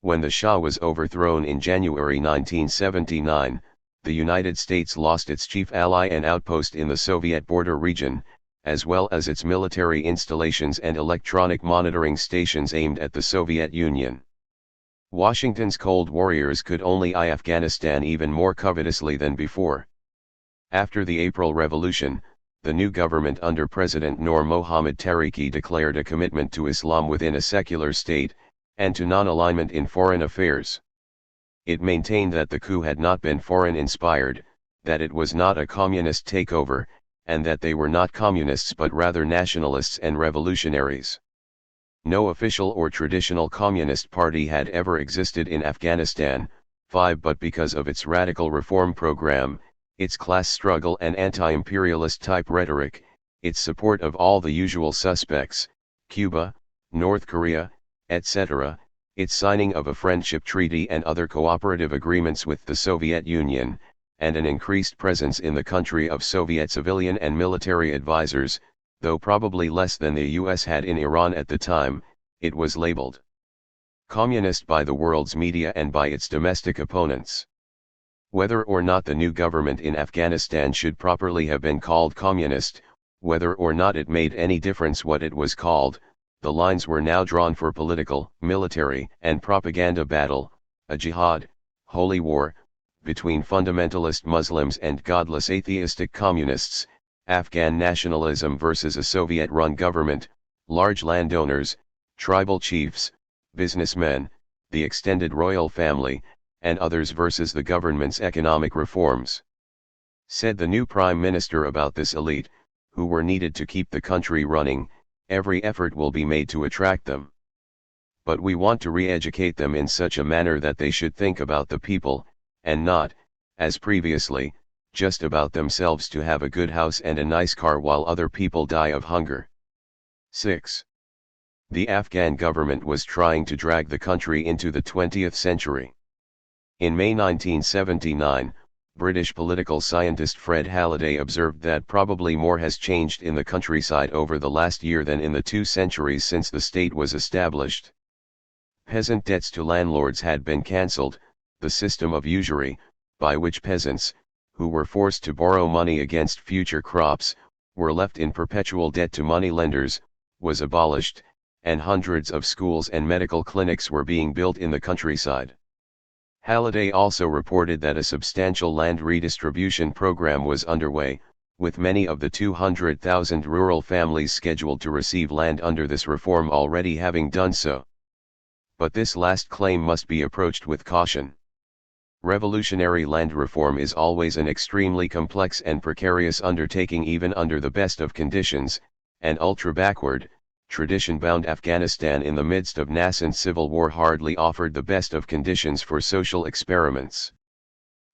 When the Shah was overthrown in January 1979, the United States lost its chief ally and outpost in the Soviet border region, as well as its military installations and electronic monitoring stations aimed at the Soviet Union. Washington's cold warriors could only eye Afghanistan even more covetously than before. After the April Revolution, the new government under President Noor Mohammad Tariqi declared a commitment to Islam within a secular state, and to non-alignment in foreign affairs. It maintained that the coup had not been foreign-inspired, that it was not a communist takeover, and that they were not communists but rather nationalists and revolutionaries. No official or traditional communist party had ever existed in Afghanistan, 5. But because of its radical reform program, its class struggle and anti-imperialist type rhetoric, its support of all the usual suspects, Cuba, North Korea, etc., its signing of a friendship treaty and other cooperative agreements with the Soviet Union, and an increased presence in the country of Soviet civilian and military advisors, though probably less than the US had in Iran at the time, it was labeled communist by the world's media and by its domestic opponents. Whether or not the new government in Afghanistan should properly have been called communist, whether or not it made any difference what it was called, the lines were now drawn for political, military, and propaganda battle, a jihad, holy war, between fundamentalist Muslims and godless atheistic communists, Afghan nationalism versus a Soviet-run government, large landowners, tribal chiefs, businessmen, the extended royal family, and others versus the government's economic reforms. Said the new prime minister about this elite, who were needed to keep the country running, every effort will be made to attract them. But we want to re-educate them in such a manner that they should think about the people, and not, as previously, just about themselves to have a good house and a nice car while other people die of hunger. 6. The Afghan government was trying to drag the country into the 20th century. In May 1979, British political scientist Fred Halliday observed that probably more has changed in the countryside over the last year than in the 2 centuries since the state was established. Peasant debts to landlords had been cancelled. The system of usury, by which peasants, who were forced to borrow money against future crops, were left in perpetual debt to money lenders, was abolished, and hundreds of schools and medical clinics were being built in the countryside. Halliday also reported that a substantial land redistribution program was underway, with many of the 200,000 rural families scheduled to receive land under this reform already having done so. But this last claim must be approached with caution. Revolutionary land reform is always an extremely complex and precarious undertaking even under the best of conditions, and ultra-backward, tradition-bound Afghanistan in the midst of nascent civil war hardly offered the best of conditions for social experiments.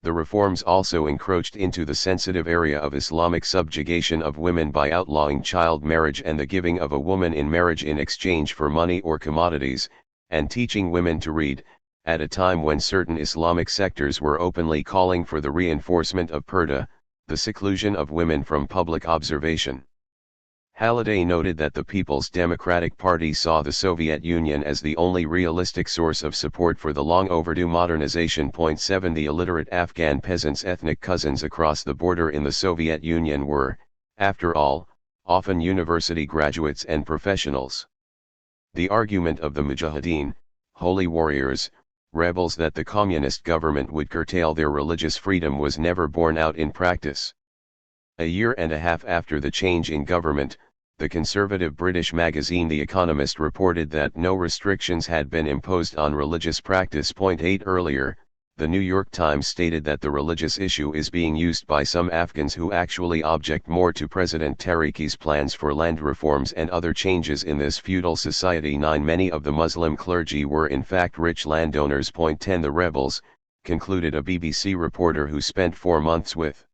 The reforms also encroached into the sensitive area of Islamic subjugation of women by outlawing child marriage and the giving of a woman in marriage in exchange for money or commodities, and teaching women to read, at a time when certain Islamic sectors were openly calling for the reinforcement of purdah, the seclusion of women from public observation. Halliday noted that the People's Democratic Party saw the Soviet Union as the only realistic source of support for the long-overdue modernization. 7 The illiterate Afghan peasants' ethnic cousins across the border in the Soviet Union were, after all, often university graduates and professionals. The argument of the Mujahideen, holy warriors, rebels that the communist government would curtail their religious freedom was never borne out in practice. A year and a half after the change in government, the conservative British magazine The Economist reported that no restrictions had been imposed on religious practice. 8 Earlier, the New York Times stated that the religious issue is being used by some Afghans who actually object more to President Tariqi's plans for land reforms and other changes in this feudal society. 9 Many of the Muslim clergy were in fact rich landowners. 10 The rebels, concluded a BBC reporter who spent 4 months with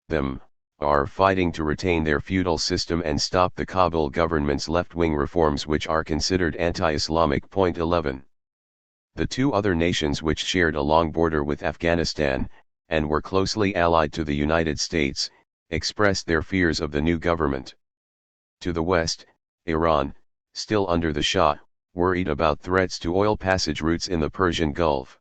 them, are fighting to retain their feudal system and stop the Kabul government's left-wing reforms which are considered anti-Islamic. 11 The 2 other nations which shared a long border with Afghanistan, and were closely allied to the United States, expressed their fears of the new government. To the west, Iran, still under the Shah, worried about threats to oil passage routes in the Persian Gulf.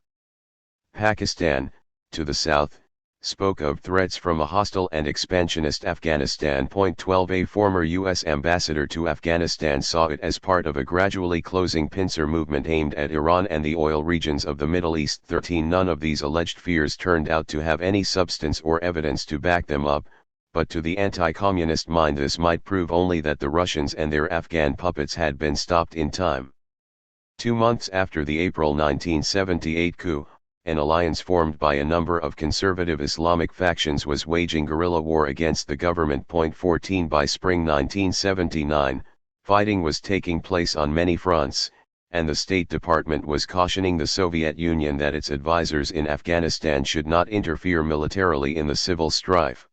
Pakistan, to the south, spoke of threats from a hostile and expansionist Afghanistan. 12 A former U.S. ambassador to Afghanistan saw it as part of a gradually closing pincer movement aimed at Iran and the oil regions of the Middle East. 13 None of these alleged fears turned out to have any substance or evidence to back them up, but to the anti-communist mind this might prove only that the Russians and their Afghan puppets had been stopped in time. 2 months after the April 1978 coup, an alliance formed by a number of conservative Islamic factions was waging guerrilla war against the government. 14 By spring 1979, fighting was taking place on many fronts, and the State Department was cautioning the Soviet Union that its advisors in Afghanistan should not interfere militarily in the civil strife.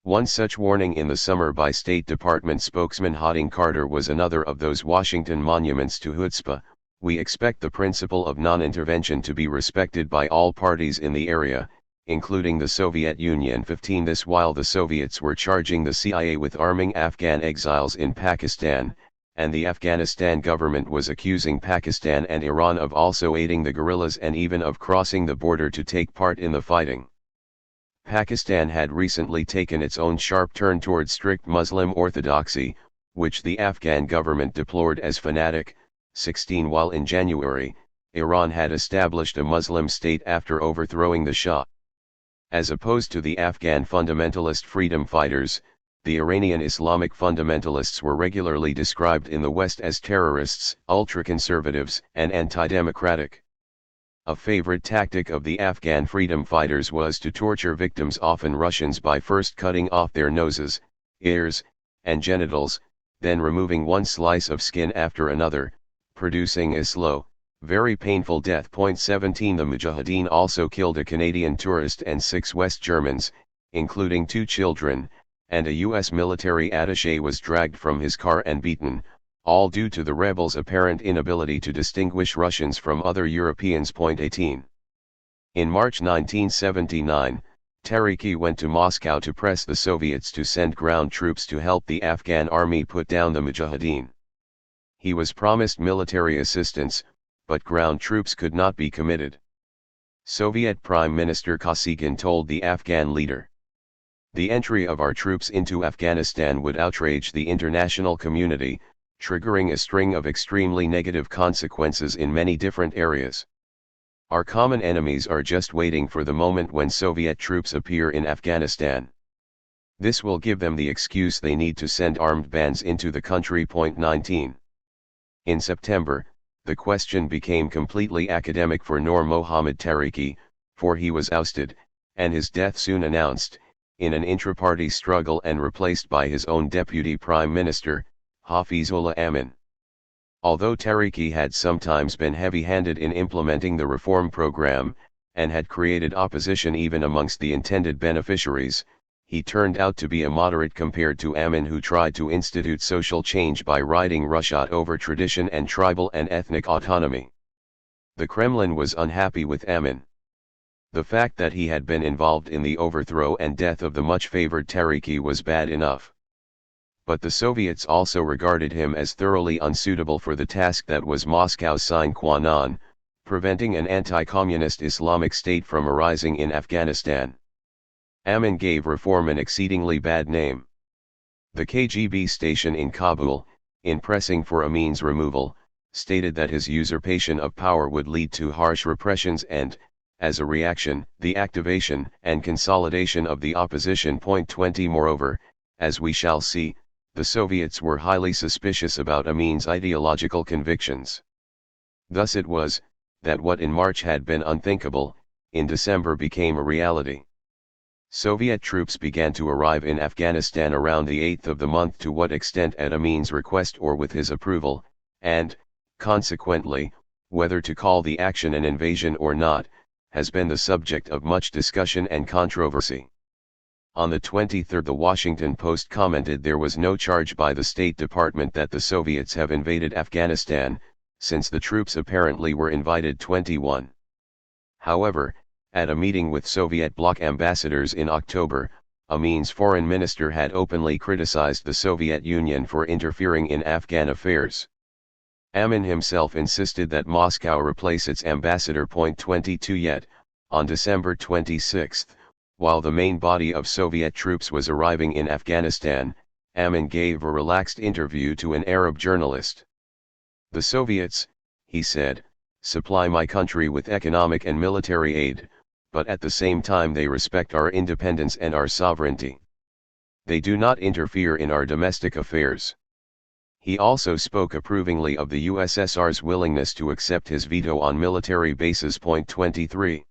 One such warning in the summer by State Department spokesman Harding Carter was another of those Washington monuments to chutzpah. We expect the principle of non-intervention to be respected by all parties in the area, including the Soviet Union. 15 This while the Soviets were charging the CIA with arming Afghan exiles in Pakistan, and the Afghanistan government was accusing Pakistan and Iran of also aiding the guerrillas and even of crossing the border to take part in the fighting. Pakistan had recently taken its own sharp turn towards strict Muslim orthodoxy, which the Afghan government deplored as fanatic. 16 While in January, Iran had established a Muslim state after overthrowing the Shah. As opposed to the Afghan fundamentalist freedom fighters, the Iranian Islamic fundamentalists were regularly described in the West as terrorists, ultra-conservatives, and anti-democratic. A favorite tactic of the Afghan freedom fighters was to torture victims, often Russians, by first cutting off their noses, ears, and genitals, then removing one slice of skin after another, producing a slow, very painful death. 17 The Mujahideen also killed a Canadian tourist and 6 West Germans, including 2 children, and a U.S. military attaché was dragged from his car and beaten, all due to the rebels' apparent inability to distinguish Russians from other Europeans. 18 In March 1979, Tariki went to Moscow to press the Soviets to send ground troops to help the Afghan army put down the Mujahideen. He was promised military assistance, but ground troops could not be committed. Soviet Prime Minister Kosygin told the Afghan leader, "The entry of our troops into Afghanistan would outrage the international community, triggering a string of extremely negative consequences in many different areas. Our common enemies are just waiting for the moment when Soviet troops appear in Afghanistan. This will give them the excuse they need to send armed bands into the country." 19. In September, the question became completely academic for Noor Mohammad Tariki, for he was ousted, and his death soon announced, in an intra-party struggle and replaced by his own deputy prime minister, Hafizullah Amin. Although Tariki had sometimes been heavy-handed in implementing the reform program, and had created opposition even amongst the intended beneficiaries, he turned out to be a moderate compared to Amin, who tried to institute social change by riding roughshod over tradition and tribal and ethnic autonomy. The Kremlin was unhappy with Amin. The fact that he had been involved in the overthrow and death of the much-favored Tariki was bad enough. But the Soviets also regarded him as thoroughly unsuitable for the task that was Moscow's sine qua non, preventing an anti-communist Islamic state from arising in Afghanistan. Amin gave reform an exceedingly bad name. The KGB station in Kabul, in pressing for Amin's removal, stated that his usurpation of power would lead to harsh repressions and, as a reaction, the activation and consolidation of the opposition. 20 Moreover, as we shall see, the Soviets were highly suspicious about Amin's ideological convictions. Thus it was, that what in March had been unthinkable, in December became a reality. Soviet troops began to arrive in Afghanistan around the 8th of the month, to what extent at Amin's request or with his approval, and, consequently, whether to call the action an invasion or not, has been the subject of much discussion and controversy. On the 23rd, the Washington Post commented there was no charge by the State Department that the Soviets have invaded Afghanistan, since the troops apparently were invited. 21. However, at a meeting with Soviet bloc ambassadors in October, Amin's foreign minister had openly criticized the Soviet Union for interfering in Afghan affairs. Amin himself insisted that Moscow replace its ambassador. 22 Yet, on December 26, while the main body of Soviet troops was arriving in Afghanistan, Amin gave a relaxed interview to an Arab journalist. "The Soviets," he said, "supply my country with economic and military aid, but at the same time they respect our independence and our sovereignty. They do not interfere in our domestic affairs." He also spoke approvingly of the USSR's willingness to accept his veto on military bases. 23.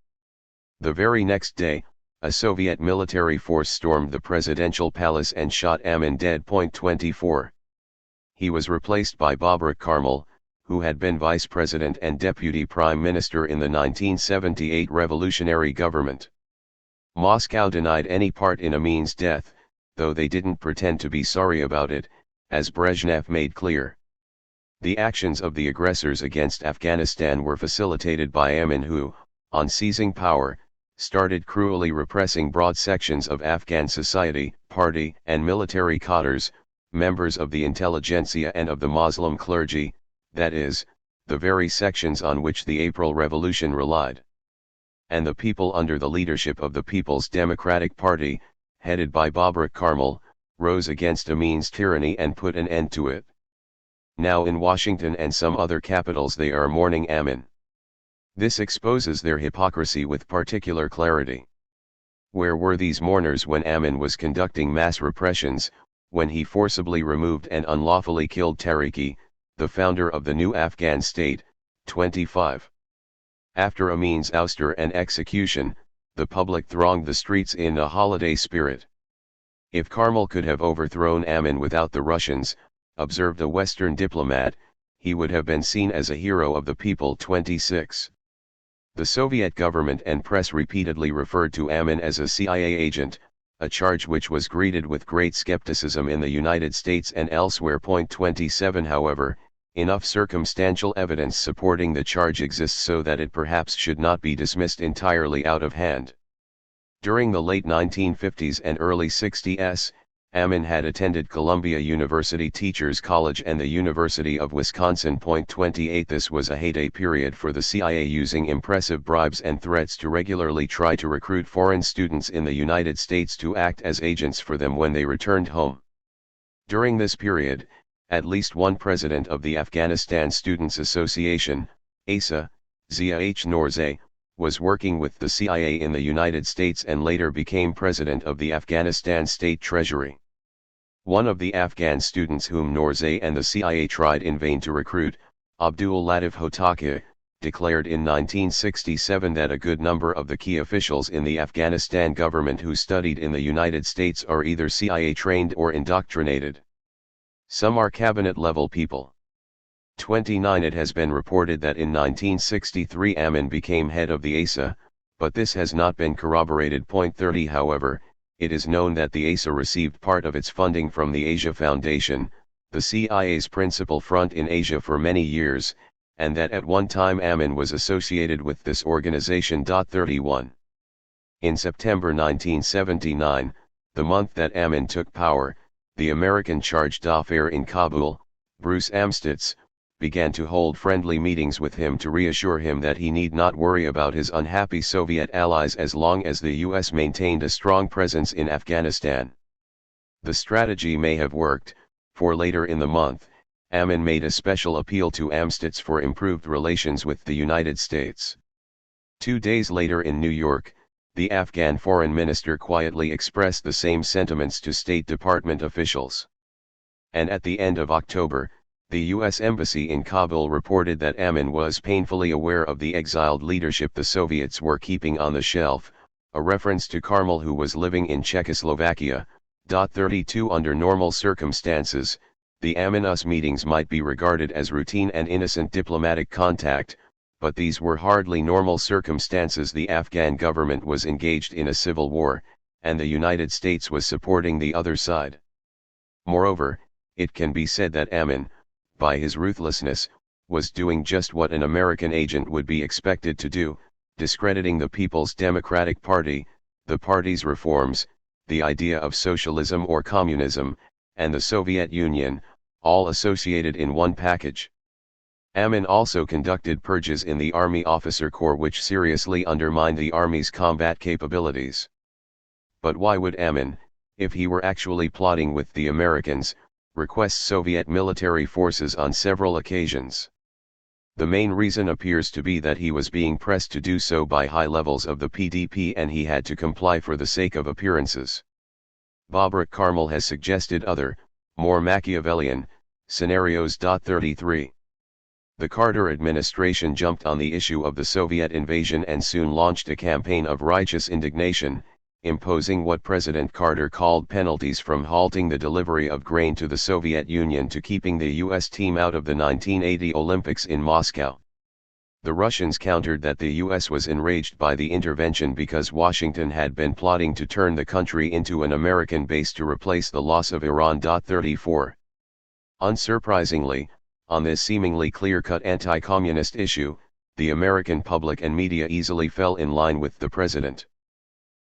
The very next day, a Soviet military force stormed the presidential palace and shot Amin dead. 24. He was replaced by Babrak Karmal, who had been vice president and deputy prime minister in the 1978 revolutionary government. Moscow denied any part in Amin's death, though they didn't pretend to be sorry about it, as Brezhnev made clear. The actions of the aggressors against Afghanistan were facilitated by Amin, who, on seizing power, started cruelly repressing broad sections of Afghan society, party and military cadres, members of the intelligentsia and of the Muslim clergy, that is, the very sections on which the April Revolution relied. And the people under the leadership of the People's Democratic Party, headed by Babrak Karmal, rose against Amin's tyranny and put an end to it. Now in Washington and some other capitals they are mourning Amin. This exposes their hypocrisy with particular clarity. Where were these mourners when Amin was conducting mass repressions, when he forcibly removed and unlawfully killed Tariki, the founder of the new Afghan state? 25. After Amin's ouster and execution, the public thronged the streets in a holiday spirit. If Karmal could have overthrown Amin without the Russians, observed a Western diplomat, he would have been seen as a hero of the people. 26. The Soviet government and press repeatedly referred to Amin as a CIA agent, a charge which was greeted with great skepticism in the United States and elsewhere. 27 However, Enough circumstantial evidence supporting the charge exists so that it perhaps should not be dismissed entirely out of hand. During the late 1950s and early 60s, Amin had attended Columbia University Teachers College and the University of Wisconsin. 28 This was a heyday period for the CIA, using impressive bribes and threats to regularly try to recruit foreign students in the United States to act as agents for them when they returned home. During this period, at least one president of the Afghanistan Students Association, ASA, Zia H. Norzai, was working with the CIA in the United States and later became president of the Afghanistan State Treasury. One of the Afghan students whom Norzai and the CIA tried in vain to recruit, Abdul Latif Hotakia, declared in 1967 that a good number of the key officials in the Afghanistan government who studied in the United States are either CIA trained or indoctrinated. Some are cabinet-level people. 29 It has been reported that in 1963 Amin became head of the ASA, but this has not been corroborated. 30 However, it is known that the ASA received part of its funding from the Asia Foundation, the CIA's principal front in Asia, for many years, and that at one time Amin was associated with this organization. 31 In September 1979, the month that Amin took power, the American charge d'affaires in Kabul, Bruce Amstutz, began to hold friendly meetings with him to reassure him that he need not worry about his unhappy Soviet allies as long as the US maintained a strong presence in Afghanistan. The strategy may have worked, for later in the month, Amin made a special appeal to Amstutz for improved relations with the United States. 2 days later in New York, the Afghan foreign minister quietly expressed the same sentiments to State Department officials. And at the end of October, the U.S. Embassy in Kabul reported that Amin was painfully aware of the exiled leadership the Soviets were keeping on the shelf, a reference to Karmel, who was living in Czechoslovakia. 32 Under normal circumstances, the Amin-US meetings might be regarded as routine and innocent diplomatic contact, but these were hardly normal circumstances. The Afghan government was engaged in a civil war, and the United States was supporting the other side. Moreover, it can be said that Amin, by his ruthlessness, was doing just what an American agent would be expected to do, discrediting the People's Democratic Party, the party's reforms, the idea of socialism or communism, and the Soviet Union, all associated in one package. Amin also conducted purges in the Army Officer Corps which seriously undermined the Army's combat capabilities. But why would Amin, if he were actually plotting with the Americans, request Soviet military forces on several occasions? The main reason appears to be that he was being pressed to do so by high levels of the PDP and he had to comply for the sake of appearances. Babrak Karmel has suggested other, more Machiavellian, scenarios. 33 The Carter administration jumped on the issue of the Soviet invasion and soon launched a campaign of righteous indignation, imposing what President Carter called penalties from halting the delivery of grain to the Soviet Union to keeping the U.S. team out of the 1980 Olympics in Moscow. The Russians countered that the U.S. was enraged by the intervention because Washington had been plotting to turn the country into an American base to replace the loss of Iran. 34 Unsurprisingly, on this seemingly clear-cut anti-communist issue, the American public and media easily fell in line with the president.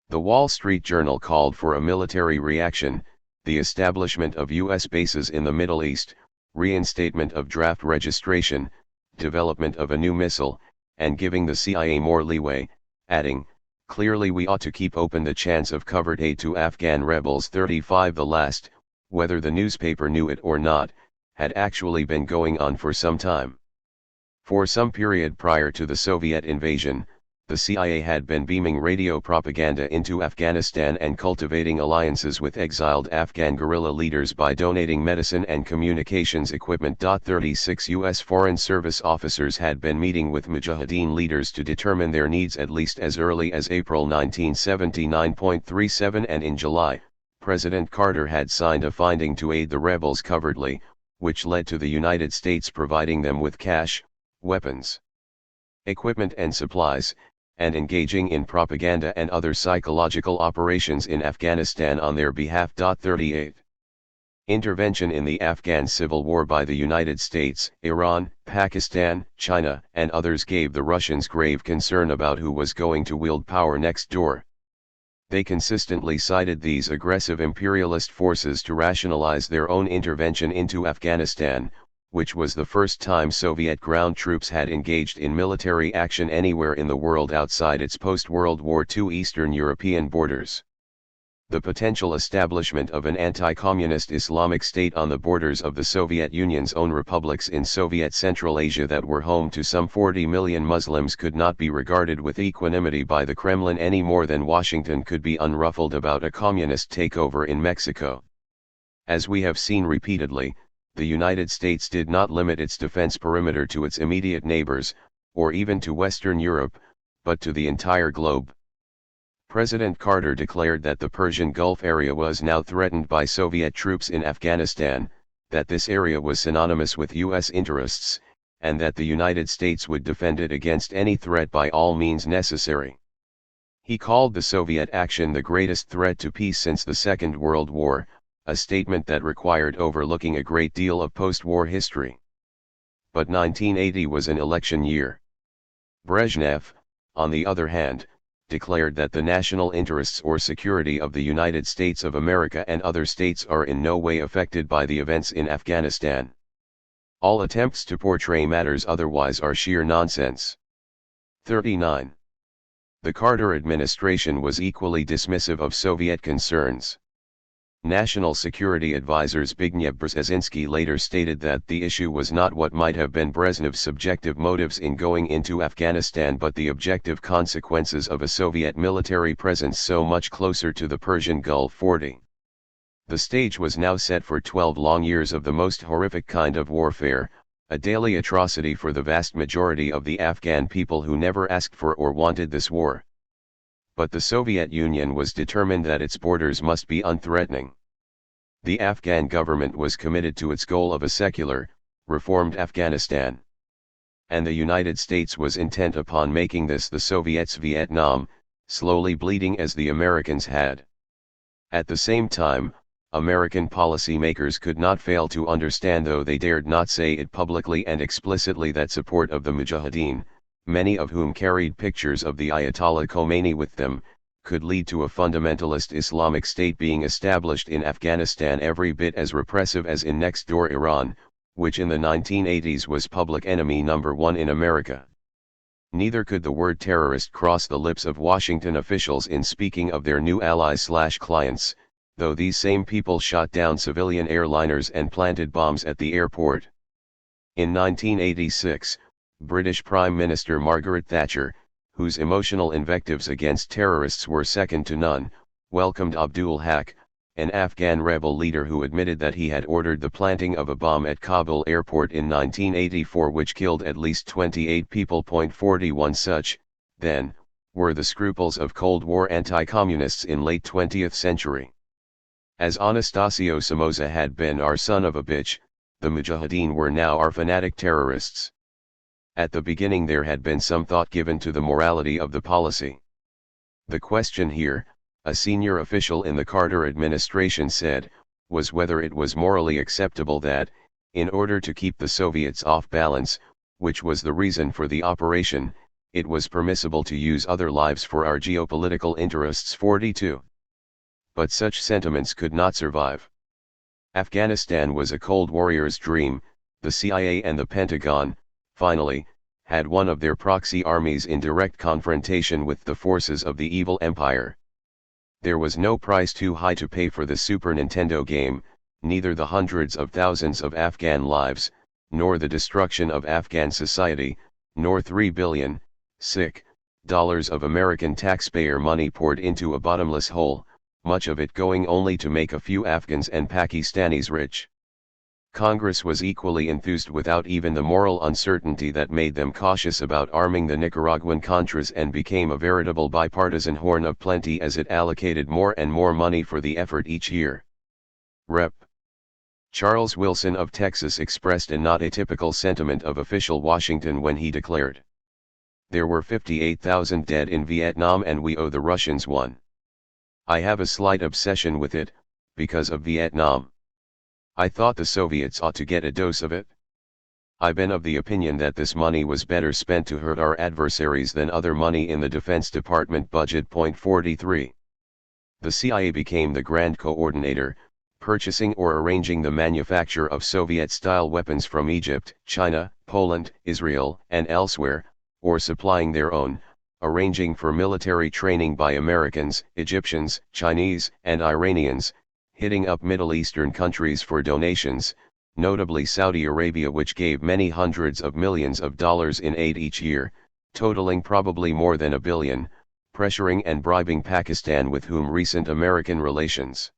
The Wall Street Journal called for a military reaction, the establishment of U.S. bases in the Middle East, reinstatement of draft registration, development of a new missile, and giving the CIA more leeway, adding, "Clearly we ought to keep open the chance of covert aid to Afghan rebels." 35 The last, whether the newspaper knew it or not, had actually been going on for some time. For some period prior to the Soviet invasion, the CIA had been beaming radio propaganda into Afghanistan and cultivating alliances with exiled Afghan guerrilla leaders by donating medicine and communications equipment. 36 U.S. Foreign Service officers had been meeting with Mujahideen leaders to determine their needs at least as early as April 1979. 37 And in July, President Carter had signed a finding to aid the rebels covertly, which led to the United States providing them with cash, weapons, equipment and supplies, and engaging in propaganda and other psychological operations in Afghanistan on their behalf. 38 Intervention in the Afghan civil war by the United States, Iran, Pakistan, China, and others gave the Russians grave concern about who was going to wield power next door. They consistently cited these aggressive imperialist forces to rationalize their own intervention into Afghanistan, which was the first time Soviet ground troops had engaged in military action anywhere in the world outside its post-World War II Eastern European borders. The potential establishment of an anti-communist Islamic state on the borders of the Soviet Union's own republics in Soviet Central Asia that were home to some 40 million Muslims could not be regarded with equanimity by the Kremlin any more than Washington could be unruffled about a communist takeover in Mexico. As we have seen repeatedly, the United States did not limit its defense perimeter to its immediate neighbors, or even to Western Europe, but to the entire globe. President Carter declared that the Persian Gulf area was now threatened by Soviet troops in Afghanistan, that this area was synonymous with U.S. interests, and that the United States would defend it against any threat by all means necessary. He called the Soviet action the greatest threat to peace since the Second World War, a statement that required overlooking a great deal of post-war history. But 1980 was an election year. Brezhnev, on the other hand, declared that the national interests or security of the United States of America and other states are in no way affected by the events in Afghanistan. All attempts to portray matters otherwise are sheer nonsense. 39. The Carter administration was equally dismissive of Soviet concerns. National Security Advisor Zbigniew Brzezinski later stated that the issue was not what might have been Brezhnev's subjective motives in going into Afghanistan but the objective consequences of a Soviet military presence so much closer to the Persian Gulf. 40. The stage was now set for 12 long years of the most horrific kind of warfare, a daily atrocity for the vast majority of the Afghan people who never asked for or wanted this war. But the Soviet Union was determined that its borders must be unthreatening. The Afghan government was committed to its goal of a secular, reformed Afghanistan. And the United States was intent upon making this the Soviets' Vietnam, slowly bleeding as the Americans had. At the same time, American policymakers could not fail to understand, though they dared not say it publicly and explicitly, that support of the Mujahideen, many of whom carried pictures of the Ayatollah Khomeini with them, could lead to a fundamentalist Islamic state being established in Afghanistan every bit as repressive as in next-door Iran, which in the 1980s was public enemy number one in America. Neither could the word terrorist cross the lips of Washington officials in speaking of their new allies/clients, though these same people shot down civilian airliners and planted bombs at the airport. In 1986, British Prime Minister Margaret Thatcher, whose emotional invectives against terrorists were second to none, welcomed Abdul Haq, an Afghan rebel leader who admitted that he had ordered the planting of a bomb at Kabul airport in 1984 which killed at least 28 people. 41 Such, then, were the scruples of Cold War anti-communists in late 20th century. As Anastasio Somoza had been our son of a bitch, the Mujahideen were now our fanatic terrorists. At the beginning there had been some thought given to the morality of the policy. The question here, a senior official in the Carter administration said, was whether it was morally acceptable that, in order to keep the Soviets off balance, which was the reason for the operation, it was permissible to use other lives for our geopolitical interests. 42. But such sentiments could not survive. Afghanistan was a Cold Warrior's dream. The CIA and the Pentagon, finally, had one of their proxy armies in direct confrontation with the forces of the evil empire. There was no price too high to pay for the Super Nintendo game, neither the hundreds of thousands of Afghan lives, nor the destruction of Afghan society, nor $3 billion dollars of American taxpayer money poured into a bottomless hole, much of it going only to make a few Afghans and Pakistanis rich. Congress was equally enthused without even the moral uncertainty that made them cautious about arming the Nicaraguan Contras and became a veritable bipartisan horn of plenty as it allocated more and more money for the effort each year. Rep. Charles Wilson of Texas expressed a not atypical sentiment of official Washington when he declared, "There were 58,000 dead in Vietnam and we owe the Russians one. I have a slight obsession with it, because of Vietnam. I thought the Soviets ought to get a dose of it. I've been of the opinion that this money was better spent to hurt our adversaries than other money in the Defense Department budget. Point 43. The CIA became the grand coordinator, purchasing or arranging the manufacture of Soviet-style weapons from Egypt, China, Poland, Israel, and elsewhere, or supplying their own, arranging for military training by Americans, Egyptians, Chinese, and Iranians, hitting up Middle Eastern countries for donations, notably Saudi Arabia, which gave many hundreds of millions of dollars in aid each year, totaling probably more than $1 billion, pressuring and bribing Pakistan, with whom recent American relations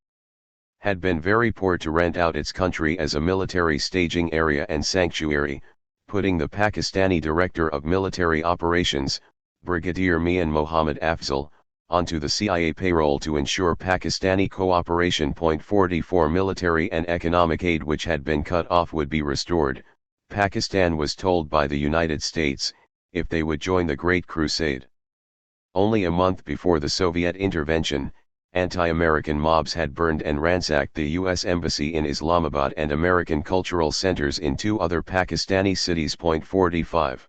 had been very poor, to rent out its country as a military staging area and sanctuary, putting the Pakistani Director of Military Operations, Brigadier Mian Mohammad Afzal, onto the CIA payroll to ensure Pakistani cooperation. Point 44. Military and economic aid which had been cut off would be restored, Pakistan was told by the United States, if they would join the Great Crusade. Only a month before the Soviet intervention, anti-American mobs had burned and ransacked the U.S. Embassy in Islamabad and American cultural centers in 2 other Pakistani cities. Point 45.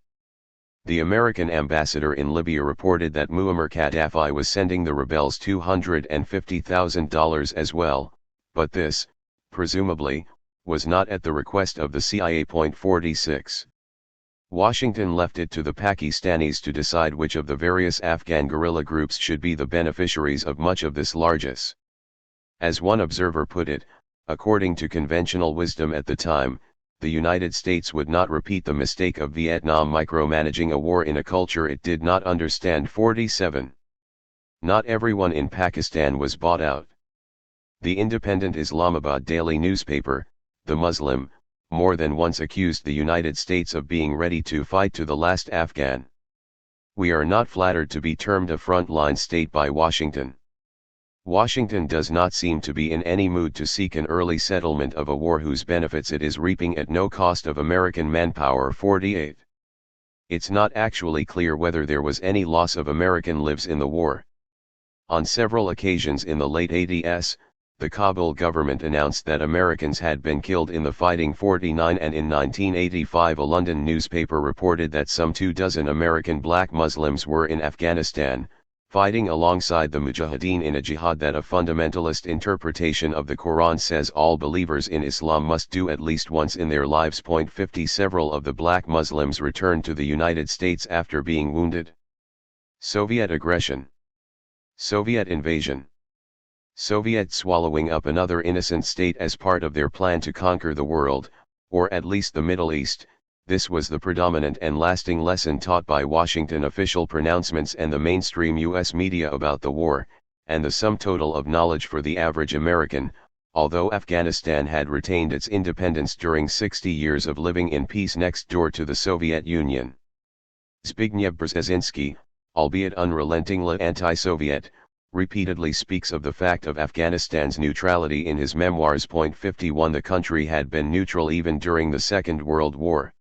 The American ambassador in Libya reported that Muammar Gaddafi was sending the rebels $250,000 as well, but this, presumably, was not at the request of the CIA. Point 46. Washington left it to the Pakistanis to decide which of the various Afghan guerrilla groups should be the beneficiaries of much of this largesse. As one observer put it, according to conventional wisdom at the time, the United States would not repeat the mistake of Vietnam micromanaging a war in a culture it did not understand. 47. Not everyone in Pakistan was bought out. The independent Islamabad daily newspaper, The Muslim, more than once accused the United States of being ready to fight to the last Afghan. We are not flattered to be termed a frontline state by Washington. Washington does not seem to be in any mood to seek an early settlement of a war whose benefits it is reaping at no cost of American manpower. 48. It's not actually clear whether there was any loss of American lives in the war. On several occasions in the late 80s, the Kabul government announced that Americans had been killed in the fighting. 49. And in 1985 a London newspaper reported that some 24 American black Muslims were in Afghanistan, fighting alongside the Mujahideen in a jihad that a fundamentalist interpretation of the Quran says all believers in Islam must do at least once in their lives. Point 50. Several of the black Muslims returned to the United States after being wounded. Soviet aggression. Soviet invasion. Soviet swallowing up another innocent state as part of their plan to conquer the world, or at least the Middle East. This was the predominant and lasting lesson taught by Washington official pronouncements and the mainstream U.S. media about the war, and the sum total of knowledge for the average American, although Afghanistan had retained its independence during 60 years of living in peace next door to the Soviet Union. Zbigniew Brzezinski, albeit unrelentingly anti-Soviet, repeatedly speaks of the fact of Afghanistan's neutrality in his memoirs. Point 51. The country had been neutral even during the Second World War.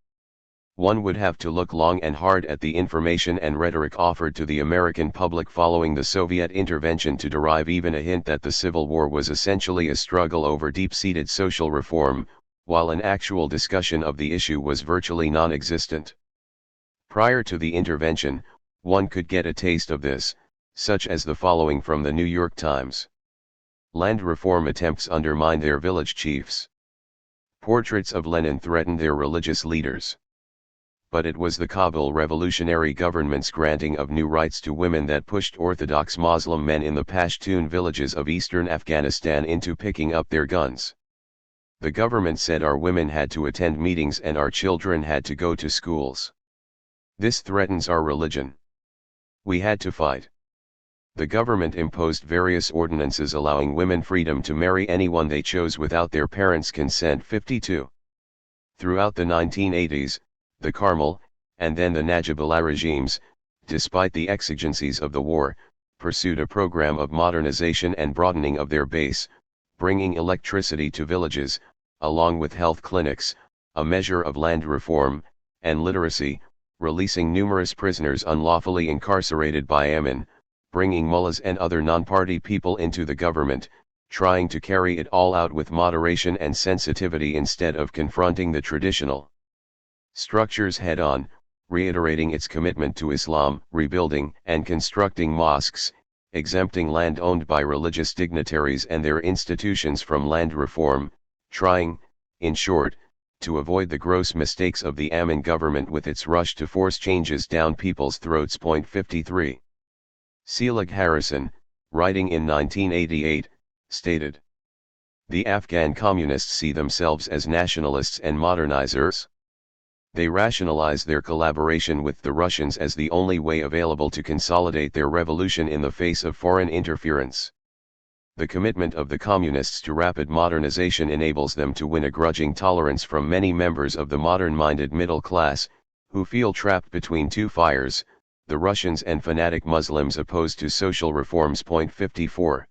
One would have to look long and hard at the information and rhetoric offered to the American public following the Soviet intervention to derive even a hint that the Civil War was essentially a struggle over deep-seated social reform, while an actual discussion of the issue was virtually non-existent. Prior to the intervention, one could get a taste of this, such as the following from the New York Times. Land reform attempts undermine their village chiefs. Portraits of Lenin threaten their religious leaders. But it was the Kabul revolutionary government's granting of new rights to women that pushed Orthodox Muslim men in the Pashtun villages of eastern Afghanistan into picking up their guns. The government said our women had to attend meetings and our children had to go to schools. This threatens our religion. We had to fight. The government imposed various ordinances allowing women freedom to marry anyone they chose without their parents' consent. 52. Throughout the 1980s, the Karmal, and then the Najibullah regimes, despite the exigencies of the war, pursued a program of modernization and broadening of their base, bringing electricity to villages, along with health clinics, a measure of land reform, and literacy, releasing numerous prisoners unlawfully incarcerated by Amin, bringing mullahs and other non-party people into the government, trying to carry it all out with moderation and sensitivity instead of confronting the traditional structures head-on, reiterating its commitment to Islam, rebuilding and constructing mosques, exempting land owned by religious dignitaries and their institutions from land reform, trying, in short, to avoid the gross mistakes of the Amin government with its rush to force changes down people's throats. 53. Selig Harrison, writing in 1988, stated, "The Afghan communists see themselves as nationalists and modernizers. They rationalize their collaboration with the Russians as the only way available to consolidate their revolution in the face of foreign interference. The commitment of the communists to rapid modernization enables them to win a grudging tolerance from many members of the modern-minded middle class, who feel trapped between two fires, the Russians and fanatic Muslims opposed to social reforms." 54.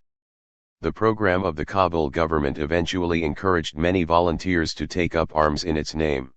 The program of the Kabul government eventually encouraged many volunteers to take up arms in its name.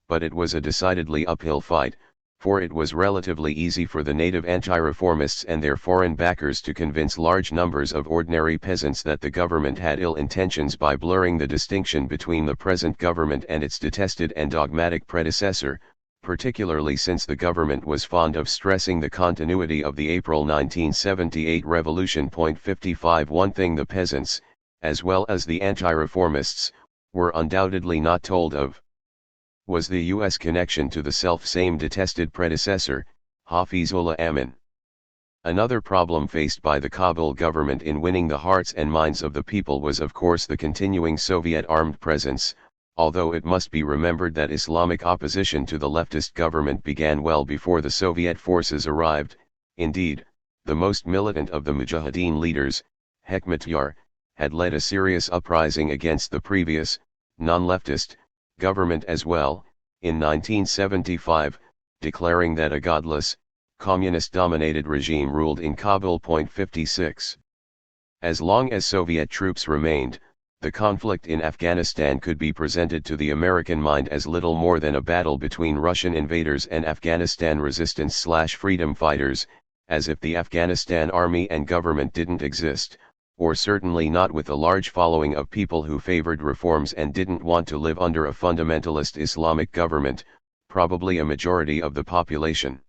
But it was a decidedly uphill fight, for it was relatively easy for the native anti-reformists and their foreign backers to convince large numbers of ordinary peasants that the government had ill intentions by blurring the distinction between the present government and its detested and dogmatic predecessor, particularly since the government was fond of stressing the continuity of the April 1978 revolution. 55. One thing the peasants, as well as the anti-reformists, were undoubtedly not told of was the U.S. connection to the self-same detested predecessor, Hafizullah Amin. Another problem faced by the Kabul government in winning the hearts and minds of the people was of course the continuing Soviet armed presence, although it must be remembered that Islamic opposition to the leftist government began well before the Soviet forces arrived. Indeed, the most militant of the Mujahideen leaders, Hekmatyar, had led a serious uprising against the previous, non-leftist, government as well, in 1975, declaring that a godless, communist-dominated regime ruled in Kabul. 56. As long as Soviet troops remained, the conflict in Afghanistan could be presented to the American mind as little more than a battle between Russian invaders and Afghanistan resistance/freedom fighters, as if the Afghanistan army and government didn't exist, or certainly not with a large following of people who favored reforms and didn't want to live under a fundamentalist Islamic government, probably a majority of the population.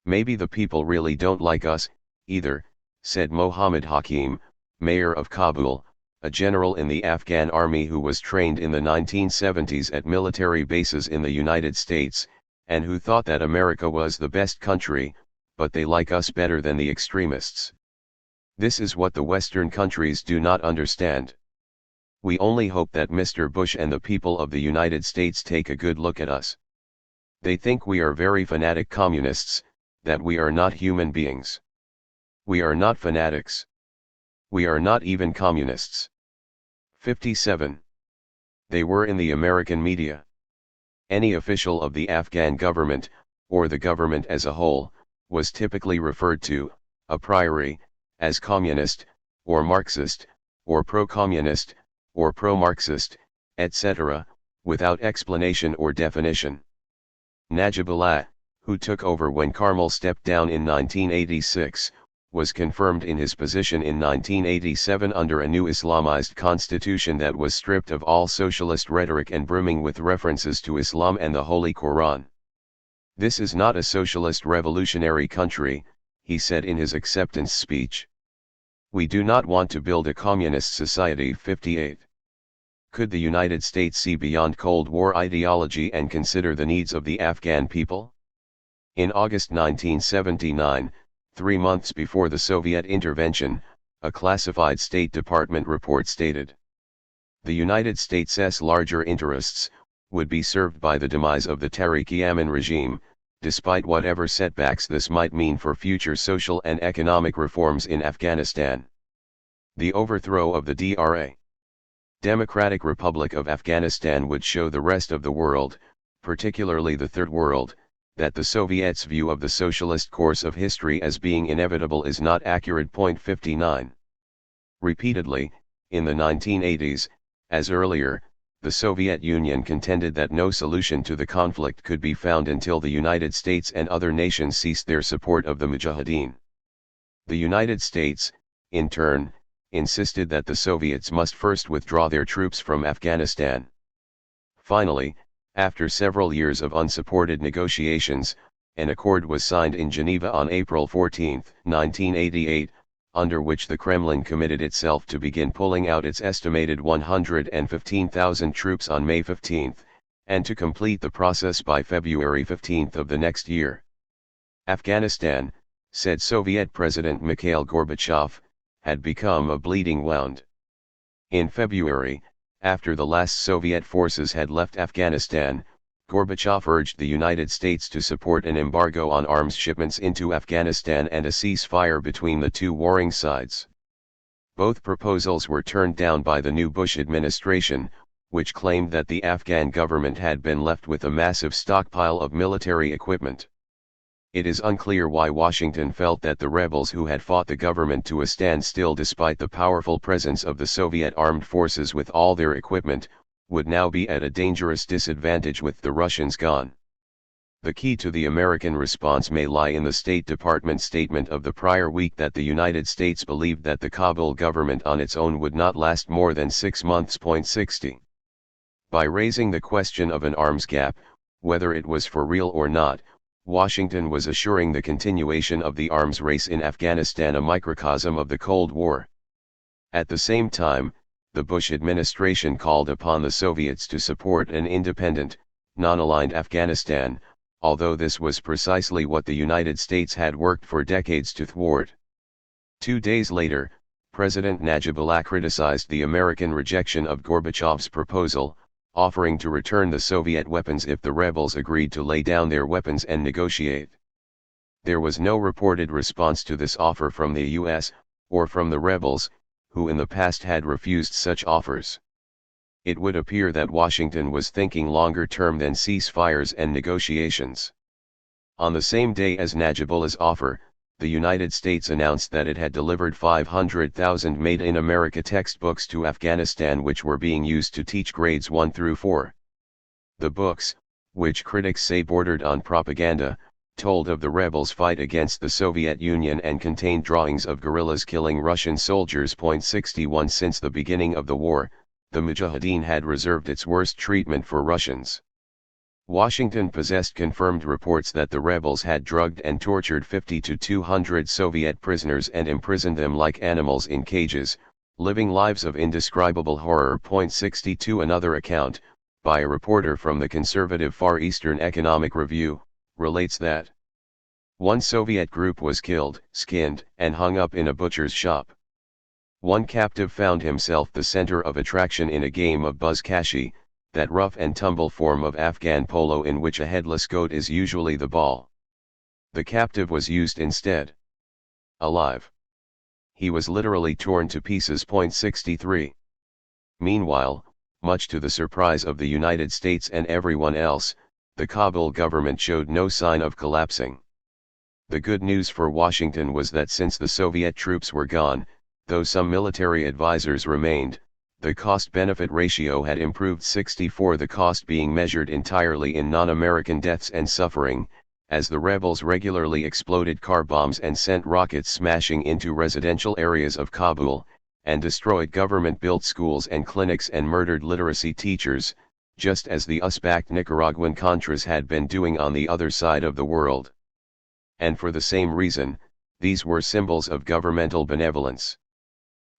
"Maybe the people really don't like us, either," said Mohammad Hakim, mayor of Kabul, a general in the Afghan army who was trained in the 1970s at military bases in the United States, and who thought that America was the best country, but they like us better than the extremists. This is what the Western countries do not understand. We only hope that Mr. Bush and the people of the United States take a good look at us. They think we are very fanatic communists, that we are not human beings. We are not fanatics. We are not even communists." 57. They were in the American media. Any official of the Afghan government, or the government as a whole, was typically referred to, a priori, as communist, or Marxist, or pro-communist, or pro-Marxist, etc., without explanation or definition. Najibullah, who took over when Karmal stepped down in 1986, was confirmed in his position in 1987 under a new Islamized constitution that was stripped of all socialist rhetoric and brimming with references to Islam and the Holy Quran. "This is not a socialist revolutionary country," he said in his acceptance speech. "We do not want to build a communist society." 58. Could the United States see beyond Cold War ideology and consider the needs of the Afghan people? In August 1979, 3 months before the Soviet intervention, a classified State Department report stated, "The United States' larger interests would be served by the demise of the Tariq-i-Amin regime, despite whatever setbacks this might mean for future social and economic reforms in Afghanistan. The overthrow of the DRA, Democratic Republic of Afghanistan, would show the rest of the world, particularly the Third World, that the Soviets' view of the socialist course of history as being inevitable is not accurate." 59. Repeatedly, in the 1980s, as earlier, the Soviet Union contended that no solution to the conflict could be found until the United States and other nations ceased their support of the Mujahideen. The United States, in turn, insisted that the Soviets must first withdraw their troops from Afghanistan. Finally, after several years of unsupported negotiations, an accord was signed in Geneva on April 14, 1988, under which the Kremlin committed itself to begin pulling out its estimated 115,000 troops on May 15, and to complete the process by February 15 of the next year. Afghanistan, said Soviet President Mikhail Gorbachev, had become a bleeding wound. In February, after the last Soviet forces had left Afghanistan, Gorbachev urged the United States to support an embargo on arms shipments into Afghanistan and a ceasefire between the two warring sides. Both proposals were turned down by the new Bush administration, which claimed that the Afghan government had been left with a massive stockpile of military equipment. It is unclear why Washington felt that the rebels who had fought the government to a standstill despite the powerful presence of the Soviet armed forces with all their equipment, would now be at a dangerous disadvantage with the Russians gone. The key to the American response may lie in the State Department statement of the prior week that the United States believed that the Kabul government on its own would not last more than 6 months. 60. By raising the question of an arms gap, whether it was for real or not, Washington was assuring the continuation of the arms race in Afghanistan, a microcosm of the Cold War. At the same time, the Bush administration called upon the Soviets to support an independent, non-aligned Afghanistan, although this was precisely what the United States had worked for decades to thwart. 2 days later, President Najibullah criticized the American rejection of Gorbachev's proposal, offering to return the Soviet weapons if the rebels agreed to lay down their weapons and negotiate. There was no reported response to this offer from the U.S., or from the rebels, who in the past had refused such offers. It would appear that Washington was thinking longer term than ceasefires and negotiations. On the same day as Najibullah's offer, the United States announced that it had delivered 500,000 made-in-America textbooks to Afghanistan, which were being used to teach grades 1 through 4. The books, which critics say bordered on propaganda, told of the rebels' fight against the Soviet Union and contained drawings of guerrillas killing Russian soldiers. 61 Since the beginning of the war, the Mujahideen had reserved its worst treatment for Russians. Washington possessed confirmed reports that the rebels had drugged and tortured 50 to 200 Soviet prisoners and imprisoned them like animals in cages, living lives of indescribable horror. 62 Another account, by a reporter from the conservative Far Eastern Economic Review, relates that one Soviet group was killed, skinned, and hung up in a butcher's shop. One captive found himself the center of attraction in a game of buzkashi, that rough and tumble form of Afghan polo in which a headless goat is usually the ball. The captive was used instead. Alive. He was literally torn to pieces. 63. Meanwhile, much to the surprise of the United States and everyone else, the Kabul government showed no sign of collapsing. The good news for Washington was that since the Soviet troops were gone, though some military advisors remained, the cost-benefit ratio had improved 64, the cost being measured entirely in non-American deaths and suffering, as the rebels regularly exploded car bombs and sent rockets smashing into residential areas of Kabul, and destroyed government-built schools and clinics and murdered literacy teachers, just as the US-backed Nicaraguan Contras had been doing on the other side of the world. And for the same reason, these were symbols of governmental benevolence.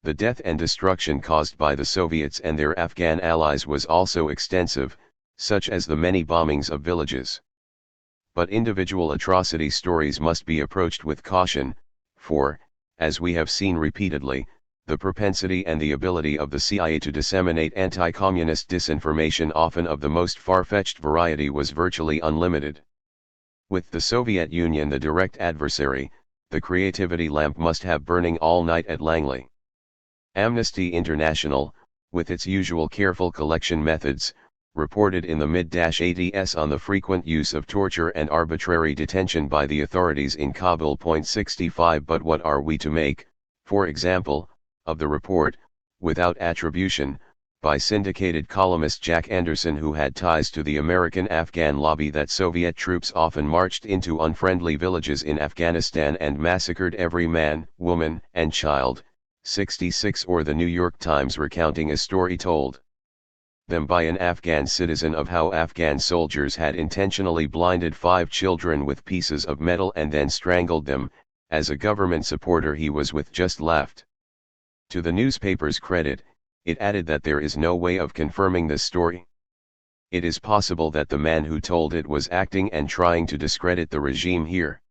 The death and destruction caused by the Soviets and their Afghan allies was also extensive, such as the many bombings of villages. But individual atrocity stories must be approached with caution, for, as we have seen repeatedly, the propensity and the ability of the CIA to disseminate anti-communist disinformation, often of the most far-fetched variety, was virtually unlimited. With the Soviet Union the direct adversary, the creativity lamp must have burning all night at Langley. Amnesty International, with its usual careful collection methods, reported in the mid-80s on the frequent use of torture and arbitrary detention by the authorities in Kabul. 65 But what are we to make, for example, of the report, without attribution, by syndicated columnist Jack Anderson, who had ties to the American Afghan lobby, that Soviet troops often marched into unfriendly villages in Afghanistan and massacred every man, woman, and child, 66 or the New York Times recounting a story told them by an Afghan citizen of how Afghan soldiers had intentionally blinded 5 children with pieces of metal and then strangled them. As a government supporter he was with just laughed. To the newspaper's credit, it added that there is no way of confirming this story. It is possible that the man who told it was acting and trying to discredit the regime here.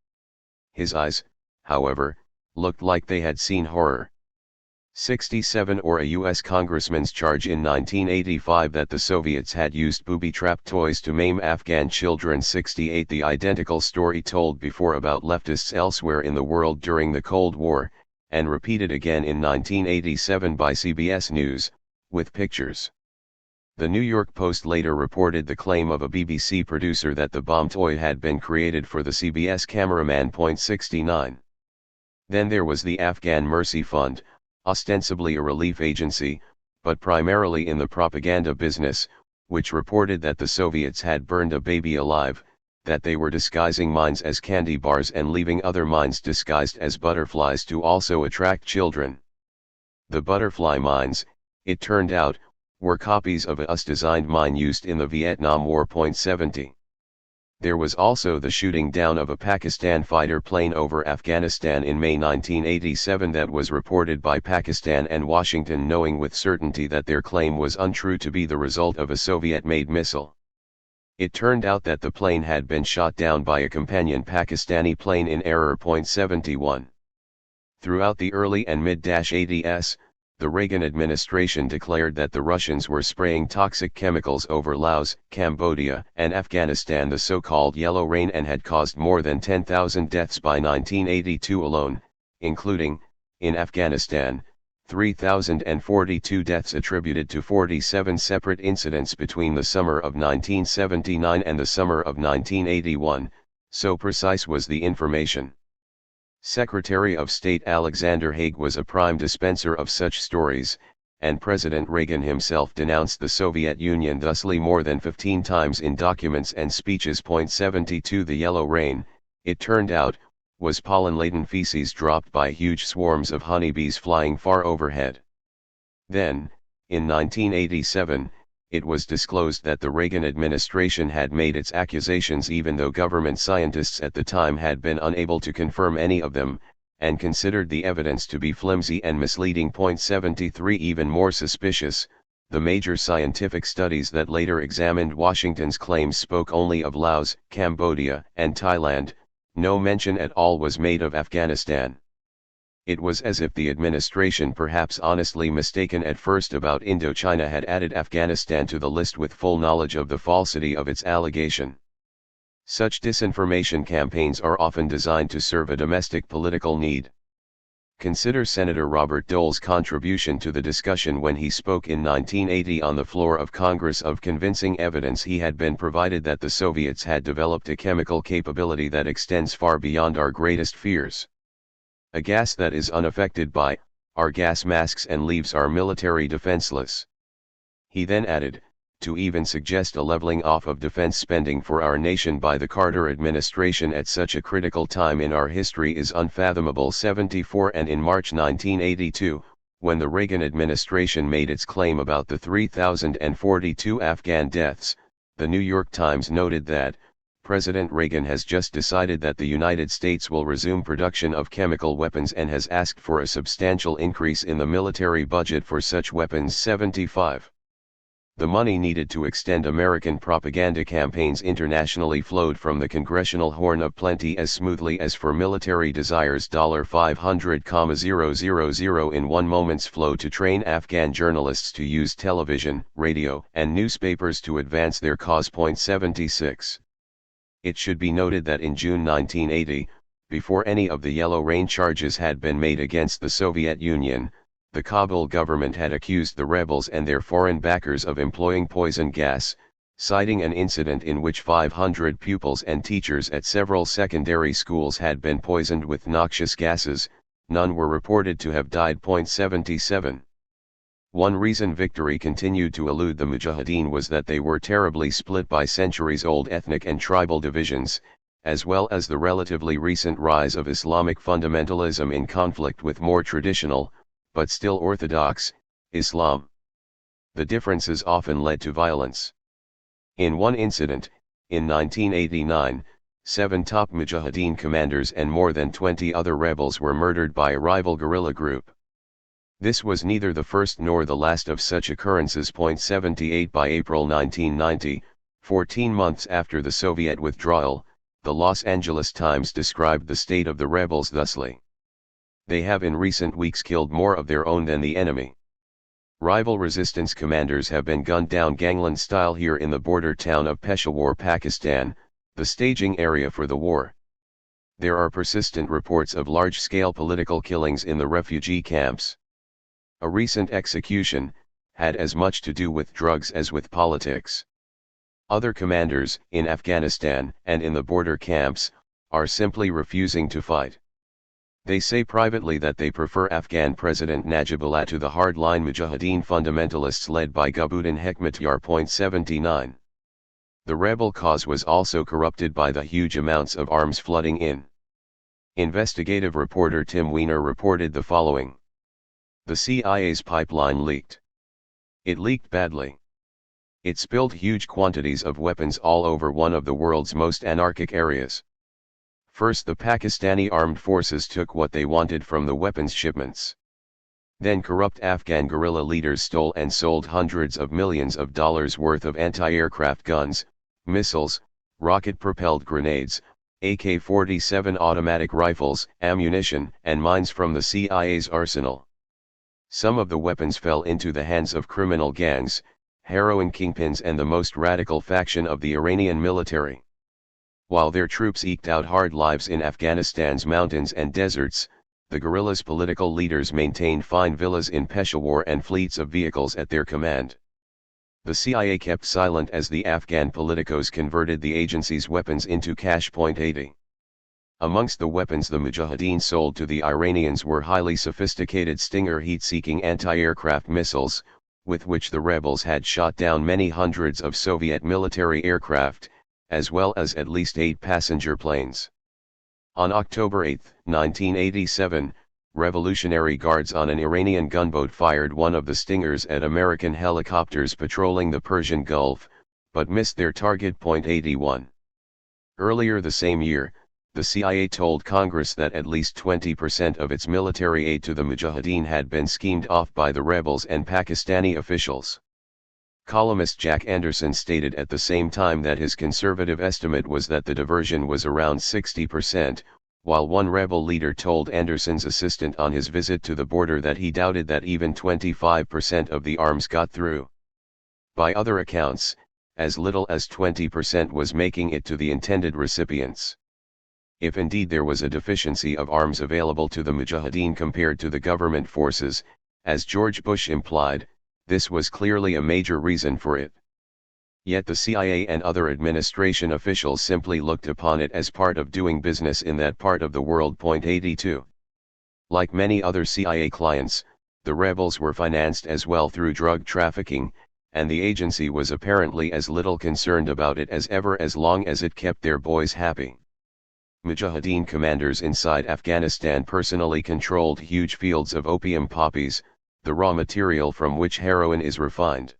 His eyes, however, looked like they had seen horror. 67 or a U.S. congressman's charge in 1985 that the Soviets had used booby-trapped toys to maim Afghan children. 68 The identical story told before about leftists elsewhere in the world during the Cold War, and repeated again in 1987 by CBS News, with pictures. The New York Post later reported the claim of a BBC producer that the bomb toy had been created for the CBS cameraman. 69. Then there was the Afghan Mercy Fund, ostensibly a relief agency, but primarily in the propaganda business, which reported that the Soviets had burned a baby alive, that they were disguising mines as candy bars and leaving other mines disguised as butterflies to also attract children. The butterfly mines, it turned out, were copies of a US-designed mine used in the Vietnam War. 70. There was also the shooting down of a Pakistan fighter plane over Afghanistan in May 1987 that was reported by Pakistan and Washington knowing with certainty that their claim was untrue to be the result of a Soviet-made missile. It turned out that the plane had been shot down by a companion Pakistani plane in error. 71. Throughout the early and mid-80s, the Reagan administration declared that the Russians were spraying toxic chemicals over Laos, Cambodia, and Afghanistan, the so-called Yellow Rain, and had caused more than 10,000 deaths by 1982 alone, including, in Afghanistan, 3,042 deaths attributed to 47 separate incidents between the summer of 1979 and the summer of 1981, so precise was the information. Secretary of State Alexander Haig was a prime dispenser of such stories, and President Reagan himself denounced the Soviet Union thusly more than 15 times in documents and speeches. 72 The Yellow Rain, it turned out, was pollen-laden feces dropped by huge swarms of honeybees flying far overhead. Then, in 1987, it was disclosed that the Reagan administration had made its accusations even though government scientists at the time had been unable to confirm any of them, and considered the evidence to be flimsy and misleading. 73 Even more suspicious, the major scientific studies that later examined Washington's claims spoke only of Laos, Cambodia, and Thailand. No mention at all was made of Afghanistan. It was as if the administration, perhaps honestly mistaken at first about Indochina, had added Afghanistan to the list with full knowledge of the falsity of its allegation. Such disinformation campaigns are often designed to serve a domestic political need. Consider Senator Robert Dole's contribution to the discussion when he spoke in 1980 on the floor of Congress of convincing evidence he had been provided that the Soviets had developed a chemical capability that extends far beyond our greatest fears. A gas that is unaffected by our gas masks and leaves our military defenseless. He then added, to even suggest a leveling off of defense spending for our nation by the Carter administration at such a critical time in our history is unfathomable. 74 And in March 1982, when the Reagan administration made its claim about the 3,042 Afghan deaths, the New York Times noted that, President Reagan has just decided that the United States will resume production of chemical weapons and has asked for a substantial increase in the military budget for such weapons. 75. The money needed to extend American propaganda campaigns internationally flowed from the congressional horn of plenty as smoothly as for military desires. $500,000 in one moment's flow to train Afghan journalists to use television, radio, and newspapers to advance their cause. 76. It should be noted that in June 1980, before any of the Yellow Rain charges had been made against the Soviet Union, the Kabul government had accused the rebels and their foreign backers of employing poison gas, citing an incident in which 500 pupils and teachers at several secondary schools had been poisoned with noxious gases. None were reported to have died. 77. One reason victory continued to elude the Mujahideen was that they were terribly split by centuries-old ethnic and tribal divisions, as well as the relatively recent rise of Islamic fundamentalism in conflict with more traditional, but still orthodox, Islam. The differences often led to violence. In one incident, in 1989, 7 top Mujahideen commanders and more than 20 other rebels were murdered by a rival guerrilla group. This was neither the first nor the last of such occurrences. 78 By April 1990, 14 months after the Soviet withdrawal, the Los Angeles Times described the state of the rebels thusly: "They have in recent weeks killed more of their own than the enemy. Rival resistance commanders have been gunned down gangland style here in the border town of Peshawar, Pakistan, the staging area for the war. There are persistent reports of large-scale political killings in the refugee camps. A recent execution had as much to do with drugs as with politics. Other commanders, in Afghanistan and in the border camps, are simply refusing to fight. They say privately that they prefer Afghan President Najibullah to the hardline Mujahideen fundamentalists led by Gulbuddin Hekmatyar. 79. The rebel cause was also corrupted by the huge amounts of arms flooding in. Investigative reporter Tim Weiner reported the following: "The CIA's pipeline leaked. It leaked badly. It spilled huge quantities of weapons all over one of the world's most anarchic areas. First, the Pakistani armed forces took what they wanted from the weapons shipments. Then corrupt Afghan guerrilla leaders stole and sold hundreds of millions of dollars worth of anti-aircraft guns, missiles, rocket-propelled grenades, AK-47 automatic rifles, ammunition, and mines from the CIA's arsenal. Some of the weapons fell into the hands of criminal gangs, heroin kingpins and the most radical faction of the Iranian military. While their troops eked out hard lives in Afghanistan's mountains and deserts, the guerrillas' political leaders maintained fine villas in Peshawar and fleets of vehicles at their command. The CIA kept silent as the Afghan politicos converted the agency's weapons into cash. 80. Amongst the weapons the Mujahideen sold to the Iranians were highly sophisticated Stinger heat-seeking anti-aircraft missiles, with which the rebels had shot down many hundreds of Soviet military aircraft, as well as at least 8 passenger planes. On October 8, 1987, Revolutionary Guards on an Iranian gunboat fired one of the Stingers at American helicopters patrolling the Persian Gulf, but missed their target. 81. Earlier the same year, the CIA told Congress that at least 20% of its military aid to the Mujahideen had been schemed off by the rebels and Pakistani officials. Columnist Jack Anderson stated at the same time that his conservative estimate was that the diversion was around 60%, while one rebel leader told Anderson's assistant on his visit to the border that he doubted that even 25% of the arms got through. By other accounts, as little as 20% was making it to the intended recipients. If indeed there was a deficiency of arms available to the Mujahideen compared to the government forces, as George Bush implied, this was clearly a major reason for it. Yet the CIA and other administration officials simply looked upon it as part of doing business in that part of the world. 82. Like many other CIA clients, the rebels were financed as well through drug trafficking, and the agency was apparently as little concerned about it as ever as long as it kept their boys happy. Mujahideen commanders inside Afghanistan personally controlled huge fields of opium poppies, the raw material from which heroin is refined.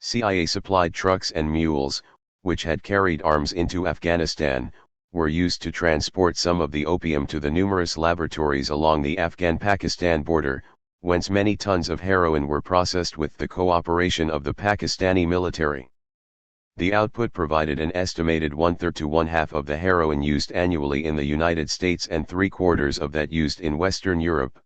CIA supplied trucks and mules, which had carried arms into Afghanistan, were used to transport some of the opium to the numerous laboratories along the Afghan-Pakistan border, whence many tons of heroin were processed with the cooperation of the Pakistani military. The output provided an estimated 1/3 to 1/2 of the heroin used annually in the United States and 3/4 of that used in Western Europe.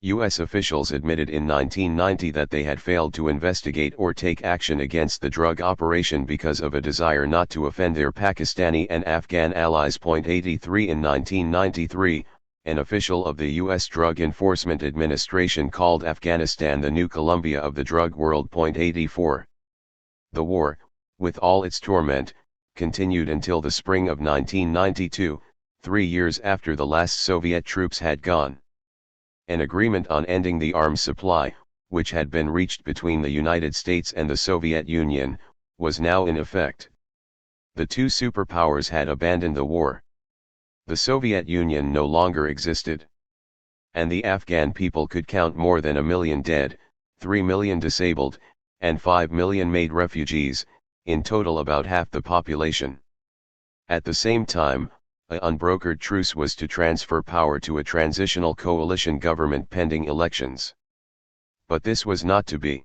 U.S. officials admitted in 1990 that they had failed to investigate or take action against the drug operation because of a desire not to offend their Pakistani and Afghan allies. 83. In 1993, an official of the U.S. Drug Enforcement Administration called Afghanistan the new Colombia of the drug world. 84. The war, with all its torment, continued until the spring of 1992, 3 years after the last Soviet troops had gone. An agreement on ending the arms supply, which had been reached between the United States and the Soviet Union, was now in effect. The two superpowers had abandoned the war. The Soviet Union no longer existed. and the Afghan people could count more than 1 million dead, 3 million disabled, and 5 million made refugees, in total about half the population. At the same time, an unbrokered truce was to transfer power to a transitional coalition government pending elections. But this was not to be.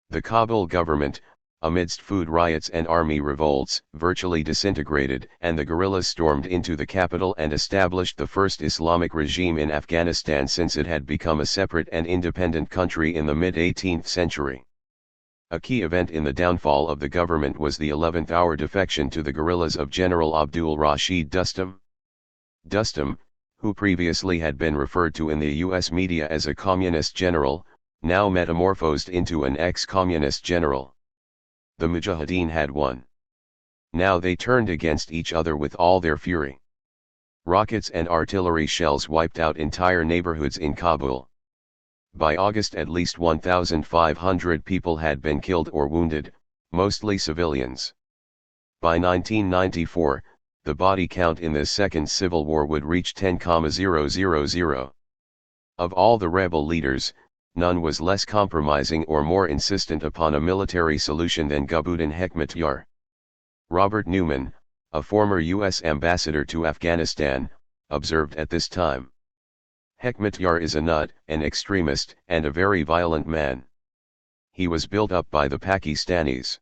The Kabul government, amidst food riots and army revolts, virtually disintegrated, and the guerrillas stormed into the capital and established the first Islamic regime in Afghanistan since it had become a separate and independent country in the mid-18th century. A key event in the downfall of the government was the 11th-hour defection to the guerrillas of General Abdul Rashid Dostum. Dostum, who previously had been referred to in the U.S. media as a communist general, now metamorphosed into an ex-communist general. The Mujahideen had won. Now they turned against each other with all their fury. Rockets and artillery shells wiped out entire neighborhoods in Kabul. By August at least 1,500 people had been killed or wounded, mostly civilians. By 1994, the body count in this second civil war would reach 10,000. Of all the rebel leaders, none was less compromising or more insistent upon a military solution than Gulbuddin Hekmatyar. Robert Newman, a former U.S. ambassador to Afghanistan, observed at this time, "Hekmatyar is a nut, an extremist, and a very violent man. He was built up by the Pakistanis.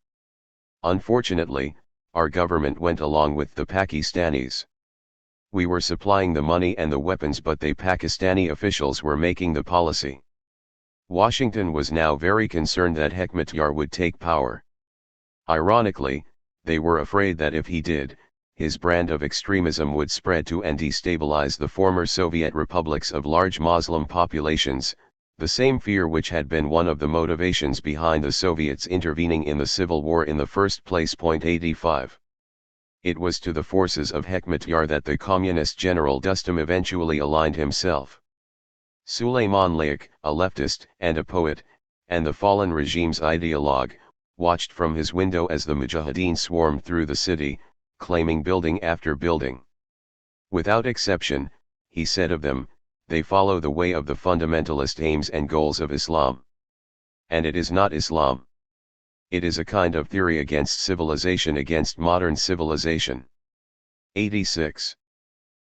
Unfortunately, our government went along with the Pakistanis. We were supplying the money and the weapons, but the Pakistani officials were making the policy. Washington was now very concerned that Hekmatyar would take power. Ironically, they were afraid that if he did, his brand of extremism would spread to and destabilize the former Soviet republics of large Muslim populations, the same fear which had been one of the motivations behind the Soviets intervening in the Civil War in the first place. 85. It was to the forces of Hekmatyar that the communist General Dostum eventually aligned himself. Suleiman Laik, a leftist and a poet, and the fallen regime's ideologue, watched from his window as the Mujahideen swarmed through the city, claiming building after building. Without exception, he said of them, they follow the way of the fundamentalist aims and goals of Islam. And it is not Islam. It is a kind of theory against civilization, against modern civilization. 86.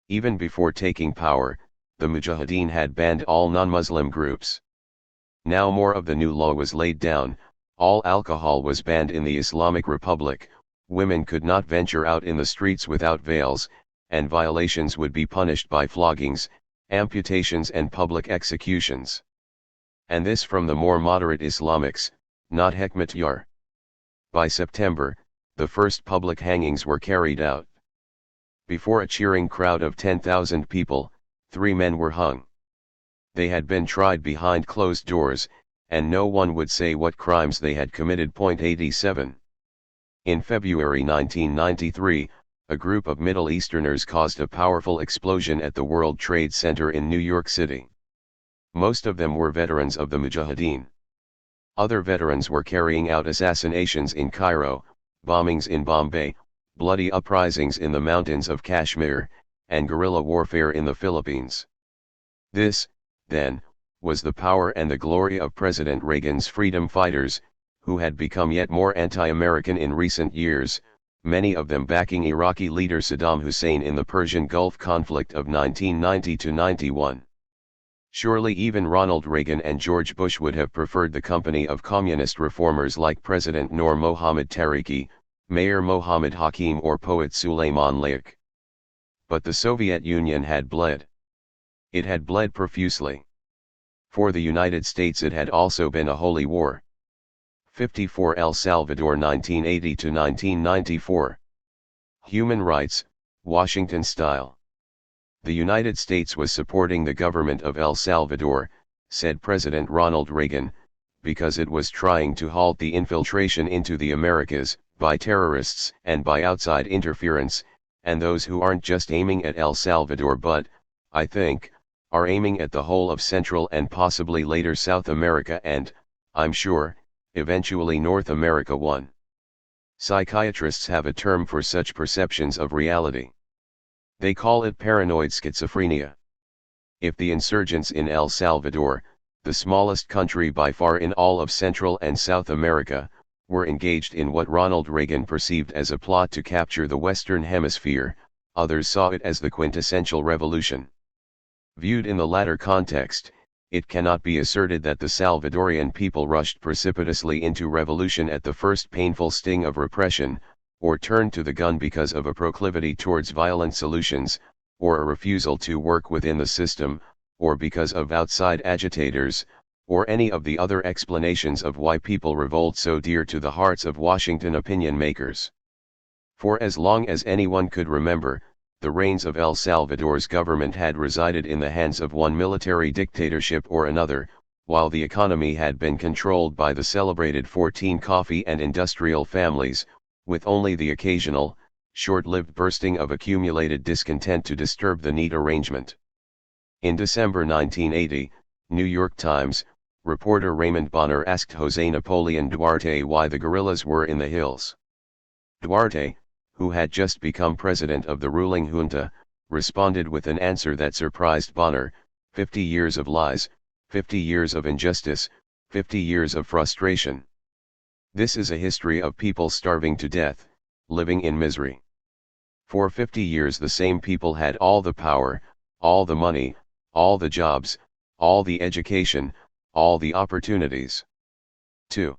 Even before taking power, the Mujahideen had banned all non-Muslim groups. Now more of the new law was laid down, all alcohol was banned in the Islamic Republic, women could not venture out in the streets without veils, and violations would be punished by floggings, amputations and public executions. And this from the more moderate Islamics, not Hekmatyar. By September, the first public hangings were carried out. Before a cheering crowd of 10,000 people, 3 men were hung. They had been tried behind closed doors, and no one would say what crimes they had committed. 87. In February 1993, a group of Middle Easterners caused a powerful explosion at the World Trade Center in New York City. Most of them were veterans of the Mujahideen. Other veterans were carrying out assassinations in Cairo, bombings in Bombay, bloody uprisings in the mountains of Kashmir, and guerrilla warfare in the Philippines. This, then, was the power and the glory of President Reagan's freedom fighters, who had become yet more anti-American in recent years, many of them backing Iraqi leader Saddam Hussein in the Persian Gulf conflict of 1990–91. Surely even Ronald Reagan and George Bush would have preferred the company of communist reformers like President Noor Mohammad Tariqi, Mayor Mohammad Hakim or poet Suleiman Laik. But the Soviet Union had bled. It had bled profusely. For the United States it had also been a holy war. 54 El Salvador 1980–1994. Human rights, Washington style. The United States was supporting the government of El Salvador, said President Ronald Reagan, because it was trying to halt the infiltration into the Americas, by terrorists and by outside interference, and those who aren't just aiming at El Salvador but, I think, are aiming at the whole of Central and possibly later South America and, I'm sure, eventually North America. 1. Psychiatrists have a term for such perceptions of reality. They call it paranoid schizophrenia. If the insurgents in El Salvador, the smallest country by far in all of Central and South America, were engaged in what Ronald Reagan perceived as a plot to capture the Western Hemisphere, others saw it as the quintessential revolution. Viewed in the latter context, it cannot be asserted that the Salvadorian people rushed precipitously into revolution at the first painful sting of repression, or turned to the gun because of a proclivity towards violent solutions, or a refusal to work within the system, or because of outside agitators, or any of the other explanations of why people revolt so dear to the hearts of Washington opinion makers. For as long as anyone could remember, the reins of El Salvador's government had resided in the hands of one military dictatorship or another, while the economy had been controlled by the celebrated 14 coffee and industrial families, with only the occasional, short-lived bursting of accumulated discontent to disturb the neat arrangement. In December 1980, New York Times, reporter Raymond Bonner asked José Napoleón Duarte why the guerrillas were in the hills. Duarte, who had just become president of the ruling junta, responded with an answer that surprised Bonner: 50 years of lies, 50 years of injustice, 50 years of frustration. This is a history of people starving to death, living in misery. For 50 years the same people had all the power, all the money, all the jobs, all the education, all the opportunities. 2.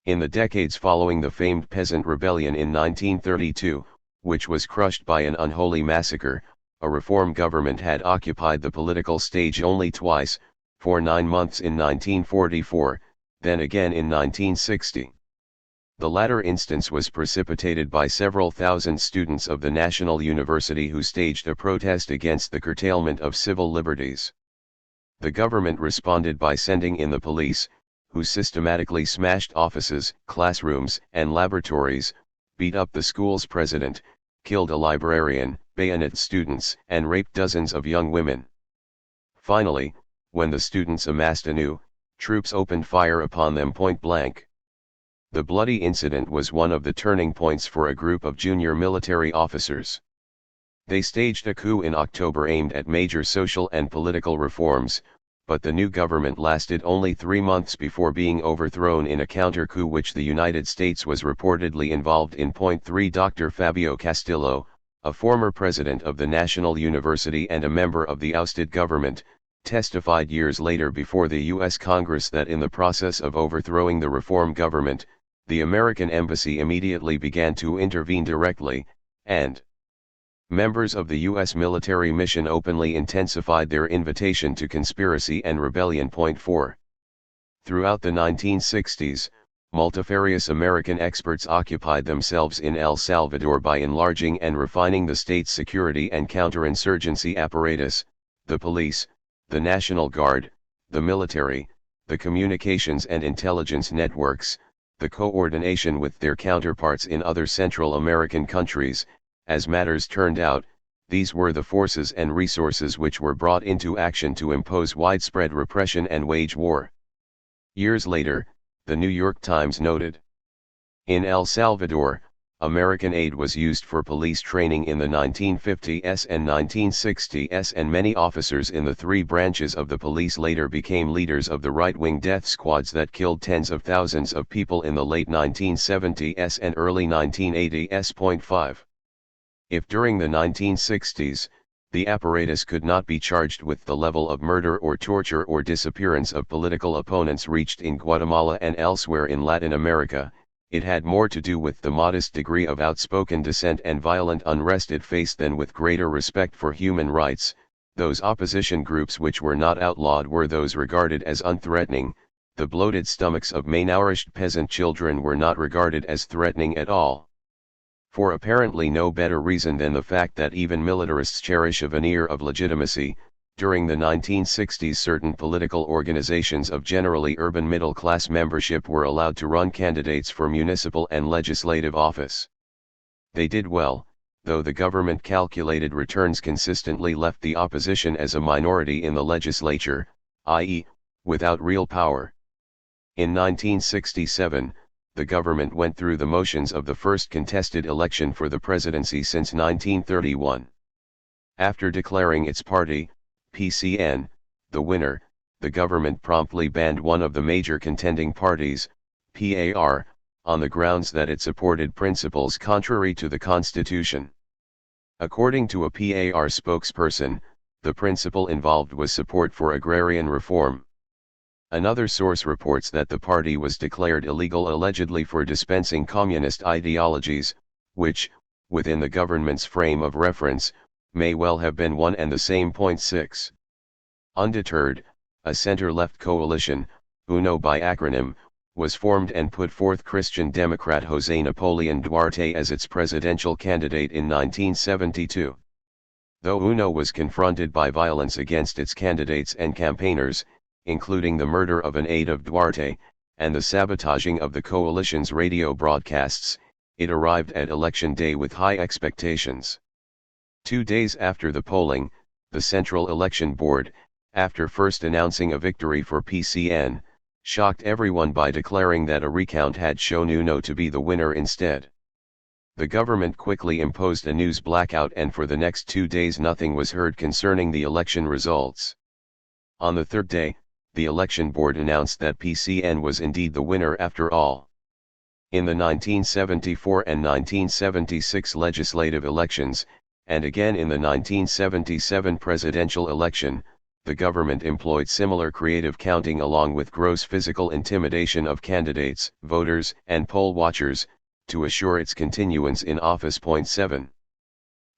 In the decades following the famed peasant rebellion in 1932, which was crushed by an unholy massacre, a reform government had occupied the political stage only twice, for 9 months in 1944, then again in 1960. The latter instance was precipitated by several thousand students of the National University who staged a protest against the curtailment of civil liberties. The government responded by sending in the police, who systematically smashed offices, classrooms, and laboratories, beat up the school's president, killed a librarian, bayoneted students, and raped dozens of young women. Finally, when the students amassed anew, troops opened fire upon them point blank. The bloody incident was one of the turning points for a group of junior military officers. They staged a coup in October aimed at major social and political reforms, but the new government lasted only 3 months before being overthrown in a counter-coup which the United States was reportedly involved in. 3 Dr. Fabio Castillo, a former president of the National University and a member of the ousted government, testified years later before the U.S. Congress that in the process of overthrowing the reform government, the American embassy immediately began to intervene directly, and members of the U.S. military mission openly intensified their invitation to conspiracy and rebellion. 4. Throughout the 1960s, multifarious American experts occupied themselves in El Salvador by enlarging and refining the state's security and counterinsurgency apparatus, the police, the National Guard, the military, the communications and intelligence networks, the coordination with their counterparts in other Central American countries. As matters turned out, these were the forces and resources which were brought into action to impose widespread repression and wage war. Years later, the New York Times noted, in El Salvador, American aid was used for police training in the 1950s and 1960s, and many officers in the 3 branches of the police later became leaders of the right-wing death squads that killed tens of thousands of people in the late 1970s and early 1980s. 5. If during the 1960s, the apparatus could not be charged with the level of murder or torture or disappearance of political opponents reached in Guatemala and elsewhere in Latin America, it had more to do with the modest degree of outspoken dissent and violent unrest it faced than with greater respect for human rights. Those opposition groups which were not outlawed were those regarded as unthreatening. The bloated stomachs of malnourished peasant children were not regarded as threatening at all. For apparently no better reason than the fact that even militarists cherish a veneer of legitimacy, during the 1960s certain political organizations of generally urban middle-class membership were allowed to run candidates for municipal and legislative office. They did well, though the government calculated returns consistently left the opposition as a minority in the legislature, i.e., without real power. In 1967, the government went through the motions of the first contested election for the presidency since 1931. After declaring its party, PCN, the winner, the government promptly banned one of the major contending parties, PAR, on the grounds that it supported principles contrary to the Constitution. According to a PAR spokesperson, the principle involved was support for agrarian reform. Another source reports that the party was declared illegal allegedly for dispensing communist ideologies, which, within the government's frame of reference, may well have been one and the same. 6. Undeterred, a center-left coalition, UNO by acronym, was formed and put forth Christian Democrat José Napoleón Duarte as its presidential candidate in 1972. Though UNO was confronted by violence against its candidates and campaigners, including the murder of an aide of Duarte, and the sabotaging of the coalition's radio broadcasts, it arrived at election day with high expectations. 2 days after the polling, the Central Election Board, after first announcing a victory for PCN, shocked everyone by declaring that a recount had shown UNO to be the winner instead. The government quickly imposed a news blackout, and for the next 2 days nothing was heard concerning the election results. On the third day, the election board announced that PCN was indeed the winner after all. In the 1974 and 1976 legislative elections, and again in the 1977 presidential election, the government employed similar creative counting along with gross physical intimidation of candidates, voters, and poll watchers, to assure its continuance in office. 7.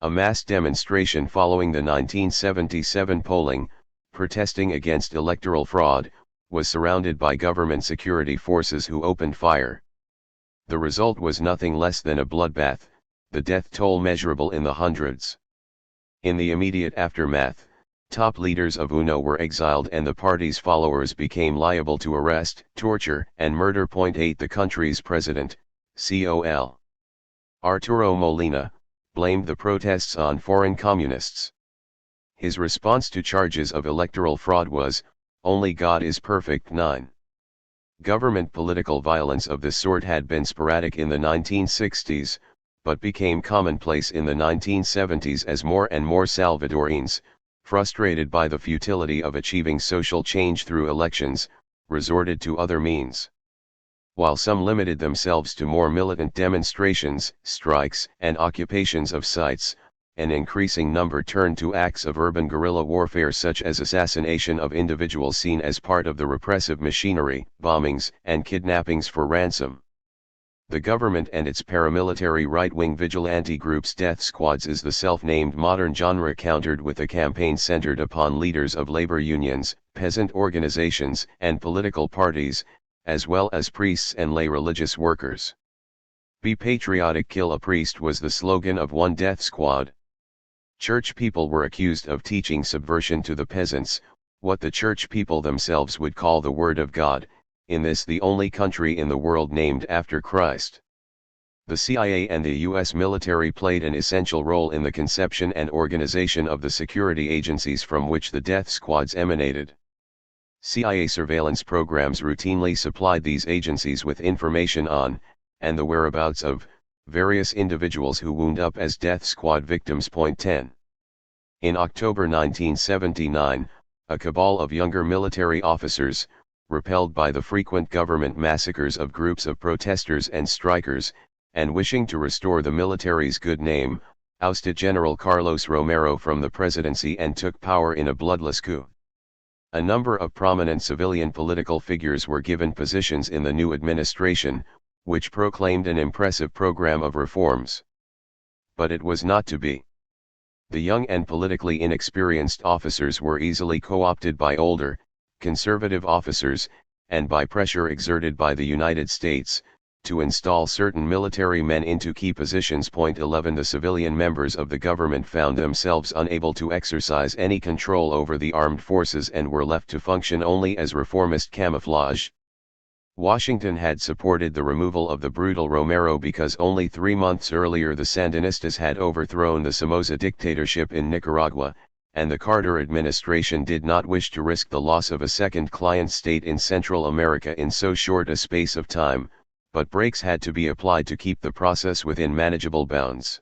A mass demonstration following the 1977 polling, protesting against electoral fraud, was surrounded by government security forces who opened fire. The result was nothing less than a bloodbath, the death toll measurable in the hundreds. In the immediate aftermath, top leaders of UNO were exiled and the party's followers became liable to arrest, torture, and murder. 8. The country's president, Col. Arturo Molina, blamed the protests on foreign communists. His response to charges of electoral fraud was, "Only God is perfect." 9. Government political violence of this sort had been sporadic in the 1960s, but became commonplace in the 1970s as more and more Salvadorans, frustrated by the futility of achieving social change through elections, resorted to other means. While some limited themselves to more militant demonstrations, strikes, and occupations of sites, an increasing number turned to acts of urban guerrilla warfare such as assassination of individuals seen as part of the repressive machinery, bombings, and kidnappings for ransom. The government and its paramilitary right-wing vigilante groups' death squads is the self-named modern genre countered with a campaign centered upon leaders of labor unions, peasant organizations, and political parties, as well as priests and lay religious workers. "Be patriotic, kill a priest" was the slogan of one death squad. Church people were accused of teaching subversion to the peasants, what the church people themselves would call the Word of God, in this the only country in the world named after Christ. The CIA and the U.S. military played an essential role in the conception and organization of the security agencies from which the death squads emanated. CIA surveillance programs routinely supplied these agencies with information on, and the whereabouts of, various individuals who wound up as death squad victims. 10. In October 1979, a cabal of younger military officers, repelled by the frequent government massacres of groups of protesters and strikers, and wishing to restore the military's good name, ousted General Carlos Romero from the presidency and took power in a bloodless coup. A number of prominent civilian political figures were given positions in the new administration, which proclaimed an impressive program of reforms. But it was not to be. The young and politically inexperienced officers were easily co-opted by older, conservative officers, and by pressure exerted by the United States, to install certain military men into key positions. 11. The civilian members of the government found themselves unable to exercise any control over the armed forces and were left to function only as reformist camouflage. Washington had supported the removal of the brutal Romero because only 3 months earlier the Sandinistas had overthrown the Somoza dictatorship in Nicaragua, and the Carter administration did not wish to risk the loss of a second client state in Central America in so short a space of time, but brakes had to be applied to keep the process within manageable bounds.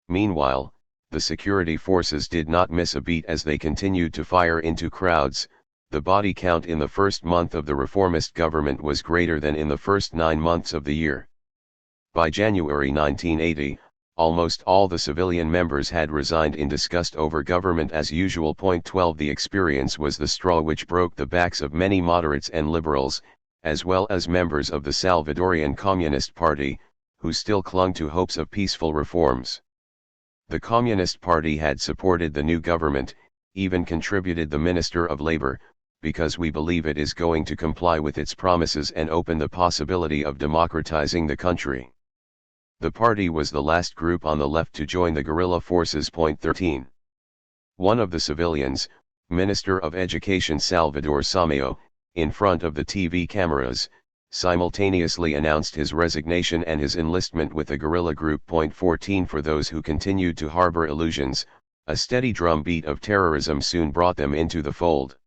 Meanwhile, the security forces did not miss a beat as they continued to fire into crowds. The body count in the first month of the reformist government was greater than in the first 9 months of the year. By January 1980, almost all the civilian members had resigned in disgust over government as usual. 12 The experience was the straw which broke the backs of many moderates and liberals, as well as members of the Salvadorian Communist Party, who still clung to hopes of peaceful reforms. The Communist Party had supported the new government, even contributed the Minister of Labor, because we believe it is going to comply with its promises and open the possibility of democratizing the country. The party was the last group on the left to join the guerrilla forces. 13. One of the civilians, Minister of Education Salvador Samayo, in front of the TV cameras, simultaneously announced his resignation and his enlistment with the guerrilla group. 14 For those who continued to harbor illusions, a steady drumbeat of terrorism soon brought them into the fold.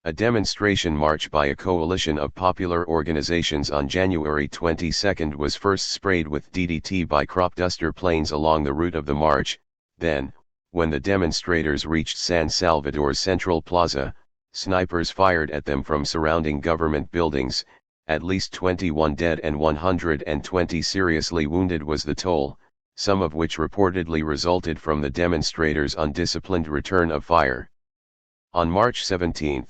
A demonstration march by a coalition of popular organizations on January 22 was first sprayed with DDT by crop duster planes along the route of the march. Then, when the demonstrators reached San Salvador's Central Plaza, snipers fired at them from surrounding government buildings. At least 21 dead and 120 seriously wounded was the toll, some of which reportedly resulted from the demonstrators' undisciplined return of fire. On March 17,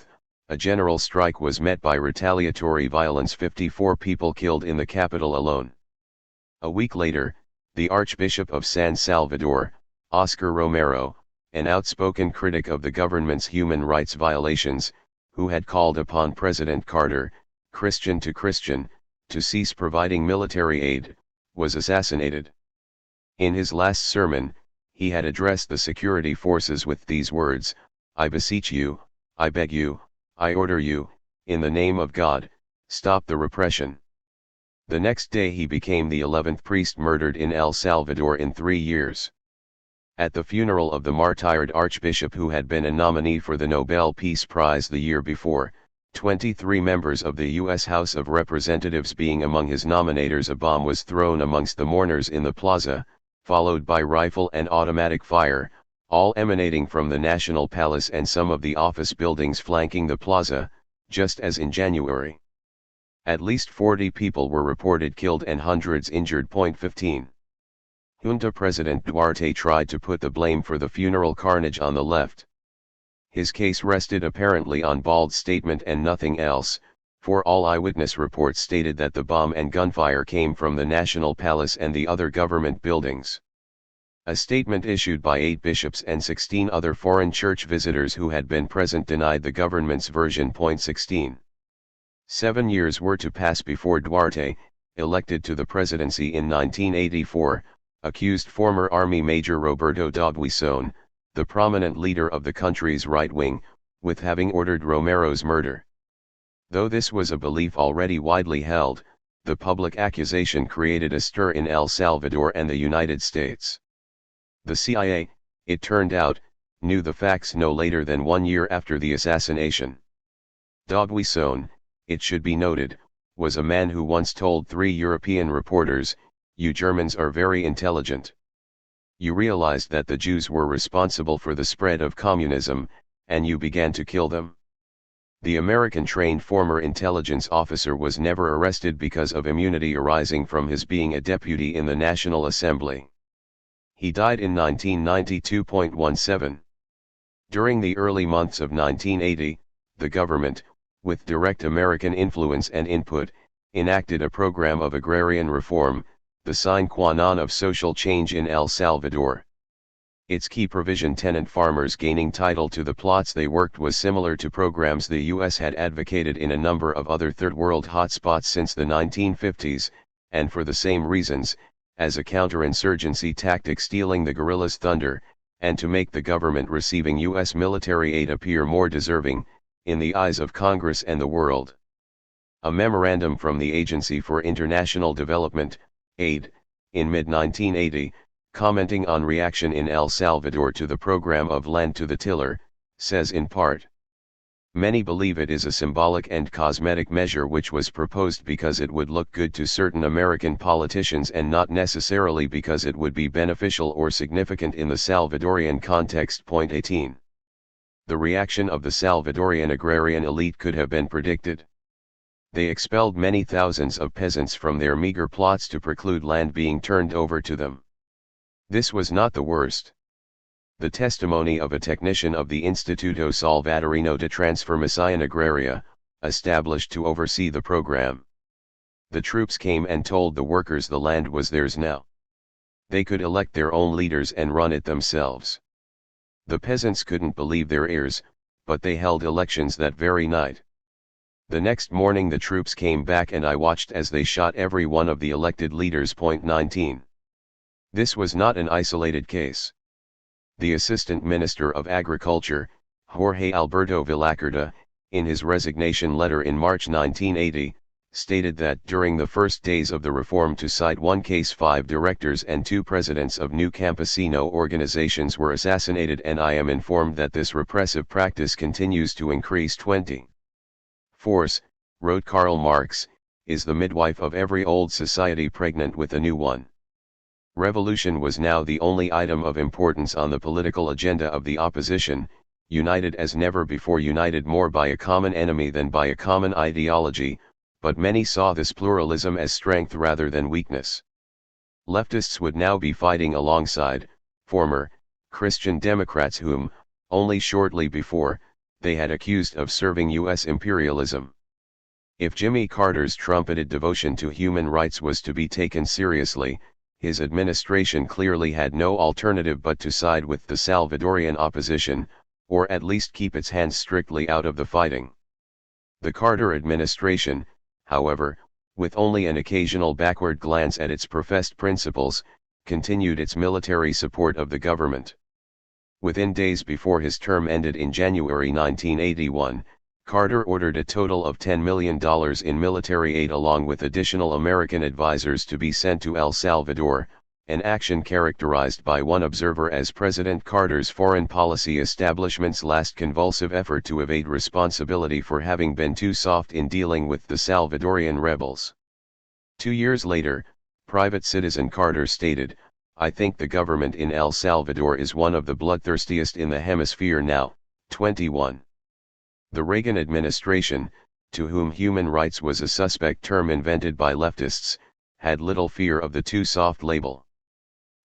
a general strike was met by retaliatory violence. 54 people killed in the capital alone. A week later, the Archbishop of San Salvador, Oscar Romero, an outspoken critic of the government's human rights violations, who had called upon President Carter, Christian to Christian, to cease providing military aid, was assassinated. In his last sermon, he had addressed the security forces with these words: "I beseech you, I beg you, I order you, in the name of God, stop the repression." The next day he became the 11th priest murdered in El Salvador in 3 years. At the funeral of the martyred archbishop who had been a nominee for the Nobel Peace Prize the year before, 23 members of the U.S. House of Representatives being among his nominators, a bomb was thrown amongst the mourners in the plaza, followed by rifle and automatic fire, all emanating from the National Palace and some of the office buildings flanking the plaza, just as in January. At least 40 people were reported killed and hundreds injured. 15. Junta President Duarte tried to put the blame for the funeral carnage on the left. His case rested apparently on bald statement and nothing else, for all eyewitness reports stated that the bomb and gunfire came from the National Palace and the other government buildings. A statement issued by 8 bishops and 16 other foreign church visitors who had been present denied the government's version. 16. 7 years were to pass before Duarte, elected to the presidency in 1984, accused former Army Major Roberto Dogwison, the prominent leader of the country's right wing, with having ordered Romero's murder. Though this was a belief already widely held, the public accusation created a stir in El Salvador and the United States. The CIA, it turned out, knew the facts no later than 1 year after the assassination. Dogwison, it should be noted, was a man who once told 3 European reporters, "You Germans are very intelligent. You realized that the Jews were responsible for the spread of communism, and you began to kill them." The American-trained former intelligence officer was never arrested because of immunity arising from his being a deputy in the National Assembly. He died in 1992. During the early months of 1980, the government, with direct American influence and input, enacted a program of agrarian reform, the sine qua non of social change in El Salvador. Its key provision, tenant farmers gaining title to the plots they worked, was similar to programs the U.S. had advocated in a number of other third world hotspots since the 1950s, and for the same reasons, as a counterinsurgency tactic, stealing the guerrillas' thunder, and to make the government receiving U.S. military aid appear more deserving, in the eyes of Congress and the world. A memorandum from the Agency for International Development, AID, in mid-1980, commenting on reaction in El Salvador to the program of land to the tiller, says in part, Many believe it is a symbolic and cosmetic measure which was proposed because it would look good to certain American politicians and not necessarily because it would be beneficial or significant in the Salvadorian context. Point 18. The reaction of the Salvadorian agrarian elite could have been predicted. They expelled many thousands of peasants from their meager plots to preclude land being turned over to them. This was not the worst. The testimony of a technician of the Instituto Salvadorino de Transformación Agraria, established to oversee the program. The troops came and told the workers the land was theirs now. They could elect their own leaders and run it themselves. The peasants couldn't believe their ears, but they held elections that very night. The next morning the troops came back and I watched as they shot every one of the elected leaders. Point 19. This was not an isolated case. The Assistant Minister of Agriculture, Jorge Alberto Villacorta, in his resignation letter in March 1980, stated that during the first days of the reform, to cite one case, 5 directors and 2 presidents of new campesino organizations were assassinated, and I am informed that this repressive practice continues to increase. 20. Force, wrote Karl Marx, is the midwife of every old society pregnant with a new one. Revolution was now the only item of importance on the political agenda of the opposition, united as never before, united more by a common enemy than by a common ideology, but many saw this pluralism as strength rather than weakness. Leftists would now be fighting alongside former Christian Democrats whom, only shortly before, they had accused of serving U.S. imperialism. If Jimmy Carter's trumpeted devotion to human rights was to be taken seriously, his administration clearly had no alternative but to side with the Salvadorian opposition, or at least keep its hands strictly out of the fighting. The Carter administration, however, with only an occasional backward glance at its professed principles, continued its military support of the government. Within days before his term ended in January 1981, Carter ordered a total of $10 million in military aid along with additional American advisors to be sent to El Salvador, an action characterized by one observer as President Carter's foreign policy establishment's last convulsive effort to evade responsibility for having been too soft in dealing with the Salvadorian rebels. 2 years later, private citizen Carter stated, "I think the government in El Salvador is one of the bloodthirstiest in the hemisphere now." 21. The Reagan administration, to whom human rights was a suspect term invented by leftists, had little fear of the too soft label.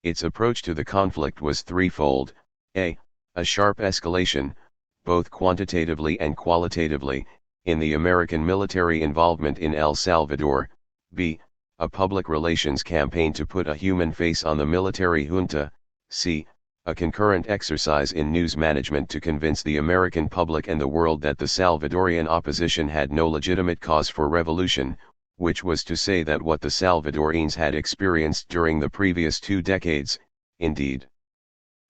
Its approach to the conflict was threefold: a sharp escalation, both quantitatively and qualitatively, in the American military involvement in El Salvador; b a public relations campaign to put a human face on the military junta; c a concurrent exercise in news management to convince the American public and the world that the Salvadorian opposition had no legitimate cause for revolution, which was to say that what the Salvadorians had experienced during the previous 2 decades, indeed,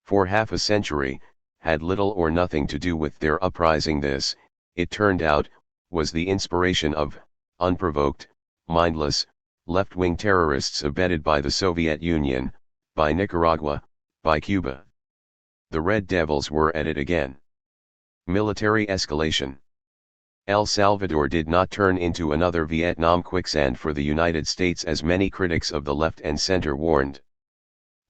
for half a century, had little or nothing to do with their uprising. This, it turned out, was the inspiration of unprovoked, mindless, left-wing terrorists abetted by the Soviet Union, by Nicaragua, by Cuba. The Red Devils were at it again. Military escalation. El Salvador did not turn into another Vietnam quicksand for the United States as many critics of the left and center warned.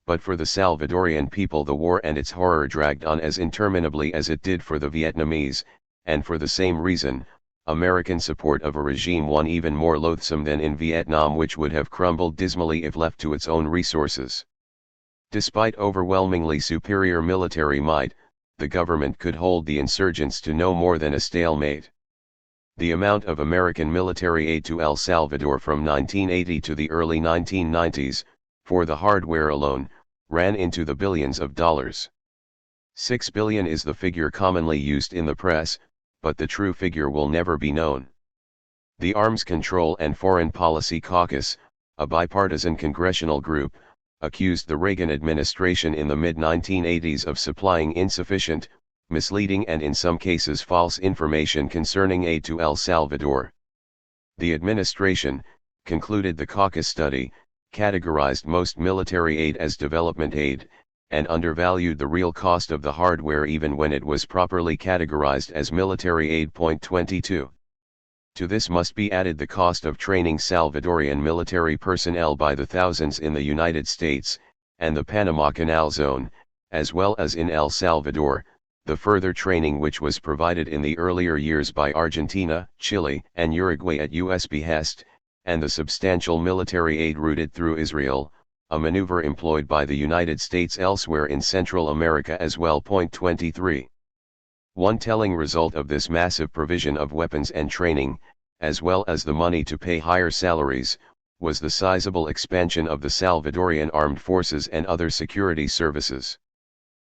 But for the Salvadorian people the war and its horror dragged on as interminably as it did for the Vietnamese, and for the same reason, American support of a regime one even more loathsome than in Vietnam, which would have crumbled dismally if left to its own resources. Despite overwhelmingly superior military might, the government could hold the insurgents to no more than a stalemate. The amount of American military aid to El Salvador from 1980 to the early 1990s, for the hardware alone, ran into the billions of dollars. $6 billion is the figure commonly used in the press, but the true figure will never be known. The Arms Control and Foreign Policy Caucus, a bipartisan congressional group, accused the Reagan administration in the mid-1980s of supplying insufficient, misleading and in some cases false information concerning aid to El Salvador. The administration, concluded the caucus study, categorized most military aid as development aid, and undervalued the real cost of the hardware even when it was properly categorized as military aid. 22. To this must be added the cost of training Salvadorian military personnel by the thousands in the United States, and the Panama Canal Zone, as well as in El Salvador, the further training which was provided in the earlier years by Argentina, Chile, and Uruguay at U.S. behest, and the substantial military aid routed through Israel, a maneuver employed by the United States elsewhere in Central America as well. 23. One telling result of this massive provision of weapons and training, as well as the money to pay higher salaries, was the sizable expansion of the Salvadorian armed forces and other security services.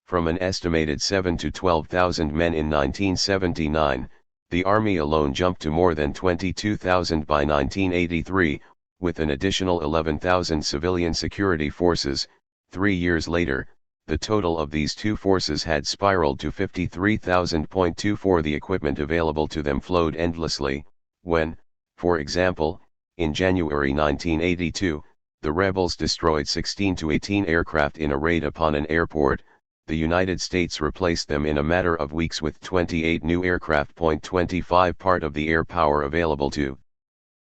From an estimated 7,000 to 12,000 men in 1979, the army alone jumped to more than 22,000 by 1983, with an additional 11,000 civilian security forces. 3 years later, the total of these two forces had spiraled to 53,000. 24. The equipment available to them flowed endlessly, when, for example, in January 1982, the rebels destroyed 16 to 18 aircraft in a raid upon an airport. The United States replaced them in a matter of weeks with 28 new aircraft. 25. Part of the air power available to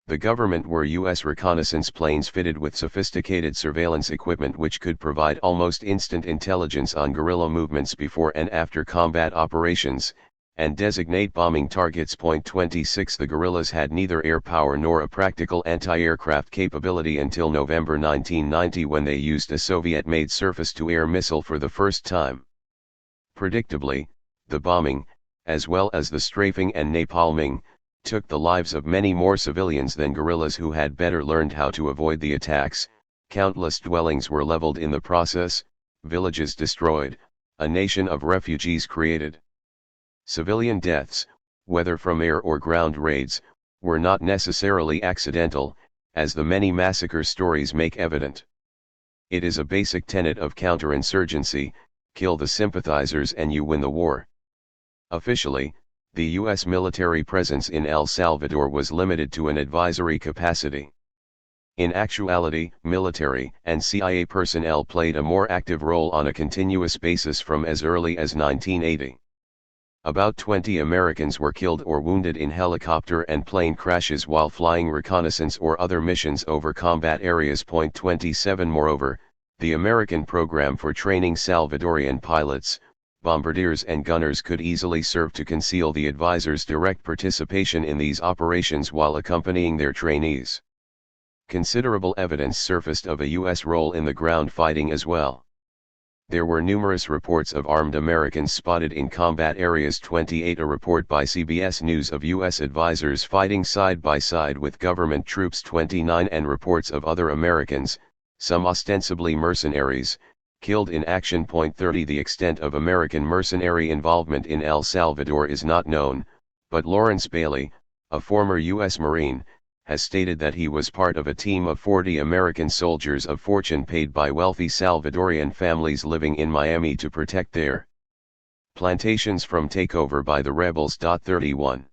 the government were U.S. reconnaissance planes fitted with sophisticated surveillance equipment which could provide almost instant intelligence on guerrilla movements before and after combat operations, and designate bombing targets. 26. The guerrillas had neither air power nor a practical anti-aircraft capability until November 1990 when they used a Soviet-made surface-to-air missile for the first time. Predictably, the bombing, as well as the strafing and napalming, took the lives of many more civilians than guerrillas who had better learned how to avoid the attacks. Countless dwellings were leveled in the process, villages destroyed, a nation of refugees created. Civilian deaths, whether from air or ground raids, were not necessarily accidental, as the many massacre stories make evident. It is a basic tenet of counterinsurgency: kill the sympathizers and you win the war. Officially, the U.S. military presence in El Salvador was limited to an advisory capacity. In actuality, military and CIA personnel played a more active role on a continuous basis from as early as 1980. About 20 Americans were killed or wounded in helicopter and plane crashes while flying reconnaissance or other missions over combat areas. 27. Moreover, the American program for training Salvadorian pilots, bombardiers and gunners could easily serve to conceal the advisors' direct participation in these operations while accompanying their trainees. Considerable evidence surfaced of a U.S. role in the ground fighting as well. There were numerous reports of armed Americans spotted in combat areas. 28. A report by CBS News of U.S. advisors fighting side by side with government troops. 29. And reports of other Americans, some ostensibly mercenaries, killed in action. 30. The extent of American mercenary involvement in El Salvador is not known, but Lawrence Bailey, a former U.S. Marine, has stated that he was part of a team of 40 American soldiers of fortune paid by wealthy Salvadorian families living in Miami to protect their plantations from takeover by the rebels. 31.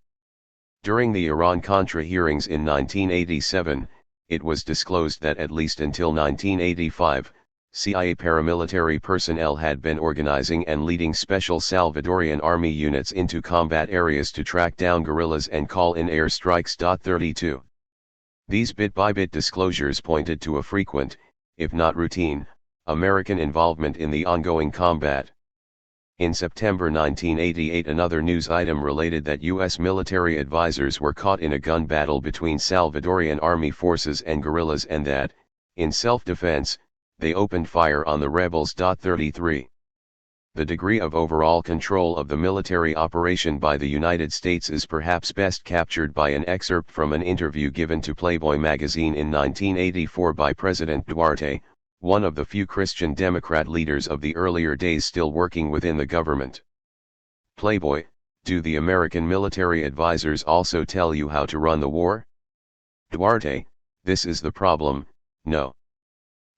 During the Iran-Contra hearings in 1987, it was disclosed that at least until 1985, CIA paramilitary personnel had been organizing and leading special Salvadorian army units into combat areas to track down guerrillas and call in air strikes. 32. These bit-by-bit disclosures pointed to a frequent, if not routine, American involvement in the ongoing combat. In September 1988, another news item related that U.S. military advisors were caught in a gun battle between Salvadorian army forces and guerrillas and that, in self-defense, they opened fire on the rebels. 33. The degree of overall control of the military operation by the United States is perhaps best captured by an excerpt from an interview given to Playboy magazine in 1984 by President Duarte, one of the few Christian Democrat leaders of the earlier days still working within the government. Playboy: do the American military advisors also tell you how to run the war? Duarte: this is the problem, no.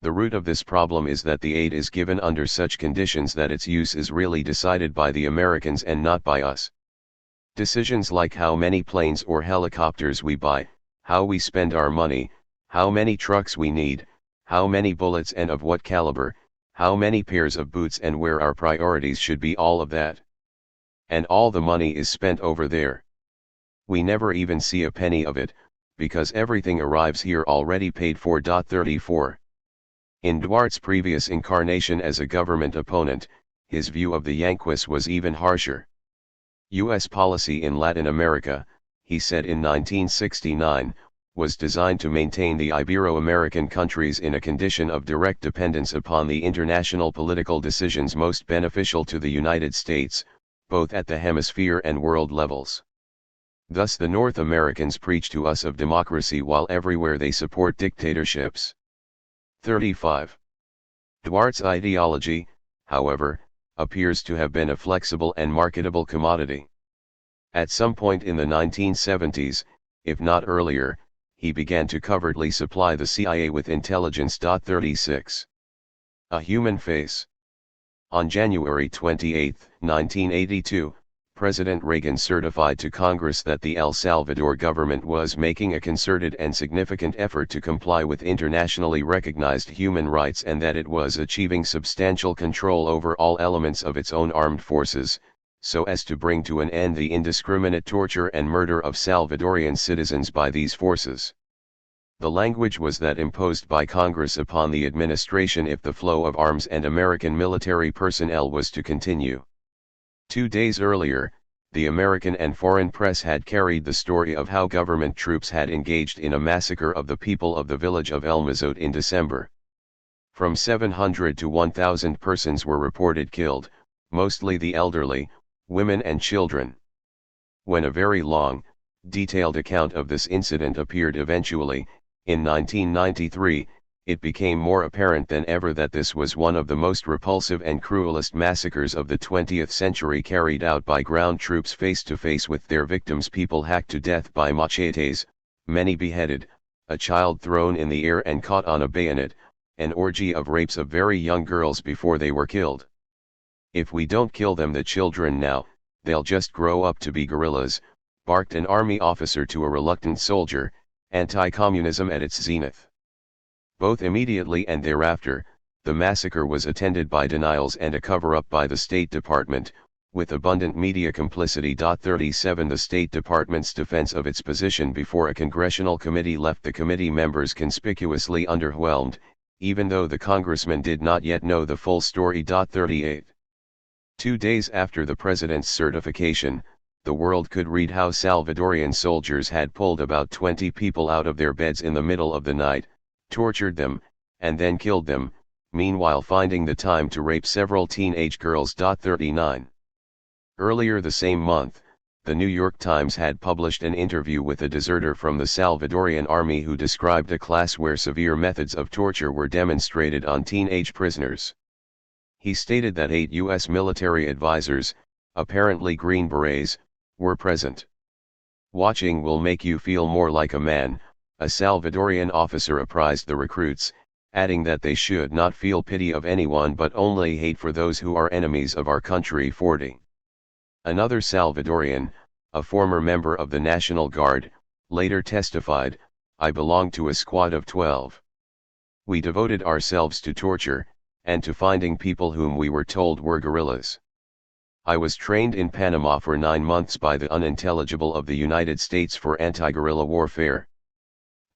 The root of this problem is that the aid is given under such conditions that its use is really decided by the Americans and not by us. Decisions like how many planes or helicopters we buy, how we spend our money, how many trucks we need, how many bullets and of what caliber, How many pairs of boots and where our priorities should be, all of that. And all the money is spent over there. We never even see a penny of it, because everything arrives here already paid for. 34. In Duarte's previous incarnation as a government opponent, his view of the Yankees was even harsher. U.S. policy in Latin America, he said in 1969, was designed to maintain the Ibero-American countries in a condition of direct dependence upon the international political decisions most beneficial to the United States, both at the hemisphere and world levels. Thus the North Americans preach to us of democracy while everywhere they support dictatorships. 35. Duarte's ideology, however, appears to have been a flexible and marketable commodity. At some point in the 1970s, if not earlier, he began to covertly supply the CIA with intelligence. 36. A human face. On January 28, 1982, President Reagan certified to Congress that the El Salvador government was making a concerted and significant effort to comply with internationally recognized human rights and that it was achieving substantial control over all elements of its own armed forces, so as to bring to an end the indiscriminate torture and murder of Salvadorian citizens by these forces. The language was that imposed by Congress upon the administration if the flow of arms and American military personnel was to continue. 2 days earlier, the American and foreign press had carried the story of how government troops had engaged in a massacre of the people of the village of El Mazote in December. From 700 to 1,000 persons were reported killed, mostly the elderly, women and children. When a very long, detailed account of this incident appeared eventually, in 1993, it became more apparent than ever that this was one of the most repulsive and cruelest massacres of the 20th century, carried out by ground troops face to face with their victims, people hacked to death by machetes, many beheaded, a child thrown in the air and caught on a bayonet, an orgy of rapes of very young girls before they were killed. If we don't kill them, the children now, they'll just grow up to be guerrillas, barked an army officer to a reluctant soldier, anti-communism at its zenith. Both immediately and thereafter, the massacre was attended by denials and a cover-up by the State Department, with abundant media complicity. 37 The State Department's defense of its position before a congressional committee left the committee members conspicuously underwhelmed, even though the congressman did not yet know the full story. 38. 2 days after the president's certification, the world could read how Salvadorian soldiers had pulled about 20 people out of their beds in the middle of the night, tortured them, and then killed them, meanwhile finding the time to rape several teenage girls. 39. Earlier the same month, the New York Times had published an interview with a deserter from the Salvadorian army who described a class where severe methods of torture were demonstrated on teenage prisoners. He stated that 8 U.S. military advisors, apparently Green Berets, were present. "Watching will make you feel more like a man," a Salvadorian officer apprised the recruits, adding that they should not feel pity of anyone but only hate for those who are enemies of our country. 40. Another Salvadorian, a former member of the National Guard, later testified, "I belonged to a squad of 12. We devoted ourselves to torture, and to finding people whom we were told were guerrillas. I was trained in Panama for 9 months by the unintelligible of the United States for anti-guerrilla warfare.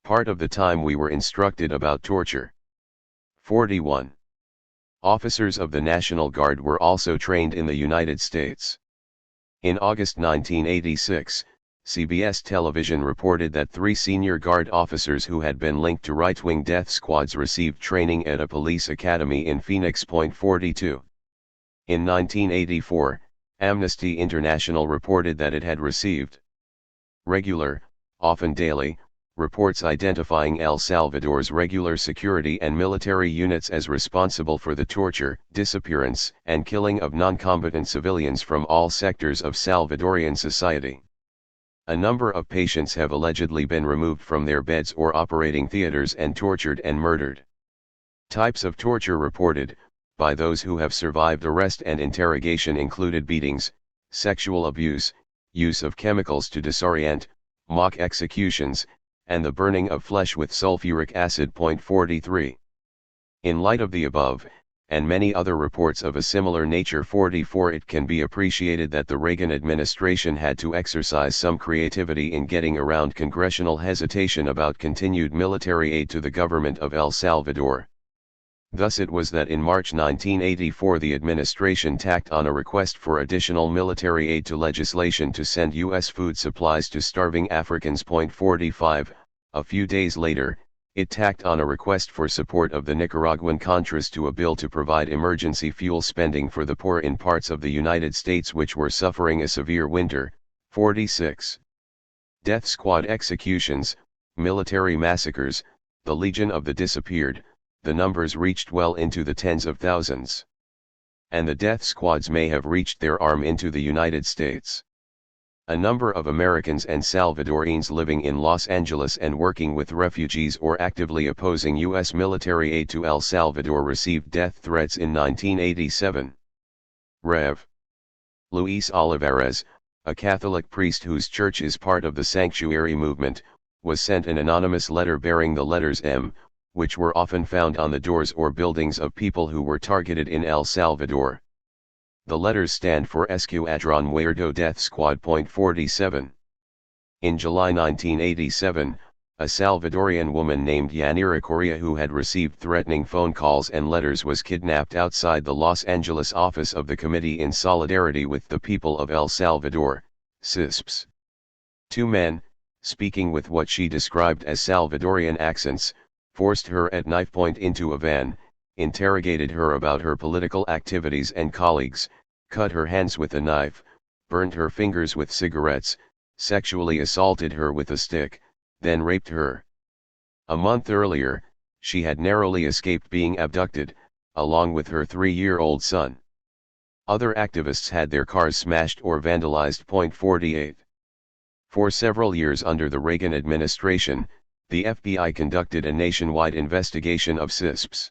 Part of the time we were instructed about torture." 41. Officers of the National Guard were also trained in the United States. In August 1986, CBS television reported that 3 senior Guard officers who had been linked to right-wing death squads received training at a police academy in Phoenix Point. 42. In 1984, Amnesty International reported that it had received regular, often daily, reports identifying El Salvador's regular security and military units as responsible for the torture, disappearance, and killing of non-combatant civilians from all sectors of Salvadorian society. A number of patients have allegedly been removed from their beds or operating theaters and tortured and murdered. Types of torture reported by those who have survived arrest and interrogation included beatings, sexual abuse, use of chemicals to disorient, mock executions, and the burning of flesh with sulfuric acid. 43. In light of the above, and many other reports of a similar nature. 44. It can be appreciated that the Reagan administration had to exercise some creativity in getting around congressional hesitation about continued military aid to the government of El Salvador. Thus it was that in March 1984 the administration tacked on a request for additional military aid to legislation to send U.S. food supplies to starving Africans. 45. A few days later, it tacked on a request for support of the Nicaraguan Contras to a bill to provide emergency fuel spending for the poor in parts of the United States which were suffering a severe winter. 46. Death squad executions, military massacres, the Legion of the Disappeared, the numbers reached well into the tens of thousands. And the death squads may have reached their arm into the United States. A number of Americans and Salvadorians living in Los Angeles and working with refugees or actively opposing U.S. military aid to El Salvador received death threats in 1987. Rev. Luis Olivares, a Catholic priest whose church is part of the Sanctuary movement, was sent an anonymous letter bearing the letters M, which were often found on the doors or buildings of people who were targeted in El Salvador. The letters stand for Escuadrón Muerto Death Squad. 47. In July 1987, a Salvadorian woman named Yanira Correa, who had received threatening phone calls and letters, was kidnapped outside the Los Angeles office of the Committee in Solidarity with the People of El Salvador, CISPS. Two men, speaking with what she described as Salvadorian accents, forced her at knife point into a van, interrogated her about her political activities and colleagues, cut her hands with a knife, burned her fingers with cigarettes, sexually assaulted her with a stick, then raped her. A month earlier, she had narrowly escaped being abducted, along with her 3-year-old son. Other activists had their cars smashed or vandalized. 48. For several years under the Reagan administration, the FBI conducted a nationwide investigation of CISPs.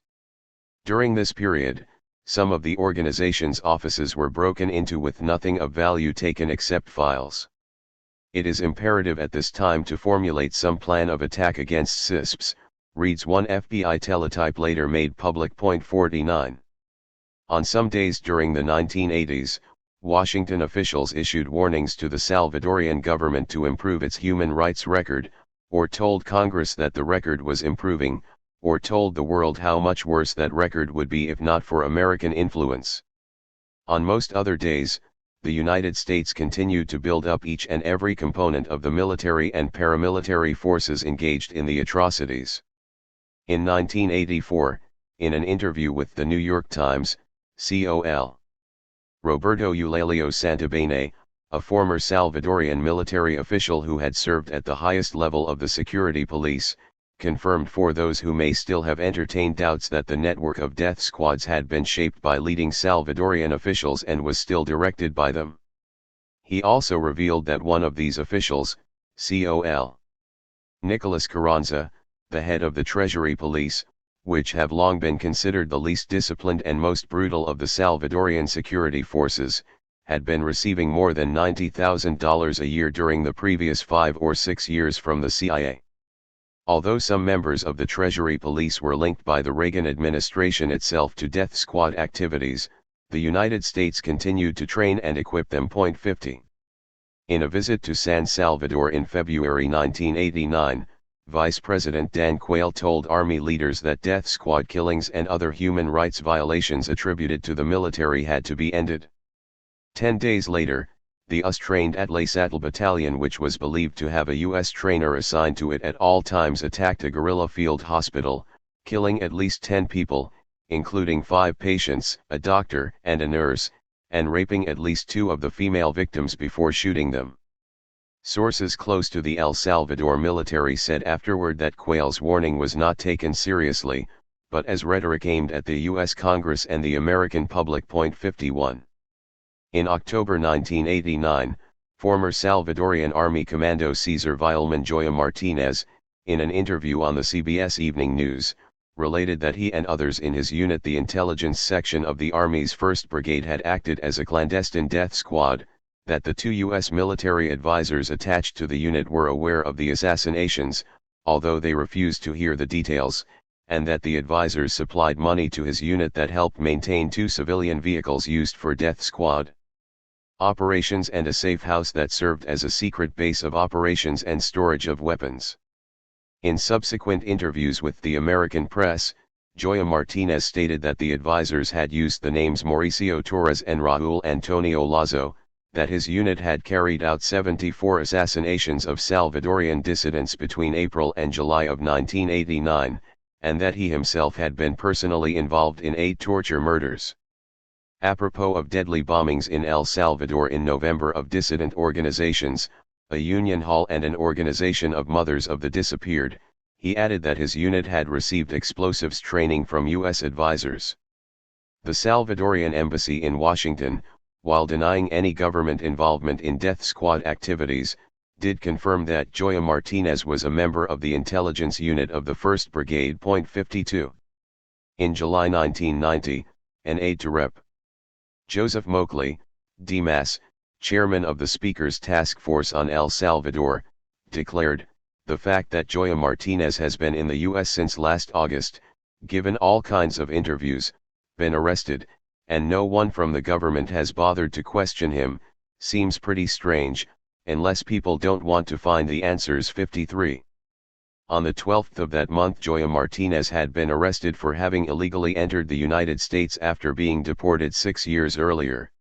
During this period, some of the organization's offices were broken into with nothing of value taken except files. It is imperative at this time to formulate some plan of attack against CISPs, reads one FBI teletype later made public. 49. On some days during the 1980s, Washington officials issued warnings to the Salvadorian government to improve its human rights record, or told Congress that the record was improving, or told the world how much worse that record would be if not for American influence. On most other days, the United States continued to build up each and every component of the military and paramilitary forces engaged in the atrocities. In 1984, in an interview with the New York Times, Col. Roberto Eulelio Santabene, a former Salvadorian military official who had served at the highest level of the security police, confirmed for those who may still have entertained doubts that the network of death squads had been shaped by leading Salvadorian officials and was still directed by them. He also revealed that one of these officials, Col. Nicolas Carranza, the head of the Treasury Police, which have long been considered the least disciplined and most brutal of the Salvadorian security forces, had been receiving more than $90,000 a year during the previous 5 or 6 years from the CIA. Although some members of the Treasury Police were linked by the Reagan administration itself to death squad activities, the United States continued to train and equip them. 50. In a visit to San Salvador in February 1989, Vice President Dan Quayle told Army leaders that death squad killings and other human rights violations attributed to the military had to be ended. 10 days later, the US-trained Atlasatl Battalion, which was believed to have a U.S. trainer assigned to it at all times, attacked a guerrilla field hospital, killing at least 10 people, including 5 patients, a doctor and a nurse, and raping at least 2 of the female victims before shooting them. Sources close to the El Salvador military said afterward that Quayle's warning was not taken seriously, but as rhetoric aimed at the U.S. Congress and the American public. 51. In October 1989, former Salvadorian Army Commando Cesar Villamonjoya Martinez, in an interview on the CBS Evening News, related that he and others in his unit, the intelligence section of the Army's 1st Brigade, had acted as a clandestine death squad, that the 2 U.S. military advisors attached to the unit were aware of the assassinations, although they refused to hear the details, and that the advisors supplied money to his unit that helped maintain 2 civilian vehicles used for death squad operations and a safe house that served as a secret base of operations and storage of weapons. In subsequent interviews with the American press, Joya Martinez stated that the advisors had used the names Mauricio Torres and Raul Antonio Lazo, that his unit had carried out 74 assassinations of Salvadorian dissidents between April and July of 1989, and that he himself had been personally involved in 8 torture murders. Apropos of deadly bombings in El Salvador in November of dissident organizations, a union hall and an organization of mothers of the disappeared, he added that his unit had received explosives training from U.S. advisors. The Salvadorian embassy in Washington, while denying any government involvement in death squad activities, did confirm that Joya Martinez was a member of the intelligence unit of the 1st Brigade. 52. In July 1990, an aide to Rep. Joseph Moakley, D.Mas, chairman of the Speaker's Task Force on El Salvador, declared, "The fact that Joya Martinez has been in the U.S. since last August, given all kinds of interviews, been arrested, and no one from the government has bothered to question him, seems pretty strange, unless people don't want to find the answers." 53. On the 12th of that month, Joya Martinez had been arrested for having illegally entered the United States after being deported 6 years earlier.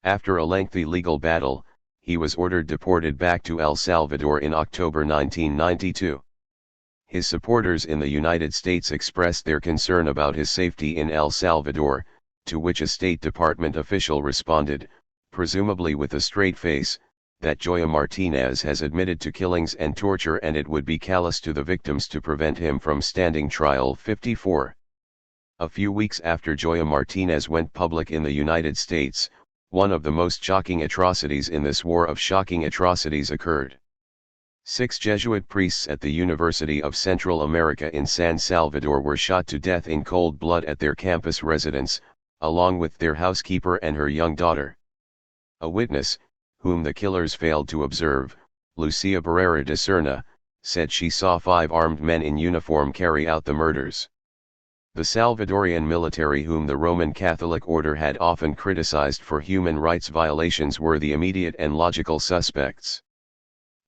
After a lengthy legal battle, he was ordered deported back to El Salvador in October 1992. His supporters in the United States expressed their concern about his safety in El Salvador, to which a State Department official responded, presumably with a straight face, that Joya Martinez has admitted to killings and torture and it would be callous to the victims to prevent him from standing trial. 54. A few weeks after Joya Martinez went public in the United States, one of the most shocking atrocities in this war of shocking atrocities occurred. 6 Jesuit priests at the University of Central America in San Salvador were shot to death in cold blood at their campus residence, along with their housekeeper and her young daughter. A witness, whom the killers failed to observe, Lucia Barrera de Serna, said she saw 5 armed men in uniform carry out the murders. The Salvadorian military, whom the Roman Catholic order had often criticized for human rights violations, were the immediate and logical suspects.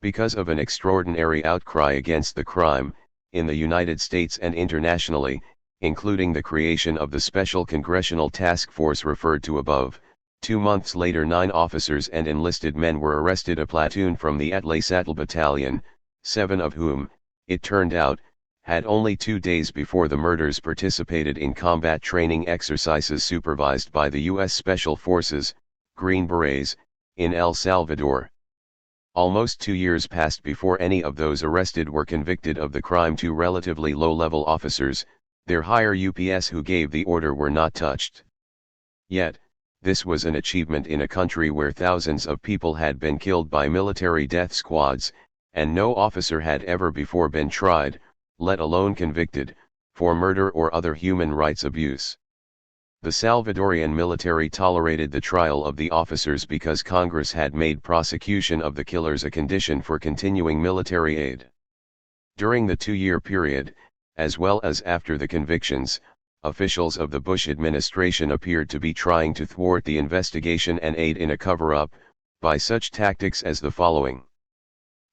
Because of an extraordinary outcry against the crime, in the United States and internationally, including the creation of the Special Congressional Task Force referred to above, 2 months later 9 officers and enlisted men were arrested, a platoon from the Atlaysatl Battalion, 7 of whom, it turned out, had only 2 days before the murders participated in combat training exercises supervised by the U.S. Special Forces, Green Berets, in El Salvador. Almost 2 years passed before any of those arrested were convicted of the crime. 2 relatively low-level officers, their higher UPS who gave the order, were not touched. Yet, this was an achievement in a country where thousands of people had been killed by military death squads, and no officer had ever before been tried, let alone convicted, for murder or other human rights abuse. The Salvadorian military tolerated the trial of the officers because Congress had made prosecution of the killers a condition for continuing military aid. During the 2-year period, as well as after the convictions, officials of the Bush administration appeared to be trying to thwart the investigation and aid in a cover-up, by such tactics as the following.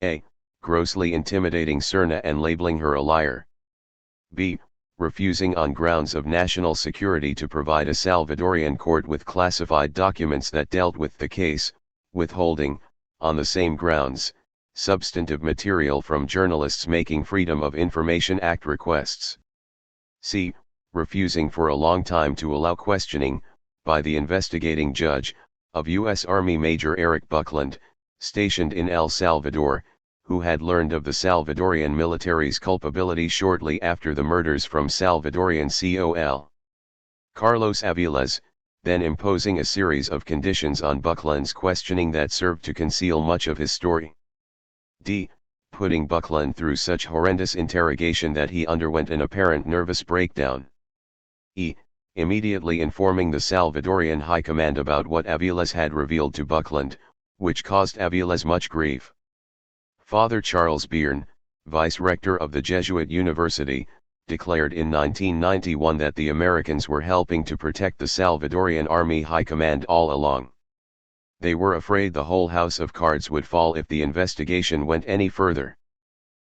A. Grossly intimidating Serna and labeling her a liar. B. Refusing on grounds of national security to provide a Salvadorian court with classified documents that dealt with the case, withholding, on the same grounds, substantive material from journalists making Freedom of Information Act requests. C. Refusing for a long time to allow questioning, by the investigating judge, of U.S. Army Major Eric Buckland, stationed in El Salvador, who had learned of the Salvadorian military's culpability shortly after the murders from Salvadorian Col. Carlos Aviles, then imposing a series of conditions on Buckland's questioning that served to conceal much of his story. D. Putting Buckland through such horrendous interrogation that he underwent an apparent nervous breakdown. E. Immediately informing the Salvadorian High Command about what Aviles had revealed to Buckland, which caused Aviles much grief. Father Charles Byrne, vice-rector of the Jesuit University, declared in 1991 that the Americans were helping to protect the Salvadorian Army High Command all along. They were afraid the whole house of cards would fall if the investigation went any further.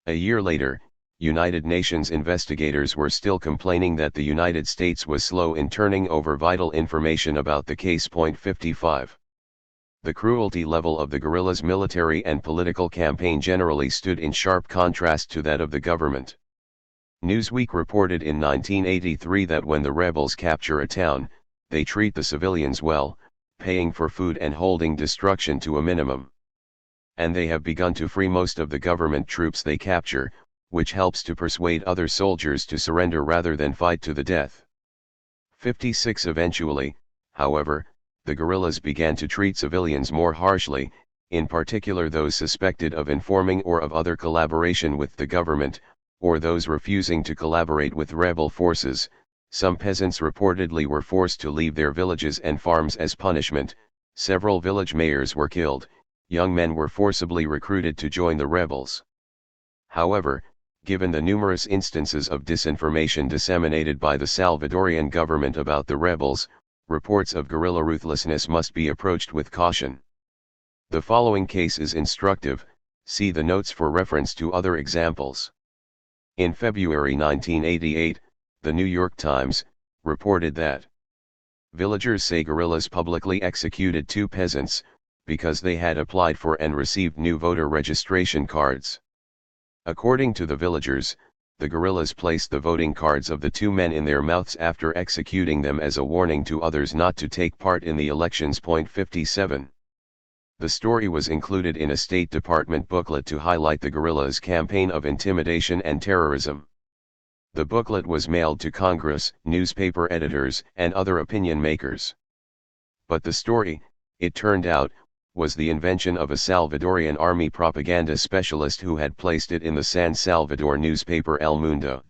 A year later, United Nations investigators were still complaining that the United States was slow in turning over vital information about the case. 55. The cruelty level of the guerrillas' military and political campaign generally stood in sharp contrast to that of the government. Newsweek reported in 1983 that when the rebels capture a town, they treat the civilians well, paying for food and holding destruction to a minimum. And they have begun to free most of the government troops they capture, which helps to persuade other soldiers to surrender rather than fight to the death. 56. Eventually, however, the guerrillas began to treat civilians more harshly, in particular those suspected of informing or of other collaboration with the government, or those refusing to collaborate with rebel forces. Some peasants reportedly were forced to leave their villages and farms as punishment, several village mayors were killed, young men were forcibly recruited to join the rebels. However, given the numerous instances of disinformation disseminated by the Salvadorian government about the rebels, reports of guerrilla ruthlessness must be approached with caution. The following case is instructive, see the notes for reference to other examples. In February 1988, the New York Times reported that villagers say guerrillas publicly executed 2 peasants, because they had applied for and received new voter registration cards. According to the villagers, the guerrillas placed the voting cards of the 2 men in their mouths after executing them as a warning to others not to take part in the elections. 57. The story was included in a State Department booklet to highlight the guerrillas' campaign of intimidation and terrorism. The booklet was mailed to Congress, newspaper editors, and other opinion makers. But the story, it turned out, was the invention of a Salvadorian army propaganda specialist who had placed it in the San Salvador newspaper El Mundo.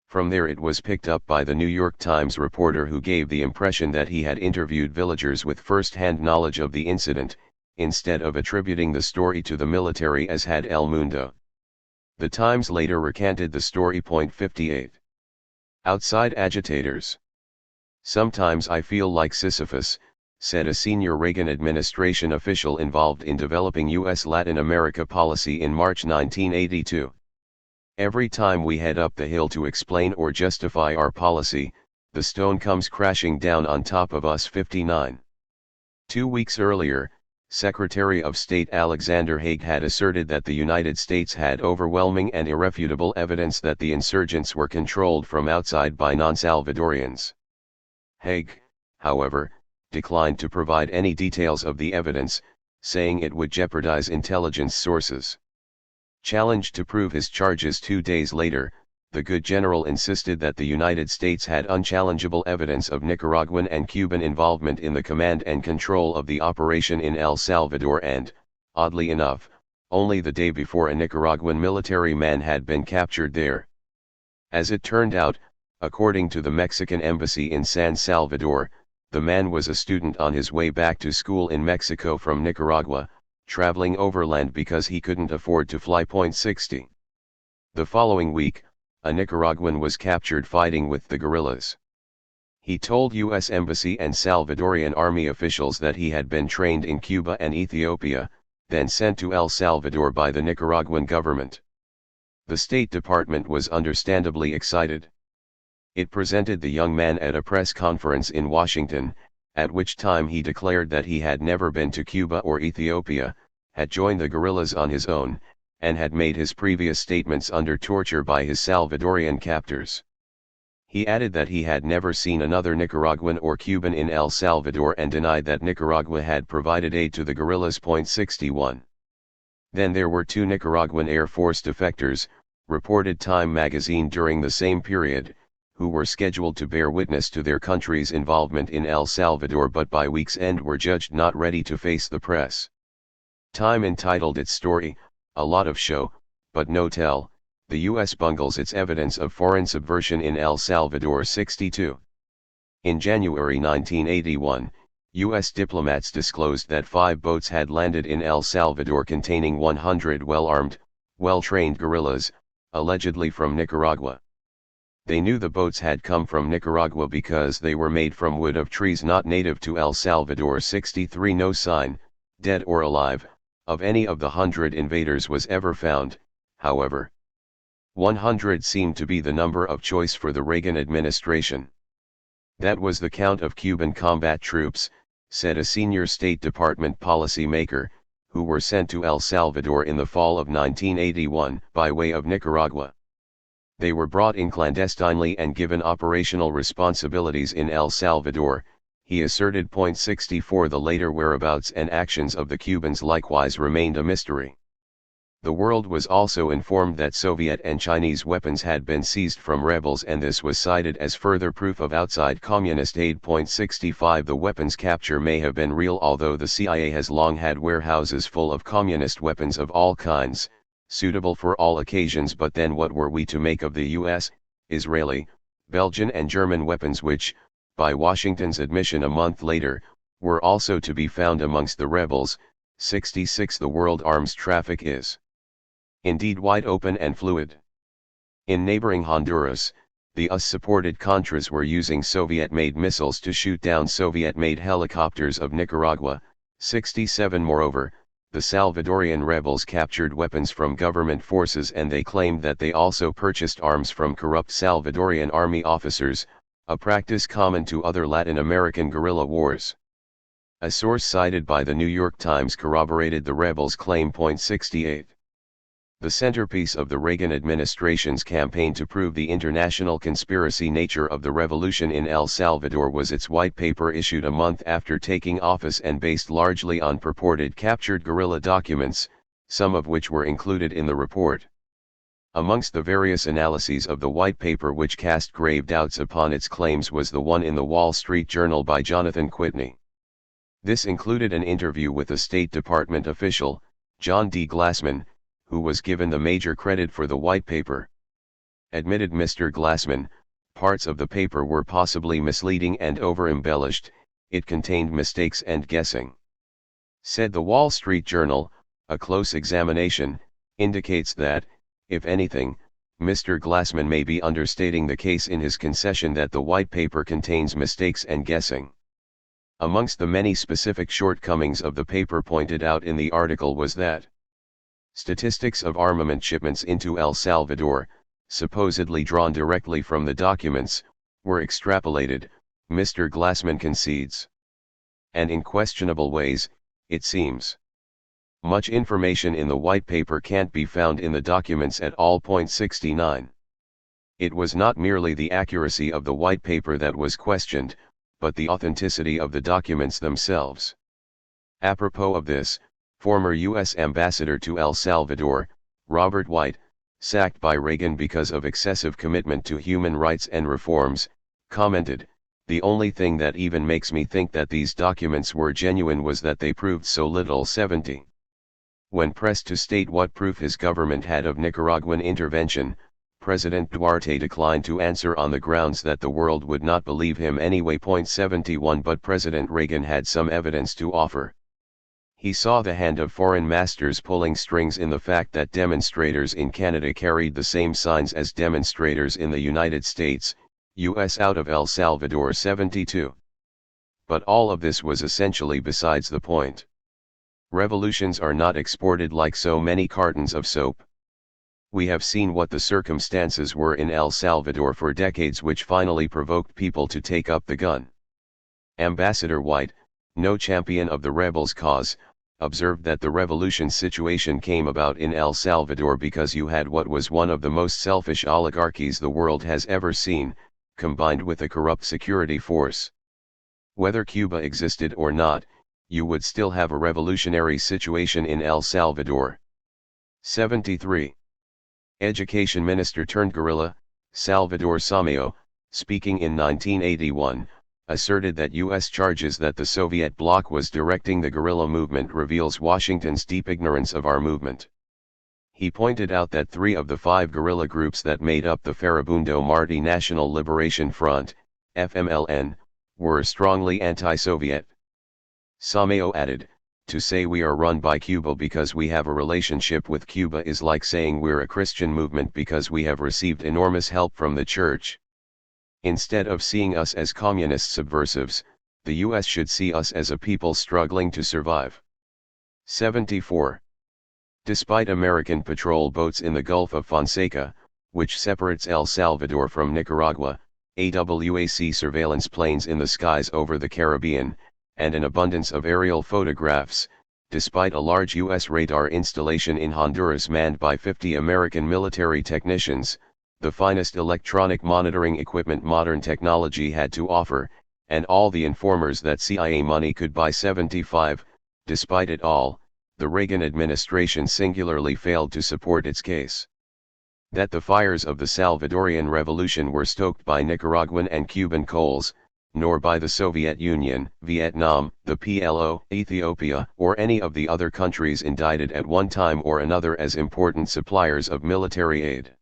From there it was picked up by the New York Times reporter who gave the impression that he had interviewed villagers with first-hand knowledge of the incident, instead of attributing the story to the military as had El Mundo. The Times later recanted the story. 58. Outside agitators. Sometimes I feel like Sisyphus, said a senior Reagan administration official involved in developing U.S. Latin America policy in March 1982. Every time we head up the hill to explain or justify our policy, the stone comes crashing down on top of us. 59. 2 weeks earlier, Secretary of State Alexander Haig had asserted that the United States had overwhelming and irrefutable evidence that the insurgents were controlled from outside by non-Salvadorians. Haig, however, declined to provide any details of the evidence, saying it would jeopardize intelligence sources. Challenged to prove his charges 2 days later, the good general insisted that the United States had unchallengeable evidence of Nicaraguan and Cuban involvement in the command and control of the operation in El Salvador and, oddly enough, only the day before a Nicaraguan military man had been captured there. As it turned out, according to the Mexican embassy in San Salvador, the man was a student on his way back to school in Mexico from Nicaragua, traveling overland because he couldn't afford to fly. 60. The following week, a Nicaraguan was captured fighting with the guerrillas. He told U.S. Embassy and Salvadorian army officials that he had been trained in Cuba and Ethiopia, then sent to El Salvador by the Nicaraguan government. The State Department was understandably excited. It presented the young man at a press conference in Washington, at which time he declared that he had never been to Cuba or Ethiopia, had joined the guerrillas on his own, and had made his previous statements under torture by his Salvadorian captors. He added that he had never seen another Nicaraguan or Cuban in El Salvador and denied that Nicaragua had provided aid to the guerrillas. 61. Then there were 2 Nicaraguan Air Force defectors, reported Time magazine during the same period, who were scheduled to bear witness to their country's involvement in El Salvador but by week's end were judged not ready to face the press. Time entitled its story, "A Lot of Show, but No Tell, the U.S. Bungles Its Evidence of Foreign Subversion in El Salvador." 62. In January 1981, U.S. diplomats disclosed that 5 boats had landed in El Salvador containing 100 well-armed, well-trained guerrillas, allegedly from Nicaragua. They knew the boats had come from Nicaragua because they were made from wood of trees not native to El Salvador. 63 No sign, dead or alive, of any of the 100 invaders was ever found, however. 100 seemed to be the number of choice for the Reagan administration. That was the count of Cuban combat troops, said a senior State Department policymaker, who were sent to El Salvador in the fall of 1981 by way of Nicaragua. They were brought in clandestinely and given operational responsibilities in El Salvador, he asserted. 64 The later whereabouts and actions of the Cubans likewise remained a mystery. The world was also informed that Soviet and Chinese weapons had been seized from rebels, and this was cited as further proof of outside communist aid. 65 The weapons capture may have been real, although the CIA has long had warehouses full of communist weapons of all kinds, suitable for all occasions. But then what were we to make of the US, Israeli, Belgian and German weapons which, by Washington's admission a month later, were also to be found amongst the rebels? 66 The world arms traffic is indeed wide open and fluid. In neighboring Honduras, the US-supported Contras were using Soviet-made missiles to shoot down Soviet-made helicopters of Nicaragua. 67 Moreover, the Salvadorian rebels captured weapons from government forces, and they claimed that they also purchased arms from corrupt Salvadorian army officers, a practice common to other Latin American guerrilla wars. A source cited by the New York Times corroborated the rebels' claim. 68. The centerpiece of the Reagan administration's campaign to prove the international conspiracy nature of the revolution in El Salvador was its white paper issued a month after taking office and based largely on purported captured guerrilla documents, some of which were included in the report. Amongst the various analyses of the white paper which cast grave doubts upon its claims was the one in the Wall Street Journal by Jonathan Whitney. This included an interview with a State Department official, John D. Glassman, who was given the major credit for the white paper. Admitted Mr. Glassman, parts of the paper were possibly misleading and over-embellished, it contained mistakes and guessing. Said the Wall Street Journal, a close examination indicates that, if anything, Mr. Glassman may be understating the case in his concession that the white paper contains mistakes and guessing. Amongst the many specific shortcomings of the paper pointed out in the article was that statistics of armament shipments into El Salvador, supposedly drawn directly from the documents, were extrapolated, Mr. Glassman concedes. And in questionable ways, it seems. Much information in the white paper can't be found in the documents at all. 69. It was not merely the accuracy of the white paper that was questioned, but the authenticity of the documents themselves. Apropos of this, former U.S. Ambassador to El Salvador, Robert White, sacked by Reagan because of excessive commitment to human rights and reforms, commented, "The only thing that even makes me think that these documents were genuine was that they proved so little." 70. When pressed to state what proof his government had of Nicaraguan intervention, President Duarte declined to answer on the grounds that the world would not believe him anyway. 71 But President Reagan had some evidence to offer. He saw the hand of foreign masters pulling strings in the fact that demonstrators in Canada carried the same signs as demonstrators in the United States, U.S. out of El Salvador. 72. But all of this was essentially besides the point. Revolutions are not exported like so many cartons of soap. We have seen what the circumstances were in El Salvador for decades which finally provoked people to take up the gun. Ambassador White, no champion of the rebels' cause, observed that the revolution situation came about in El Salvador because you had what was one of the most selfish oligarchies the world has ever seen, combined with a corrupt security force. Whether Cuba existed or not, you would still have a revolutionary situation in El Salvador. 73. Education Minister turned guerrilla, Salvador Sameo, speaking in 1981, asserted that U.S. charges that the Soviet bloc was directing the guerrilla movement reveals Washington's deep ignorance of our movement. He pointed out that 3 of the 5 guerrilla groups that made up the Farabundo Marti National Liberation Front, FMLN, were strongly anti-Soviet. Sameo added, To say we are run by Cuba because we have a relationship with Cuba is like saying we're a Christian movement because we have received enormous help from the church. Instead of seeing us as communist subversives, the US should see us as a people struggling to survive. 74. Despite American patrol boats in the Gulf of Fonseca, which separates El Salvador from Nicaragua, AWAC surveillance planes in the skies over the Caribbean, and an abundance of aerial photographs, despite a large U.S. radar installation in Honduras manned by 50 American military technicians, the finest electronic monitoring equipment modern technology had to offer, and all the informers that CIA money could buy. 75, despite it all, the Reagan administration singularly failed to support its case. That the fires of the Salvadorian Revolution were stoked by Nicaraguan and Cuban coals, nor by the Soviet Union, Vietnam, the PLO, Ethiopia, or any of the other countries indicted at one time or another as important suppliers of military aid.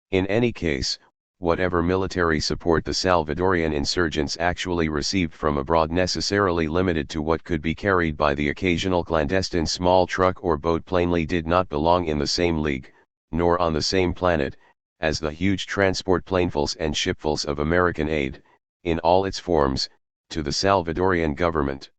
In any case, whatever military support the Salvadorian insurgents actually received from abroad necessarily limited to what could be carried by the occasional clandestine small truck or boat plainly did not belong in the same league, nor on the same planet, as the huge transport planefuls and shipfuls of American aid, in all its forms, to the Salvadorian government.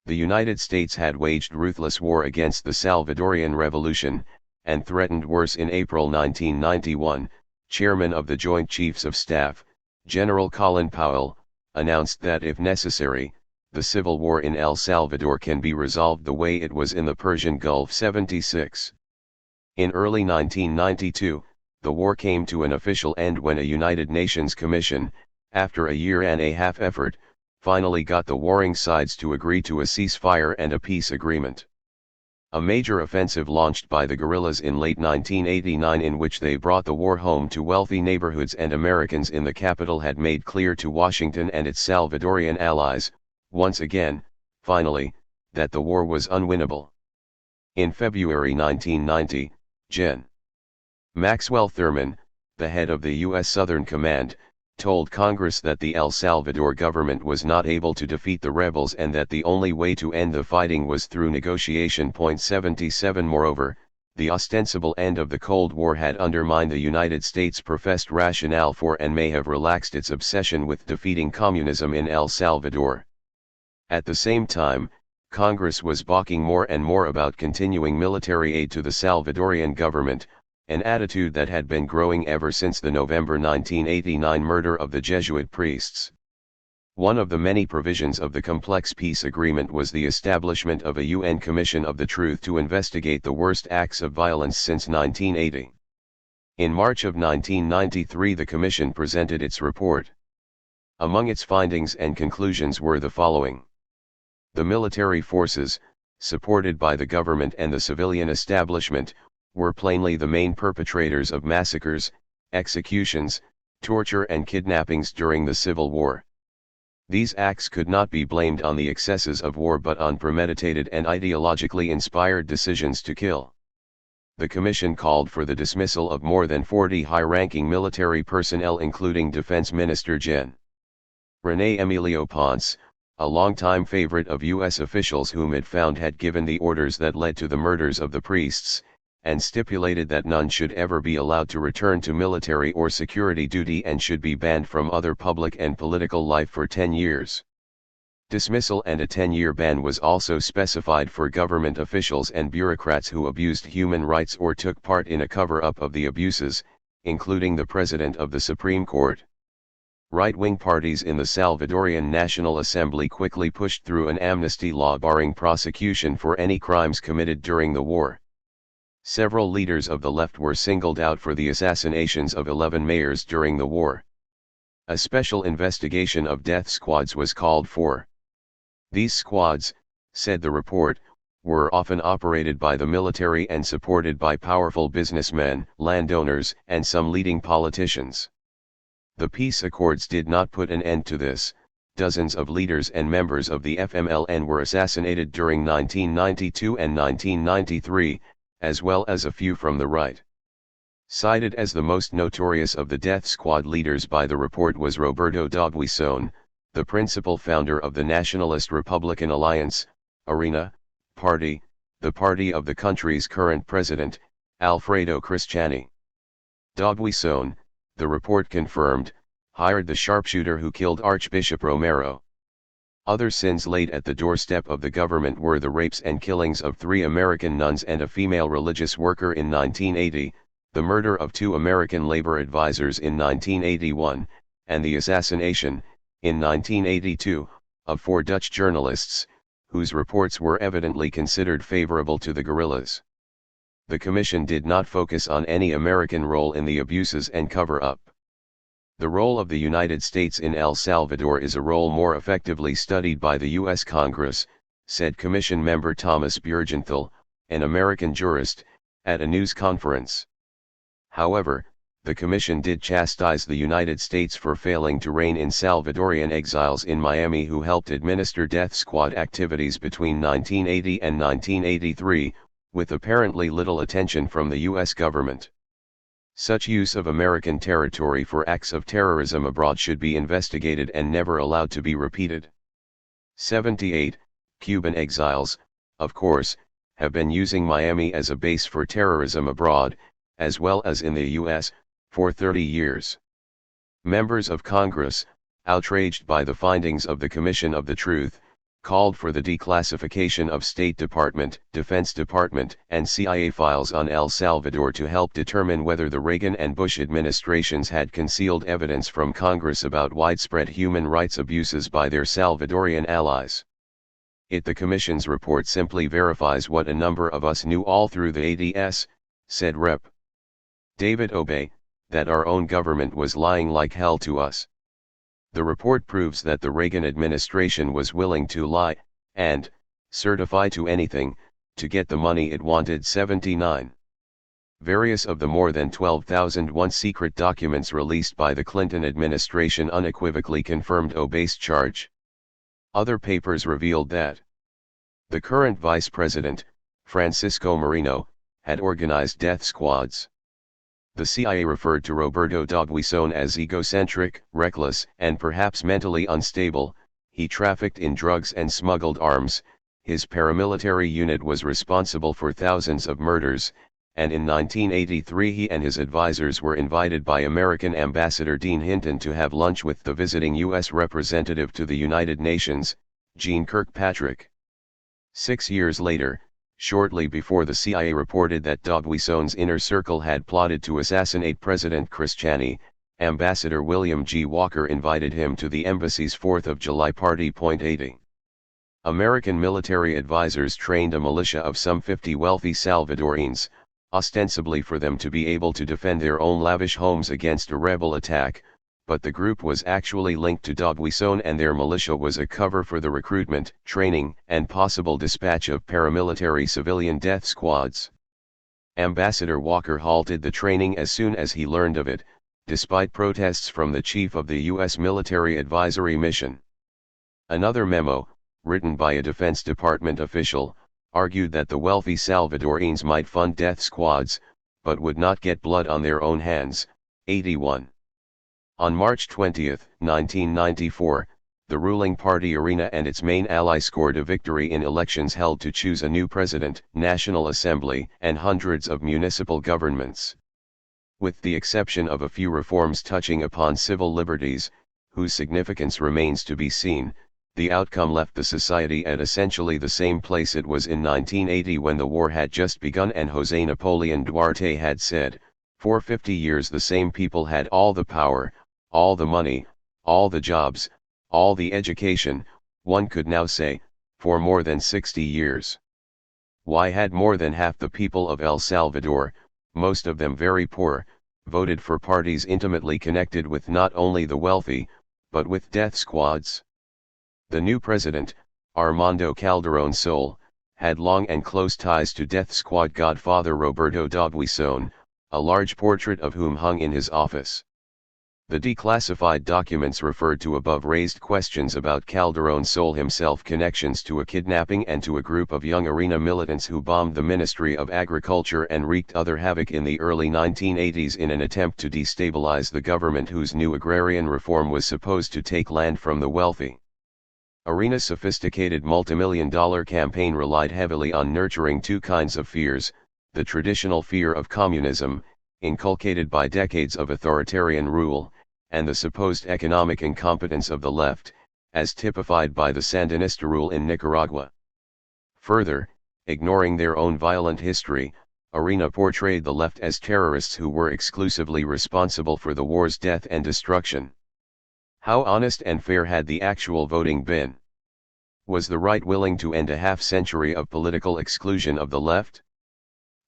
The United States had waged ruthless war against the Salvadorian Revolution, and threatened worse. In April 1991, Chairman of the Joint Chiefs of Staff, General Colin Powell, announced that if necessary, the civil war in El Salvador can be resolved the way it was in the Persian Gulf. 76. In early 1992, the war came to an official end when a United Nations Commission, after a year-and-a-half effort, finally got the warring sides to agree to a ceasefire and a peace agreement. A major offensive launched by the guerrillas in late 1989 in which they brought the war home to wealthy neighborhoods and Americans in the capital had made clear to Washington and its Salvadorian allies, once again, finally, that the war was unwinnable. In February 1990, Gen. Maxwell Thurman, the head of the U.S. Southern Command, told Congress that the El Salvador government was not able to defeat the rebels and that the only way to end the fighting was through negotiation. 77 Moreover, the ostensible end of the Cold War had undermined the United States' professed rationale for and may have relaxed its obsession with defeating communism in El Salvador. At the same time, Congress was balking more and more about continuing military aid to the Salvadorian government, an attitude that had been growing ever since the November 1989 murder of the Jesuit priests. One of the many provisions of the complex peace agreement was the establishment of a UN Commission of the Truth to investigate the worst acts of violence since 1980. In March of 1993 the Commission presented its report. Among its findings and conclusions were the following. The military forces, supported by the government and the civilian establishment, were plainly the main perpetrators of massacres, executions, torture and kidnappings during the Civil War. These acts could not be blamed on the excesses of war but on premeditated and ideologically inspired decisions to kill. The Commission called for the dismissal of more than 40 high-ranking military personnel including Defense Minister Gen. René Emilio Ponce, a longtime favorite of U.S. officials whom it found had given the orders that led to the murders of the priests, and stipulated that none should ever be allowed to return to military or security duty and should be banned from other public and political life for 10 years. Dismissal and a 10-year ban was also specified for government officials and bureaucrats who abused human rights or took part in a cover-up of the abuses, including the President of the Supreme Court. Right-wing parties in the Salvadorian National Assembly quickly pushed through an amnesty law barring prosecution for any crimes committed during the war. Several leaders of the left were singled out for the assassinations of 11 mayors during the war. A special investigation of death squads was called for. These squads, said the report, were often operated by the military and supported by powerful businessmen, landowners, and some leading politicians. The peace accords did not put an end to this. Dozens of leaders and members of the FMLN were assassinated during 1992 and 1993, as well as a few from the right. Cited as the most notorious of the death squad leaders by the report was Roberto D'Aubuisson, the principal founder of the Nationalist Republican Alliance, ARENA, party, the party of the country's current president, Alfredo Cristiani. Dogwison, the report confirmed, hired the sharpshooter who killed Archbishop Romero. Other sins laid at the doorstep of the government were the rapes and killings of 3 American nuns and a female religious worker in 1980, the murder of 2 American labor advisors in 1981, and the assassination, in 1982, of 4 Dutch journalists, whose reports were evidently considered favorable to the guerrillas. The commission did not focus on any American role in the abuses and cover-up. The role of the United States in El Salvador is a role more effectively studied by the U.S. Congress, said Commission member Thomas Bjergenthal, an American jurist, at a news conference. However, the Commission did chastise the United States for failing to rein in Salvadorian exiles in Miami who helped administer death squad activities between 1980 and 1983, with apparently little attention from the U.S. government. Such use of American territory for acts of terrorism abroad should be investigated and never allowed to be repeated. 78. Cuban exiles, of course, have been using Miami as a base for terrorism abroad, as well as in the U.S., for 30 years. Members of Congress, outraged by the findings of the Commission of the Truth, called for the declassification of State Department, Defense Department, and CIA files on El Salvador to help determine whether the Reagan and Bush administrations had concealed evidence from Congress about widespread human rights abuses by their Salvadorian allies. The Commission's report simply verifies what a number of us knew all through the 80s, said Rep. David Obey, that our own government was lying like hell to us. The report proves that the Reagan administration was willing to lie, and certify to anything, to get the money it wanted. 79. Various of the more than 12,001 secret documents released by the Clinton administration unequivocally confirmed Obey's charge. Other papers revealed that the current vice president, Francisco Moreno, had organized death squads. The CIA referred to Roberto Dogwison as egocentric, reckless, and perhaps mentally unstable. He trafficked in drugs and smuggled arms. His paramilitary unit was responsible for thousands of murders, and in 1983 he and his advisors were invited by American Ambassador Dean Hinton to have lunch with the visiting U.S. representative to the United Nations, Jeane Kirkpatrick. 6 years later, shortly before the CIA reported that Dogwison's inner circle had plotted to assassinate President Cristiani, Ambassador William G. Walker invited him to the embassy's 4th of July party. 80. American military advisors trained a militia of some 50 wealthy Salvadorians, ostensibly for them to be able to defend their own lavish homes against a rebel attack, but the group was actually linked to Dogwison and their militia was a cover for the recruitment, training, and possible dispatch of paramilitary civilian death squads. Ambassador Walker halted the training as soon as he learned of it, despite protests from the chief of the U.S. Military Advisory Mission. Another memo, written by a Defense Department official, argued that the wealthy Salvadorians might fund death squads, but would not get blood on their own hands. 81. On March 20, 1994, the ruling party ARENA and its main ally scored a victory in elections held to choose a new president, National Assembly, and hundreds of municipal governments. With the exception of a few reforms touching upon civil liberties, whose significance remains to be seen, the outcome left the society at essentially the same place it was in 1980 when the war had just begun and José Napoleon Duarte had said, "For 50 years the same people had all the power, all the money, all the jobs, all the education," one could now say, for more than 60 years. Why had more than half the people of El Salvador, most of them very poor, voted for parties intimately connected with not only the wealthy, but with death squads? The new president, Armando Calderón Sol, had long and close ties to death squad godfather Roberto Dogwison, a large portrait of whom hung in his office. The declassified documents referred to above raised questions about Calderón Sol himself, connections to a kidnapping and to a group of young ARENA militants who bombed the Ministry of Agriculture and wreaked other havoc in the early 1980s in an attempt to destabilize the government whose new agrarian reform was supposed to take land from the wealthy. Arena's sophisticated multimillion-dollar campaign relied heavily on nurturing two kinds of fears: the traditional fear of communism, inculcated by decades of authoritarian rule, and the supposed economic incompetence of the left, as typified by the Sandinista rule in Nicaragua. Further, ignoring their own violent history, Arena portrayed the left as terrorists who were exclusively responsible for the war's death and destruction. How honest and fair had the actual voting been? Was the right willing to end a half-century of political exclusion of the left?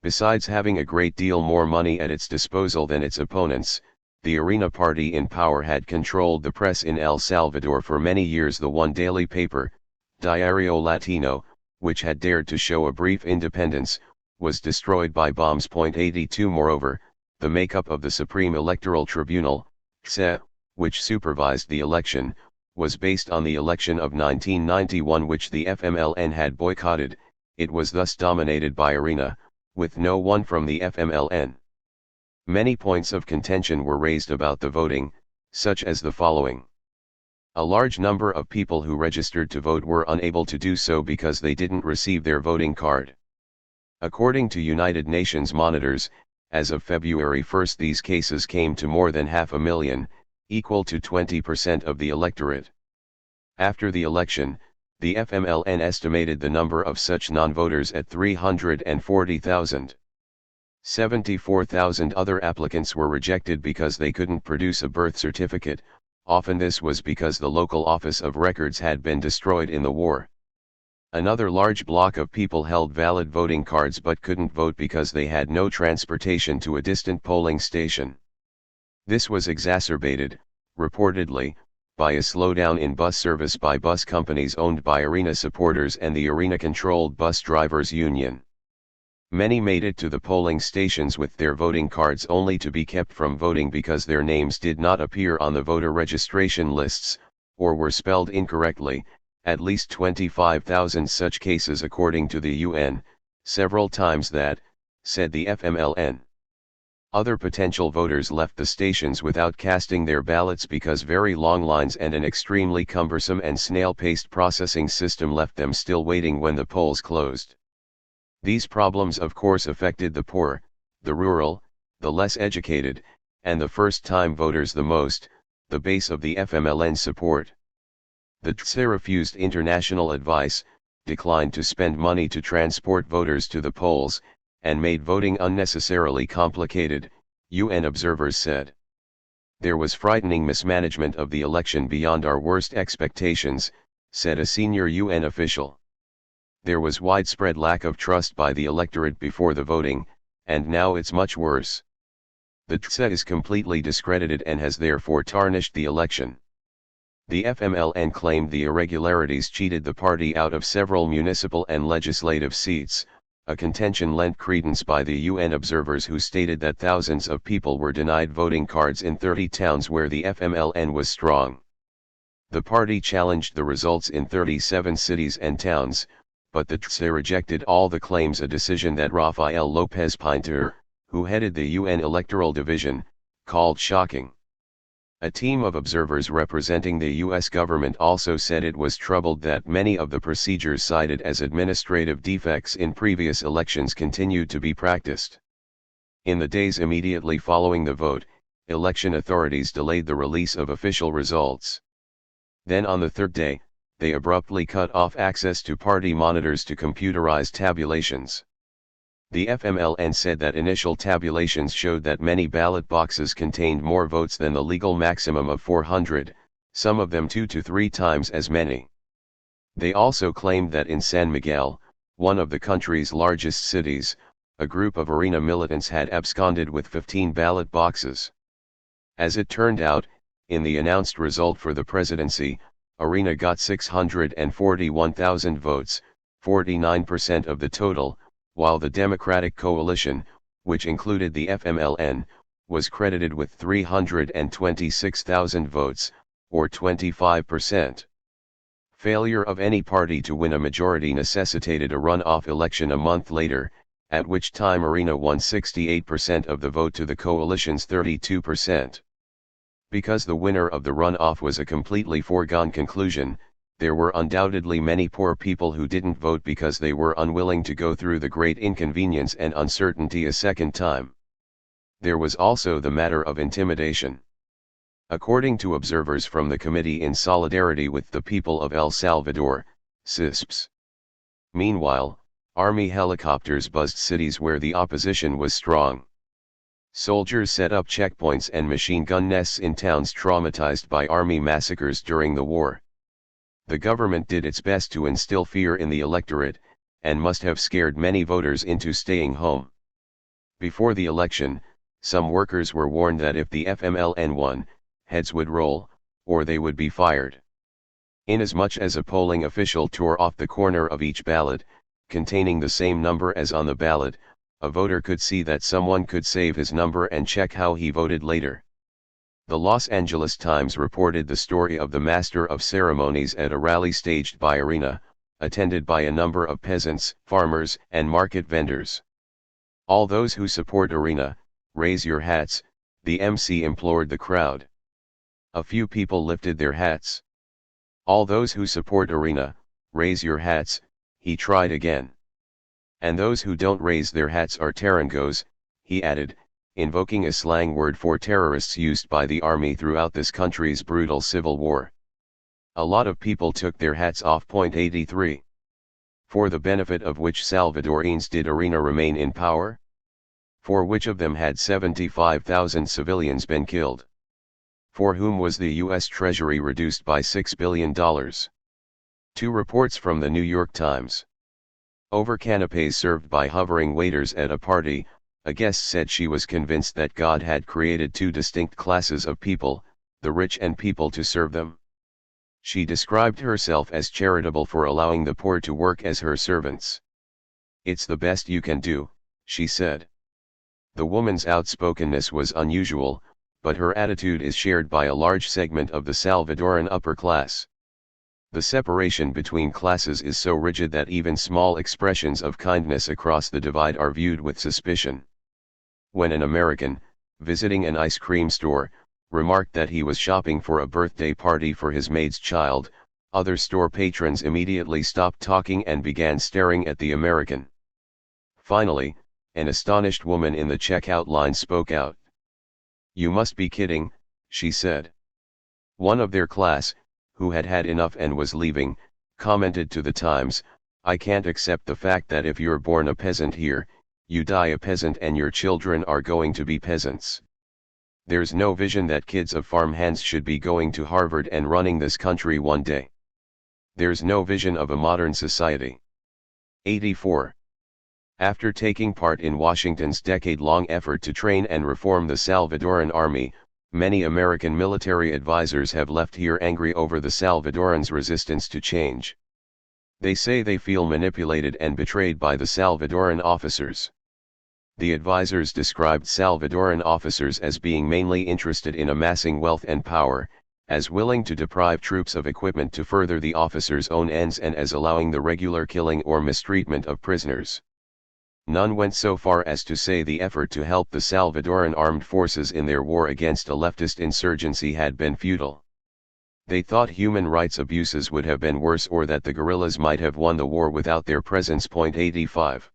Besides having a great deal more money at its disposal than its opponents, the Arena party in power had controlled the press in El Salvador for many years. The one daily paper, Diario Latino, which had dared to show a brief independence, was destroyed by bombs. 82 Moreover, the makeup of the Supreme Electoral Tribunal, XE, which supervised the election, was based on the election of 1991 which the FMLN had boycotted. It was thus dominated by Arena, with no one from the FMLN. Many points of contention were raised about the voting, such as the following. A large number of people who registered to vote were unable to do so because they didn't receive their voting card. According to United Nations monitors, as of February 1 these cases came to more than 500,000, equal to 20% of the electorate. After the election, the FMLN estimated the number of such non-voters at 340,000. 74,000 other applicants were rejected because they couldn't produce a birth certificate. Often this was because the local office of records had been destroyed in the war. Another large block of people held valid voting cards but couldn't vote because they had no transportation to a distant polling station. This was exacerbated, reportedly, by a slowdown in bus service by bus companies owned by Arena supporters and the Arena-controlled bus drivers' union. Many made it to the polling stations with their voting cards only to be kept from voting because their names did not appear on the voter registration lists, or were spelled incorrectly. At least 25,000 such cases according to the UN, several times that, said the FMLN. Other potential voters left the stations without casting their ballots because very long lines and an extremely cumbersome and snail-paced processing system left them still waiting when the polls closed. These problems of course affected the poor, the rural, the less educated, and the first-time voters the most, the base of the FMLN support. The THIRD refused international advice, declined to spend money to transport voters to the polls, and made voting unnecessarily complicated, UN observers said. There was frightening mismanagement of the election beyond our worst expectations, said a senior UN official. There was widespread lack of trust by the electorate before the voting, and now it's much worse. The THIRD is completely discredited and has therefore tarnished the election. The FMLN claimed the irregularities cheated the party out of several municipal and legislative seats, a contention lent credence by the UN observers who stated that thousands of people were denied voting cards in 30 towns where the FMLN was strong. The party challenged the results in 37 cities and towns, but the THIRD rejected all the claims, a decision that Rafael Lopez Pinter, who headed the UN Electoral Division, called shocking. A team of observers representing the U.S. government also said it was troubled that many of the procedures cited as administrative defects in previous elections continued to be practiced. In the days immediately following the vote, election authorities delayed the release of official results. Then on the third day, they abruptly cut off access to party monitors to computerized tabulations. The FMLN said that initial tabulations showed that many ballot boxes contained more votes than the legal maximum of 400, some of them 2 to 3 times as many. They also claimed that in San Miguel, one of the country's largest cities, a group of Arena militants had absconded with 15 ballot boxes. As it turned out, in the announced result for the presidency, Arena got 641,000 votes, 49% of the total, while the Democratic Coalition, which included the FMLN, was credited with 326,000 votes, or 25%. Failure of any party to win a majority necessitated a runoff election a month later, at which time Arena won 68% of the vote to the coalition's 32%. Because the winner of the runoff was a completely foregone conclusion, there were undoubtedly many poor people who didn't vote because they were unwilling to go through the great inconvenience and uncertainty a second time. There was also the matter of intimidation. According to observers from the Committee in Solidarity with the People of El Salvador, CISPS. Meanwhile, army helicopters buzzed cities where the opposition was strong. Soldiers set up checkpoints and machine gun nests in towns traumatized by army massacres during the war. The government did its best to instill fear in the electorate, and must have scared many voters into staying home. Before the election, some workers were warned that if the FMLN won, heads would roll, or they would be fired. Inasmuch as a polling official tore off the corner of each ballot, containing the same number as on the ballot, a voter could see that someone could save his number and check how he voted later. The Los Angeles Times reported the story of the master of ceremonies at a rally staged by Arena, attended by a number of peasants, farmers, and market vendors. "All those who support Arena, raise your hats," the MC implored the crowd. A few people lifted their hats. "All those who support Arena, raise your hats," he tried again. "And those who don't raise their hats are Tarangos," he added, invoking a slang word for terrorists used by the army throughout this country's brutal civil war. A lot of people took their hats off. 83. For the benefit of which Salvadorians did Arena remain in power? For which of them had 75,000 civilians been killed? For whom was the U.S. Treasury reduced by $6 billion? Two reports from the New York Times. Over canapes served by hovering waiters at a party, a guest said she was convinced that God had created two distinct classes of people, the rich and people to serve them. She described herself as charitable for allowing the poor to work as her servants. "It's the best you can do," she said. The woman's outspokenness was unusual, but her attitude is shared by a large segment of the Salvadoran upper class. The separation between classes is so rigid that even small expressions of kindness across the divide are viewed with suspicion. When an American, visiting an ice cream store, remarked that he was shopping for a birthday party for his maid's child, other store patrons immediately stopped talking and began staring at the American. Finally, an astonished woman in the checkout line spoke out. "You must be kidding," she said. One of their class, who had had enough and was leaving, commented to the Times, "I can't accept the fact that if you're born a peasant here, you die a peasant and your children are going to be peasants. There's no vision that kids of farmhands should be going to Harvard and running this country one day. There's no vision of a modern society." 84. After taking part in Washington's decade-long effort to train and reform the Salvadoran army, many American military advisors have left here angry over the Salvadorans' resistance to change. They say they feel manipulated and betrayed by the Salvadoran officers. The advisors described Salvadoran officers as being mainly interested in amassing wealth and power, as willing to deprive troops of equipment to further the officers' own ends, and as allowing the regular killing or mistreatment of prisoners. None went so far as to say the effort to help the Salvadoran armed forces in their war against a leftist insurgency had been futile. They thought human rights abuses would have been worse, or that the guerrillas might have won the war without their presence. 85.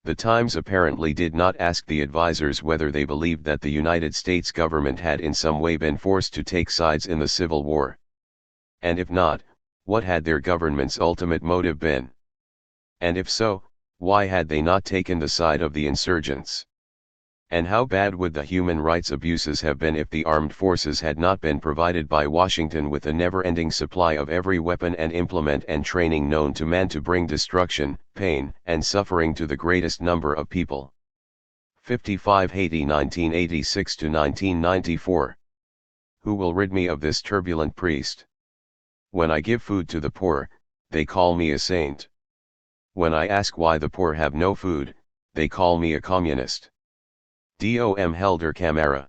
The Times apparently did not ask the advisors whether they believed that the United States government had in some way been forced to take sides in the Civil War. And if not, what had their government's ultimate motive been? And if so, why had they not taken the side of the insurgents? And how bad would the human rights abuses have been if the armed forces had not been provided by Washington with a never-ending supply of every weapon and implement and training known to man to bring destruction, pain, and suffering to the greatest number of people? 55 Haiti 1986 to 1994. Who will rid me of this turbulent priest? When I give food to the poor, they call me a saint. When I ask why the poor have no food, they call me a communist. Dom Helder Camara.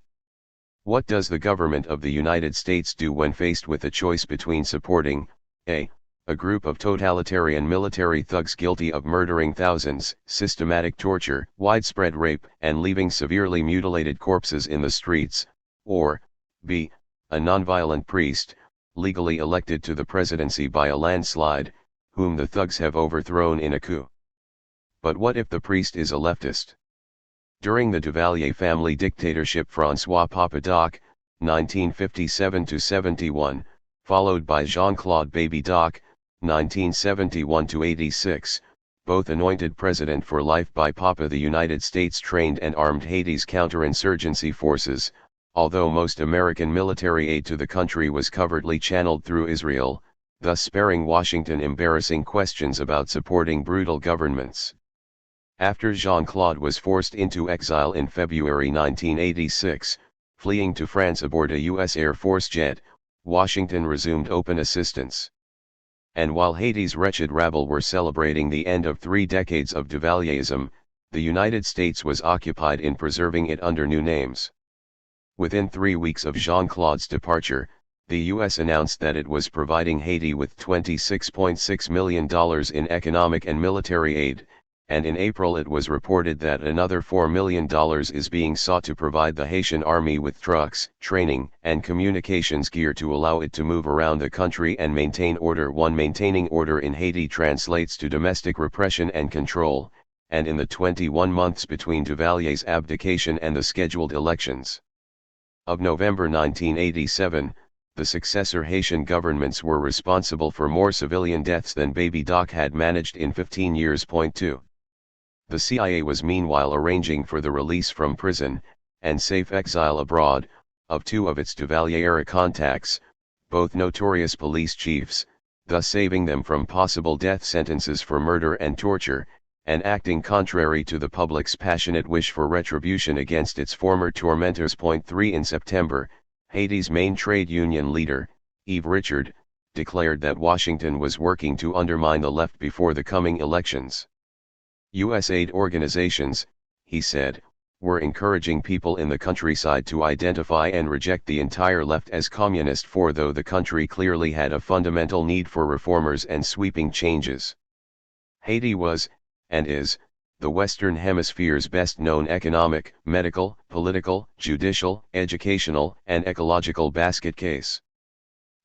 What does the government of the United States do when faced with a choice between supporting a group of totalitarian military thugs guilty of murdering thousands, systematic torture, widespread rape, and leaving severely mutilated corpses in the streets, or b. a nonviolent priest, legally elected to the presidency by a landslide, whom the thugs have overthrown in a coup. But what if the priest is a leftist? During the Duvalier family dictatorship, François Papadoc, 1957–71, followed by Jean-Claude Baby Doc, 1971–86, both anointed president for life by Papa, the United States trained and armed Haiti's counterinsurgency forces, although most American military aid to the country was covertly channeled through Israel, thus sparing Washington embarrassing questions about supporting brutal governments. After Jean-Claude was forced into exile in February 1986, fleeing to France aboard a U.S. Air Force jet, Washington resumed open assistance. And while Haiti's wretched rabble were celebrating the end of 3 decades of Duvalierism, the United States was occupied in preserving it under new names. Within 3 weeks of Jean-Claude's departure, the U.S. announced that it was providing Haiti with $26.6 million in economic and military aid, and in April it was reported that another $4 million is being sought to provide the Haitian army with trucks, training, and communications gear to allow it to move around the country and maintain order. Maintaining order in Haiti translates to domestic repression and control, and in the 21 months between Duvalier's abdication and the scheduled elections of November 1987, the successor Haitian governments were responsible for more civilian deaths than Baby Doc had managed in 15 years. 2. The CIA was meanwhile arranging for the release from prison, and safe exile abroad, of 2 of its Duvalier-era contacts, both notorious police chiefs, thus saving them from possible death sentences for murder and torture, and acting contrary to the public's passionate wish for retribution against its former tormentors. 3. In September, Haiti's main trade union leader, Yves Richard, declared that Washington was working to undermine the left before the coming elections. U.S. aid organizations, he said, were encouraging people in the countryside to identify and reject the entire left as communist, for though the country clearly had a fundamental need for reformers and sweeping changes. Haiti was, and is, the Western Hemisphere's best-known economic, medical, political, judicial, educational, and ecological basket case.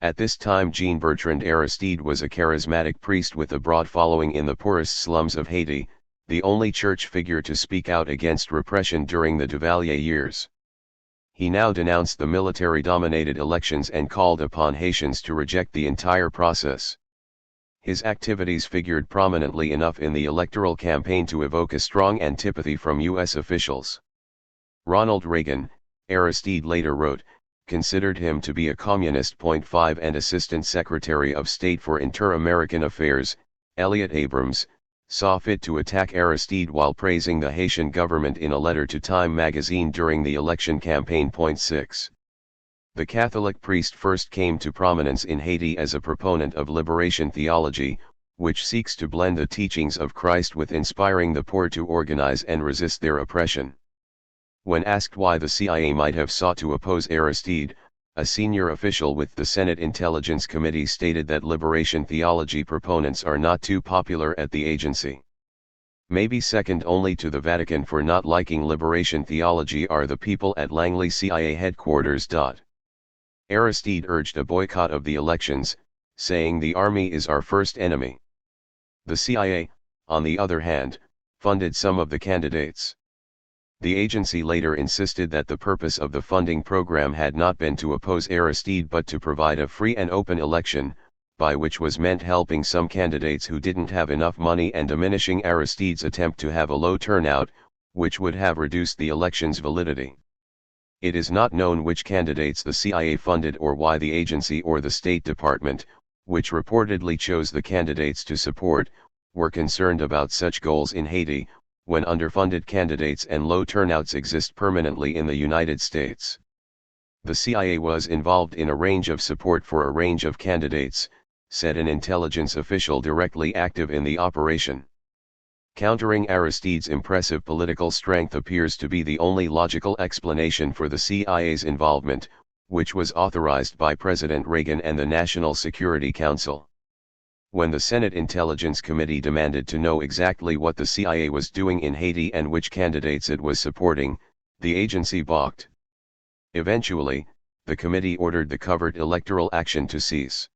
At this time Jean-Bertrand Aristide was a charismatic priest with a broad following in the poorest slums of Haiti, the only church figure to speak out against repression during the Duvalier years. He now denounced the military-dominated elections and called upon Haitians to reject the entire process. His activities figured prominently enough in the electoral campaign to evoke a strong antipathy from U.S. officials. Ronald Reagan, Aristide later wrote, considered him to be a communist. 5. And Assistant Secretary of State for Inter-American Affairs, Elliott Abrams, saw fit to attack Aristide while praising the Haitian government in a letter to Time magazine during the election campaign. 6. The Catholic priest first came to prominence in Haiti as a proponent of liberation theology, which seeks to blend the teachings of Christ with inspiring the poor to organize and resist their oppression. When asked why the CIA might have sought to oppose Aristide, a senior official with the Senate Intelligence Committee stated that liberation theology proponents are not too popular at the agency. Maybe second only to the Vatican for not liking liberation theology are the people at Langley CIA headquarters. Aristide urged a boycott of the elections, saying the army is our first enemy. The CIA, on the other hand, funded some of the candidates. The agency later insisted that the purpose of the funding program had not been to oppose Aristide but to provide a free and open election, by which was meant helping some candidates who didn't have enough money and diminishing Aristide's attempt to have a low turnout, which would have reduced the election's validity. It is not known which candidates the CIA funded or why the agency or the State Department, which reportedly chose the candidates to support, were concerned about such goals in Haiti, when underfunded candidates and low turnouts exist permanently in the United States. The CIA was involved in a range of support for a range of candidates, said an intelligence official directly active in the operation. Countering Aristide's impressive political strength appears to be the only logical explanation for the CIA's involvement, which was authorized by President Reagan and the National Security Council. When the Senate Intelligence Committee demanded to know exactly what the CIA was doing in Haiti and which candidates it was supporting, the agency balked. Eventually, the committee ordered the covert electoral action to cease.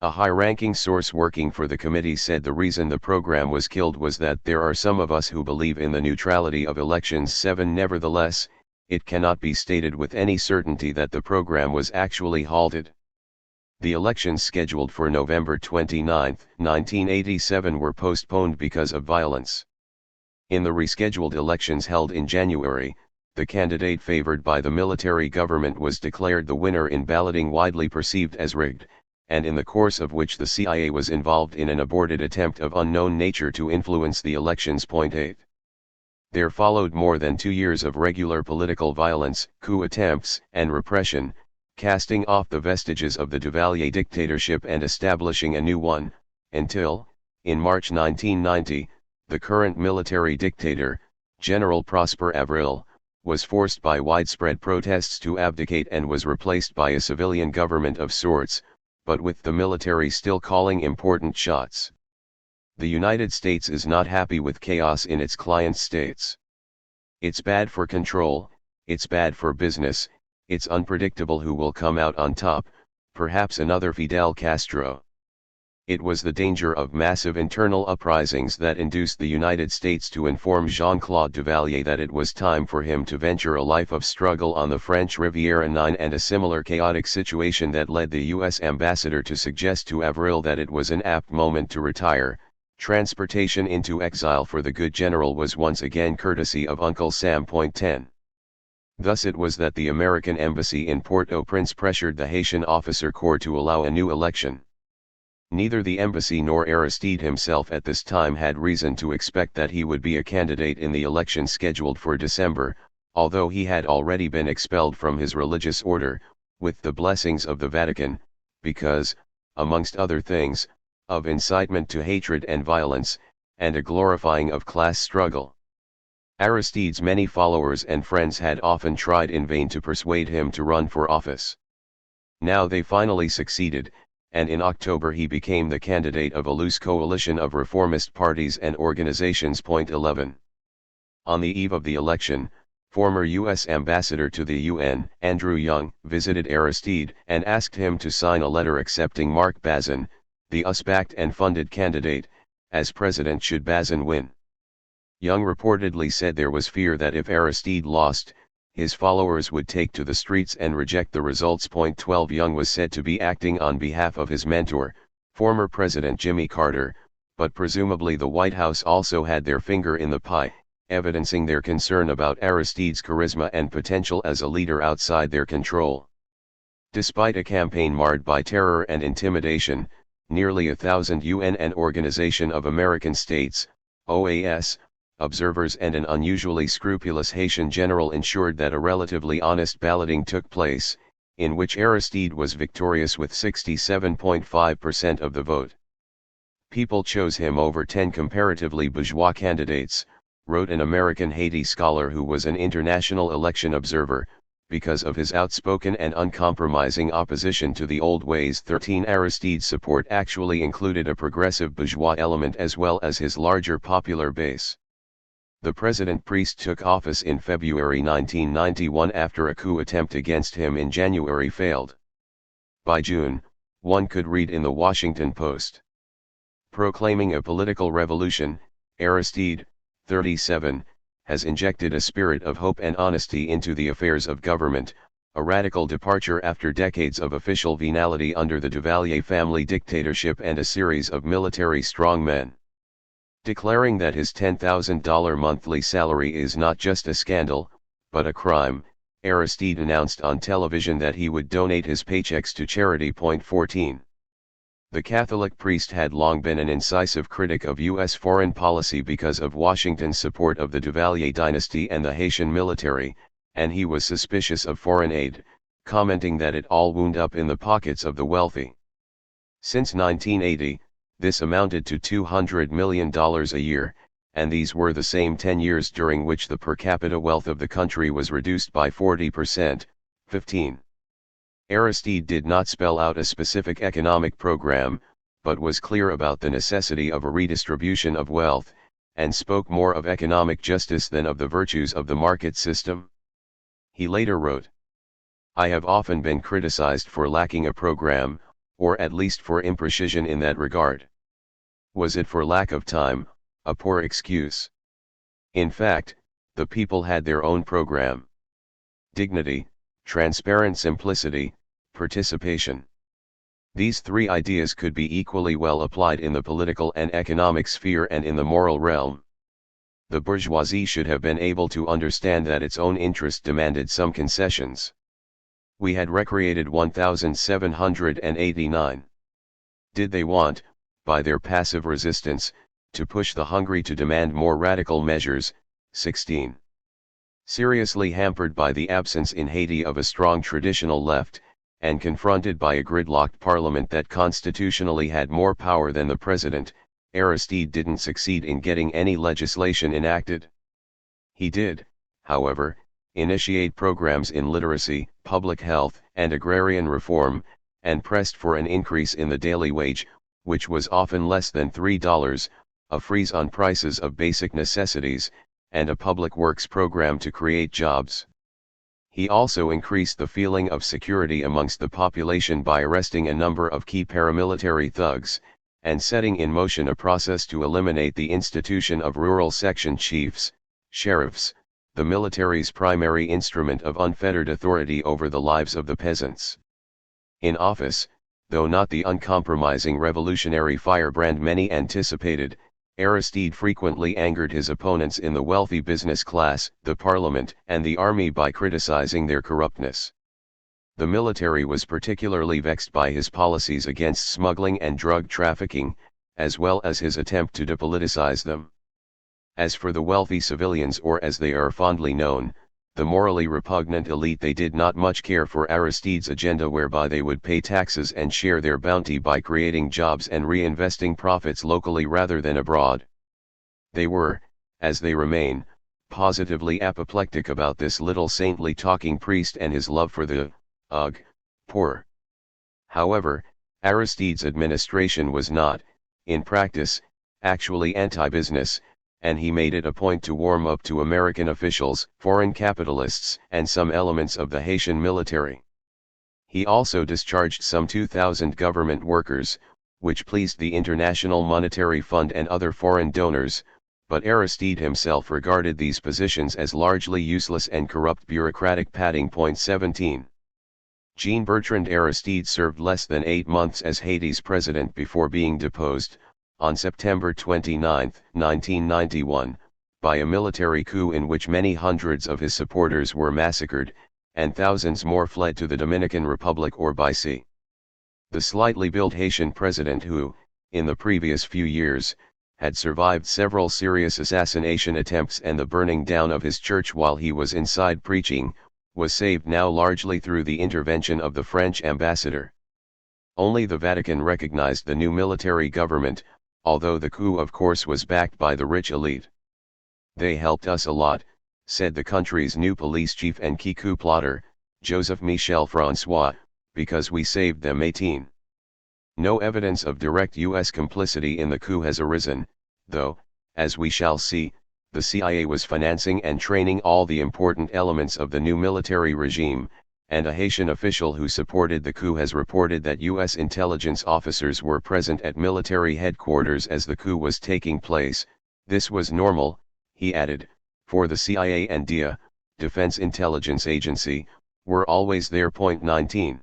A high-ranking source working for the committee said the reason the program was killed was that there are some of us who believe in the neutrality of elections. 7 Nevertheless, it cannot be stated with any certainty that the program was actually halted. The elections scheduled for November 29, 1987 were postponed because of violence. In the rescheduled elections held in January, the candidate favored by the military government was declared the winner in balloting widely perceived as rigged, and in the course of which the CIA was involved in an aborted attempt of unknown nature to influence the elections. 8. There followed more than 2 years of regular political violence, coup attempts, and repression, casting off the vestiges of the Duvalier dictatorship and establishing a new one, until, in March 1990, the current military dictator, General Prosper Avril, was forced by widespread protests to abdicate and was replaced by a civilian government of sorts, but with the military still calling important shots. The United States is not happy with chaos in its client states. It's bad for control, it's bad for business, it's unpredictable who will come out on top, perhaps another Fidel Castro. It was the danger of massive internal uprisings that induced the United States to inform Jean-Claude Duvalier that it was time for him to venture a life of struggle on the French Riviera 9, and a similar chaotic situation that led the U.S. ambassador to suggest to Avril that it was an apt moment to retire. Transportation into exile for the good general was once again courtesy of Uncle Sam. 10. Thus it was that the American embassy in Port-au-Prince pressured the Haitian officer corps to allow a new election. Neither the embassy nor Aristide himself at this time had reason to expect that he would be a candidate in the election scheduled for December, although he had already been expelled from his religious order, with the blessings of the Vatican, because, amongst other things, of incitement to hatred and violence, and a glorifying of class struggle. Aristide's many followers and friends had often tried in vain to persuade him to run for office. Now they finally succeeded, and in October he became the candidate of a loose coalition of reformist parties and organizations. 11. On the eve of the election, former U.S. Ambassador to the UN, Andrew Young, visited Aristide and asked him to sign a letter accepting Marc Bazin, the US-backed and funded candidate, as president should Bazin win. Young reportedly said there was fear that if Aristide lost, his followers would take to the streets and reject the results. 12. Young was said to be acting on behalf of his mentor, former President Jimmy Carter, but presumably the White House also had their finger in the pie, evidencing their concern about Aristide's charisma and potential as a leader outside their control. Despite a campaign marred by terror and intimidation, nearly 1,000 UN and Organization of American States, OAS, observers and an unusually scrupulous Haitian general ensured that a relatively honest balloting took place, in which Aristide was victorious with 67.5% of the vote. People chose him over 10 comparatively bourgeois candidates, wrote an American Haiti scholar who was an international election observer, because of his outspoken and uncompromising opposition to the old ways. 13. Aristide's support actually included a progressive bourgeois element as well as his larger popular base. The president priest took office in February 1991 after a coup attempt against him in January failed. By June, one could read in the Washington Post. Proclaiming a political revolution, Aristide, 37, has injected a spirit of hope and honesty into the affairs of government, a radical departure after decades of official venality under the Duvalier family dictatorship and a series of military strongmen. Declaring that his $10,000 monthly salary is not just a scandal, but a crime, Aristide announced on television that he would donate his paychecks to charity. 14. The Catholic priest had long been an incisive critic of U.S. foreign policy because of Washington's support of the Duvalier dynasty and the Haitian military, and he was suspicious of foreign aid, commenting that it all wound up in the pockets of the wealthy. Since 1980, this amounted to $200 million a year, and these were the same 10 years during which the per capita wealth of the country was reduced by 40%. 15. Aristide did not spell out a specific economic program, but was clear about the necessity of a redistribution of wealth, and spoke more of economic justice than of the virtues of the market system. He later wrote, I have often been criticized for lacking a program, or at least for imprecision in that regard. Was it for lack of time? A poor excuse. In fact, the people had their own program. Dignity, transparent simplicity, participation. These three ideas could be equally well applied in the political and economic sphere and in the moral realm. The bourgeoisie should have been able to understand that its own interest demanded some concessions. We had recreated 1789. Did they want, by their passive resistance, to push the hungry to demand more radical measures? 16. Seriously hampered by the absence in Haiti of a strong traditional left, and confronted by a gridlocked parliament that constitutionally had more power than the president, Aristide didn't succeed in getting any legislation enacted. He did, however, initiate programs in literacy, public health, and agrarian reform, and pressed for an increase in the daily wage, which was often less than $3, a freeze on prices of basic necessities, and a public works program to create jobs. He also increased the feeling of security amongst the population by arresting a number of key paramilitary thugs, and setting in motion a process to eliminate the institution of rural section chiefs, sheriffs, the military's primary instrument of unfettered authority over the lives of the peasants. In office, though not the uncompromising revolutionary firebrand many anticipated, Aristide frequently angered his opponents in the wealthy business class, the parliament, and the army by criticizing their corruptness. The military was particularly vexed by his policies against smuggling and drug trafficking, as well as his attempt to depoliticize them. As for the wealthy civilians, or as they are fondly known, the morally repugnant elite, they did not much care for Aristide's agenda whereby they would pay taxes and share their bounty by creating jobs and reinvesting profits locally rather than abroad. They were, as they remain, positively apoplectic about this little saintly talking priest and his love for the poor. However, Aristide's administration was not, in practice, actually anti-business, and he made it a point to warm up to American officials, foreign capitalists, and some elements of the Haitian military. He also discharged some 2,000 government workers, which pleased the International Monetary Fund and other foreign donors, but Aristide himself regarded these positions as largely useless and corrupt bureaucratic padding. 17. Jean-Bertrand Aristide served less than 8 months as Haiti's president before being deposed, on September 29, 1991, by a military coup in which many hundreds of his supporters were massacred, and thousands more fled to the Dominican Republic or by sea. The slightly built Haitian president who, in the previous few years, had survived several serious assassination attempts and the burning down of his church while he was inside preaching, was saved now largely through the intervention of the French ambassador. Only the Vatican recognized the new military government, although the coup of course was backed by the rich elite. "They helped us a lot," said the country's new police chief and key coup plotter, Joseph Michel François, "because we saved them." 18. No evidence of direct U.S. complicity in the coup has arisen, though, as we shall see, the CIA was financing and training all the important elements of the new military regime, and a Haitian official who supported the coup has reported that U.S. intelligence officers were present at military headquarters as the coup was taking place. This was normal, he added, for the CIA and DIA, Defense Intelligence Agency, were always there. 19.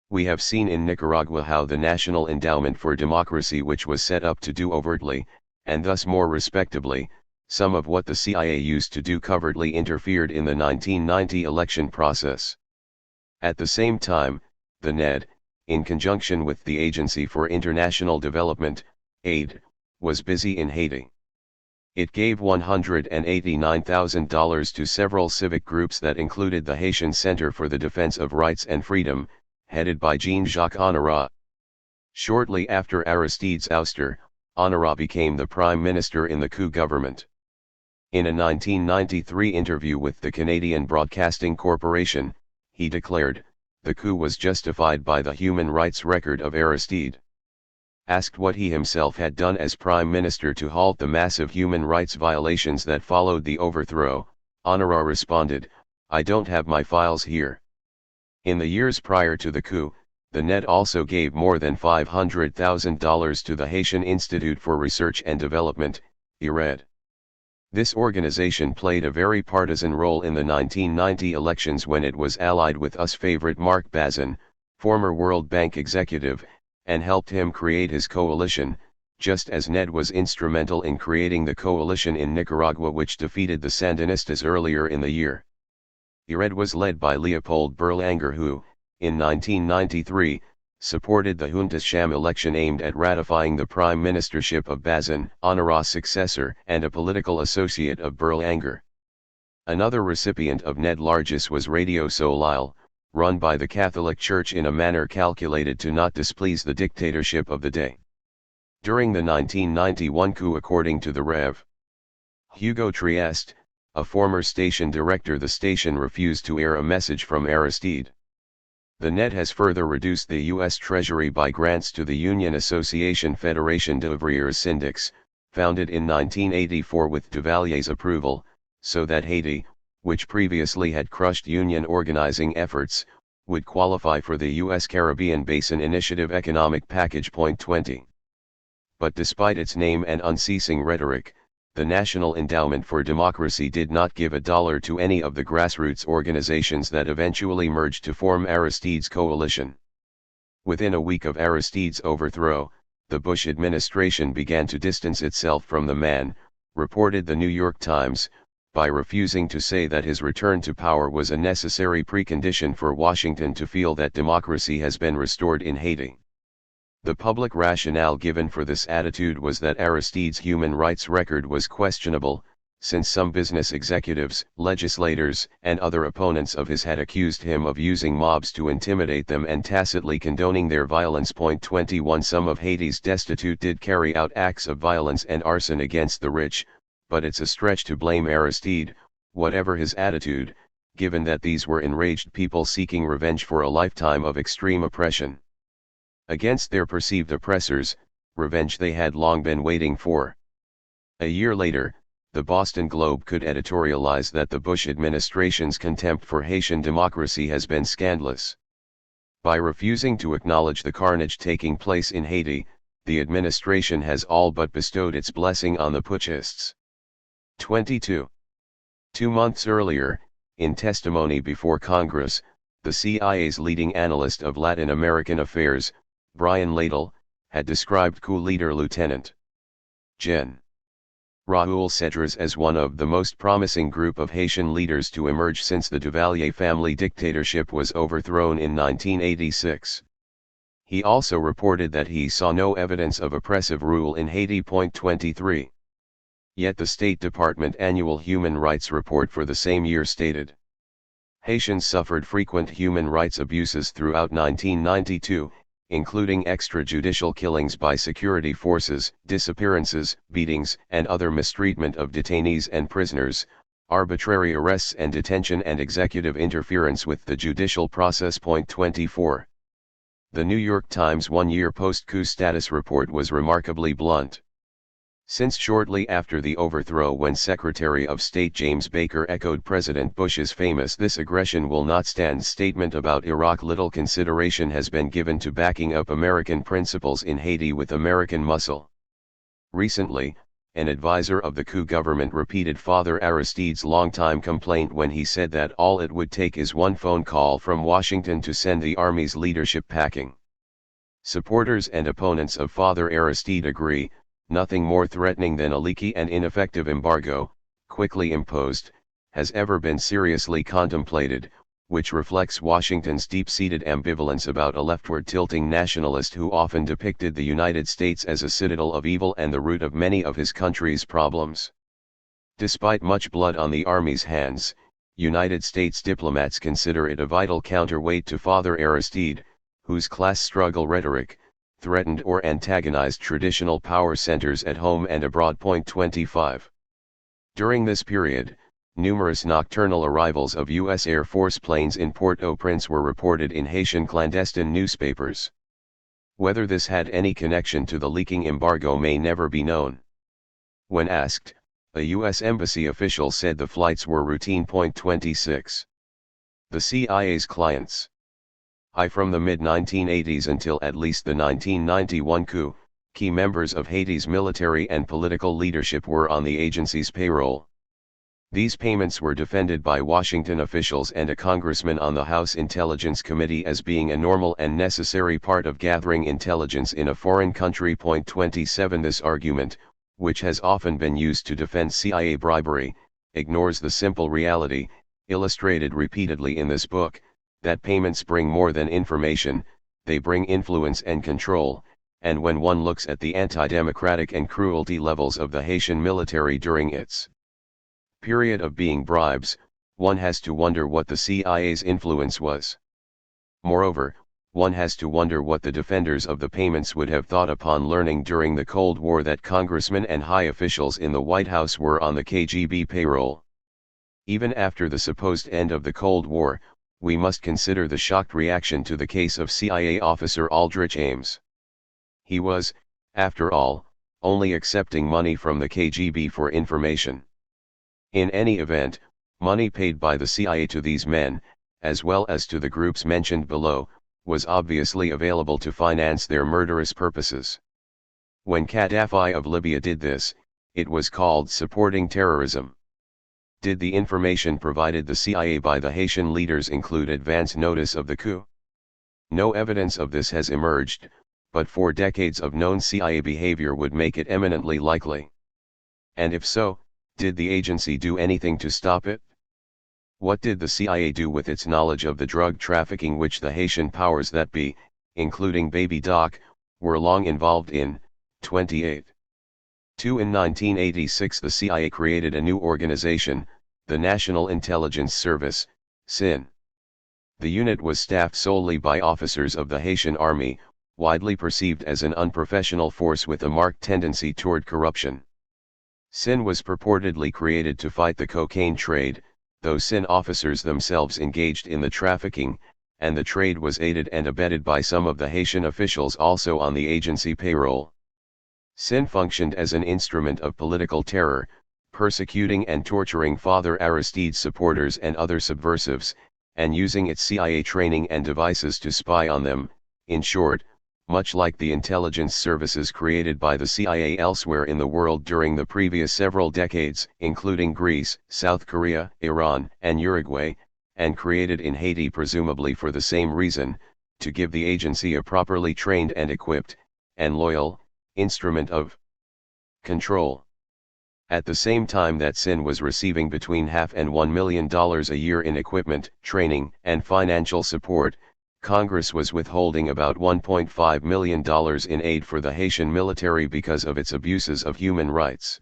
We have seen in Nicaragua how the National Endowment for Democracy, which was set up to do overtly, and thus more respectably, some of what the CIA used to do covertly, interfered in the 1990 election process. At the same time, the NED, in conjunction with the Agency for International Development, AID, was busy in Haiti. It gave $189,000 to several civic groups that included the Haitian Center for the Defense of Rights and Freedom, headed by Jean-Jacques Honorat. Shortly after Aristide's ouster, Honorat became the prime minister in the coup government. In a 1993 interview with the Canadian Broadcasting Corporation, he declared, the coup was justified by the human rights record of Aristide. Asked what he himself had done as prime minister to halt the massive human rights violations that followed the overthrow, Honorat responded, "I don't have my files here." In the years prior to the coup, the net also gave more than $500,000 to the Haitian Institute for Research and Development, IRED. This organization played a very partisan role in the 1990 elections when it was allied with US favorite Marc Bazin, former World Bank executive, and helped him create his coalition, just as Ned was instrumental in creating the coalition in Nicaragua which defeated the Sandinistas earlier in the year. IRED was led by Leopold Berlanger who, in 1993, supported the junta's sham election aimed at ratifying the prime ministership of Bazin, Honorat's successor and a political associate of Berlanger. Another recipient of Ned Largesse was Radio Solile, run by the Catholic Church in a manner calculated to not displease the dictatorship of the day. During the 1991 coup, according to the Rev. Hugo Trieste, a former station director, the station refused to air a message from Aristide. The net has further reduced the U.S. Treasury by grants to the Union Association Fédération d'Ouvriers Syndics, founded in 1984 with Duvalier's approval, so that Haiti, which previously had crushed union organizing efforts, would qualify for the U.S. Caribbean Basin Initiative Economic Package. 20. But despite its name and unceasing rhetoric, the National Endowment for Democracy did not give a dollar to any of the grassroots organizations that eventually merged to form Aristide's coalition. Within a week of Aristide's overthrow, the Bush administration began to distance itself from the man, reported the New York Times, by refusing to say that his return to power was a necessary precondition for Washington to feel that democracy has been restored in Haiti. The public rationale given for this attitude was that Aristide's human rights record was questionable, since some business executives, legislators, and other opponents of his had accused him of using mobs to intimidate them and tacitly condoning their violence. 21 Some of Haiti's destitute did carry out acts of violence and arson against the rich, but it's a stretch to blame Aristide, whatever his attitude, given that these were enraged people seeking revenge for a lifetime of extreme oppression against their perceived oppressors, revenge they had long been waiting for. A year later, the Boston Globe could editorialize that the Bush administration's contempt for Haitian democracy has been scandalous. By refusing to acknowledge the carnage taking place in Haiti, the administration has all but bestowed its blessing on the putschists. 22. 2 months earlier, in testimony before Congress, the CIA's leading analyst of Latin American affairs, Brian Ladle, had described coup leader Lieutenant Gen. Raoul Cedras as one of the most promising group of Haitian leaders to emerge since the Duvalier family dictatorship was overthrown in 1986. He also reported that he saw no evidence of oppressive rule in Haiti. 23. Yet the State Department annual human rights report for the same year stated, Haitians suffered frequent human rights abuses throughout 1992, including extrajudicial killings by security forces, disappearances, beatings, and other mistreatment of detainees and prisoners, arbitrary arrests and detention and executive interference with the judicial process. 24. The New York Times one-year post-coup status report was remarkably blunt. Since shortly after the overthrow when Secretary of State James Baker echoed President Bush's famous "this aggression will not stand" statement about Iraq, little consideration has been given to backing up American principles in Haiti with American muscle. Recently, an advisor of the coup government repeated Father Aristide's longtime complaint when he said that all it would take is one phone call from Washington to send the army's leadership packing. Supporters and opponents of Father Aristide agree, nothing more threatening than a leaky and ineffective embargo, quickly imposed, has ever been seriously contemplated, which reflects Washington's deep-seated ambivalence about a leftward-tilting nationalist who often depicted the United States as a citadel of evil and the root of many of his country's problems. Despite much blood on the Army's hands, United States diplomats consider it a vital counterweight to Father Aristide, whose class struggle rhetoric threatened or antagonized traditional power centers at home and abroad. 25. During this period, numerous nocturnal arrivals of U.S. Air Force planes in Port-au-Prince were reported in Haitian clandestine newspapers. Whether this had any connection to the leaking embargo may never be known. When asked, a U.S. Embassy official said the flights were routine. 26. The CIA's clients. From the mid-1980s until at least the 1991 coup, key members of Haiti's military and political leadership were on the agency's payroll. These payments were defended by Washington officials and a congressman on the House Intelligence Committee as being a normal and necessary part of gathering intelligence in a foreign country. 27 This argument, which has often been used to defend CIA bribery, ignores the simple reality, illustrated repeatedly in this book, that payments bring more than information, they bring influence and control, and when one looks at the anti-democratic and cruelty levels of the Haitian military during its period of being bribes, one has to wonder what the CIA's influence was. Moreover, one has to wonder what the defenders of the payments would have thought upon learning during the Cold War that congressmen and high officials in the White House were on the KGB payroll. Even after the supposed end of the Cold War, we must consider the shocked reaction to the case of CIA officer Aldrich Ames. He was, after all, only accepting money from the KGB for information. In any event, money paid by the CIA to these men, as well as to the groups mentioned below, was obviously available to finance their murderous purposes. When Gaddafi of Libya did this, it was called supporting terrorism. Did the information provided the CIA by the Haitian leaders include advance notice of the coup? No evidence of this has emerged, but 4 decades of known CIA behavior would make it eminently likely. And if so, did the agency do anything to stop it? What did the CIA do with its knowledge of the drug trafficking which the Haitian powers that be, including Baby Doc, were long involved in? 28. 2 In 1986 the CIA created a new organization, the National Intelligence Service, SIN. The unit was staffed solely by officers of the Haitian Army, widely perceived as an unprofessional force with a marked tendency toward corruption. SIN was purportedly created to fight the cocaine trade, though SIN officers themselves engaged in the trafficking, and the trade was aided and abetted by some of the Haitian officials also on the agency payroll. SIN functioned as an instrument of political terror, persecuting and torturing Father Aristide's supporters and other subversives, and using its CIA training and devices to spy on them, in short, much like the intelligence services created by the CIA elsewhere in the world during the previous several decades, including Greece, South Korea, Iran, and Uruguay, and created in Haiti presumably for the same reason, to give the agency a properly trained and equipped, and loyal, instrument of control. At the same time that SIN was receiving between half and $1 million a year in equipment, training, and financial support, Congress was withholding about $1.5 million in aid for the Haitian military because of its abuses of human rights.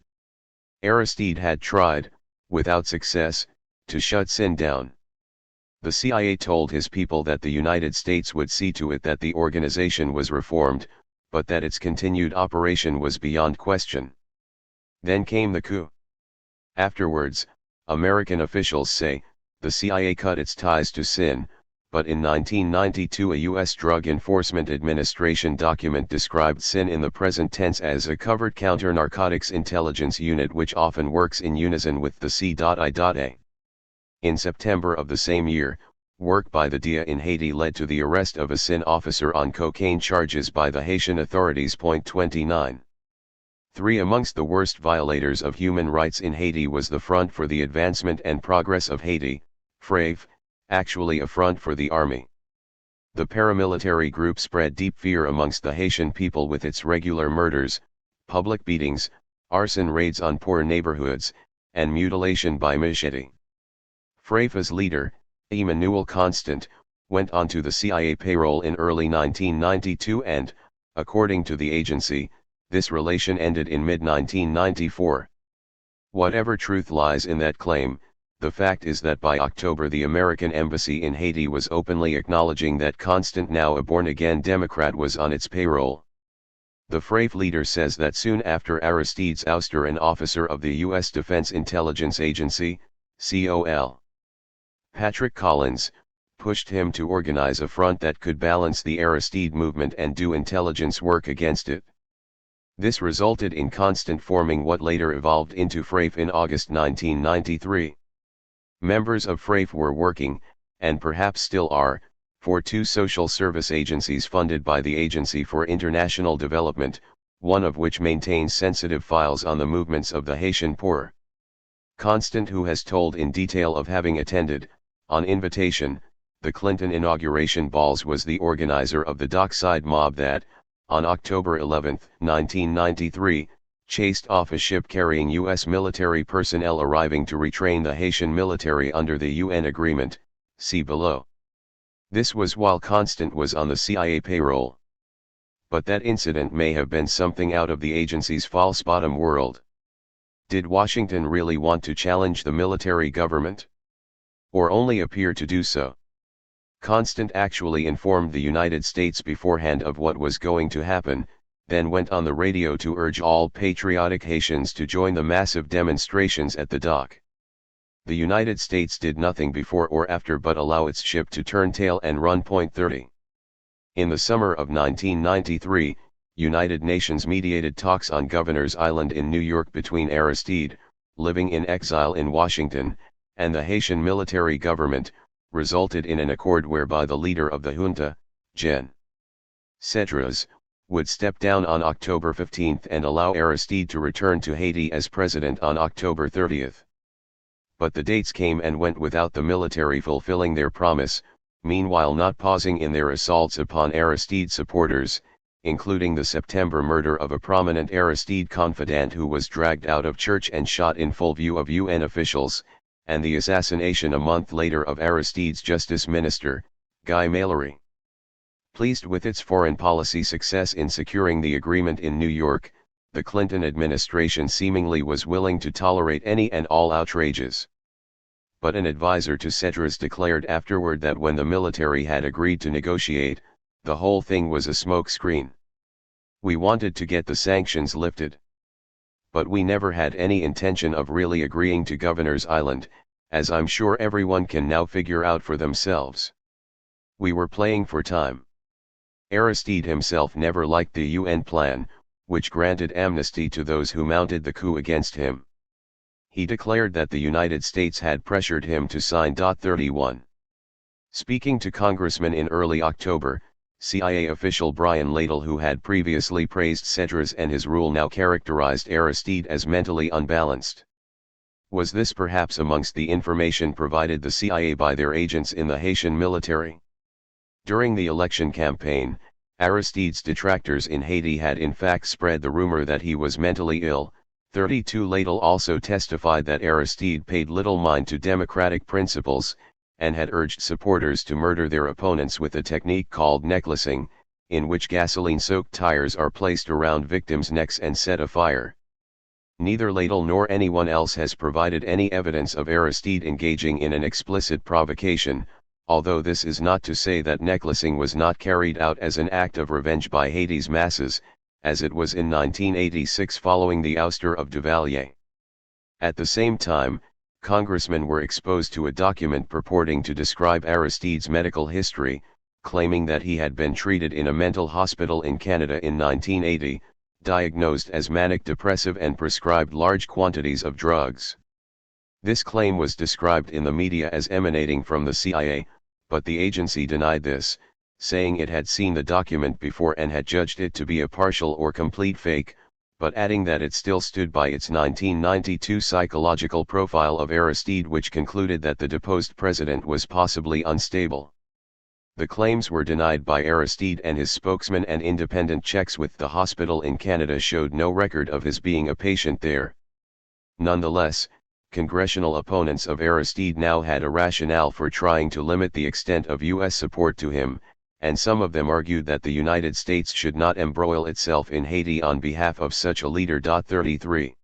Aristide had tried, without success, to shut SIN down. The CIA told his people that the United States would see to it that the organization was reformed, but that its continued operation was beyond question. Then came the coup. Afterwards, American officials say, the CIA cut its ties to SIN, but in 1992 a U.S. Drug Enforcement Administration document described SIN in the present tense as a covert counter-narcotics intelligence unit which often works in unison with the CIA. In September of the same year, work by the DIA in Haiti led to the arrest of a SIN officer on cocaine charges by the Haitian authorities. 29. 3 Amongst the worst violators of human rights in Haiti was the Front for the Advancement and Progress of Haiti, FRAVE, actually a front for the army. The paramilitary group spread deep fear amongst the Haitian people with its regular murders, public beatings, arson raids on poor neighborhoods, and mutilation by machete. FRAVE's leader, Emmanuel Constant, went onto the CIA payroll in early 1992 and, according to the agency, this relation ended in mid-1994. Whatever truth lies in that claim, the fact is that by October the American embassy in Haiti was openly acknowledging that Constant, now a born-again Democrat, was on its payroll. The FRAVE leader says that soon after Aristide's ouster, an officer of the U.S. Defense Intelligence Agency, COL. Patrick Collins, pushed him to organize a front that could balance the Aristide movement and do intelligence work against it. This resulted in Constant forming what later evolved into FRAVE in August 1993. Members of FRAVE were working, and perhaps still are, for two social service agencies funded by the Agency for International Development, one of which maintains sensitive files on the movements of the Haitian poor. Constant, who has told in detail of having attended, on invitation, the Clinton inauguration balls, was the organizer of the dockside mob that, on October 11, 1993, chased off a ship carrying U.S. military personnel arriving to retrain the Haitian military under the UN agreement, see below. This was while Constant was on the CIA payroll. But that incident may have been something out of the agency's false bottom world. Did Washington really want to challenge the military government? Or only appear to do so? Constant actually informed the United States beforehand of what was going to happen, then went on the radio to urge all patriotic Haitians to join the massive demonstrations at the dock. The United States did nothing before or after but allow its ship to turn tail and run. 30. In the summer of 1993, United Nations mediated talks on Governor's Island in New York between Aristide, living in exile in Washington, and the Haitian military government, resulted in an accord whereby the leader of the junta, Gen. Cedras, would step down on October 15 and allow Aristide to return to Haiti as president on October 30. But the dates came and went without the military fulfilling their promise, meanwhile not pausing in their assaults upon Aristide supporters, including the September murder of a prominent Aristide confidant who was dragged out of church and shot in full view of UN officials, and the assassination a month later of Aristide's Justice Minister, Guy Mallory. Pleased with its foreign policy success in securing the agreement in New York, the Clinton administration seemingly was willing to tolerate any and all outrages. But an advisor to Cedras declared afterward that when the military had agreed to negotiate, the whole thing was a smokescreen. We wanted to get the sanctions lifted. But we never had any intention of really agreeing to Governor's Island, as I'm sure everyone can now figure out for themselves. We were playing for time. Aristide himself never liked the UN plan, which granted amnesty to those who mounted the coup against him. He declared that the United States had pressured him to sign. 31. Speaking to congressmen in early October, CIA official Brian Ladle, who had previously praised Cedras and his rule, now characterized Aristide as mentally unbalanced. Was this perhaps amongst the information provided the CIA by their agents in the Haitian military? During the election campaign, Aristide's detractors in Haiti had in fact spread the rumor that he was mentally ill. 32. Ladle also testified that Aristide paid little mind to democratic principles, and had urged supporters to murder their opponents with a technique called necklacing, in which gasoline-soaked tires are placed around victims' necks and set afire. Neither Ladle nor anyone else has provided any evidence of Aristide engaging in an explicit provocation, although this is not to say that necklacing was not carried out as an act of revenge by Haiti's masses, as it was in 1986 following the ouster of Duvalier. At the same time, congressmen were exposed to a document purporting to describe Aristide's medical history, claiming that he had been treated in a mental hospital in Canada in 1980, diagnosed as manic depressive and prescribed large quantities of drugs. This claim was described in the media as emanating from the CIA, but the agency denied this, saying it had seen the document before and had judged it to be a partial or complete fake, but adding that it still stood by its 1992 psychological profile of Aristide, which concluded that the deposed president was possibly unstable. The claims were denied by Aristide and his spokesman, and independent checks with the hospital in Canada showed no record of his being a patient there. Nonetheless, congressional opponents of Aristide now had a rationale for trying to limit the extent of U.S. support to him, and some of them argued that the United States should not embroil itself in Haiti on behalf of such a leader. 33.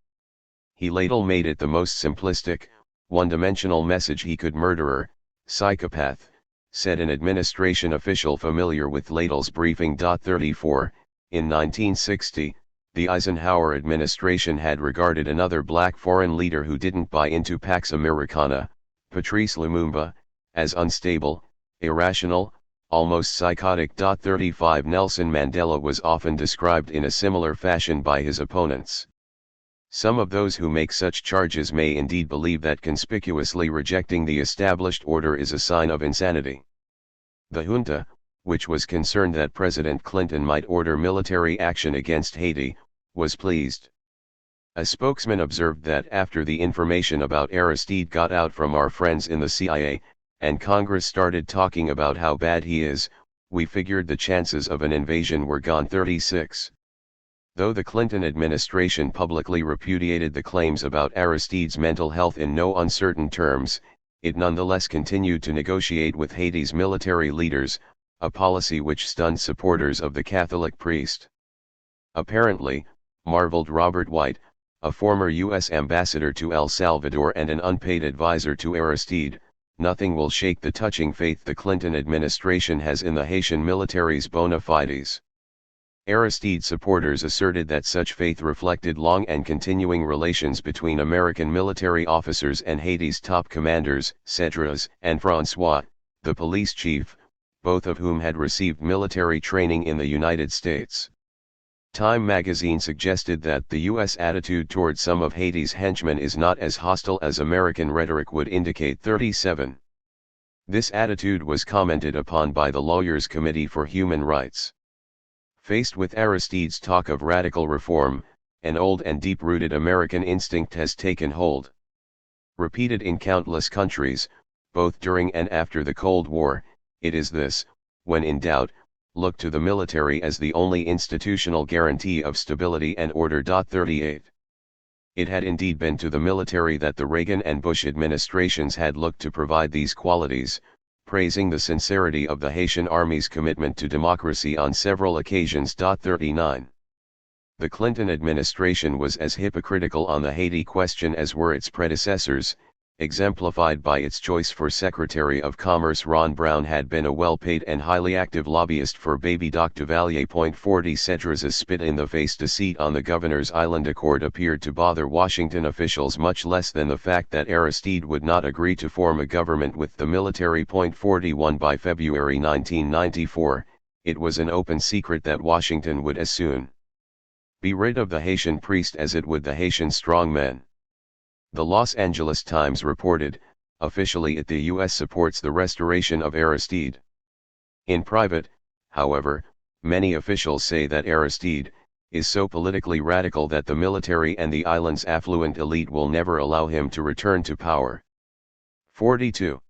Ladle made it the most simplistic, one-dimensional message he could. Murderer, psychopath, said an administration official familiar with Ladle's briefing. 34. In 1960, the Eisenhower administration had regarded another black foreign leader who didn't buy into Pax Americana, Patrice Lumumba, as unstable, irrational, almost psychotic. 35. Nelson Mandela was often described in a similar fashion by his opponents. Some of those who make such charges may indeed believe that conspicuously rejecting the established order is a sign of insanity. The junta, which was concerned that President Clinton might order military action against Haiti, was pleased. A spokesman observed that after the information about Aristide got out from our friends in the CIA, and Congress started talking about how bad he is, we figured the chances of an invasion were gone. 36. Though the Clinton administration publicly repudiated the claims about Aristide's mental health in no uncertain terms, it nonetheless continued to negotiate with Haiti's military leaders, a policy which stunned supporters of the Catholic priest. Apparently, marveled Robert White, a former U.S. ambassador to El Salvador and an unpaid advisor to Aristide, nothing will shake the touching faith the Clinton administration has in the Haitian military's bona fides. Aristide supporters asserted that such faith reflected long and continuing relations between American military officers and Haiti's top commanders, Cedras and François, the police chief, both of whom had received military training in the United States. Time magazine suggested that the U.S. attitude toward some of Haiti's henchmen is not as hostile as American rhetoric would indicate. 37. This attitude was commented upon by the Lawyers' Committee for Human Rights. Faced with Aristide's talk of radical reform, an old and deep-rooted American instinct has taken hold. Repeated in countless countries, both during and after the Cold War, it is this: when in doubt, look to the military as the only institutional guarantee of stability and order. 38. It had indeed been to the military that the Reagan and Bush administrations had looked to provide these qualities, praising the sincerity of the Haitian Army's commitment to democracy on several occasions. 39. The Clinton administration was as hypocritical on the Haiti question as were its predecessors, exemplified by its choice for Secretary of Commerce. Ron Brown had been a well-paid and highly active lobbyist for Baby Doc Duvalier. 40. Cedras' spit-in-the-face deceit on the Governor's Island Accord appeared to bother Washington officials much less than the fact that Aristide would not agree to form a government with the military. 41. By February 1994, it was an open secret that Washington would as soon be rid of the Haitian priest as it would the Haitian strongmen. The Los Angeles Times reported, officially the U.S. supports the restoration of Aristide. In private, however, many officials say that Aristide is so politically radical that the military and the island's affluent elite will never allow him to return to power. 42.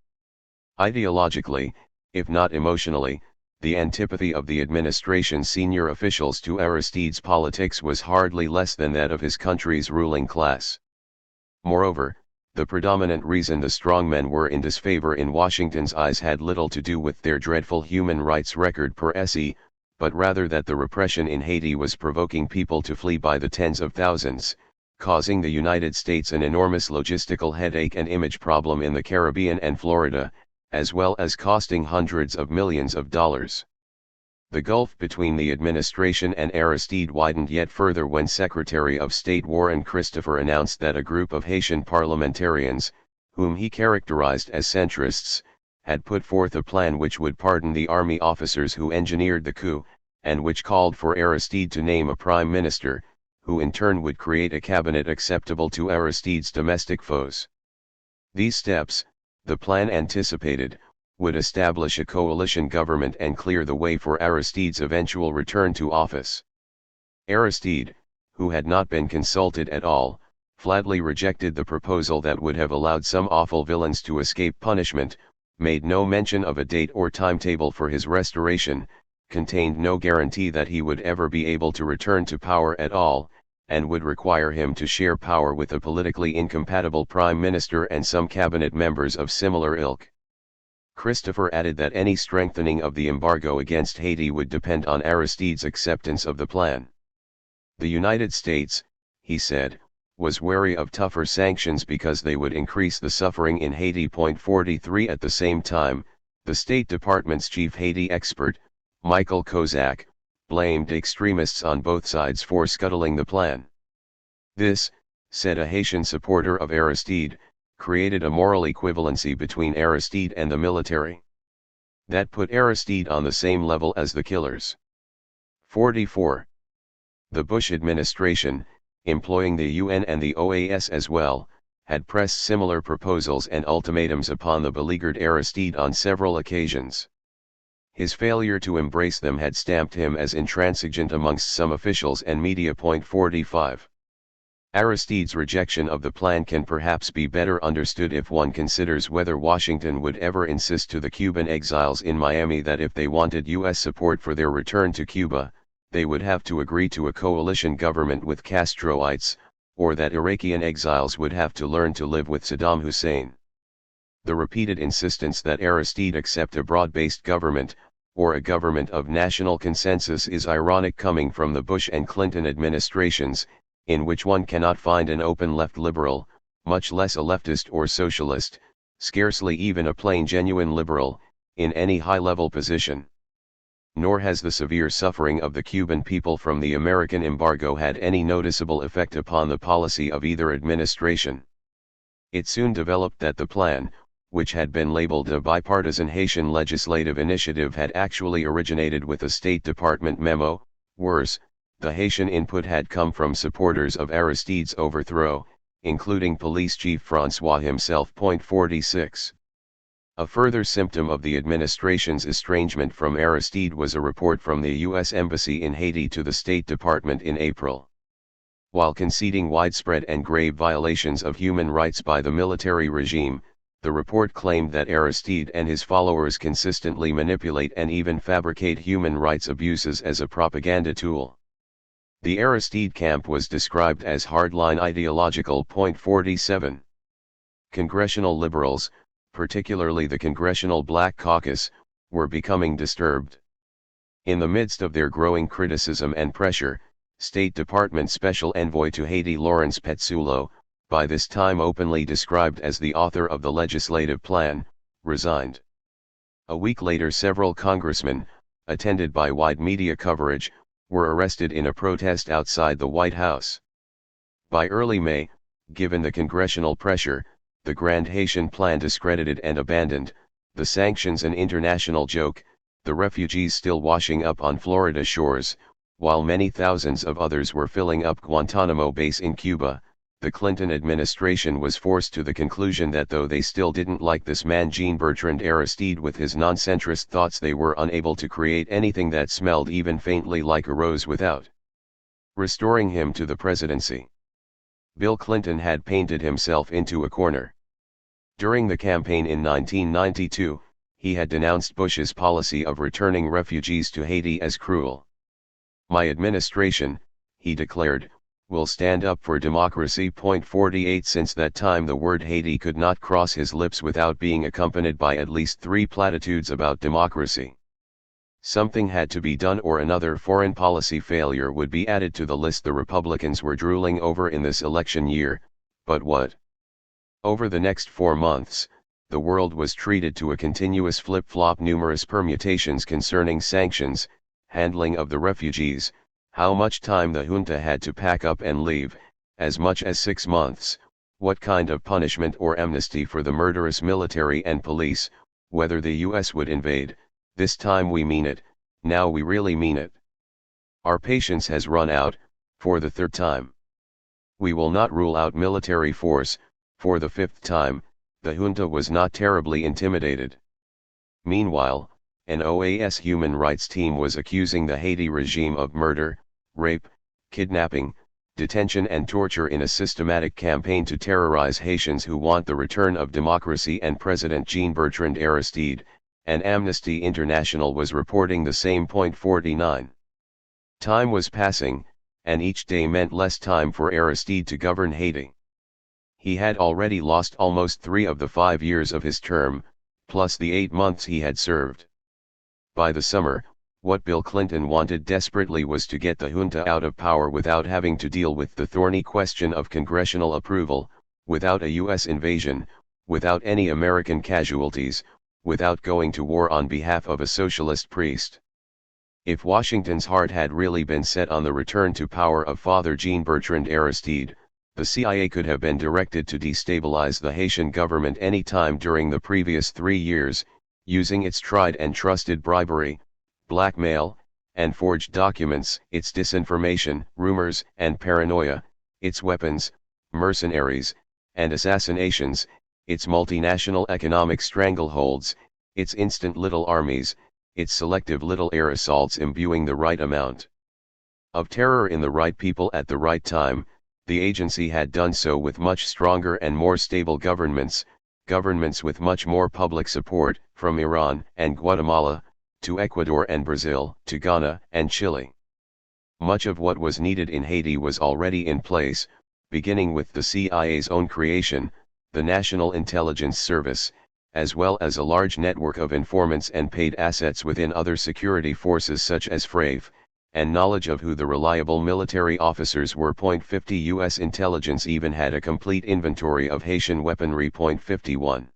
Ideologically, if not emotionally, the antipathy of the administration's senior officials to Aristide's politics was hardly less than that of his country's ruling class. Moreover, the predominant reason the strongmen were in disfavor in Washington's eyes had little to do with their dreadful human rights record per se, but rather that the repression in Haiti was provoking people to flee by the tens of thousands, causing the United States an enormous logistical headache and image problem in the Caribbean and Florida, as well as costing hundreds of millions of dollars. The gulf between the administration and Aristide widened yet further when Secretary of State Warren Christopher announced that a group of Haitian parliamentarians, whom he characterized as centrists, had put forth a plan which would pardon the army officers who engineered the coup, and which called for Aristide to name a prime minister, who in turn would create a cabinet acceptable to Aristide's domestic foes. These steps, the plan anticipated, would establish a coalition government and clear the way for Aristide's eventual return to office. Aristide, who had not been consulted at all, flatly rejected the proposal that would have allowed some awful villains to escape punishment, made no mention of a date or timetable for his restoration, contained no guarantee that he would ever be able to return to power at all, and would require him to share power with a politically incompatible prime minister and some cabinet members of similar ilk. Christopher added that any strengthening of the embargo against Haiti would depend on Aristide's acceptance of the plan. The United States, he said, was wary of tougher sanctions because they would increase the suffering in Haiti. 43. At the same time, the State Department's chief Haiti expert, Michael Kozak, blamed extremists on both sides for scuttling the plan. This, said a Haitian supporter of Aristide, created a moral equivalency between Aristide and the military that put Aristide on the same level as the killers. 44. The Bush administration, employing the UN and the OAS as well, had pressed similar proposals and ultimatums upon the beleaguered Aristide on several occasions. His failure to embrace them had stamped him as intransigent amongst some officials and media. 45. Aristide's rejection of the plan can perhaps be better understood if one considers whether Washington would ever insist to the Cuban exiles in Miami that if they wanted U.S. support for their return to Cuba, they would have to agree to a coalition government with Castroites, or that Iraqian exiles would have to learn to live with Saddam Hussein. The repeated insistence that Aristide accept a broad-based government, or a government of national consensus, is ironic coming from the Bush and Clinton administrations, in which one cannot find an open left liberal, much less a leftist or socialist, scarcely even a plain genuine liberal, in any high-level position. Nor has the severe suffering of the Cuban people from the American embargo had any noticeable effect upon the policy of either administration. It soon developed that the plan, which had been labeled a bipartisan Haitian legislative initiative, had actually originated with a State Department memo. Worse, the Haitian input had come from supporters of Aristide's overthrow, including Police Chief François himself. 46. A further symptom of the administration's estrangement from Aristide was a report from the U.S. Embassy in Haiti to the State Department in April. While conceding widespread and grave violations of human rights by the military regime, the report claimed that Aristide and his followers consistently manipulate and even fabricate human rights abuses as a propaganda tool. The Aristide camp was described as hardline ideological. 47. Congressional liberals, particularly the Congressional Black Caucus, were becoming disturbed. In the midst of their growing criticism and pressure, State Department Special Envoy to Haiti Lawrence Petsulo, by this time openly described as the author of the legislative plan, resigned. A week later, several congressmen, attended by wide media coverage, were arrested in a protest outside the White House. By early May, given the congressional pressure, the Grand Haitian Plan discredited and abandoned, the sanctions an international joke, the refugees still washing up on Florida shores, while many thousands of others were filling up Guantanamo base in Cuba. The Clinton administration was forced to the conclusion that though they still didn't like this man Jean-Bertrand Aristide with his non-centrist thoughts, they were unable to create anything that smelled even faintly like a rose without restoring him to the presidency. Bill Clinton had painted himself into a corner. During the campaign in 1992, he had denounced Bush's policy of returning refugees to Haiti as cruel. "My administration," he declared, "will stand up for democracy." 48. Since that time the word Haiti could not cross his lips without being accompanied by at least 3 platitudes about democracy. Something had to be done, or another foreign policy failure would be added to the list the Republicans were drooling over in this election year. But what? Over the next 4 months, the world was treated to a continuous flip-flop, numerous permutations concerning sanctions, handling of the refugees, how much time the junta had to pack up and leave, as much as 6 months, what kind of punishment or amnesty for the murderous military and police, whether the U.S. would invade. This time we mean it, now we really mean it. Our patience has run out, for the 3rd time. We will not rule out military force. For the 5th time, the junta was not terribly intimidated. Meanwhile, an OAS human rights team was accusing the Haiti regime of murder, rape, kidnapping, detention and torture in a systematic campaign to terrorize Haitians who want the return of democracy and President Jean-Bertrand Aristide, and Amnesty International was reporting the same. 49. Time was passing, and each day meant less time for Aristide to govern Haiti. He had already lost almost 3 of the 5 years of his term, plus the 8 months he had served. By the summer, what Bill Clinton wanted desperately was to get the junta out of power without having to deal with the thorny question of congressional approval, without a U.S. invasion, without any American casualties, without going to war on behalf of a socialist priest. If Washington's heart had really been set on the return to power of Father Jean-Bertrand Aristide, the CIA could have been directed to destabilize the Haitian government any time during the previous 3 years, using its tried and trusted bribery, blackmail, and forged documents, its disinformation, rumors, and paranoia, its weapons, mercenaries, and assassinations, its multinational economic strangleholds, its instant little armies, its selective little air assaults imbuing the right amount of terror in the right people at the right time. The agency had done so with much stronger and more stable governments with much more public support, from Iran and Guatemala, to Ecuador and Brazil, to Ghana and Chile. Much of what was needed in Haiti was already in place, beginning with the CIA's own creation, the National Intelligence Service, as well as a large network of informants and paid assets within other security forces such as FRAVE, and knowledge of who the reliable military officers were. 50 U.S. intelligence even had a complete inventory of Haitian weaponry. 51.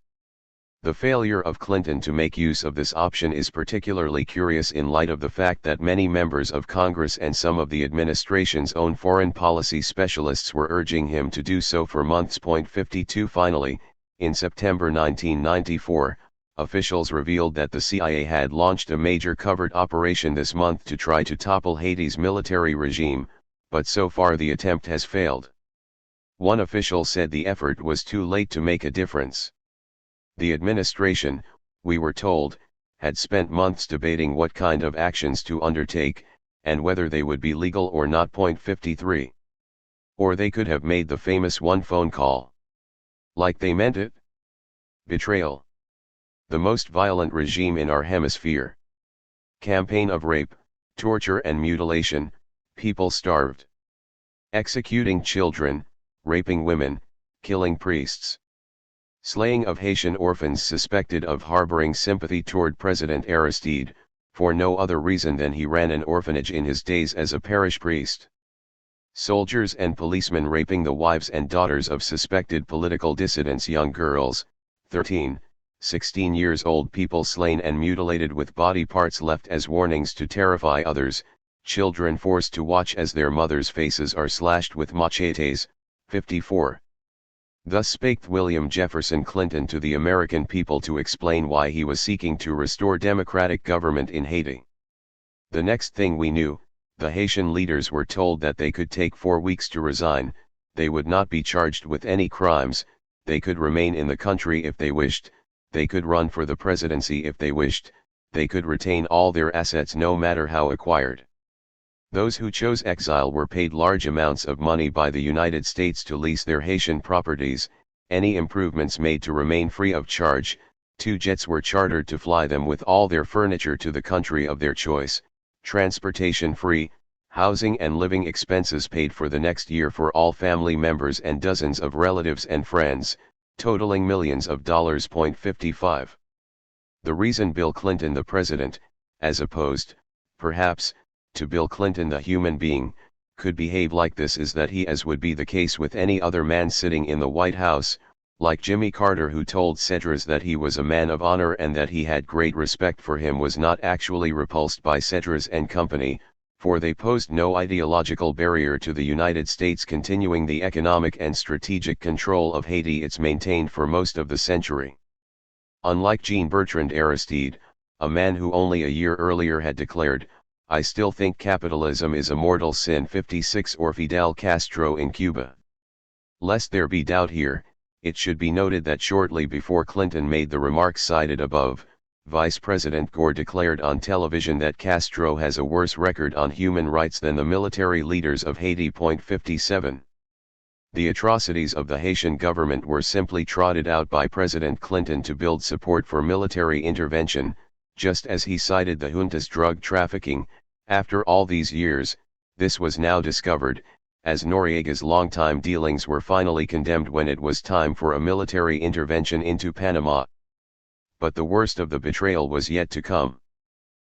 The failure of Clinton to make use of this option is particularly curious in light of the fact that many members of Congress and some of the administration's own foreign policy specialists were urging him to do so for months. 52. Finally, in September 1994, officials revealed that the CIA had launched a major covert operation this month to try to topple Haiti's military regime, but so far the attempt has failed. One official said the effort was too late to make a difference. The administration, we were told, had spent months debating what kind of actions to undertake, and whether they would be legal or not. 53. Or they could have made the famous one phone call. Like they meant it? Betrayal. The most violent regime in our hemisphere. Campaign of rape, torture and mutilation, people starved. Executing children, raping women, killing priests. Slaying of Haitian orphans suspected of harboring sympathy toward President Aristide, for no other reason than he ran an orphanage in his days as a parish priest. Soldiers and policemen raping the wives and daughters of suspected political dissidents. Young girls, 13, 16 years old, people slain and mutilated with body parts left as warnings to terrify others, children forced to watch as their mothers' faces are slashed with machetes. 54. Thus spake William Jefferson Clinton to the American people to explain why he was seeking to restore democratic government in Haiti. The next thing we knew, the Haitian leaders were told that they could take 4 weeks to resign, they would not be charged with any crimes, they could remain in the country if they wished, they could run for the presidency if they wished, they could retain all their assets no matter how acquired. Those who chose exile were paid large amounts of money by the United States to lease their Haitian properties, any improvements made to remain free of charge, 2 jets were chartered to fly them with all their furniture to the country of their choice, transportation free, housing and living expenses paid for the next year for all family members and dozens of relatives and friends, totaling millions of dollars. 55. The reason Bill Clinton the president, as opposed, perhaps, to Bill Clinton the human being, could behave like this is that he, as would be the case with any other man sitting in the White House, like Jimmy Carter who told Cedras that he was a man of honor and that he had great respect for him, was not actually repulsed by Cedras and company, for they posed no ideological barrier to the United States continuing the economic and strategic control of Haiti it's maintained for most of the century. Unlike Jean-Bertrand Aristide, a man who only a year earlier had declared, "I still think capitalism is a mortal sin," 56, or Fidel Castro in Cuba. Lest there be doubt here, it should be noted that shortly before Clinton made the remarks cited above, Vice President Gore declared on television that Castro has a worse record on human rights than the military leaders of Haiti. 57. The atrocities of the Haitian government were simply trotted out by President Clinton to build support for military intervention, just as he cited the junta's drug trafficking. After all these years, this was now discovered, as Noriega's longtime dealings were finally condemned when it was time for a military intervention into Panama. But the worst of the betrayal was yet to come.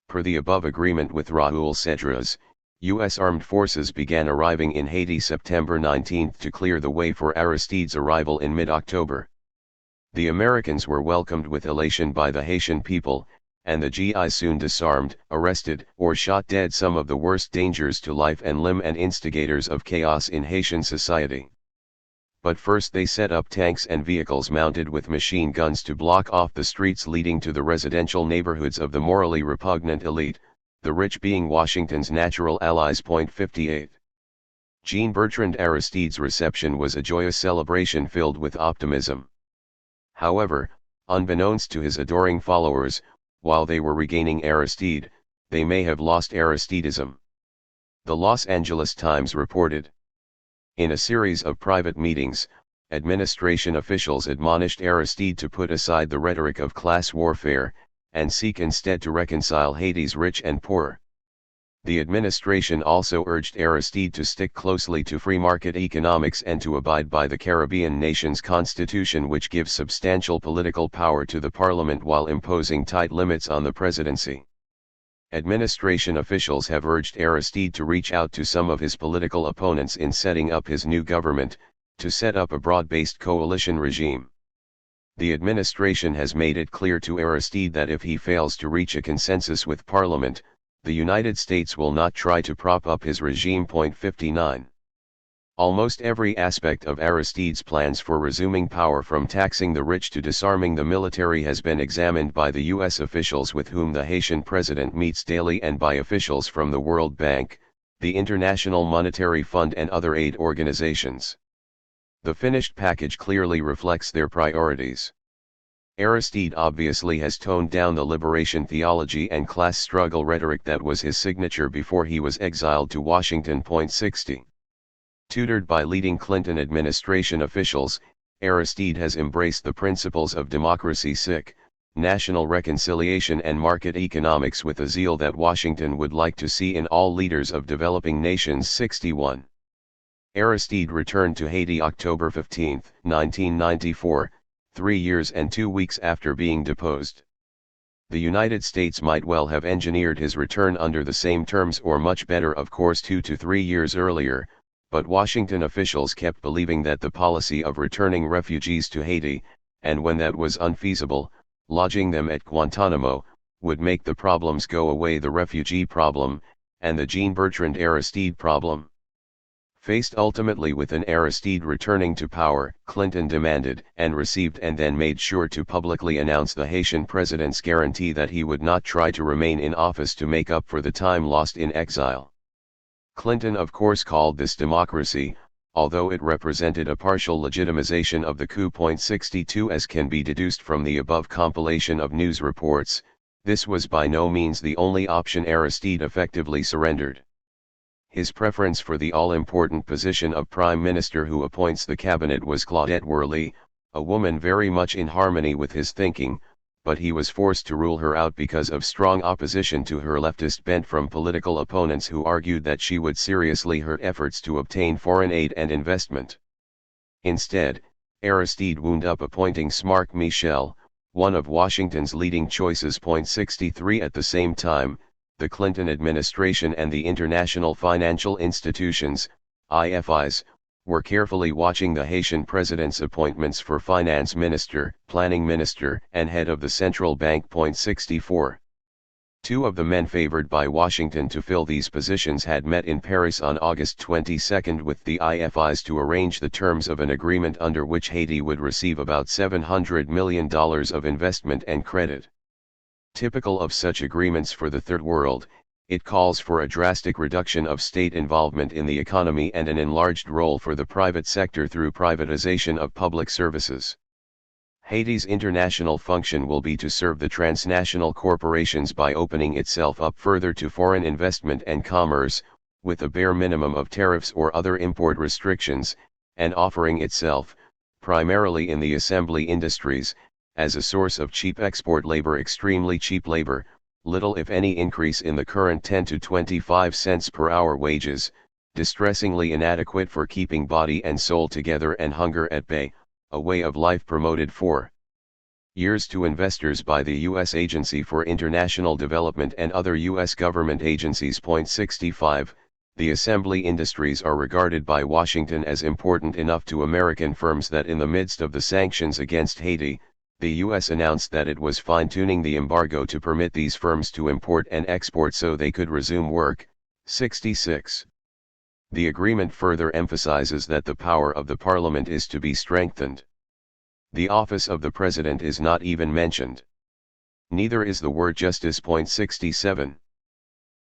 Per the above agreement with Raúl Cedras, U.S. armed forces began arriving in Haiti September 19 to clear the way for Aristide's arrival in mid-October. The Americans were welcomed with elation by the Haitian people, and the GIs soon disarmed, arrested, or shot dead some of the worst dangers to life and limb and instigators of chaos in Haitian society. But first they set up tanks and vehicles mounted with machine guns to block off the streets leading to the residential neighborhoods of the morally repugnant elite, the rich being Washington's natural allies. 58. Jean-Bertrand Aristide's reception was a joyous celebration filled with optimism. However, unbeknownst to his adoring followers, while they were regaining Aristide, they may have lost Aristidism. The Los Angeles Times reported. In a series of private meetings, administration officials admonished Aristide to put aside the rhetoric of class warfare, and seek instead to reconcile Haiti's rich and poor. The administration also urged Aristide to stick closely to free market economics and to abide by the Caribbean nation's constitution, which gives substantial political power to the parliament while imposing tight limits on the presidency. Administration officials have urged Aristide to reach out to some of his political opponents in setting up his new government, to set up a broad-based coalition regime. The administration has made it clear to Aristide that if he fails to reach a consensus with Parliament, the United States will not try to prop up his regime. 59. Almost every aspect of Aristide's plans for resuming power, from taxing the rich to disarming the military, has been examined by the U.S. officials with whom the Haitian president meets daily and by officials from the World Bank, the International Monetary Fund and other aid organizations. The finished package clearly reflects their priorities. Aristide obviously has toned down the liberation theology and class struggle rhetoric that was his signature before he was exiled to Washington. 60. Tutored by leading Clinton administration officials, Aristide has embraced the principles of democracy, national reconciliation and market economics with a zeal that Washington would like to see in all leaders of developing nations. 61. Aristide returned to Haiti October 15, 1994, 3 years and 2 weeks after being deposed. The United States might well have engineered his return under the same terms, or much better, of course, 2 to 3 years earlier, but Washington officials kept believing that the policy of returning refugees to Haiti, and when that was unfeasible, lodging them at Guantanamo, would make the problems go away: the refugee problem, and the Jean Bertrand Aristide problem. Faced ultimately with an Aristide returning to power, Clinton demanded, and received, and then made sure to publicly announce the Haitian president's guarantee that he would not try to remain in office to make up for the time lost in exile. Clinton of course called this democracy, although it represented a partial legitimization of the coup. 62. As can be deduced from the above compilation of news reports, this was by no means the only option Aristide effectively surrendered. His preference for the all-important position of Prime Minister who appoints the cabinet was Claudette Worley, a woman very much in harmony with his thinking, but he was forced to rule her out because of strong opposition to her leftist bent from political opponents who argued that she would seriously hurt efforts to obtain foreign aid and investment. Instead, Aristide wound up appointing Marc Michel, one of Washington's leading choices. 63. At the same time, the Clinton administration and the international financial institutions, IFIs, were carefully watching the Haitian president's appointments for finance minister, planning minister, and head of the central bank. 64. Two of the men favored by Washington to fill these positions had met in Paris on August 22 with the IFIs to arrange the terms of an agreement under which Haiti would receive about $700 million of investment and credit. Typical of such agreements for the Third World, it calls for a drastic reduction of state involvement in the economy and an enlarged role for the private sector through privatization of public services. Haiti's international function will be to serve the transnational corporations by opening itself up further to foreign investment and commerce, with a bare minimum of tariffs or other import restrictions, and offering itself, primarily in the assembly industries, as a source of cheap export labor, extremely cheap labor, little if any increase in the current 10 to 25 cents per hour wages, distressingly inadequate for keeping body and soul together and hunger at bay, a way of life promoted for years to investors by the U.S. Agency for International Development and other U.S. government agencies. 65. The assembly industries are regarded by Washington as important enough to American firms that in the midst of the sanctions against Haiti, the U.S. announced that it was fine-tuning the embargo to permit these firms to import and export so they could resume work. 66. The agreement further emphasizes that the power of the parliament is to be strengthened. The office of the president is not even mentioned. Neither is the word justice. 67.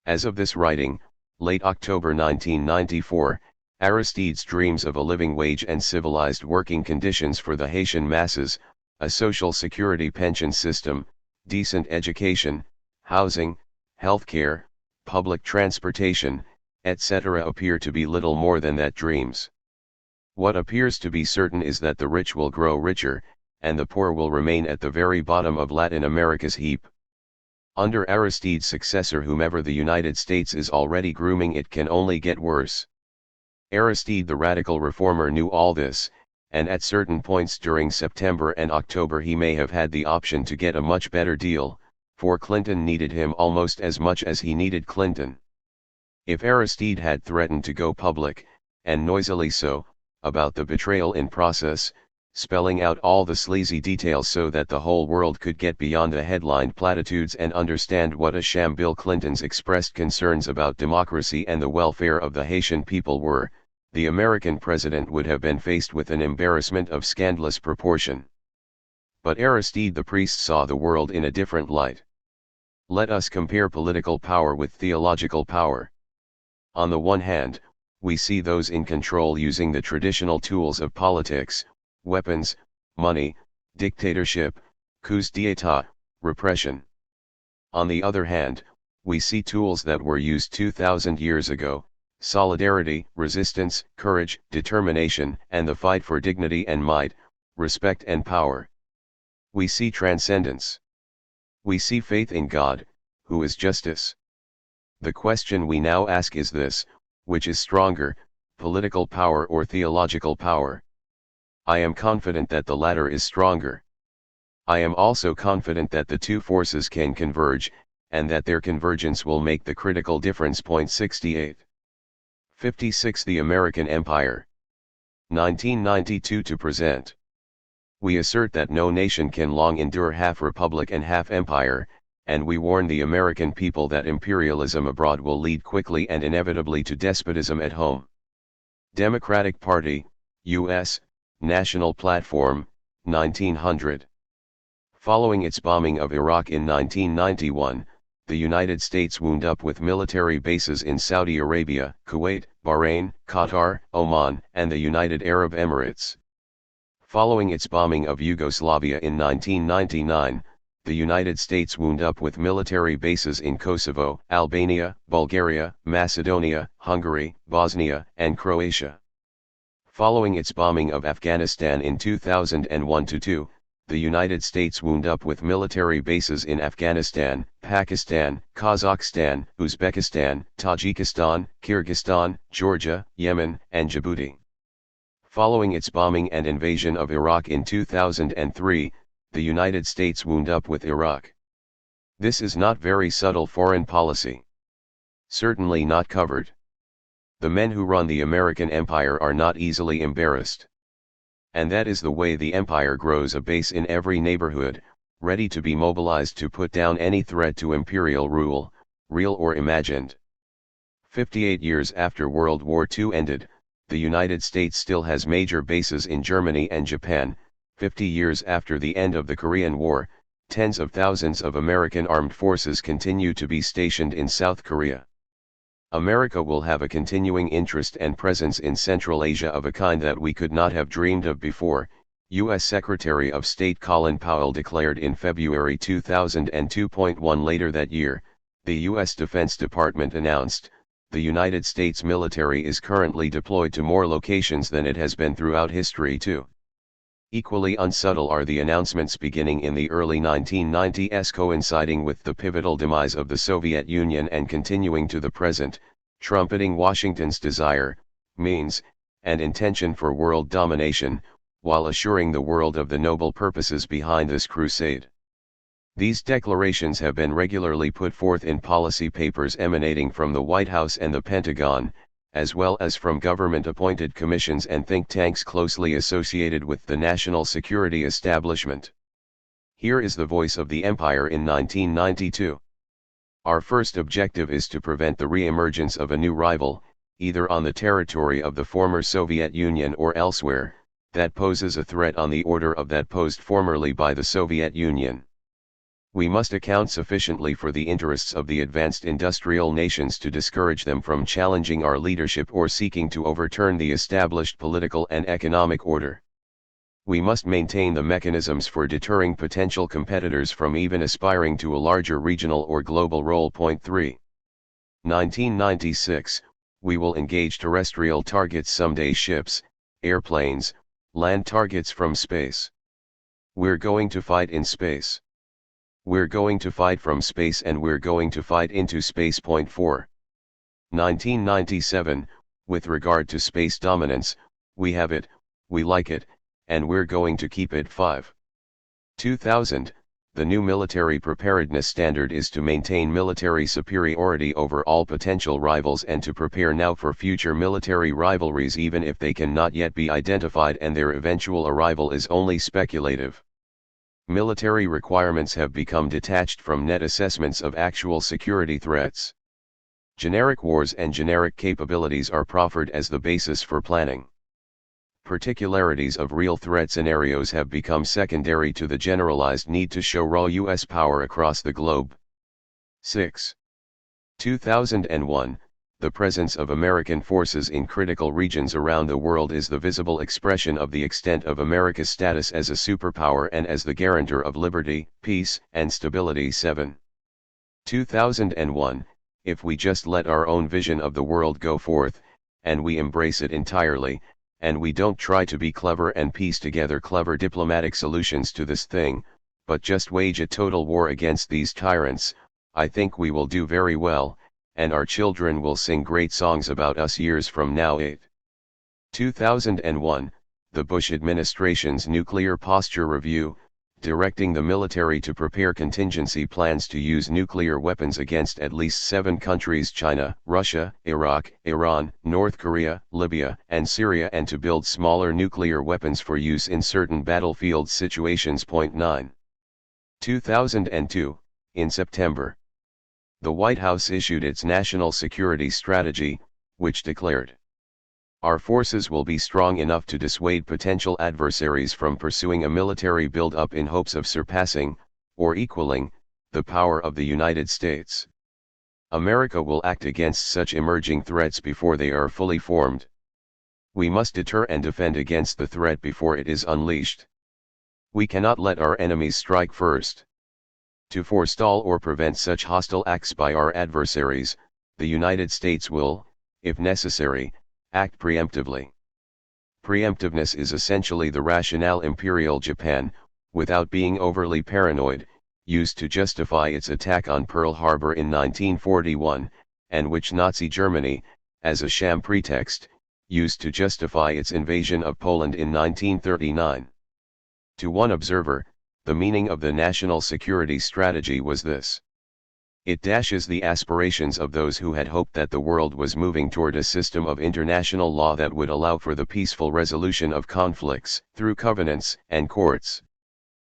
As of this writing, late October 1994, Aristide's dreams of a living wage and civilized working conditions for the Haitian masses, a social security pension system, decent education, housing, healthcare, public transportation, etc. appear to be little more than that dreams. What appears to be certain is that the rich will grow richer, and the poor will remain at the very bottom of Latin America's heap. Under Aristide's successor, whomever the United States is already grooming, it can only get worse. Aristide the radical reformer knew all this, and at certain points during September and October he may have had the option to get a much better deal, for Clinton needed him almost as much as he needed Clinton. If Aristide had threatened to go public, and noisily so, about the betrayal in process, spelling out all the sleazy details so that the whole world could get beyond the headline platitudes and understand what a sham Bill Clinton's expressed concerns about democracy and the welfare of the Haitian people were, the American president would have been faced with an embarrassment of scandalous proportion. But Aristide the priest saw the world in a different light. Let us compare political power with theological power. On the one hand, we see those in control using the traditional tools of politics, weapons, money, dictatorship, coups d'état, repression. On the other hand, we see tools that were used 2,000 years ago: solidarity, resistance, courage, determination, and the fight for dignity and might, respect and power. We see transcendence. We see faith in God, who is justice. The question we now ask is this: which is stronger, political power or theological power? I am confident that the latter is stronger. I am also confident that the two forces can converge, and that their convergence will make the critical difference. 68. 56. The American Empire. 1992 to present. We assert that no nation can long endure half republic and half empire, and we warn the American people that imperialism abroad will lead quickly and inevitably to despotism at home. Democratic Party, U.S., National Platform, 1900. Following its bombing of Iraq in 1991, the United States wound up with military bases in Saudi Arabia, Kuwait, Bahrain, Qatar, Oman, and the United Arab Emirates. Following its bombing of Yugoslavia in 1999, the United States wound up with military bases in Kosovo, Albania, Bulgaria, Macedonia, Hungary, Bosnia, and Croatia. Following its bombing of Afghanistan in 2001-2, the United States wound up with military bases in Afghanistan, Pakistan, Kazakhstan, Uzbekistan, Tajikistan, Kyrgyzstan, Georgia, Yemen, and Djibouti. Following its bombing and invasion of Iraq in 2003, the United States wound up with Iraq. This is not very subtle foreign policy. Certainly not covered. The men who run the American empire are not easily embarrassed. And that is the way the empire grows: a base in every neighborhood, ready to be mobilized to put down any threat to imperial rule, real or imagined. 58 years after World War II ended, the United States still has major bases in Germany and Japan. 50 years after the end of the Korean War, tens of thousands of American armed forces continue to be stationed in South Korea. America will have a continuing interest and presence in Central Asia of a kind that we could not have dreamed of before, U.S. Secretary of State Colin Powell declared in February 2002. Later that year, the U.S. Defense Department announced, the United States military is currently deployed to more locations than it has been throughout history too. Equally unsubtle are the announcements beginning in the early 1990s, coinciding with the pivotal demise of the Soviet Union and continuing to the present, trumpeting Washington's desire, means, and intention for world domination, while assuring the world of the noble purposes behind this crusade. These declarations have been regularly put forth in policy papers emanating from the White House and the Pentagon, as well as from government-appointed commissions and think tanks closely associated with the national security establishment. Here is the voice of the empire in 1992. Our first objective is to prevent the re-emergence of a new rival, either on the territory of the former Soviet Union or elsewhere, that poses a threat on the order of that posed formerly by the Soviet Union. We must account sufficiently for the interests of the advanced industrial nations to discourage them from challenging our leadership or seeking to overturn the established political and economic order. We must maintain the mechanisms for deterring potential competitors from even aspiring to a larger regional or global role. Point 3. 1996, we will engage terrestrial targets someday: ships, airplanes, land targets from space. We're going to fight in space. We're going to fight from space, and we're going to fight into space. Point 4. 1997, with regard to space dominance, we have it, we like it, and we're going to keep it. 5. 2000, the new military preparedness standard is to maintain military superiority over all potential rivals and to prepare now for future military rivalries, even if they cannot yet be identified and their eventual arrival is only speculative. Military requirements have become detached from net assessments of actual security threats. Generic wars and generic capabilities are proffered as the basis for planning. Particularities of real threat scenarios have become secondary to the generalized need to show raw U.S. power across the globe. 6. 2001, the presence of American forces in critical regions around the world is the visible expression of the extent of America's status as a superpower and as the guarantor of liberty, peace, and stability. 7. 2001, if we just let our own vision of the world go forth, and we embrace it entirely, and we don't try to be clever and piece together clever diplomatic solutions to this thing, but just wage a total war against these tyrants, I think we will do very well, and our children will sing great songs about us years from now. 8. 2001, the Bush administration's nuclear posture review, directing the military to prepare contingency plans to use nuclear weapons against at least 7 countries: China, Russia, Iraq, Iran, North Korea, Libya, and Syria, and to build smaller nuclear weapons for use in certain battlefield situations. Point 9. 2002, in September, the White House issued its national security strategy, which declared, "Our forces will be strong enough to dissuade potential adversaries from pursuing a military build-up in hopes of surpassing, or equaling, the power of the United States. America will act against such emerging threats before they are fully formed. We must deter and defend against the threat before it is unleashed. We cannot let our enemies strike first. To forestall or prevent such hostile acts by our adversaries, the United States will, if necessary, act preemptively." Preemptiveness is essentially the rationale Imperial Japan, without being overly paranoid, used to justify its attack on Pearl Harbor in 1941, and which Nazi Germany, as a sham pretext, used to justify its invasion of Poland in 1939. To one observer, the meaning of the national security strategy was this: it dashes the aspirations of those who had hoped that the world was moving toward a system of international law that would allow for the peaceful resolution of conflicts through covenants and courts.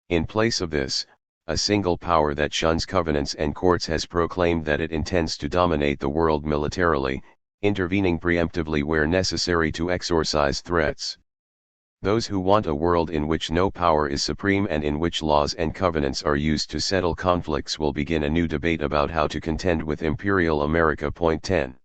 In place of this, a single power that shuns covenants and courts has proclaimed that it intends to dominate the world militarily, intervening preemptively where necessary to exorcise threats. Those who want a world in which no power is supreme and in which laws and covenants are used to settle conflicts will begin a new debate about how to contend with Imperial America. Point 10.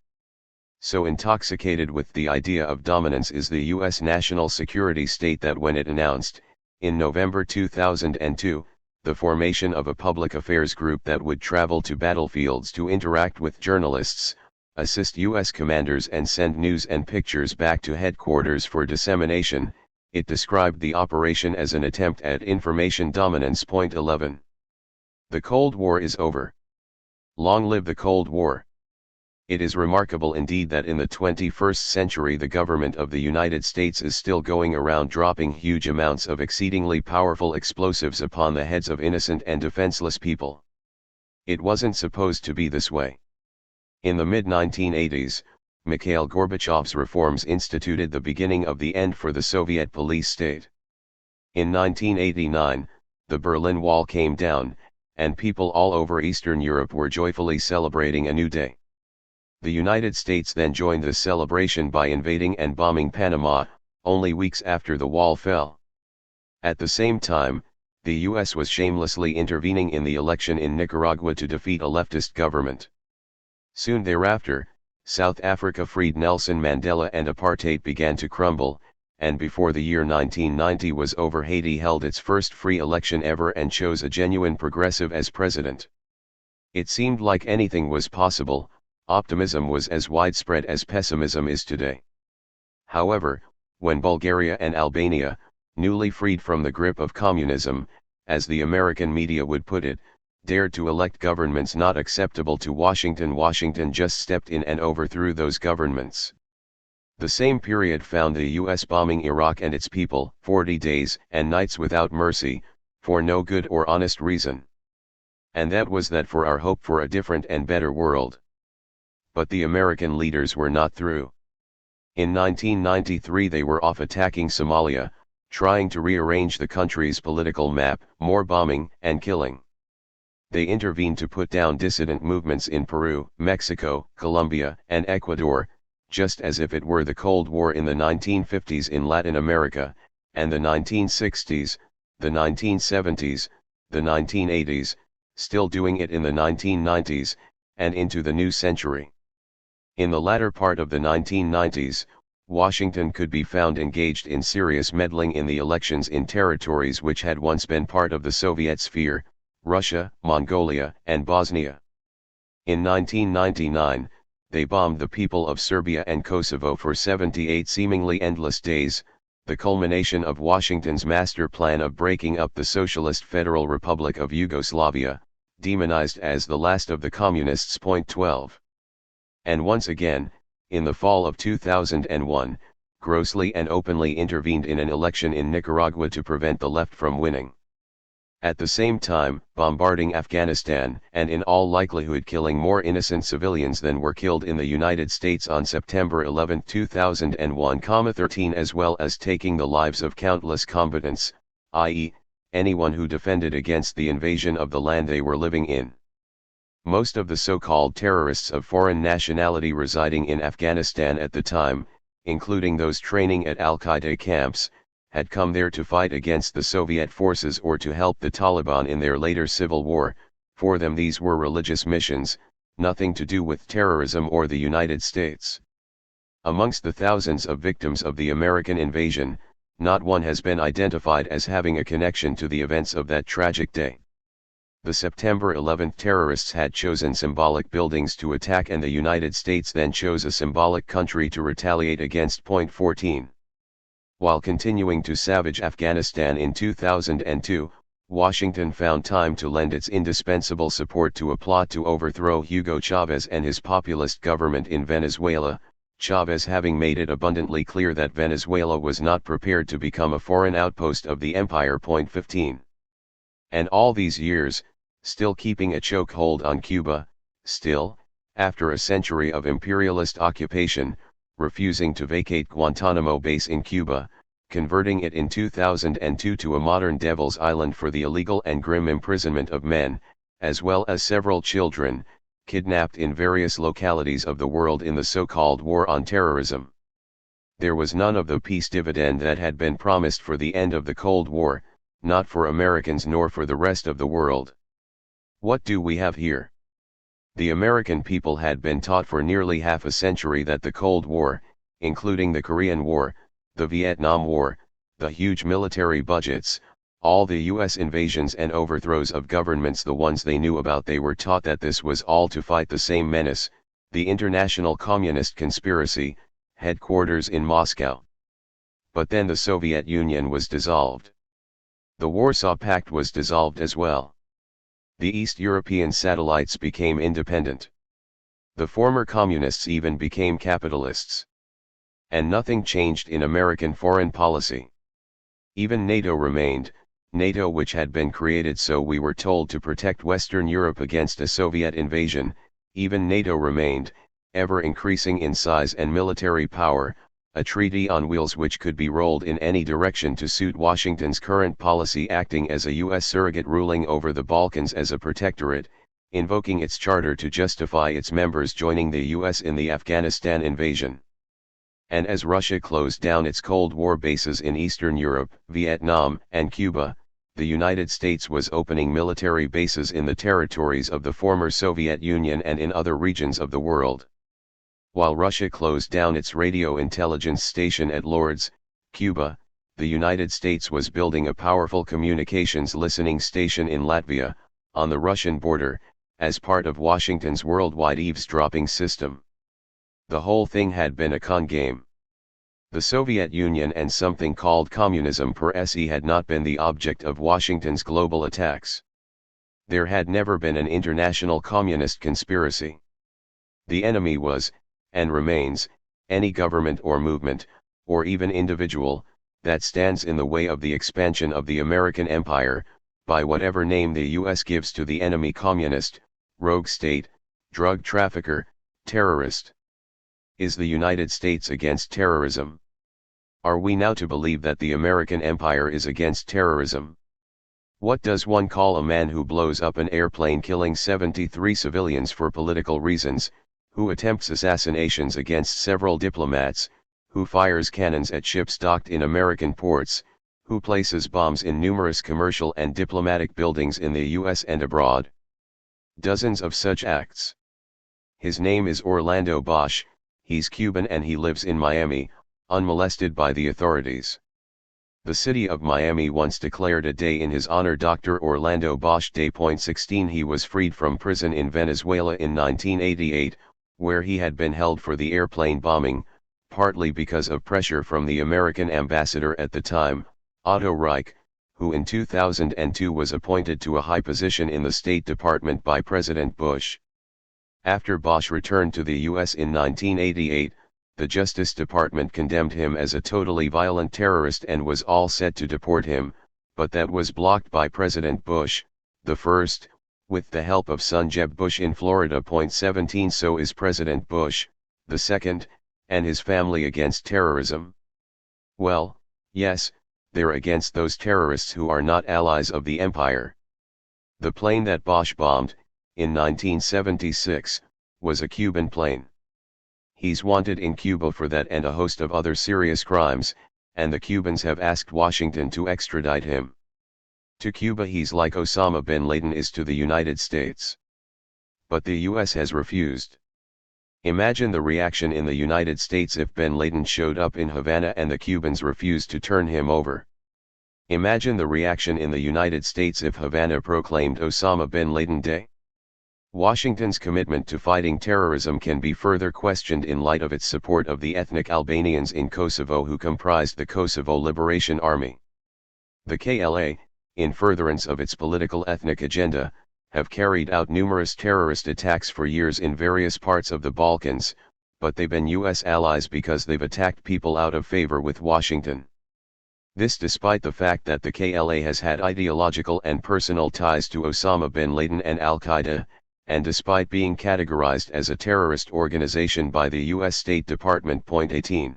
So intoxicated with the idea of dominance is the U.S. national security state that when it announced, in November 2002, the formation of a public affairs group that would travel to battlefields to interact with journalists, assist U.S. commanders and send news and pictures back to headquarters for dissemination, it described the operation as an attempt at information dominance. Point 11. The Cold War is over. Long live the Cold War. It is remarkable indeed that in the 21st century the government of the United States is still going around dropping huge amounts of exceedingly powerful explosives upon the heads of innocent and defenseless people. It wasn't supposed to be this way. In the mid-1980s, Mikhail Gorbachev's reforms instituted the beginning of the end for the Soviet police state. In 1989, the Berlin Wall came down, and people all over Eastern Europe were joyfully celebrating a new day. The United States then joined the celebration by invading and bombing Panama, only weeks after the wall fell. At the same time, the US was shamelessly intervening in the election in Nicaragua to defeat a leftist government. Soon thereafter, South Africa freed Nelson Mandela and apartheid began to crumble, and before the year 1990 was over, Haiti held its first free election ever and chose a genuine progressive as president. It seemed like anything was possible. Optimism was as widespread as pessimism is today. However, when Bulgaria and Albania, newly freed from the grip of communism, as the American media would put it, dared to elect governments not acceptable to Washington, Washington just stepped in and overthrew those governments. The same period found the US bombing Iraq and its people, 40 days and nights without mercy, for no good or honest reason. And that was that for our hope for a different and better world. But the American leaders were not through. In 1993 they were off attacking Somalia, trying to rearrange the country's political map, more bombing and killing. They intervened to put down dissident movements in Peru, Mexico, Colombia, and Ecuador, just as if it were the Cold War in the 1950s in Latin America, and the 1960s, the 1970s, the 1980s, still doing it in the 1990s, and into the new century. In the latter part of the 1990s, Washington could be found engaged in serious meddling in the elections in territories which had once been part of the Soviet sphere, Russia, Mongolia, and Bosnia. In 1999, they bombed the people of Serbia and Kosovo for 78 seemingly endless days, the culmination of Washington's master plan of breaking up the Socialist Federal Republic of Yugoslavia, demonized as the last of the communists. 12. And once again, in the fall of 2001, grossly and openly intervened in an election in Nicaragua to prevent the left from winning. At the same time, bombarding Afghanistan and in all likelihood killing more innocent civilians than were killed in the United States on September 11, 2001-13, as well as taking the lives of countless combatants, i.e., anyone who defended against the invasion of the land they were living in. Most of the so-called terrorists of foreign nationality residing in Afghanistan at the time, including those training at Al-Qaeda camps, had come there to fight against the Soviet forces or to help the Taliban in their later civil war. For them these were religious missions, nothing to do with terrorism or the United States. Amongst the thousands of victims of the American invasion, not one has been identified as having a connection to the events of that tragic day. The September 11 terrorists had chosen symbolic buildings to attack, and the United States then chose a symbolic country to retaliate against. 14. While continuing to savage Afghanistan in 2002, Washington found time to lend its indispensable support to a plot to overthrow Hugo Chavez and his populist government in Venezuela, Chavez having made it abundantly clear that Venezuela was not prepared to become a foreign outpost of the empire. 15. And all these years, still keeping a chokehold on Cuba, still, after a century of imperialist occupation, refusing to vacate Guantanamo Base in Cuba, converting it in 2002 to a modern Devil's Island for the illegal and grim imprisonment of men, as well as several children, kidnapped in various localities of the world in the so-called war on terrorism. There was none of the peace dividend that had been promised for the end of the Cold War, not for Americans nor for the rest of the world. What do we have here? The American people had been taught for nearly half a century that the Cold War, including the Korean War, the Vietnam War, the huge military budgets, all the US invasions and overthrows of governments, the ones they knew about, they were taught that this was all to fight the same menace, the international communist conspiracy, headquarters in Moscow. But then the Soviet Union was dissolved. The Warsaw Pact was dissolved as well. The East European satellites became independent. The former communists even became capitalists. And nothing changed in American foreign policy. Even NATO remained, NATO, which had been created, so we were told, to protect Western Europe against a Soviet invasion. Even NATO remained, ever increasing in size and military power, a treaty on wheels which could be rolled in any direction to suit Washington's current policy, acting as a US surrogate, ruling over the Balkans as a protectorate, invoking its charter to justify its members joining the US in the Afghanistan invasion. And as Russia closed down its Cold War bases in Eastern Europe, Vietnam, and Cuba, the United States was opening military bases in the territories of the former Soviet Union and in other regions of the world. While Russia closed down its radio intelligence station at Lords, Cuba, the United States was building a powerful communications listening station in Latvia, on the Russian border, as part of Washington's worldwide eavesdropping system. The whole thing had been a con game. The Soviet Union and something called communism per se had not been the object of Washington's global attacks. There had never been an international communist conspiracy. The enemy was, and remains, any government or movement, or even individual, that stands in the way of the expansion of the American empire, by whatever name the US gives to the enemy: communist, rogue state, drug trafficker, terrorist. Is the United States against terrorism? Are we now to believe that the American empire is against terrorism? What does one call a man who blows up an airplane killing 73 civilians for political reasons, who attempts assassinations against several diplomats, who fires cannons at ships docked in American ports, who places bombs in numerous commercial and diplomatic buildings in the US and abroad? Dozens of such acts. His name is Orlando Bosch, he's Cuban and he lives in Miami, unmolested by the authorities. The city of Miami once declared a day in his honor, Dr. Orlando Bosch Day. 16 He was freed from prison in Venezuela in 1988, where he had been held for the airplane bombing, partly because of pressure from the American ambassador at the time, Otto Reich, who in 2002 was appointed to a high position in the State Department by President Bush. After Bosch returned to the US in 1988, the Justice Department condemned him as a totally violent terrorist and was all set to deport him, but that was blocked by President Bush, the first, with the help of son Jeb Bush in Florida. 17 So is President Bush, the second, and his family against terrorism? Well, yes, they're against those terrorists who are not allies of the empire. The plane that Bosch bombed, in 1976, was a Cuban plane. He's wanted in Cuba for that and a host of other serious crimes, and the Cubans have asked Washington to extradite him. To Cuba he's like Osama bin Laden is to the United States. But the US has refused. Imagine the reaction in the United States if bin Laden showed up in Havana and the Cubans refused to turn him over. Imagine the reaction in the United States if Havana proclaimed Osama bin Laden Day. Washington's commitment to fighting terrorism can be further questioned in light of its support of the ethnic Albanians in Kosovo who comprised the Kosovo Liberation Army. The KLA, in furtherance of its political ethnic agenda, have carried out numerous terrorist attacks for years in various parts of the Balkans, but they've been US allies because they've attacked people out of favor with Washington. This despite the fact that the KLA has had ideological and personal ties to Osama bin Laden and Al-Qaeda, and despite being categorized as a terrorist organization by the US State Department. 18.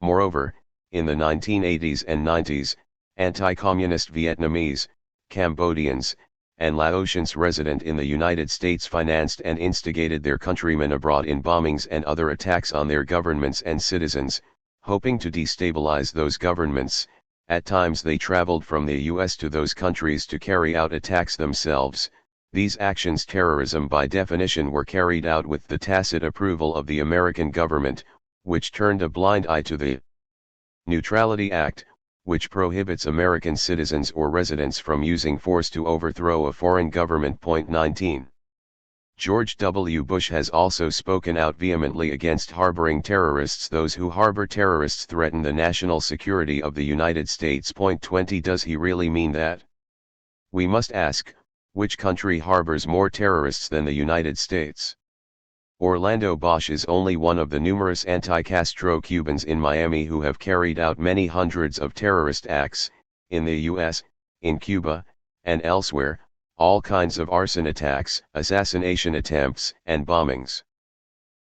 Moreover, in the 1980s and 90s, anti-communist Vietnamese, Cambodians, and Laotians resident in the United States financed and instigated their countrymen abroad in bombings and other attacks on their governments and citizens, hoping to destabilize those governments. At times they traveled from the US to those countries to carry out attacks themselves. These actions, terrorism by definition, were carried out with the tacit approval of the American government, which turned a blind eye to the Neutrality Act, which prohibits American citizens or residents from using force to overthrow a foreign government. 19. George W. Bush has also spoken out vehemently against harboring terrorists. Those who harbor terrorists threaten the national security of the United States. 20. Does he really mean that? We must ask, which country harbors more terrorists than the United States? Orlando Bosch is only one of the numerous anti-Castro Cubans in Miami who have carried out many hundreds of terrorist acts, in the US, in Cuba, and elsewhere, all kinds of arson attacks, assassination attempts, and bombings.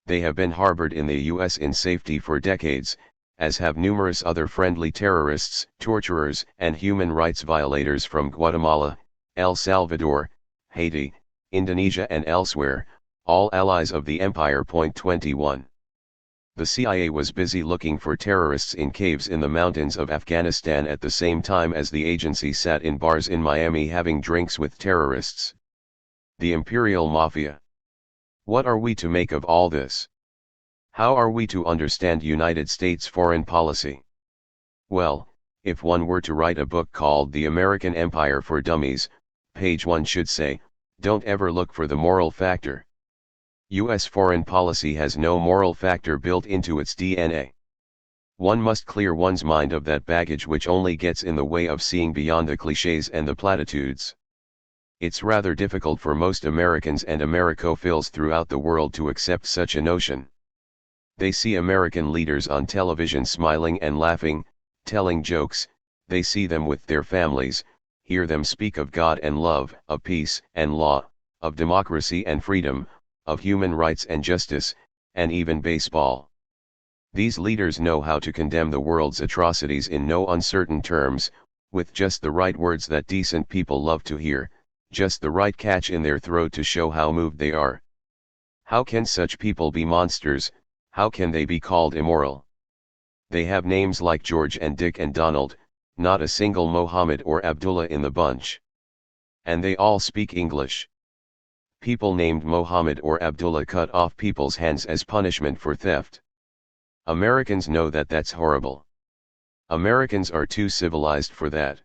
They have been harbored in the US in safety for decades, as have numerous other friendly terrorists, torturers, and human rights violators from Guatemala, El Salvador, Haiti, Indonesia and elsewhere, all allies of the empire. 21. The CIA was busy looking for terrorists in caves in the mountains of Afghanistan at the same time as the agency sat in bars in Miami having drinks with terrorists. The Imperial Mafia. What are we to make of all this? How are we to understand United States foreign policy? Well, if one were to write a book called The American Empire for Dummies, page 1 should say, don't ever look for the moral factor. US foreign policy has no moral factor built into its DNA. One must clear one's mind of that baggage which only gets in the way of seeing beyond the clichés and the platitudes. It's rather difficult for most Americans and Americophiles throughout the world to accept such a notion. They see American leaders on television smiling and laughing, telling jokes, they see them with their families, hear them speak of God and love, of peace and law, of democracy and freedom, of human rights and justice, and even baseball. These leaders know how to condemn the world's atrocities in no uncertain terms, with just the right words that decent people love to hear, just the right catch in their throat to show how moved they are. How can such people be monsters? How can they be called immoral? They have names like George and Dick and Donald, not a single Mohammed or Abdullah in the bunch. And they all speak English. People named Mohammed or Abdullah cut off people's hands as punishment for theft. Americans know that that's horrible. Americans are too civilized for that.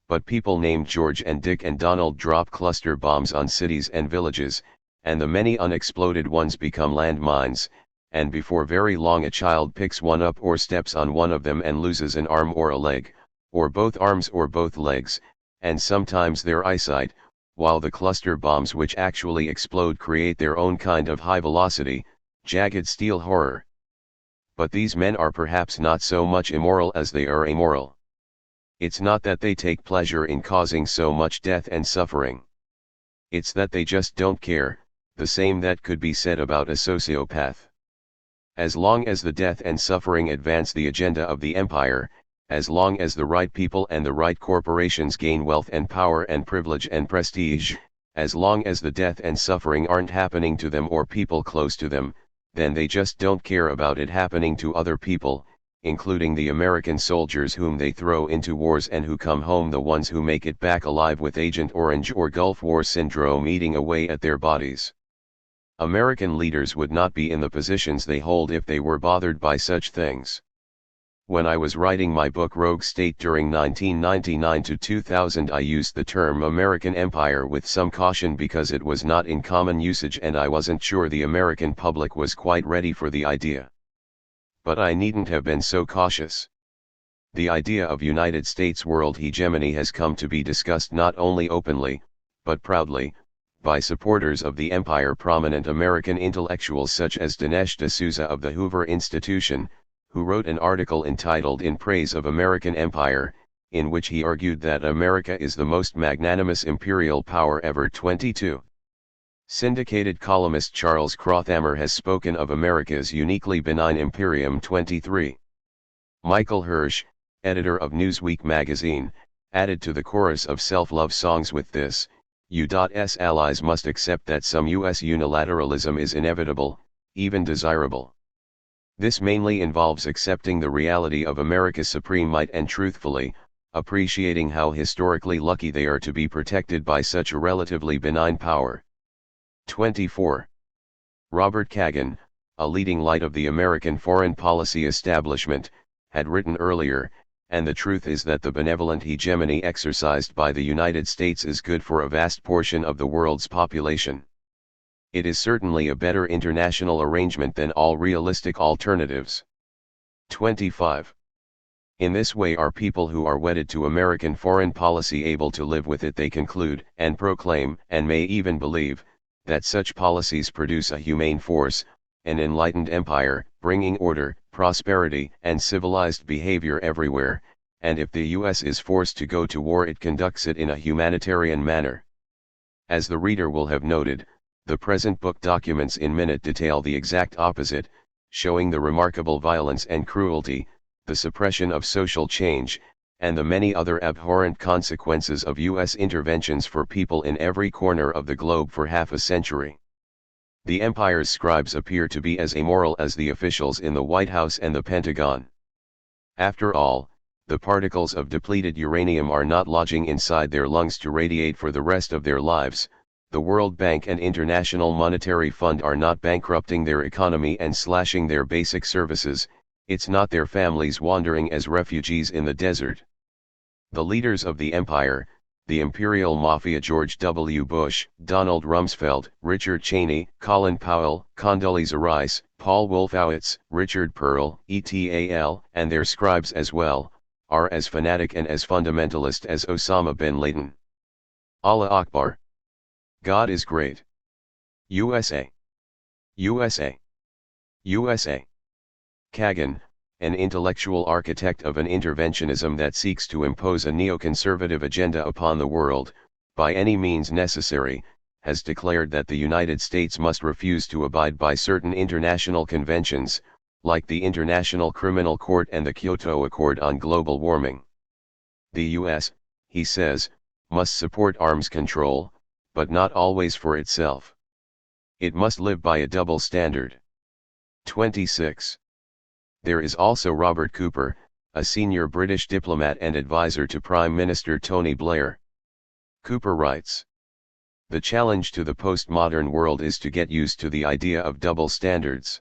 But people named George and Dick and Donald drop cluster bombs on cities and villages, and the many unexploded ones become landmines, and before very long a child picks one up or steps on one of them and loses an arm or a leg, or both arms or both legs, and sometimes their eyesight, while the cluster bombs which actually explode create their own kind of high-velocity, jagged steel horror. But these men are perhaps not so much immoral as they are amoral. It's not that they take pleasure in causing so much death and suffering. It's that they just don't care, the same that could be said about a sociopath. As long as the death and suffering advance the agenda of the empire, as long as the right people and the right corporations gain wealth and power and privilege and prestige, as long as the death and suffering aren't happening to them or people close to them, then they just don't care about it happening to other people, including the American soldiers whom they throw into wars and who come home the ones who make it back alive with Agent Orange or Gulf War syndrome eating away at their bodies. American leaders would not be in the positions they hold if they were bothered by such things. When I was writing my book Rogue State during 1999 to 2000, I used the term American Empire with some caution because it was not in common usage and I wasn't sure the American public was quite ready for the idea. But I needn't have been so cautious. The idea of United States world hegemony has come to be discussed not only openly, but proudly, by supporters of the empire. Prominent American intellectuals such as Dinesh D'Souza of the Hoover Institution, who wrote an article entitled In Praise of American Empire, in which he argued that America is the most magnanimous imperial power ever. 22. Syndicated columnist Charles Crothammer has spoken of America's uniquely benign imperium. 23. Michael Hirsch, editor of Newsweek magazine, added to the chorus of self-love songs with this: U.S. allies must accept that some U.S. unilateralism is inevitable, even desirable. This mainly involves accepting the reality of America's supreme might and truthfully, appreciating how historically lucky they are to be protected by such a relatively benign power. 24. Robert Kagan, a leading light of the American foreign policy establishment, had written earlier, and the truth is that the benevolent hegemony exercised by the United States is good for a vast portion of the world's population. It is certainly a better international arrangement than all realistic alternatives. 25. In this way are people who are wedded to American foreign policy able to live with it. They conclude, and proclaim, and may even believe, that such policies produce a humane force, an enlightened empire, bringing order, prosperity, and civilized behavior everywhere, and if the US is forced to go to war it conducts it in a humanitarian manner. As the reader will have noted, the present book documents in minute detail the exact opposite, showing the remarkable violence and cruelty, the suppression of social change, and the many other abhorrent consequences of US interventions for people in every corner of the globe for half a century. The empire's scribes appear to be as immoral as the officials in the White House and the Pentagon. After all, the particles of depleted uranium are not lodging inside their lungs to radiate for the rest of their lives. The World Bank and International Monetary Fund are not bankrupting their economy and slashing their basic services, It's not their families wandering as refugees in the desert. The leaders of the empire, the Imperial Mafia, George W. Bush, Donald Rumsfeld, Richard Cheney, Colin Powell, Condoleezza Rice, Paul Wolfowitz, Richard Pearl, et.al., and their scribes as well, are as fanatic and as fundamentalist as Osama bin Laden. Allah Akbar. God is great. USA. USA. USA. Kagan, an intellectual architect of an interventionism that seeks to impose a neoconservative agenda upon the world, by any means necessary, has declared that the United States must refuse to abide by certain international conventions, like the International Criminal Court and the Kyoto Accord on Global Warming. The U.S., he says, must support arms control, but not always for itself. It must live by a double standard. 26. There is also Robert Cooper, a senior British diplomat and advisor to Prime Minister Tony Blair. Cooper writes, "The challenge to the postmodern world is to get used to the idea of double standards.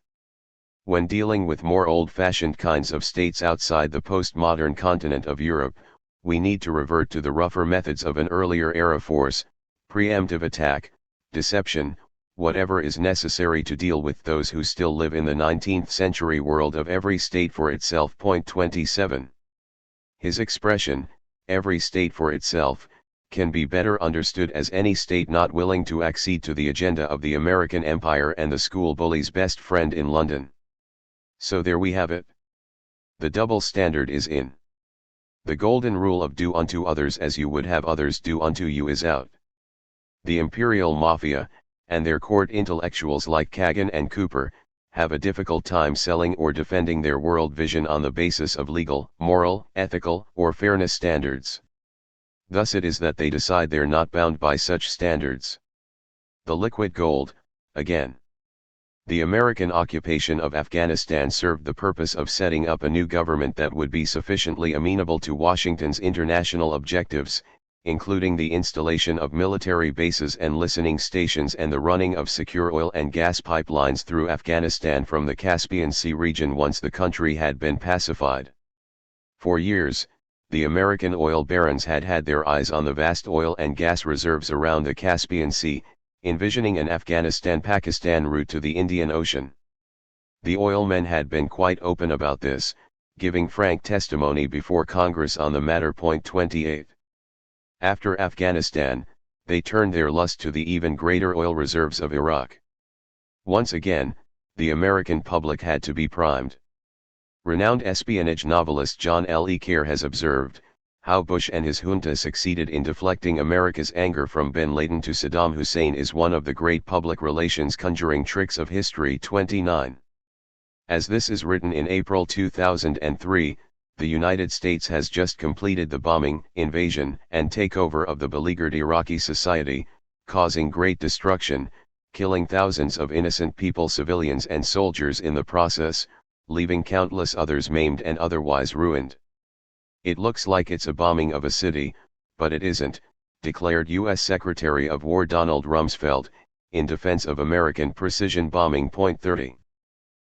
When dealing with more old-fashioned kinds of states outside the postmodern continent of Europe, we need to revert to the rougher methods of an earlier era: force, preemptive attack, deception, whatever is necessary to deal with those who still live in the 19th century world of every state for itself." 27. His expression, "every state for itself," can be better understood as any state not willing to accede to the agenda of the American empire and the school bully's best friend in London. So there we have it. The double standard is in. The golden rule of do unto others as you would have others do unto you is out. The Imperial Mafia, and their court intellectuals like Kagan and Cooper, have a difficult time selling or defending their world vision on the basis of legal, moral, ethical, or fairness standards. Thus it is that they decide they're not bound by such standards. The liquid gold, again. The American occupation of Afghanistan served the purpose of setting up a new government that would be sufficiently amenable to Washington's international objectives, including the installation of military bases and listening stations and the running of secure oil and gas pipelines through Afghanistan from the Caspian Sea region once the country had been pacified. For years, the American oil barons had had their eyes on the vast oil and gas reserves around the Caspian Sea, envisioning an Afghanistan-Pakistan route to the Indian Ocean. The oil men had been quite open about this, giving frank testimony before Congress on the matter. 28. After Afghanistan, they turned their lust to the even greater oil reserves of Iraq. Once again, the American public had to be primed. Renowned espionage novelist John L. Kerr has observed, how Bush and his junta succeeded in deflecting America's anger from bin Laden to Saddam Hussein is one of the great public relations conjuring tricks of history. 29. As this is written in April 2003, the United States has just completed the bombing, invasion, and takeover of the beleaguered Iraqi society, causing great destruction, killing thousands of innocent people, civilians and soldiers in the process, leaving countless others maimed and otherwise ruined. It looks like it's a bombing of a city, but it isn't, declared U.S. Secretary of War Donald Rumsfeld, in defense of American precision bombing. 30.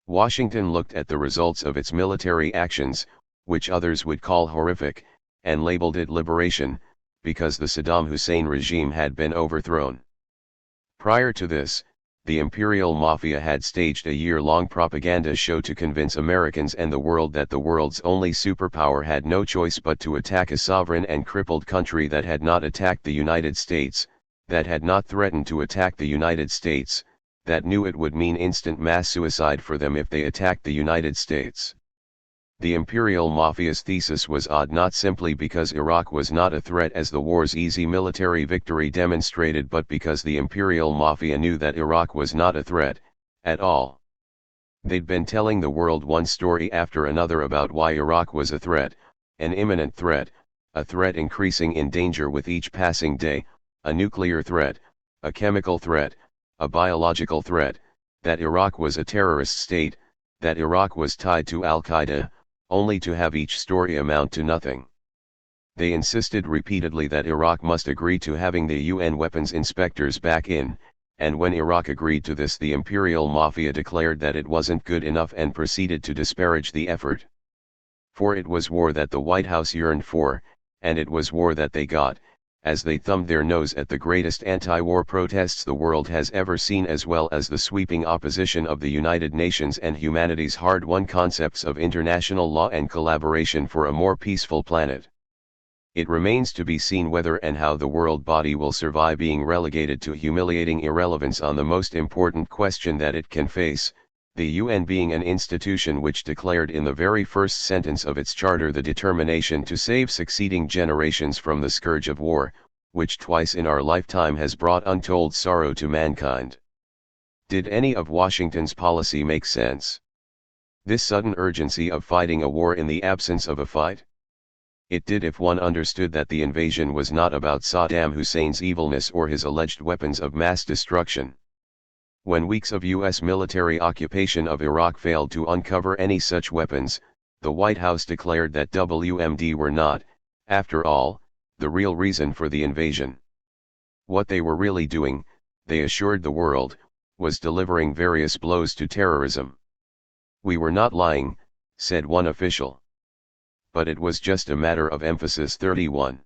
Washington looked at the results of its military actions, which others would call horrific, and labeled it liberation, because the Saddam Hussein regime had been overthrown. Prior to this, the Imperial Mafia had staged a year-long propaganda show to convince Americans and the world that the world's only superpower had no choice but to attack a sovereign and crippled country that had not attacked the United States, that had not threatened to attack the United States, that knew it would mean instant mass suicide for them if they attacked the United States. The Imperial Mafia's thesis was odd not simply because Iraq was not a threat as the war's easy military victory demonstrated, but because the Imperial Mafia knew that Iraq was not a threat, at all. They'd been telling the world one story after another about why Iraq was a threat, an imminent threat, a threat increasing in danger with each passing day, a nuclear threat, a chemical threat, a biological threat, that Iraq was a terrorist state, that Iraq was tied to Al-Qaeda, only to have each story amount to nothing. They insisted repeatedly that Iraq must agree to having the UN weapons inspectors back in, and when Iraq agreed to this, the Imperial Mafia declared that it wasn't good enough and proceeded to disparage the effort. For it was war that the White House yearned for, and it was war that they got, as they thumbed their nose at the greatest anti-war protests the world has ever seen, as well as the sweeping opposition of the United Nations and humanity's hard-won concepts of international law and collaboration for a more peaceful planet. It remains to be seen whether and how the world body will survive being relegated to humiliating irrelevance on the most important question that it can face, the UN being an institution which declared in the very first sentence of its charter the determination to save succeeding generations from the scourge of war, which twice in our lifetime has brought untold sorrow to mankind. Did any of Washington's policy make sense? This sudden urgency of fighting a war in the absence of a fight? It did if one understood that the invasion was not about Saddam Hussein's evilness or his alleged weapons of mass destruction. When weeks of U.S. military occupation of Iraq failed to uncover any such weapons, the White House declared that WMD were not, after all, the real reason for the invasion. What they were really doing, they assured the world, was delivering various blows to terrorism. "We were not lying," said one official. But it was just a matter of emphasis. 31.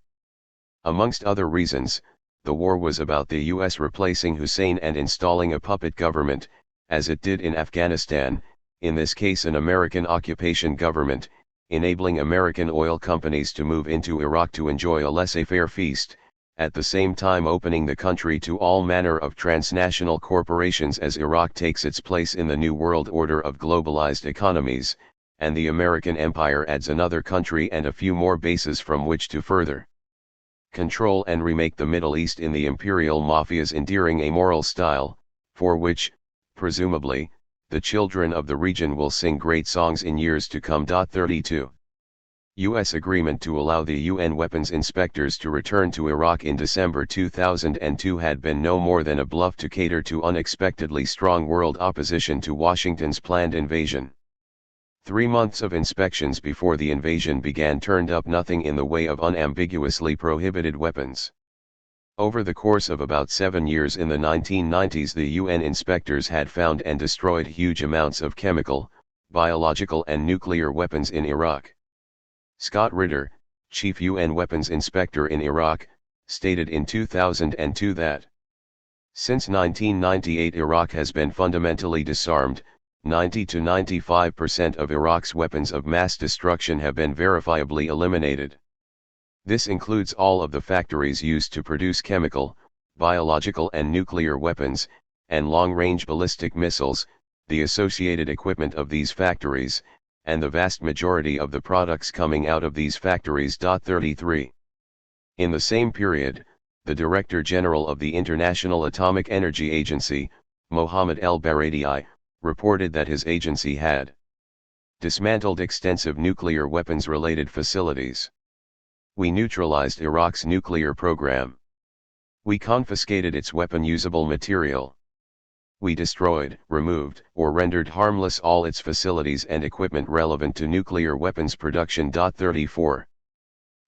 Amongst other reasons, the war was about the US replacing Hussein and installing a puppet government, as it did in Afghanistan, in this case an American occupation government, enabling American oil companies to move into Iraq to enjoy a laissez-faire feast, at the same time opening the country to all manner of transnational corporations as Iraq takes its place in the new world order of globalized economies, and the American empire adds another country and a few more bases from which to further control and remake the Middle East in the imperial mafia's endearing amoral style, for which, presumably, the children of the region will sing great songs in years to come. 32. U.S. agreement to allow the UN weapons inspectors to return to Iraq in December 2002 had been no more than a bluff to cater to unexpectedly strong world opposition to Washington's planned invasion. 3 months of inspections before the invasion began turned up nothing in the way of unambiguously prohibited weapons. Over the course of about 7 years in the 1990s, the UN inspectors had found and destroyed huge amounts of chemical, biological and nuclear weapons in Iraq. Scott Ritter, chief UN weapons inspector in Iraq, stated in 2002 that since 1998 Iraq has been fundamentally disarmed. 90 to 95% of Iraq's weapons of mass destruction have been verifiably eliminated. This includes all of the factories used to produce chemical, biological and nuclear weapons, and long-range ballistic missiles, the associated equipment of these factories, and the vast majority of the products coming out of these factories. 33. In the same period, the Director General of the International Atomic Energy Agency, Mohammed El-Baradei, reported that his agency had dismantled extensive nuclear weapons-related facilities. "We neutralized Iraq's nuclear program. We confiscated its weapon-usable material. We destroyed, removed, or rendered harmless all its facilities and equipment relevant to nuclear weapons production." 34.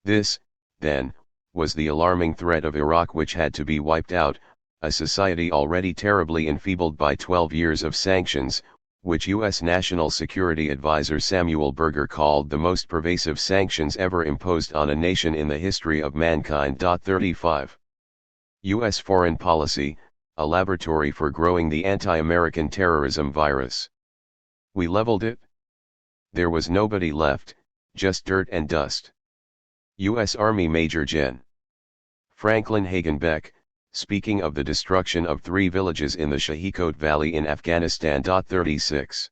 This, then, was the alarming threat of Iraq, which had to be wiped out, a society already terribly enfeebled by 12 years of sanctions, which U.S. National Security Advisor Samuel Berger called the most pervasive sanctions ever imposed on a nation in the history of mankind. 35. U.S. foreign policy, a laboratory for growing the anti-American terrorism virus. We leveled it. There was nobody left, just dirt and dust. U.S. Army Major Gen. Franklin Hagenbeck, speaking of the destruction of 3 villages in the Shahikot Valley in Afghanistan. 36.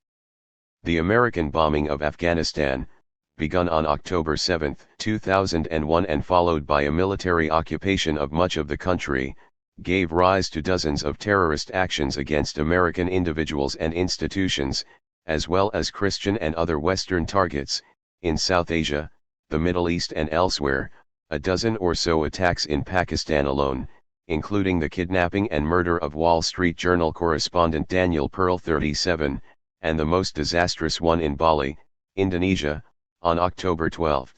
The American bombing of Afghanistan, begun on October 7, 2001 and followed by a military occupation of much of the country, gave rise to dozens of terrorist actions against American individuals and institutions, as well as Christian and other Western targets, in South Asia, the Middle East and elsewhere, a dozen or so attacks in Pakistan alone, including the kidnapping and murder of Wall Street Journal correspondent Daniel Pearl. 37, and the most disastrous one in Bali, Indonesia, on October 12,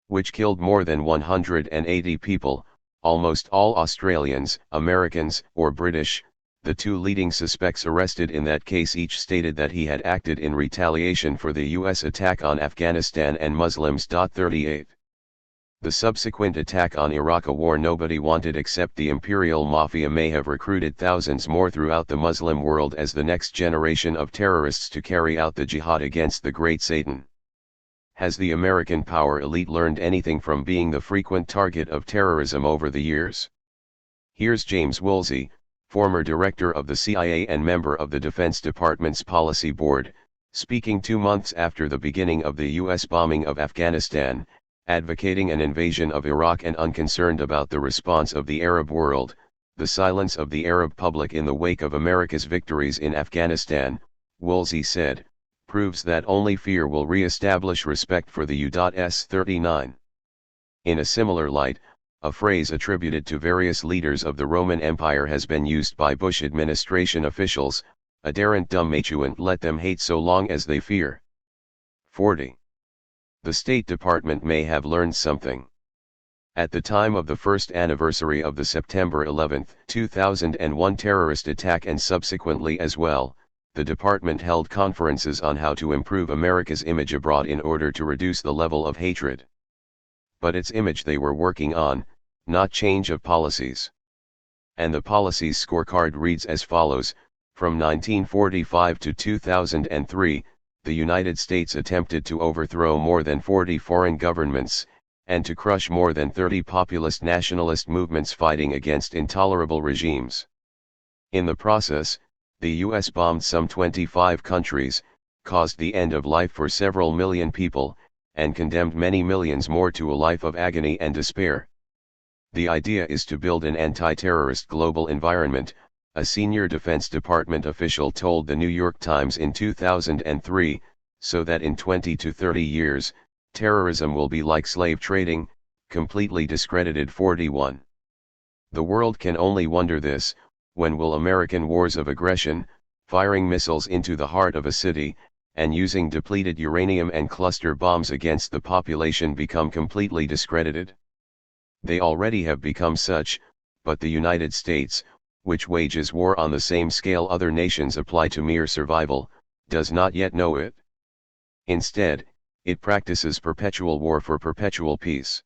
which killed more than 180 people, almost all Australians, Americans, or British, The two leading suspects arrested in that case each stated that he had acted in retaliation for the U.S. attack on Afghanistan and Muslims. 38. The subsequent attack on Iraq, a war nobody wanted except the Imperial Mafia, may have recruited thousands more throughout the Muslim world as the next generation of terrorists to carry out the jihad against the great Satan. Has the American power elite learned anything from being the frequent target of terrorism over the years? Here's James Woolsey, former director of the CIA and member of the Defense Department's Policy Board, speaking 2 months after the beginning of the U.S. bombing of Afghanistan, advocating an invasion of Iraq and unconcerned about the response of the Arab world. The silence of the Arab public in the wake of America's victories in Afghanistan, Woolsey said, proves that only fear will re-establish respect for the U.S. 39. In a similar light, a phrase attributed to various leaders of the Roman Empire has been used by Bush administration officials: a daren't dumb matuant, let them hate so long as they fear. 40. The State Department may have learned something. At the time of the first anniversary of the September 11, 2001 terrorist attack and subsequently as well, the department held conferences on how to improve America's image abroad in order to reduce the level of hatred. But it's image they were working on, not change of policies. And the policies scorecard reads as follows: from 1945 to 2003, the United States attempted to overthrow more than 40 foreign governments, and to crush more than 30 populist nationalist movements fighting against intolerable regimes. In the process, the U.S. bombed some 25 countries, caused the end of life for several million people, and condemned many millions more to a life of agony and despair. The idea is to build an anti-terrorist global environment, a senior Defense Department official told the New York Times in 2003, so that in 20 to 30 years, terrorism will be like slave trading, completely discredited. 41. The world can only wonder this: when will American wars of aggression, firing missiles into the heart of a city, and using depleted uranium and cluster bombs against the population become completely discredited? They already have become such, but the United States, which wages war on the same scale other nations apply to mere survival, does not yet know it. Instead, it practices perpetual war for perpetual peace.